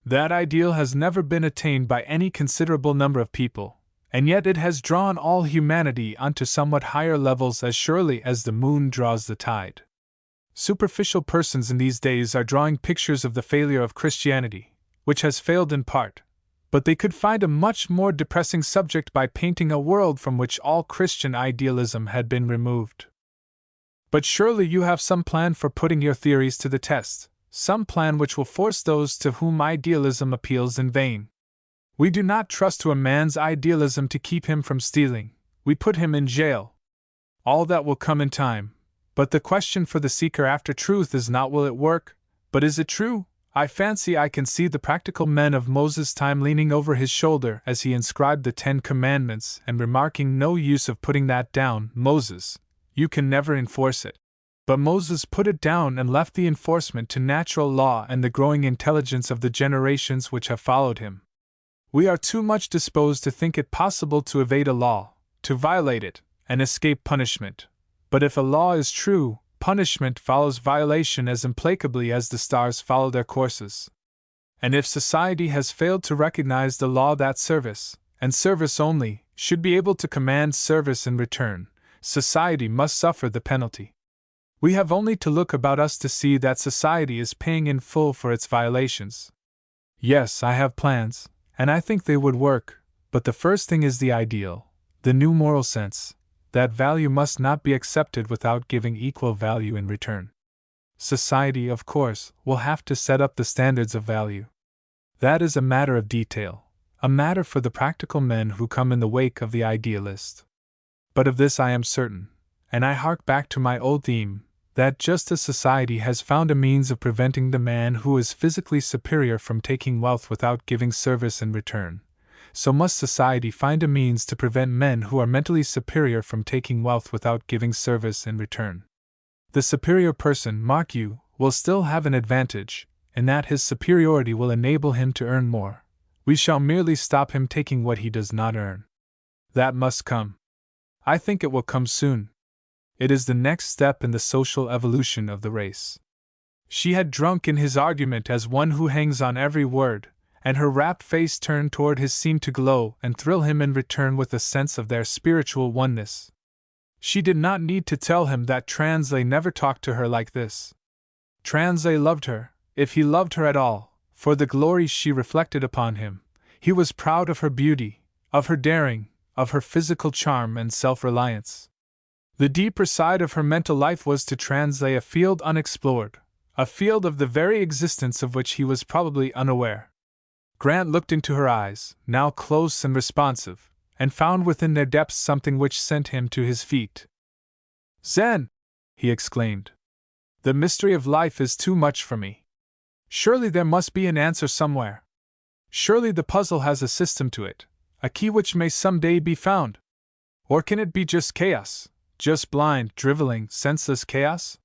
That ideal has never been attained by any considerable number of people, and yet it has drawn all humanity onto somewhat higher levels as surely as the moon draws the tide. Superficial persons in these days are drawing pictures of the failure of Christianity, which has failed in part, but they could find a much more depressing subject by painting a world from which all Christian idealism had been removed. But surely you have some plan for putting your theories to the test, some plan which will force those to whom idealism appeals in vain. We do not trust to a man's idealism to keep him from stealing, we put him in jail. All that will come in time, but the question for the seeker after truth is not will it work, but is it true? I fancy I can see the practical men of Moses' time leaning over his shoulder as he inscribed the 10 Commandments and remarking, "No use of putting that down, Moses, you can never enforce it." But Moses put it down and left the enforcement to natural law and the growing intelligence of the generations which have followed him. We are too much disposed to think it possible to evade a law, to violate it, and escape punishment. But if a law is true, punishment follows violation as implacably as the stars follow their courses. And if society has failed to recognize the law that service, and service only, should be able to command service in return, society must suffer the penalty. We have only to look about us to see that society is paying in full for its violations. Yes, I have plans, and I think they would work, but the first thing is the ideal, the new moral sense. That value must not be accepted without giving equal value in return. Society, of course, will have to set up the standards of value. That is a matter of detail, a matter for the practical men who come in the wake of the idealist. But of this I am certain, and I hark back to my old theme, that just as society has found a means of preventing the man who is physically superior from taking wealth without giving service in return, so must society find a means to prevent men who are mentally superior from taking wealth without giving service in return. The superior person, mark you, will still have an advantage, in that his superiority will enable him to earn more. We shall merely stop him taking what he does not earn. That must come. I think it will come soon. It is the next step in the social evolution of the race. She had drunk in his argument as one who hangs on every word, and her rapt face turned toward his seemed to glow and thrill him in return with a sense of their spiritual oneness. She did not need to tell him that Translay never talked to her like this. Translay loved her, if he loved her at all, for the glory she reflected upon him. He was proud of her beauty, of her daring, of her physical charm and self-reliance. The deeper side of her mental life was to translate a field unexplored, a field of the very existence of which he was probably unaware. Grant looked into her eyes, now close and responsive, and found within their depths something which sent him to his feet. "Zen!" he exclaimed. "The mystery of life is too much for me. Surely there must be an answer somewhere. Surely the puzzle has a system to it, a key which may someday be found. Or can it be just chaos, just blind, driveling, senseless chaos?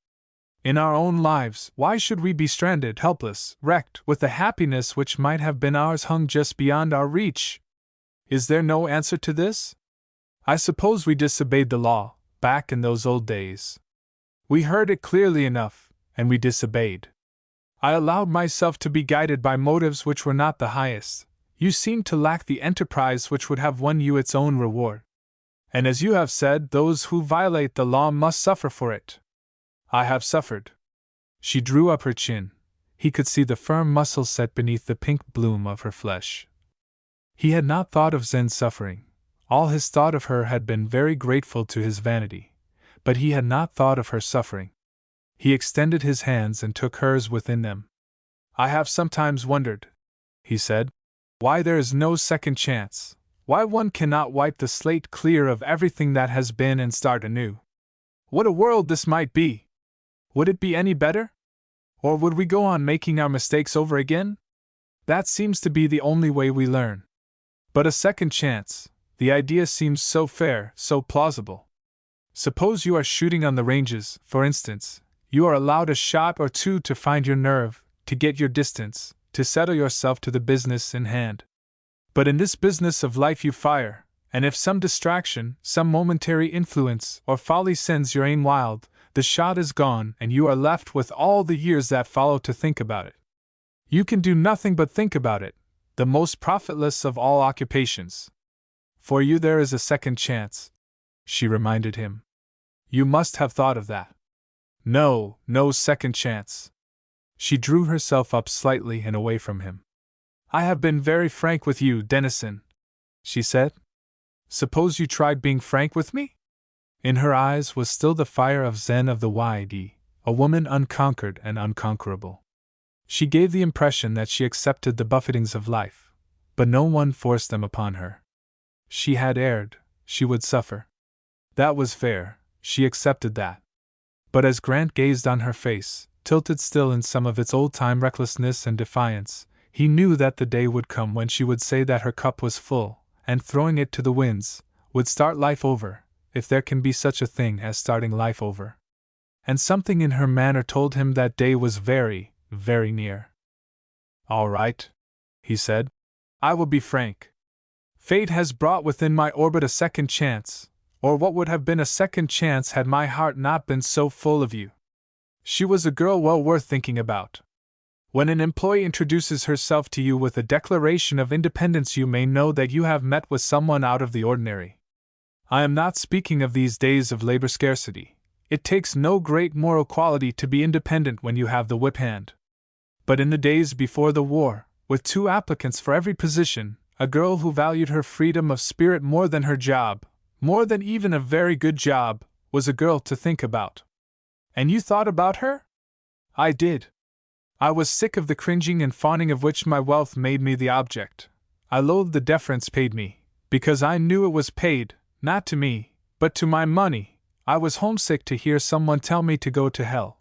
In our own lives, why should we be stranded, helpless, wrecked, with the happiness which might have been ours hung just beyond our reach? Is there no answer to this? I suppose we disobeyed the law, back in those old days. We heard it clearly enough, and we disobeyed. I allowed myself to be guided by motives which were not the highest. You seemed to lack the enterprise which would have won you its own reward. And as you have said, those who violate the law must suffer for it. I have suffered." She drew up her chin. He could see the firm muscles set beneath the pink bloom of her flesh. He had not thought of Zen's suffering. All his thought of her had been very grateful to his vanity, but he had not thought of her suffering. He extended his hands and took hers within them. "I have sometimes wondered," he said, "why there is no second chance, why one cannot wipe the slate clear of everything that has been and start anew. What a world this might be! Would it be any better? Or would we go on making our mistakes over again? That seems to be the only way we learn. But a second chance, the idea seems so fair, so plausible. Suppose you are shooting on the ranges, for instance. You are allowed a shot or two to find your nerve, to get your distance, to settle yourself to the business in hand. But in this business of life you fire, and if some distraction, some momentary influence or folly sends your aim wild, the shot is gone and you are left with all the years that follow to think about it. You can do nothing but think about it, the most profitless of all occupations. For you there is a second chance," she reminded him. "You must have thought of that." "No, no second chance." She drew herself up slightly and away from him. "I have been very frank with you, Dennison," she said. "Suppose you tried being frank with me?" In her eyes was still the fire of Zen of the YD, a woman unconquered and unconquerable. She gave the impression that she accepted the buffetings of life, but no one forced them upon her. She had erred, she would suffer. That was fair, she accepted that. But as Grant gazed on her face, tilted still in some of its old-time recklessness and defiance, he knew that the day would come when she would say that her cup was full, and throwing it to the winds, would start life over, if there can be such a thing as starting life over. And something in her manner told him that day was very, very near. "All right," he said. "I will be frank. Fate has brought within my orbit a second chance, or what would have been a second chance had my heart not been so full of you. She was a girl well worth thinking about. When an employee introduces herself to you with a declaration of independence, you may know that you have met with someone out of the ordinary. I am not speaking of these days of labor scarcity. It takes no great moral quality to be independent when you have the whip hand. But in the days before the war, with 2 applicants for every position, a girl who valued her freedom of spirit more than her job, more than even a very good job, was a girl to think about. And you thought about her? I did. I was sick of the cringing and fawning of which my wealth made me the object. I loathed the deference paid me, because I knew it was paid, not to me, but to my money. I was homesick to hear someone tell me to go to hell.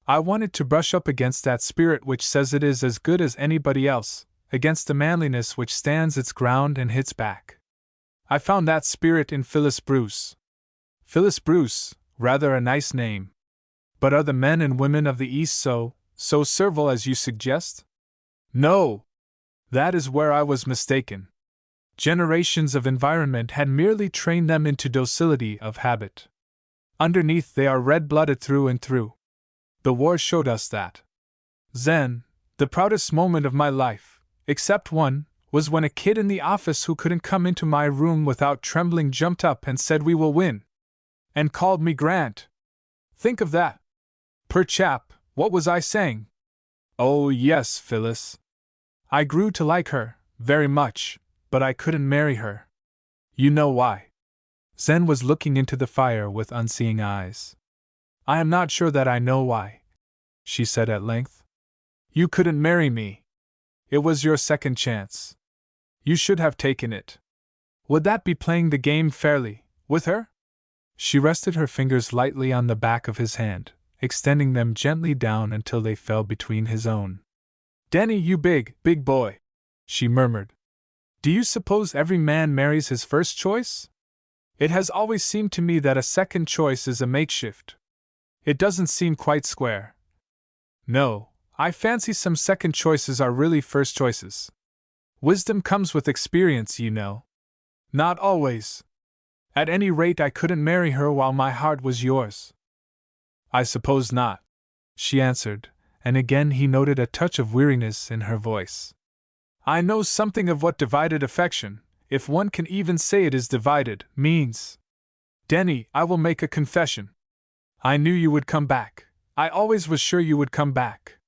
I wanted to brush up against that spirit which says it is as good as anybody else, against the manliness which stands its ground and hits back. I found that spirit in Phyllis Bruce. Phyllis Bruce, rather a nice name. But are the men and women of the East so servile as you suggest? No! That is where I was mistaken. Generations of environment had merely trained them into docility of habit. Underneath they are red-blooded through and through. The war showed us that. Zen, the proudest moment of my life, except one, was when a kid in the office who couldn't come into my room without trembling jumped up and said we will win. And called me Grant. Think of that. Per chap, what was I saying? Oh yes, Phyllis. I grew to like her, very much, but I couldn't marry her. You know why. Zen was looking into the fire with unseeing eyes. I am not sure that I know why, she said at length. You couldn't marry me. It was your second chance. You should have taken it. Would that be playing the game fairly, with her? She rested her fingers lightly on the back of his hand, extending them gently down until they fell between his own. Denny, you big boy, she murmured. Do you suppose every man marries his first choice? It has always seemed to me that a second choice is a makeshift. It doesn't seem quite square. No, I fancy some second choices are really first choices. Wisdom comes with experience, you know. Not always. At any rate, I couldn't marry her while my heart was yours. I suppose not, she answered, and again he noted a touch of weariness in her voice. I know something of what divided affection, if one can even say it is divided, means. Denny, I will make a confession. I knew you would come back. I always was sure you would come back.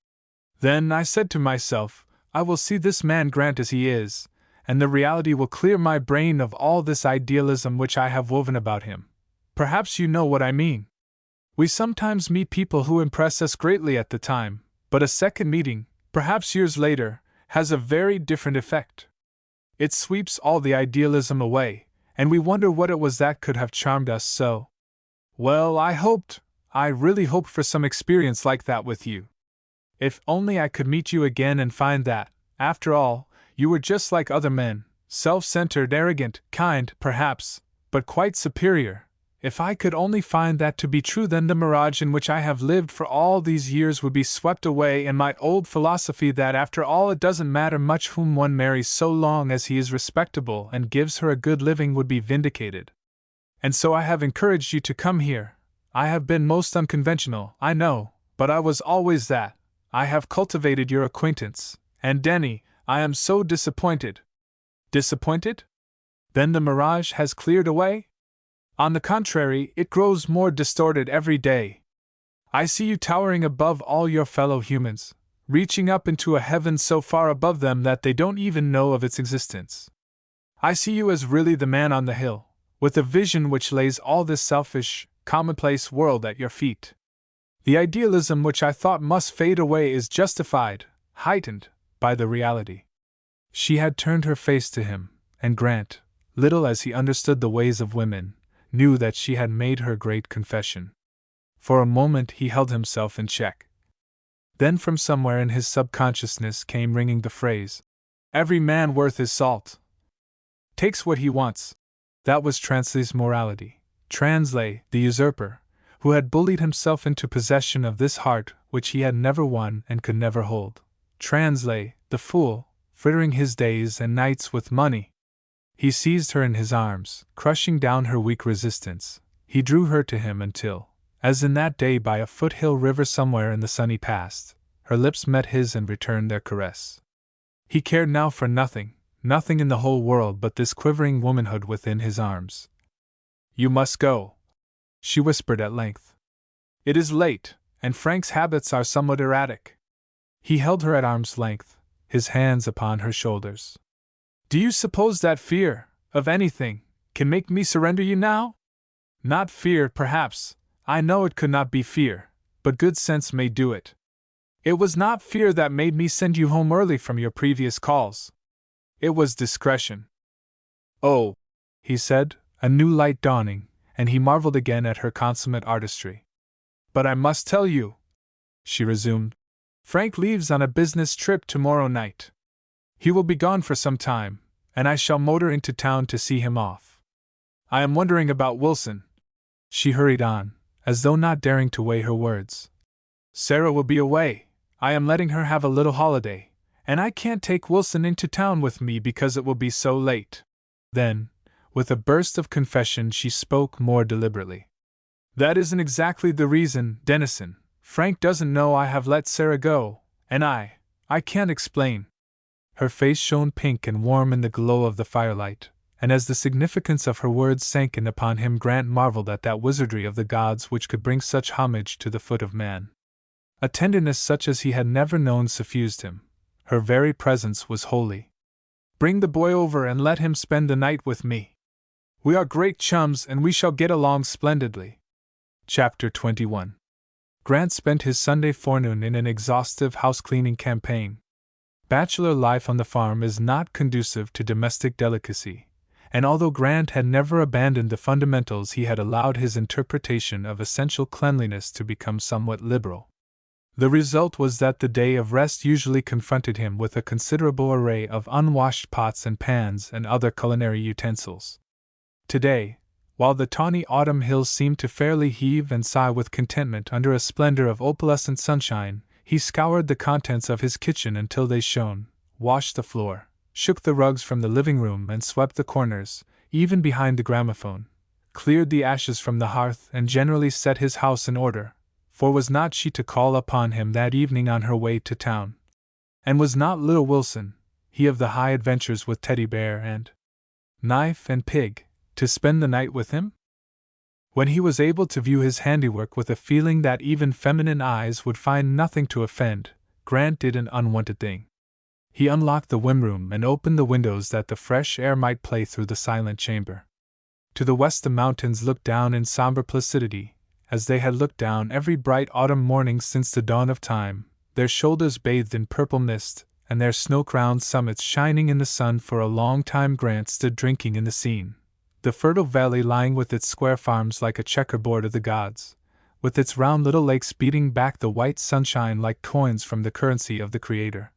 Then I said to myself, I will see this man Grant as he is, and the reality will clear my brain of all this idealism which I have woven about him. Perhaps you know what I mean. We sometimes meet people who impress us greatly at the time, but a second meeting, perhaps years later, has a very different effect. It sweeps all the idealism away, and we wonder what it was that could have charmed us so. Well, I really hoped for some experience like that with you. If only I could meet you again and find that, after all, you were just like other men, self-centered, arrogant, kind, perhaps, but quite superior. If I could only find that to be true, then the mirage in which I have lived for all these years would be swept away, and my old philosophy that after all it doesn't matter much whom one marries so long as he is respectable and gives her a good living would be vindicated. And so I have encouraged you to come here. I have been most unconventional, I know, but I was always that. I have cultivated your acquaintance, and Denny, I am so disappointed. Disappointed? Then the mirage has cleared away? On the contrary, it grows more distorted every day. I see you towering above all your fellow humans, reaching up into a heaven so far above them that they don't even know of its existence. I see you as really the man on the hill, with a vision which lays all this selfish, commonplace world at your feet. The idealism which I thought must fade away is justified, heightened, by the reality. She had turned her face to him, and Grant, little as he understood the ways of women, knew that she had made her great confession. For a moment he held himself in check. Then from somewhere in his subconsciousness came ringing the phrase, "Every man worth his salt takes what he wants." That was Translay's morality. Translay, the usurper, who had bullied himself into possession of this heart which he had never won and could never hold. Translay, the fool, frittering his days and nights with money. He seized her in his arms, crushing down her weak resistance. He drew her to him until, as in that day by a foothill river somewhere in the sunny past, her lips met his and returned their caress. He cared now for nothing, nothing in the whole world but this quivering womanhood within his arms. You must go, she whispered at length. It is late, and Frank's habits are somewhat erratic. He held her at arm's length, his hands upon her shoulders. Do you suppose that fear, of anything, can make me surrender you now? Not fear, perhaps. I know it could not be fear, but good sense may do it. It was not fear that made me send you home early from your previous calls. It was discretion. Oh, he said, a new light dawning, and he marveled again at her consummate artistry. But I must tell you, she resumed, Frank leaves on a business trip tomorrow night. He will be gone for some time, and I shall motor into town to see him off. I am wondering about Wilson, she hurried on, as though not daring to weigh her words. Sarah will be away. I am letting her have a little holiday, and I can't take Wilson into town with me because it will be so late. Then, with a burst of confession, she spoke more deliberately. That isn't exactly the reason, Dennison. Frank doesn't know I have let Sarah go, and I can't explain. Her face shone pink and warm in the glow of the firelight, and as the significance of her words sank in upon him, Grant marveled at that wizardry of the gods which could bring such homage to the foot of man. A tenderness such as he had never known suffused him. Her very presence was holy. Bring the boy over and let him spend the night with me. We are great chums and we shall get along splendidly. Chapter 21. Grant spent his Sunday forenoon in an exhaustive house-cleaning campaign. Bachelor life on the farm is not conducive to domestic delicacy, and although Grant had never abandoned the fundamentals, he had allowed his interpretation of essential cleanliness to become somewhat liberal. The result was that the day of rest usually confronted him with a considerable array of unwashed pots and pans and other culinary utensils. Today, while the tawny autumn hills seemed to fairly heave and sigh with contentment under a splendor of opalescent sunshine, he scoured the contents of his kitchen until they shone, washed the floor, shook the rugs from the living room and swept the corners, even behind the gramophone, cleared the ashes from the hearth and generally set his house in order, for was not she to call upon him that evening on her way to town? And was not little Wilson, he of the high adventures with Teddy Bear and Knife and Pig, to spend the night with him? When he was able to view his handiwork with a feeling that even feminine eyes would find nothing to offend, Grant did an unwanted thing. He unlocked the whim-room and opened the windows that the fresh air might play through the silent chamber. To the west the mountains looked down in somber placidity, as they had looked down every bright autumn morning since the dawn of time, their shoulders bathed in purple mist, and their snow-crowned summits shining in the sun. For a long time Grant stood drinking in the scene. The fertile valley lying with its square farms like a checkerboard of the gods, with its round little lakes beating back the white sunshine like coins from the currency of the Creator.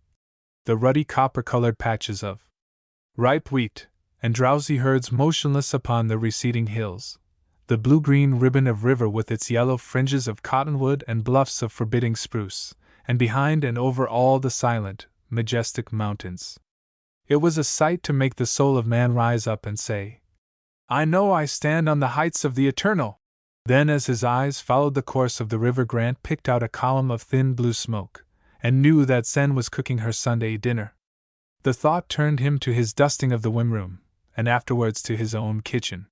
The ruddy copper-colored patches of ripe wheat, and drowsy herds motionless upon the receding hills. The blue-green ribbon of river with its yellow fringes of cottonwood and bluffs of forbidding spruce, and behind and over all the silent, majestic mountains. It was a sight to make the soul of man rise up and say, "I know I stand on the heights of the eternal." Then, as his eyes followed the course of the river, Grant picked out a column of thin blue smoke, and knew that Zen was cooking her Sunday dinner. The thought turned him to his dusting of the whim-room, and afterwards to his own kitchen.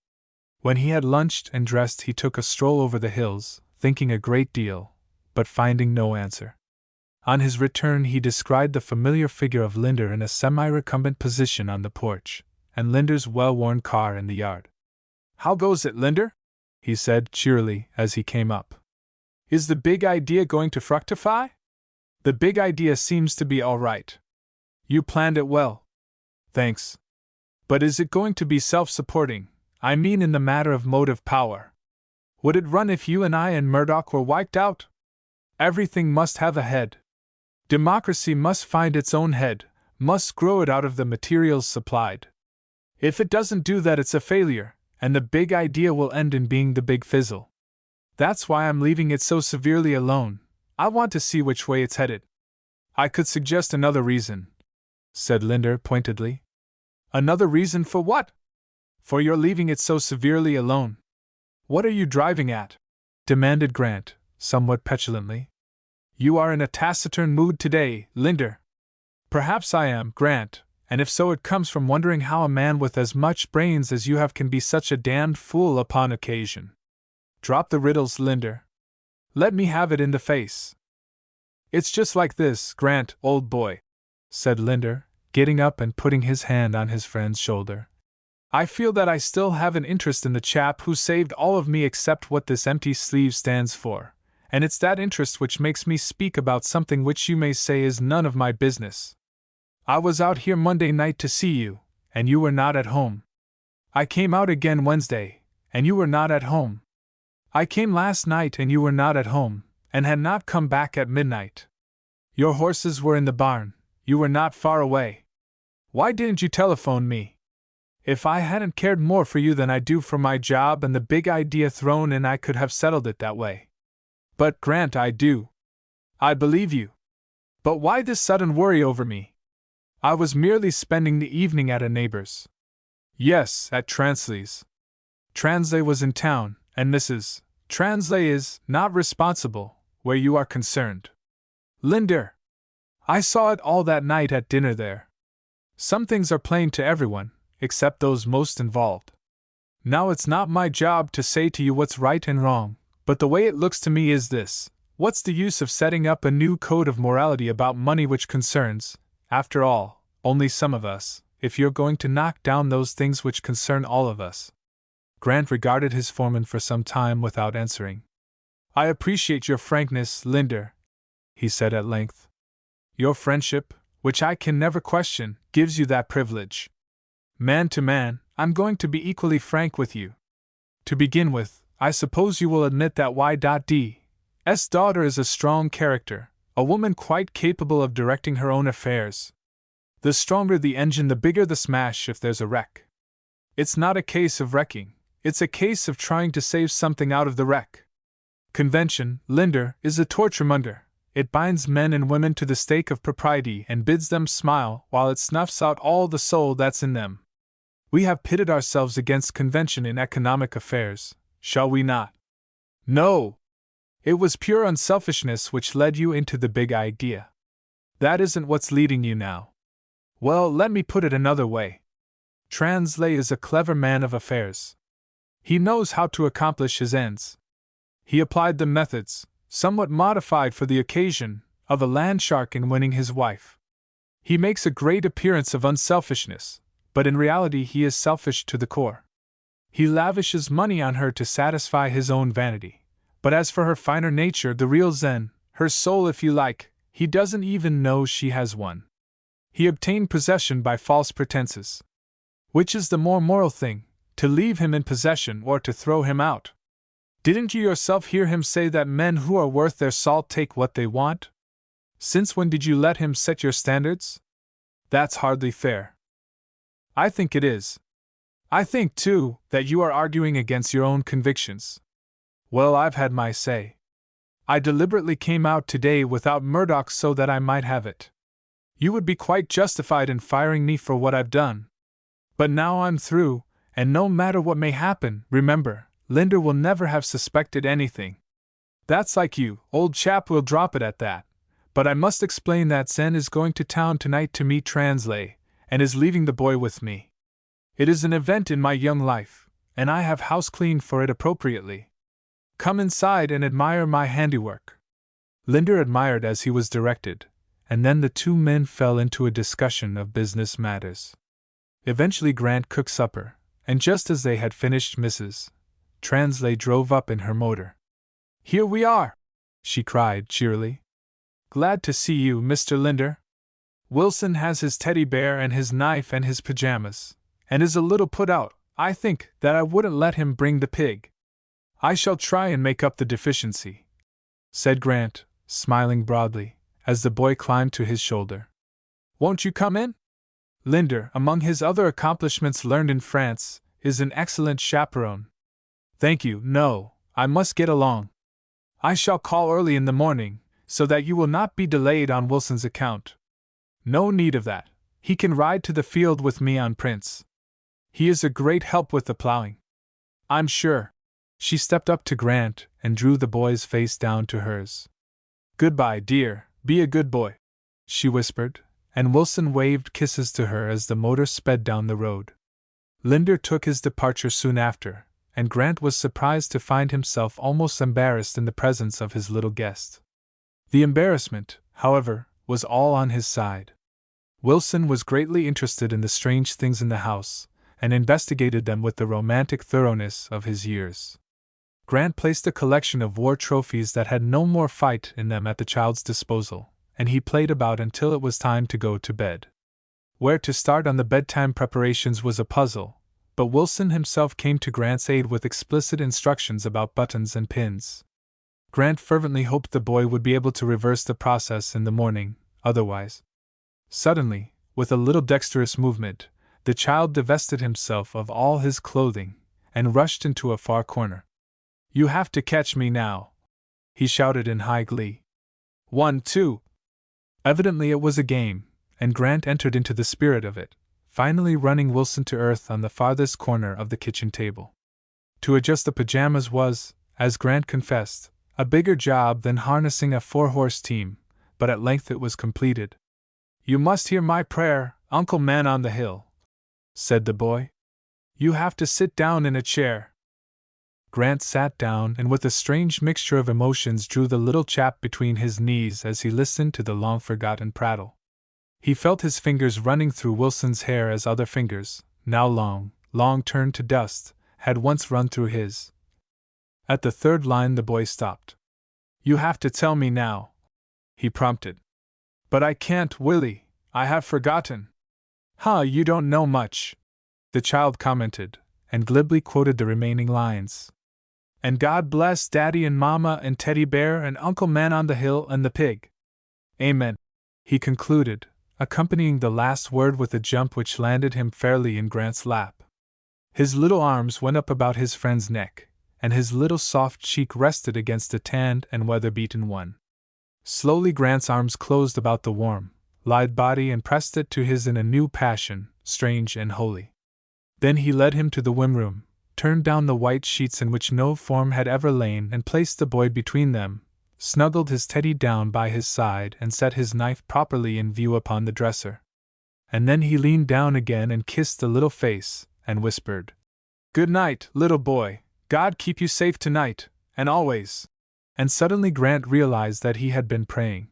When he had lunched and dressed, he took a stroll over the hills, thinking a great deal, but finding no answer. On his return he descried the familiar figure of Linder in a semi-recumbent position on the porch, and Linder's well-worn car in the yard. "How goes it, Linder?" he said cheerily as he came up. "Is the big idea going to fructify?" "The big idea seems to be all right. You planned it well." "Thanks. But is it going to be self-supporting? I mean in the matter of motive power. Would it run if you and I and Murdoch were wiped out? Everything must have a head. Democracy must find its own head, must grow it out of the materials supplied. If it doesn't do that, it's a failure, and the big idea will end in being the big fizzle. That's why I'm leaving it so severely alone. I want to see which way it's headed." "I could suggest another reason," said Linder pointedly. "Another reason for what?" "For your leaving it so severely alone." "What are you driving at?" demanded Grant, somewhat petulantly. "You are in a taciturn mood today, Linder." "Perhaps I am, Grant, and if so, it comes from wondering how a man with as much brains as you have can be such a damned fool upon occasion." "Drop the riddles, Linder. Let me have it in the face." "It's just like this, Grant, old boy," said Linder, getting up and putting his hand on his friend's shoulder. "I feel that I still have an interest in the chap who saved all of me except what this empty sleeve stands for, and it's that interest which makes me speak about something which you may say is none of my business. I was out here Monday night to see you, and you were not at home. I came out again Wednesday, and you were not at home. I came last night and you were not at home, and had not come back at midnight. Your horses were in the barn, you were not far away. Why didn't you telephone me? If I hadn't cared more for you than I do for my job and the big idea thrown in, I could have settled it that way. But, Grant, I do. I believe you. But why this sudden worry over me? I was merely spending the evening at a neighbor's." "Yes, at Transley's. Transley was in town, and Mrs. Transley is not responsible, where you are concerned." "Linder! I saw it all that night at dinner there. Some things are plain to everyone, except those most involved. Now it's not my job to say to you what's right and wrong, but the way it looks to me is this: what's the use of setting up a new code of morality about money which concerns, after all, only some of us, if you're going to knock down those things which concern all of us? Grant regarded his foreman for some time without answering. "I appreciate your frankness, Linder," he said at length. "Your friendship, which I can never question, gives you that privilege. Man to man, I'm going to be equally frank with you. To begin with, I suppose you will admit that Y.D.'s daughter is a strong character, a woman quite capable of directing her own affairs. The stronger the engine, the bigger the smash if there's a wreck. It's not a case of wrecking, it's a case of trying to save something out of the wreck. Convention, Linder, is a torture-monger. It binds men and women to the stake of propriety and bids them smile while it snuffs out all the soul that's in them. We have pitted ourselves against convention in economic affairs, shall we not? No! It was pure unselfishness which led you into the big idea. That isn't what's leading you now. Well, let me put it another way. Translay is a clever man of affairs. He knows how to accomplish his ends. He applied the methods, somewhat modified for the occasion, of a landshark in winning his wife. He makes a great appearance of unselfishness, but in reality he is selfish to the core. He lavishes money on her to satisfy his own vanity, but as for her finer nature, the real zen, her soul if you like, he doesn't even know she has one. He obtained possession by false pretenses. Which is the more moral thing, to leave him in possession or to throw him out? Didn't you yourself hear him say that men who are worth their salt take what they want? Since when did you let him set your standards? That's hardly fair. I think it is. I think, too, that you are arguing against your own convictions. Well, I've had my say. I deliberately came out today without Murdoch so that I might have it. You would be quite justified in firing me for what I've done. But now I'm through, and no matter what may happen, remember, Linder will never have suspected anything. That's like you, old chap, will drop it at that. But I must explain that Zen is going to town tonight to meet Translay, and is leaving the boy with me. It is an event in my young life, and I have house cleaned for it appropriately. Come inside and admire my handiwork. Linder admired as he was directed, and then the two men fell into a discussion of business matters. Eventually Grant cooked supper, and just as they had finished, Mrs. Translay drove up in her motor. "Here we are!" she cried cheerily. "Glad to see you, Mr. Linder. Wilson has his teddy bear and his knife and his pajamas, and is a little put out, I think, that I wouldn't let him bring the pig. I shall try and make up the deficiency," said Grant, smiling broadly, as the boy climbed to his shoulder. "Won't you come in?" Linder, among his other accomplishments learned in France, is an excellent chaperone. "Thank you, no, I must get along. I shall call early in the morning, so that you will not be delayed on Wilson's account." "No need of that. He can ride to the field with me on Prince. He is a great help with the plowing, I'm sure." She stepped up to Grant and drew the boy's face down to hers. "Goodbye, dear, be a good boy," she whispered, and Wilson waved kisses to her as the motor sped down the road. Linder took his departure soon after, and Grant was surprised to find himself almost embarrassed in the presence of his little guest. The embarrassment, however, was all on his side. Wilson was greatly interested in the strange things in the house, and investigated them with the romantic thoroughness of his years. Grant placed a collection of war trophies that had no more fight in them at the child's disposal, and he played about until it was time to go to bed. Where to start on the bedtime preparations was a puzzle, but Wilson himself came to Grant's aid with explicit instructions about buttons and pins. Grant fervently hoped the boy would be able to reverse the process in the morning, otherwise. Suddenly, with a little dexterous movement, the child divested himself of all his clothing, and rushed into a far corner. "You have to catch me now," he shouted in high glee. 1, 2. Evidently it was a game, and Grant entered into the spirit of it, finally running Wilson to earth on the farthest corner of the kitchen table. To adjust the pajamas was, as Grant confessed, a bigger job than harnessing a 4-horse team, but at length it was completed. "You must hear my prayer, Uncle Man on the Hill," said the boy. "You have to sit down in a chair." Grant sat down and with a strange mixture of emotions drew the little chap between his knees as he listened to the long-forgotten prattle. He felt his fingers running through Wilson's hair as other fingers, now long turned to dust, had once run through his. At the third line the boy stopped. "You have to tell me now," he prompted. "But I can't, Willie, I have forgotten." "Huh, you don't know much," the child commented, and glibly quoted the remaining lines. "And God bless Daddy and Mama and Teddy Bear and Uncle Man on the hill and the pig. Amen," he concluded, accompanying the last word with a jump which landed him fairly in Grant's lap. His little arms went up about his friend's neck, and his little soft cheek rested against a tanned and weather-beaten one. Slowly Grant's arms closed about the warm, lithe body and pressed it to his in a new passion, strange and holy. Then he led him to the whim room, turned down the white sheets in which no form had ever lain and placed the boy between them, snuggled his Teddy down by his side and set his knife properly in view upon the dresser. And then he leaned down again and kissed the little face, and whispered, "Good night, little boy, God keep you safe tonight, and always." And suddenly Grant realized that he had been praying.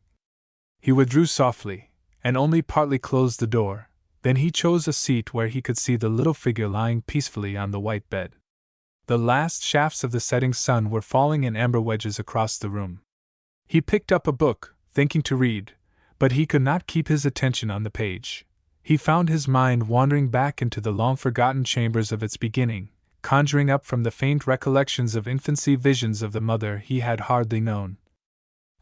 He withdrew softly, and only partly closed the door. Then he chose a seat where he could see the little figure lying peacefully on the white bed. The last shafts of the setting sun were falling in amber wedges across the room. He picked up a book, thinking to read, but he could not keep his attention on the page. He found his mind wandering back into the long-forgotten chambers of its beginning, conjuring up from the faint recollections of infancy visions of the mother he had hardly known.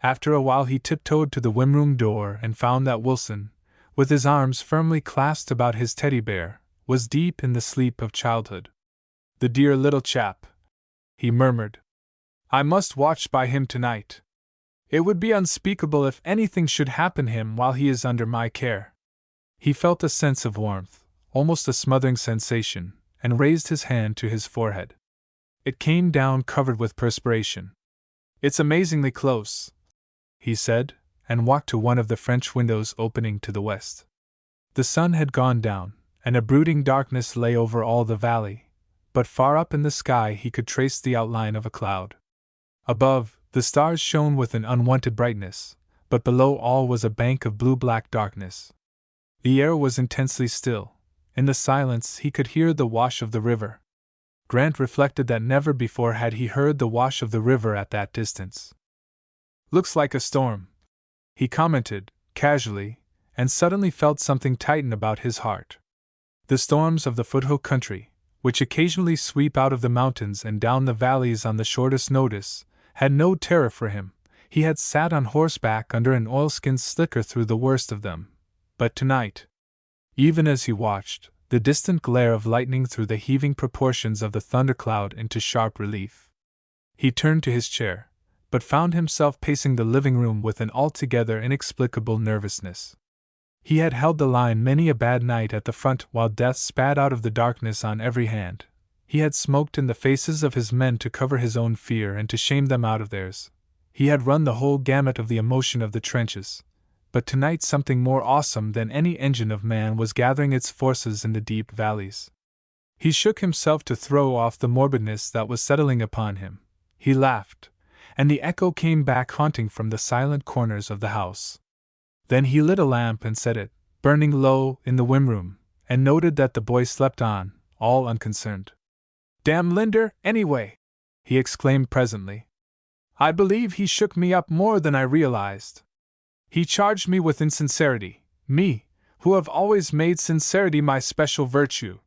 After a while he tiptoed to the whim-room door and found that Wilson, with his arms firmly clasped about his teddy bear, was deep in the sleep of childhood. "The dear little chap," he murmured. "I must watch by him tonight. It would be unspeakable if anything should happen him while he is under my care." He felt a sense of warmth, almost a smothering sensation, and raised his hand to his forehead. It came down covered with perspiration. "It's amazingly close," he said, and walked to one of the French windows opening to the west. The sun had gone down, and a brooding darkness lay over all the valley, but far up in the sky he could trace the outline of a cloud. Above, the stars shone with an unwonted brightness, but below all was a bank of blue-black darkness. The air was intensely still. In the silence he could hear the wash of the river. Grant reflected that never before had he heard the wash of the river at that distance. "Looks like a storm," he commented, casually, and suddenly felt something tighten about his heart. The storms of the foothill country, which occasionally sweep out of the mountains and down the valleys on the shortest notice, had no terror for him. He had sat on horseback under an oilskin slicker through the worst of them. But tonight, even as he watched, the distant glare of lightning threw the heaving proportions of the thundercloud into sharp relief. He turned to his chair, but found himself pacing the living room with an altogether inexplicable nervousness. He had held the line many a bad night at the front while death spat out of the darkness on every hand. He had smoked in the faces of his men to cover his own fear and to shame them out of theirs. He had run the whole gamut of the emotion of the trenches. But tonight something more awesome than any engine of man was gathering its forces in the deep valleys. He shook himself to throw off the morbidness that was settling upon him. He laughed, and the echo came back haunting from the silent corners of the house. Then he lit a lamp and set it, burning low, in the whim room, and noted that the boy slept on, all unconcerned. "Damn Linder, anyway!" he exclaimed presently. "I believe he shook me up more than I realized. He charged me with insincerity, me, who have always made sincerity my special virtue.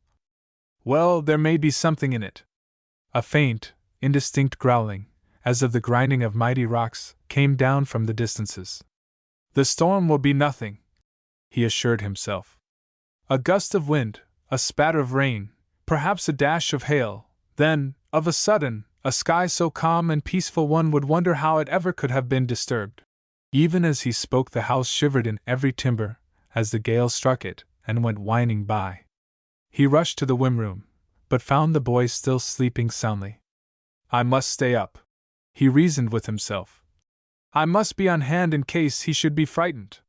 Well, there may be something in it." A faint, indistinct growling, as of the grinding of mighty rocks, came down from the distances. "The storm will be nothing," he assured himself. "A gust of wind, a spatter of rain, perhaps a dash of hail, then, of a sudden, a sky so calm and peaceful one would wonder how it ever could have been disturbed." Even as he spoke, the house shivered in every timber, as the gale struck it, and went whining by. He rushed to the whim room, but found the boy still sleeping soundly. "I must stay up," he reasoned with himself. "I must be on hand in case he should be frightened."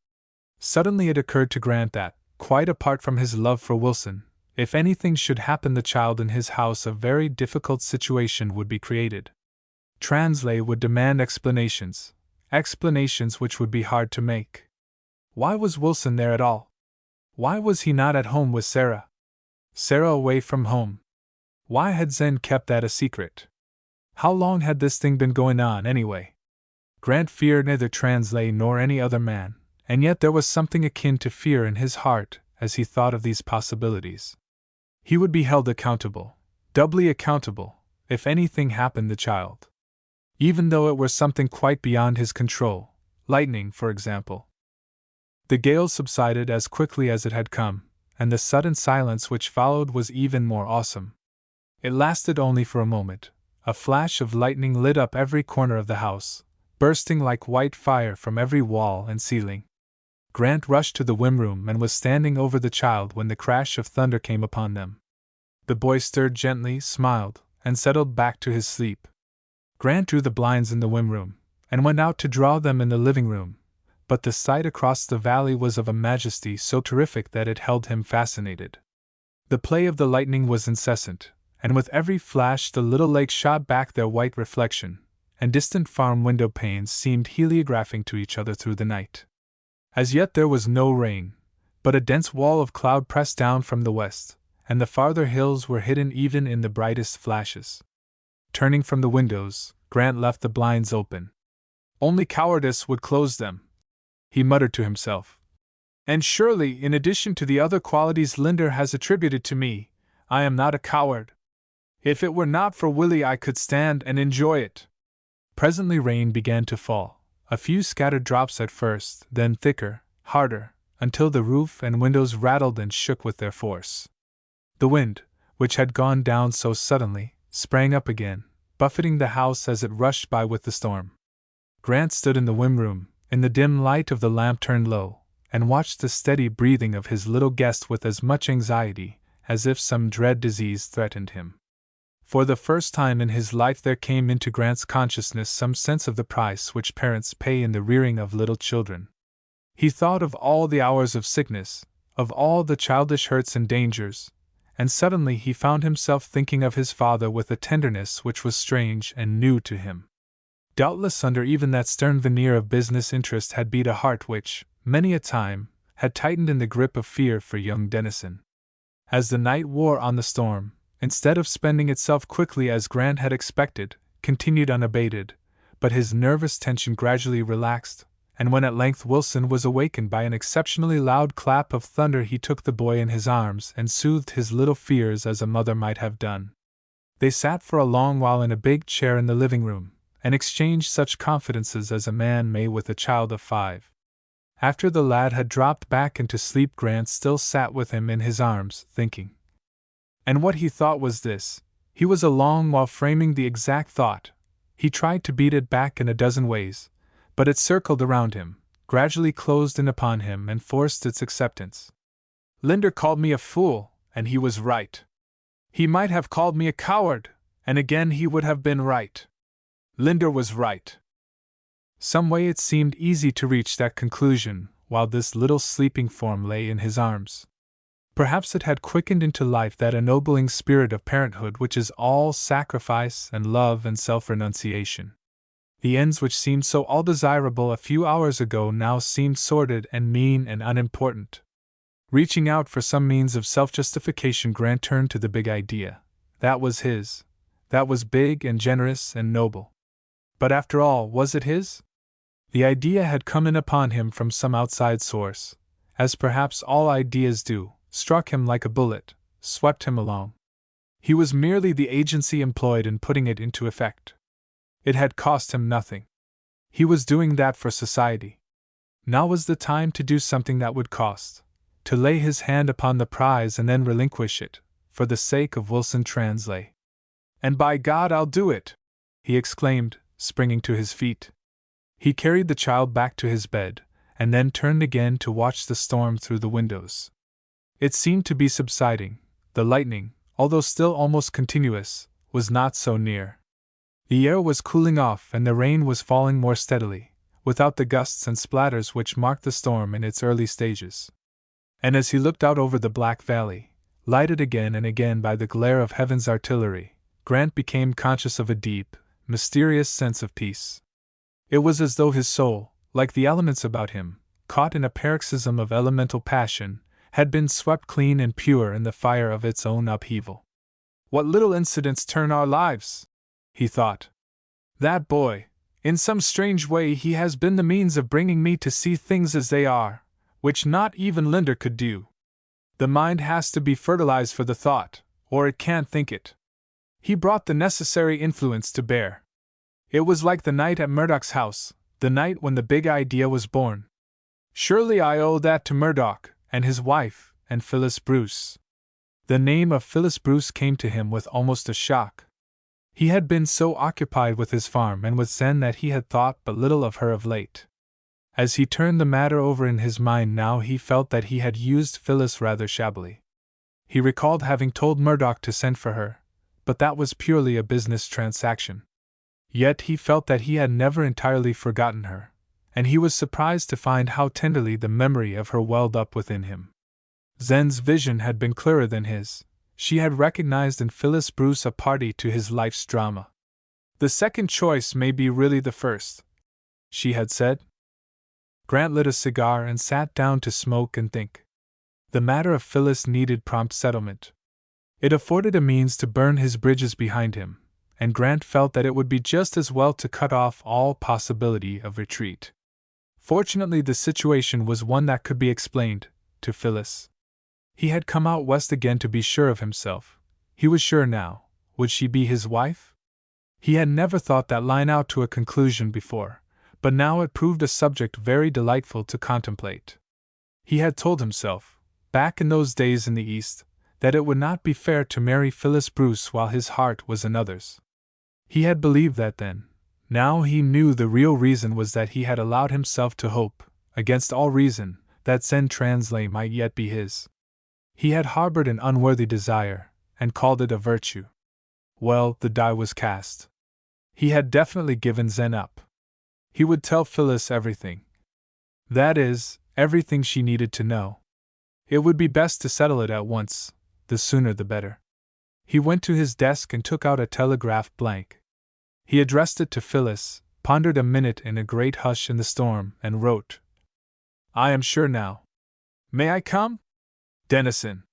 Suddenly it occurred to Grant that, quite apart from his love for Wilson, if anything should happen the child in his house a very difficult situation would be created. Translay would demand explanations which would be hard to make. Why was Wilson there at all? Why was he not at home with Sarah? Sarah away from home. Why had Zen kept that a secret? How long had this thing been going on, anyway? Grant feared neither Translay nor any other man, and yet there was something akin to fear in his heart as he thought of these possibilities. He would be held accountable, doubly accountable, if anything happened to the child. Even though it were something quite beyond his control, lightning, for example. The gale subsided as quickly as it had come, and the sudden silence which followed was even more awesome. It lasted only for a moment. A flash of lightning lit up every corner of the house, bursting like white fire from every wall and ceiling. Grant rushed to the whim room and was standing over the child when the crash of thunder came upon them. The boy stirred gently, smiled, and settled back to his sleep. Grant drew the blinds in the whim room, and went out to draw them in the living room, but the sight across the valley was of a majesty so terrific that it held him fascinated. The play of the lightning was incessant, and with every flash the little lake shot back their white reflection, and distant farm window panes seemed heliographing to each other through the night. As yet there was no rain, but a dense wall of cloud pressed down from the west, and the farther hills were hidden even in the brightest flashes. Turning from the windows, Grant left the blinds open. Only cowardice would close them, he muttered to himself. And surely, in addition to the other qualities Linder has attributed to me, I am not a coward. If it were not for Willie, I could stand and enjoy it. Presently rain began to fall, a few scattered drops at first, then thicker, harder, until the roof and windows rattled and shook with their force. The wind, which had gone down so suddenly, sprang up again, buffeting the house as it rushed by with the storm. Grant stood in the whim room, in the dim light of the lamp turned low, and watched the steady breathing of his little guest with as much anxiety as if some dread disease threatened him. For the first time in his life there came into Grant's consciousness some sense of the price which parents pay in the rearing of little children. He thought of all the hours of sickness, of all the childish hurts and dangers, and suddenly he found himself thinking of his father with a tenderness which was strange and new to him. Doubtless under even that stern veneer of business interest had beat a heart which, many a time, had tightened in the grip of fear for young Dennison. As the night wore on, the storm, instead of spending itself quickly as Grant had expected, continued unabated, but his nervous tension gradually relaxed, and when at length Wilson was awakened by an exceptionally loud clap of thunder, he took the boy in his arms and soothed his little fears as a mother might have done. They sat for a long while in a big chair in the living room, and exchanged such confidences as a man may with a child of 5. After the lad had dropped back into sleep, Grant still sat with him in his arms, thinking. And what he thought was this: he was a long while framing the exact thought. He tried to beat it back in a dozen ways, but it circled around him, gradually closed in upon him and forced its acceptance. Linder called me a fool, and he was right. He might have called me a coward, and again he would have been right. Linder was right. Some way it seemed easy to reach that conclusion while this little sleeping form lay in his arms. Perhaps it had quickened into life that ennobling spirit of parenthood which is all sacrifice and love and self-renunciation. The ends which seemed so all-desirable a few hours ago now seemed sordid and mean and unimportant. Reaching out for some means of self-justification, Grant turned to the big idea. That was his. That was big and generous and noble. But after all, was it his? The idea had come in upon him from some outside source, as perhaps all ideas do, struck him like a bullet, swept him along. He was merely the agency employed in putting it into effect. It had cost him nothing. He was doing that for society. Now was the time to do something that would cost, to lay his hand upon the prize and then relinquish it, for the sake of Wilson Translay. And by God, I'll do it! He exclaimed, springing to his feet. He carried the child back to his bed, and then turned again to watch the storm through the windows. It seemed to be subsiding. The lightning, although still almost continuous, was not so near. The air was cooling off and the rain was falling more steadily, without the gusts and splatters which marked the storm in its early stages. And as he looked out over the black valley, lighted again and again by the glare of heaven's artillery, Grant became conscious of a deep, mysterious sense of peace. It was as though his soul, like the elements about him, caught in a paroxysm of elemental passion, had been swept clean and pure in the fire of its own upheaval. What little incidents turn our lives, he thought. That boy, in some strange way, he has been the means of bringing me to see things as they are, which not even Linder could do. The mind has to be fertilized for the thought, or it can't think it. He brought the necessary influence to bear. It was like the night at Murdoch's house, the night when the big idea was born. Surely I owe that to Murdoch, and his wife, and Phyllis Bruce. The name of Phyllis Bruce came to him with almost a shock. He had been so occupied with his farm and with Zen that he had thought but little of her of late. As he turned the matter over in his mind now, he felt that he had used Phyllis rather shabbily. He recalled having told Murdoch to send for her, but that was purely a business transaction. Yet he felt that he had never entirely forgotten her, and he was surprised to find how tenderly the memory of her welled up within him. Zen's vision had been clearer than his. She had recognized in Phyllis Bruce a party to his life's drama. The second choice may be really the first, she had said. Grant lit a cigar and sat down to smoke and think. The matter of Phyllis needed prompt settlement. It afforded a means to burn his bridges behind him, and Grant felt that it would be just as well to cut off all possibility of retreat. Fortunately, the situation was one that could be explained to Phyllis. He had come out west again to be sure of himself. He was sure now. Would she be his wife? He had never thought that line out to a conclusion before, but now it proved a subject very delightful to contemplate. He had told himself, back in those days in the East, that it would not be fair to marry Phyllis Bruce while his heart was another's. He had believed that then. Now he knew the real reason was that he had allowed himself to hope, against all reason, that Zen Translay might yet be his. He had harbored an unworthy desire, and called it a virtue. Well, the die was cast. He had definitely given Zen up. He would tell Phyllis everything. That is, everything she needed to know. It would be best to settle it at once, the sooner the better. He went to his desk and took out a telegraph blank. He addressed it to Phyllis, pondered a minute in a great hush in the storm, and wrote, I am sure now. May I come? Dennison.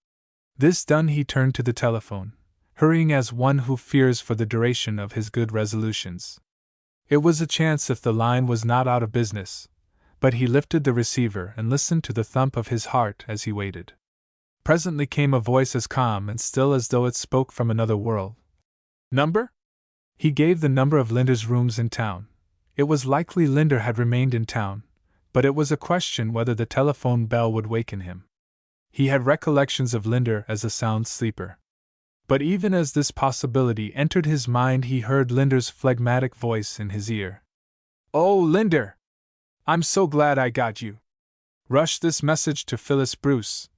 This done, he turned to the telephone, hurrying as one who fears for the duration of his good resolutions. It was a chance if the line was not out of business, but he lifted the receiver and listened to the thump of his heart as he waited. Presently came a voice as calm and still as though it spoke from another world. Number? He gave the number of Linder's rooms in town. It was likely Linder had remained in town, but it was a question whether the telephone bell would waken him. He had recollections of Linder as a sound sleeper. But even as this possibility entered his mind, he heard Linder's phlegmatic voice in his ear. Oh, Linder! I'm so glad I got you. Rush this message to Phyllis Bruce.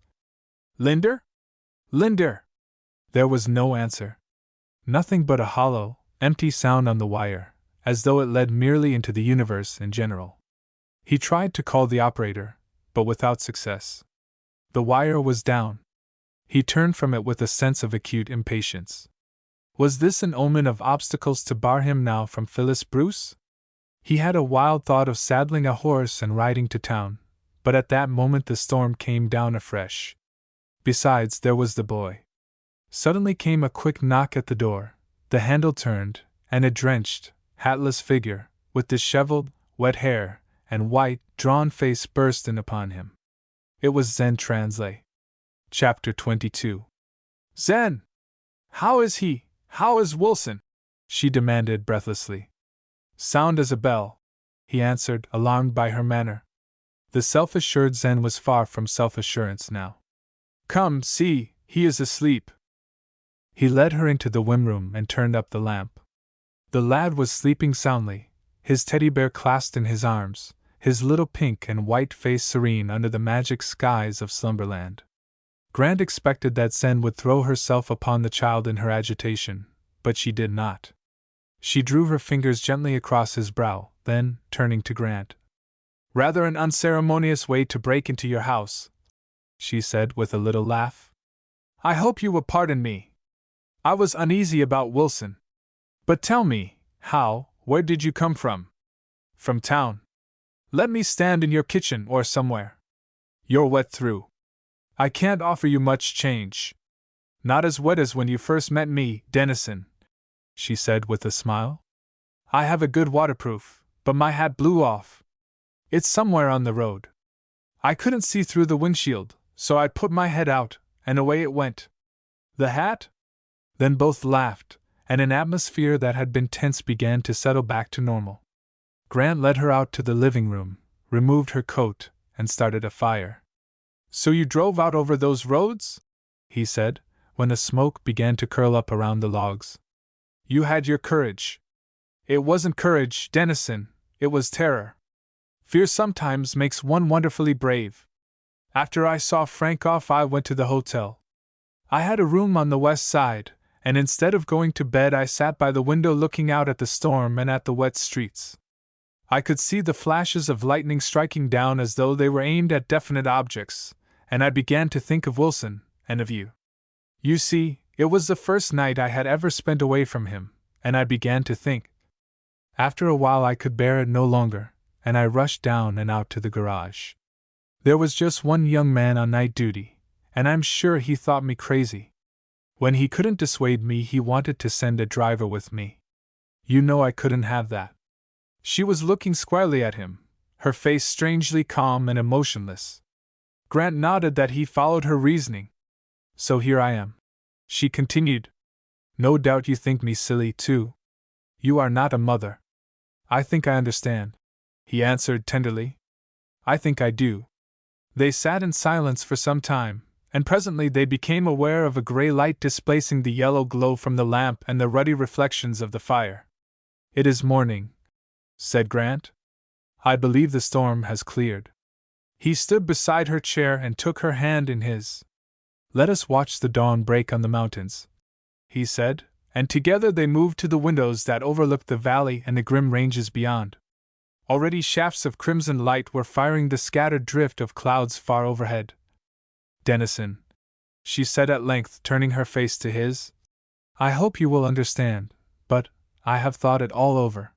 Linder? Linder! There was no answer. Nothing but a hollow, empty sound on the wire, as though it led merely into the universe in general. He tried to call the operator, but without success. The wire was down. He turned from it with a sense of acute impatience. Was this an omen of obstacles to bar him now from Phyllis Bruce? He had a wild thought of saddling a horse and riding to town, but at that moment the storm came down afresh. Besides, there was the boy. Suddenly came a quick knock at the door, the handle turned, and a drenched, hatless figure, with disheveled, wet hair, and white, drawn face burst in upon him. It was Zen Translay. Chapter 22. Zen! How is he? How is Wilson? She demanded breathlessly. Sound as a bell, he answered, alarmed by her manner. The self-assured Zen was far from self-assurance now. Come, see, he is asleep. He led her into the whim room and turned up the lamp. The lad was sleeping soundly, his teddy bear clasped in his arms, his little pink and white face serene under the magic skies of slumberland. Grant expected that Zen would throw herself upon the child in her agitation, but she did not. She drew her fingers gently across his brow, then, turning to Grant. Rather an unceremonious way to break into your house, she said with a little laugh. I hope you will pardon me. I was uneasy about Wilson. But tell me, where did you come from? From town. Let me stand in your kitchen or somewhere. You're wet through. I can't offer you much change. Not as wet as when you first met me, Dennison, she said with a smile. I have a good waterproof, but my hat blew off. It's somewhere on the road. I couldn't see through the windshield, so I put my head out, and away it went. The hat? Then both laughed, and an atmosphere that had been tense began to settle back to normal. Grant led her out to the living room, removed her coat, and started a fire. So you drove out over those roads? He said, when the smoke began to curl up around the logs. You had your courage. It wasn't courage, Dennison, it was terror. Fear sometimes makes one wonderfully brave. After I saw Frank off, I went to the hotel. I had a room on the west side, and instead of going to bed, I sat by the window looking out at the storm and at the wet streets. I could see the flashes of lightning striking down as though they were aimed at definite objects, and I began to think of Wilson, and of you. You see, it was the first night I had ever spent away from him, and I began to think. After a while I could bear it no longer, and I rushed down and out to the garage. There was just one young man on night duty, and I'm sure he thought me crazy. When he couldn't dissuade me, he wanted to send a driver with me. You know I couldn't have that. She was looking squarely at him, her face strangely calm and emotionless. Grant nodded that he followed her reasoning. So here I am, she continued. No doubt you think me silly, too. You are not a mother. I think I understand, he answered tenderly. I think I do. They sat in silence for some time, and presently they became aware of a gray light displacing the yellow glow from the lamp and the ruddy reflections of the fire. It is morning, said Grant. I believe the storm has cleared. He stood beside her chair and took her hand in his. Let us watch the dawn break on the mountains, he said, and together they moved to the windows that overlooked the valley and the grim ranges beyond. Already shafts of crimson light were firing the scattered drift of clouds far overhead. Dennison, she said at length, turning her face to his, I hope you will understand, but I have thought it all over.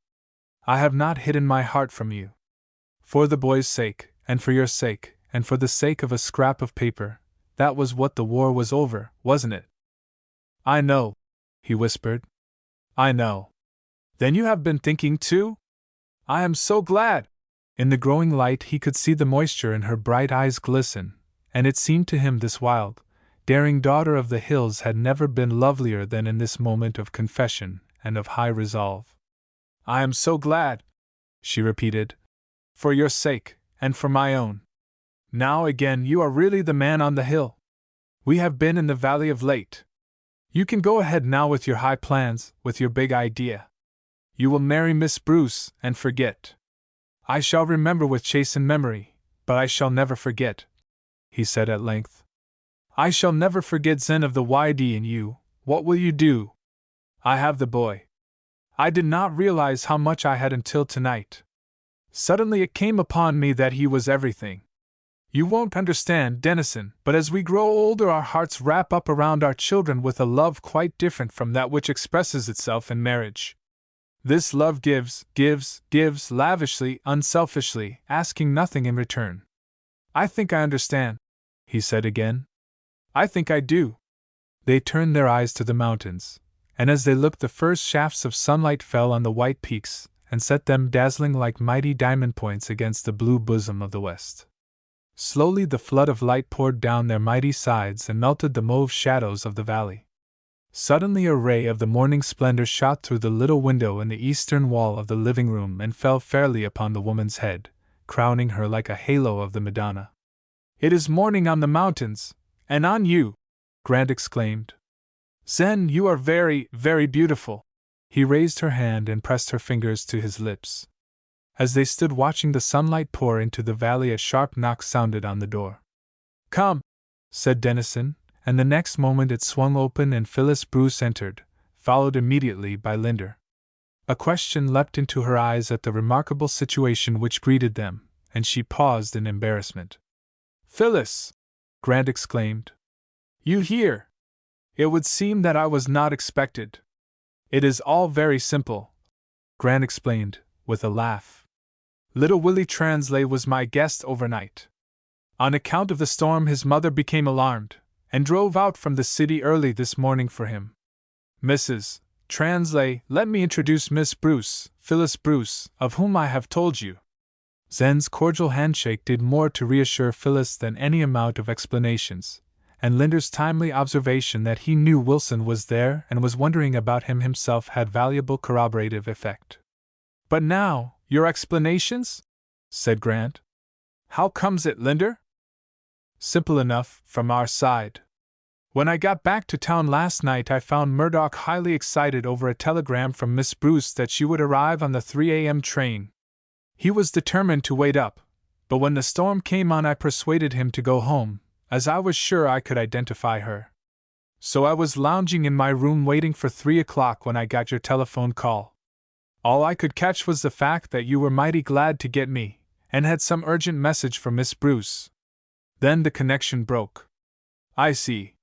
I have not hidden my heart from you. For the boy's sake, and for your sake, and for the sake of a scrap of paper, that was what the war was over, wasn't it? I know, he whispered. I know. Then you have been thinking too? I am so glad! In the growing light he could see the moisture in her bright eyes glisten, and it seemed to him this wild, daring daughter of the hills had never been lovelier than in this moment of confession and of high resolve. I am so glad, she repeated. For your sake, and for my own. Now again you are really the man on the hill. We have been in the valley of late. You can go ahead now with your high plans, with your big idea. You will marry Miss Bruce and forget. I shall remember with chastened memory, but I shall never forget, he said at length. I shall never forget Zen of the YD and you. What will you do? I have the boy. I did not realize how much I had until tonight. Suddenly it came upon me that he was everything. You won't understand, Dennison, but as we grow older our hearts wrap up around our children with a love quite different from that which expresses itself in marriage. This love gives lavishly, unselfishly, asking nothing in return. I think I understand, he said again. I think I do. They turned their eyes to the mountains, and as they looked the first shafts of sunlight fell on the white peaks, and set them dazzling like mighty diamond points against the blue bosom of the west. Slowly the flood of light poured down their mighty sides and melted the mauve shadows of the valley. Suddenly a ray of the morning splendor shot through the little window in the eastern wall of the living room and fell fairly upon the woman's head, crowning her like a halo of the Madonna. It is morning on the mountains, and on you, Grant exclaimed. Zen, you are very, very beautiful. He raised her hand and pressed her fingers to his lips. As they stood watching the sunlight pour into the valley, a sharp knock sounded on the door. Come, said Dennison, and the next moment it swung open and Phyllis Bruce entered, followed immediately by Linder. A question leapt into her eyes at the remarkable situation which greeted them, and she paused in embarrassment. Phyllis! Grant exclaimed. You here? It would seem that I was not expected. It is all very simple, Grant explained, with a laugh. Little Willie Translay was my guest overnight. On account of the storm his mother became alarmed, and drove out from the city early this morning for him. Mrs. Translay, let me introduce Miss Bruce, Phyllis Bruce, of whom I have told you. Zen's cordial handshake did more to reassure Phyllis than any amount of explanations, and Linder's timely observation that he knew Wilson was there and was wondering about him himself had valuable corroborative effect. But now, your explanations? Said Grant. How comes it, Linder? Simple enough, from our side. When I got back to town last night, I found Murdoch highly excited over a telegram from Miss Bruce that she would arrive on the 3 a.m. train. He was determined to wait up, but when the storm came on, I persuaded him to go home, as I was sure I could identify her. So I was lounging in my room waiting for 3 o'clock when I got your telephone call. All I could catch was the fact that you were mighty glad to get me, and had some urgent message for Miss Bruce. Then the connection broke. I see.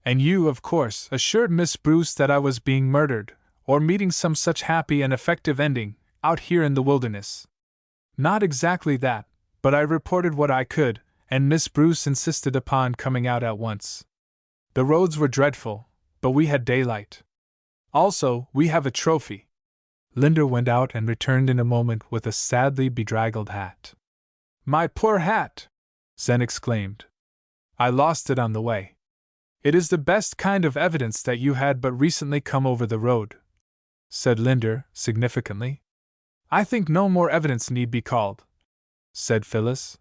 And you, of course, assured Miss Bruce that I was being murdered, or meeting some such happy and effective ending, out here in the wilderness. Not exactly that, but I reported what I could, and Miss Bruce insisted upon coming out at once. The roads were dreadful, but we had daylight. Also, we have a trophy. Linder went out and returned in a moment with a sadly bedraggled hat. My poor hat! Zen exclaimed. I lost it on the way. It is the best kind of evidence that you had but recently come over the road, said Linder, significantly. I think no more evidence need be called, said Phyllis.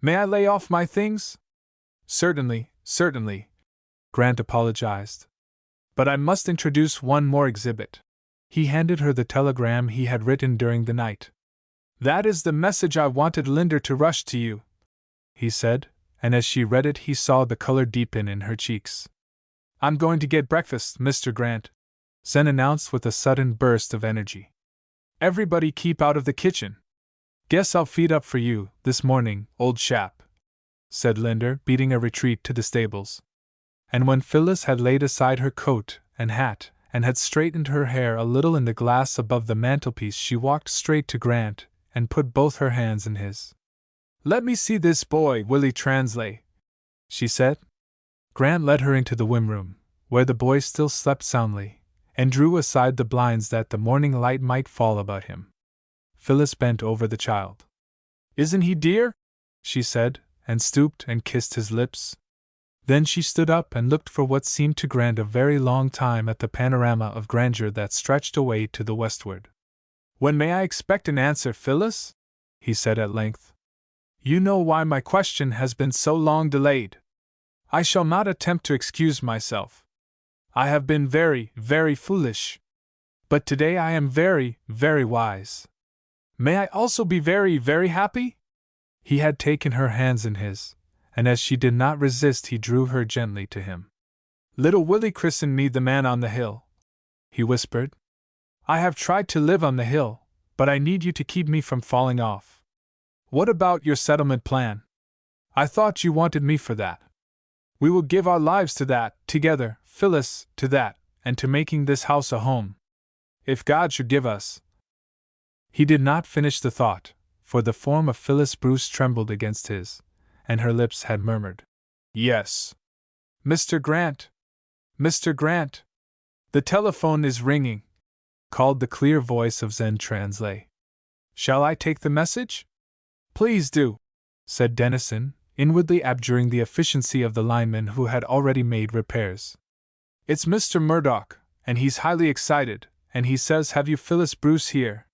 May I lay off my things? Certainly, certainly, Grant apologized. But I must introduce one more exhibit. He handed her the telegram he had written during the night. That is the message I wanted Linder to rush to you, he said, and as she read it he saw the color deepen in her cheeks. I'm going to get breakfast, Mr. Grant, Zen announced with a sudden burst of energy. Everybody keep out of the kitchen. Guess I'll feed up for you, this morning, old chap, said Linder, beating a retreat to the stables. And when Phyllis had laid aside her coat and hat, and had straightened her hair a little in the glass above the mantelpiece, she walked straight to Grant, and put both her hands in his. Let me see this boy, Willie Translay, she said. Grant led her into the whim room, where the boy still slept soundly, and drew aside the blinds that the morning light might fall about him. Phyllis bent over the child. Isn't he dear? She said, and stooped and kissed his lips. Then she stood up and looked for what seemed to Grant a very long time at the panorama of grandeur that stretched away to the westward. When may I expect an answer, Phyllis? He said at length. You know why my question has been so long delayed. I shall not attempt to excuse myself. I have been very, very foolish. But today I am very, very wise. May I also be very, very happy? He had taken her hands in his, and as she did not resist he drew her gently to him. Little Willie christened me the man on the hill, he whispered. I have tried to live on the hill, but I need you to keep me from falling off. What about your settlement plan? I thought you wanted me for that. We will give our lives to that, together, Phyllis, to that, and to making this house a home. If God should give us. He did not finish the thought, for the form of Phyllis Bruce trembled against his, and her lips had murmured, Yes. Mr. Grant! Mr. Grant! The telephone is ringing, called the clear voice of Zen Translay. Shall I take the message? Please do, said Dennison, inwardly abjuring the efficiency of the lineman who had already made repairs. It's Mr. Murdoch, and he's highly excited, and he says have you Phyllis Bruce here.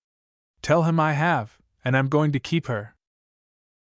Tell him I have, and I'm going to keep her.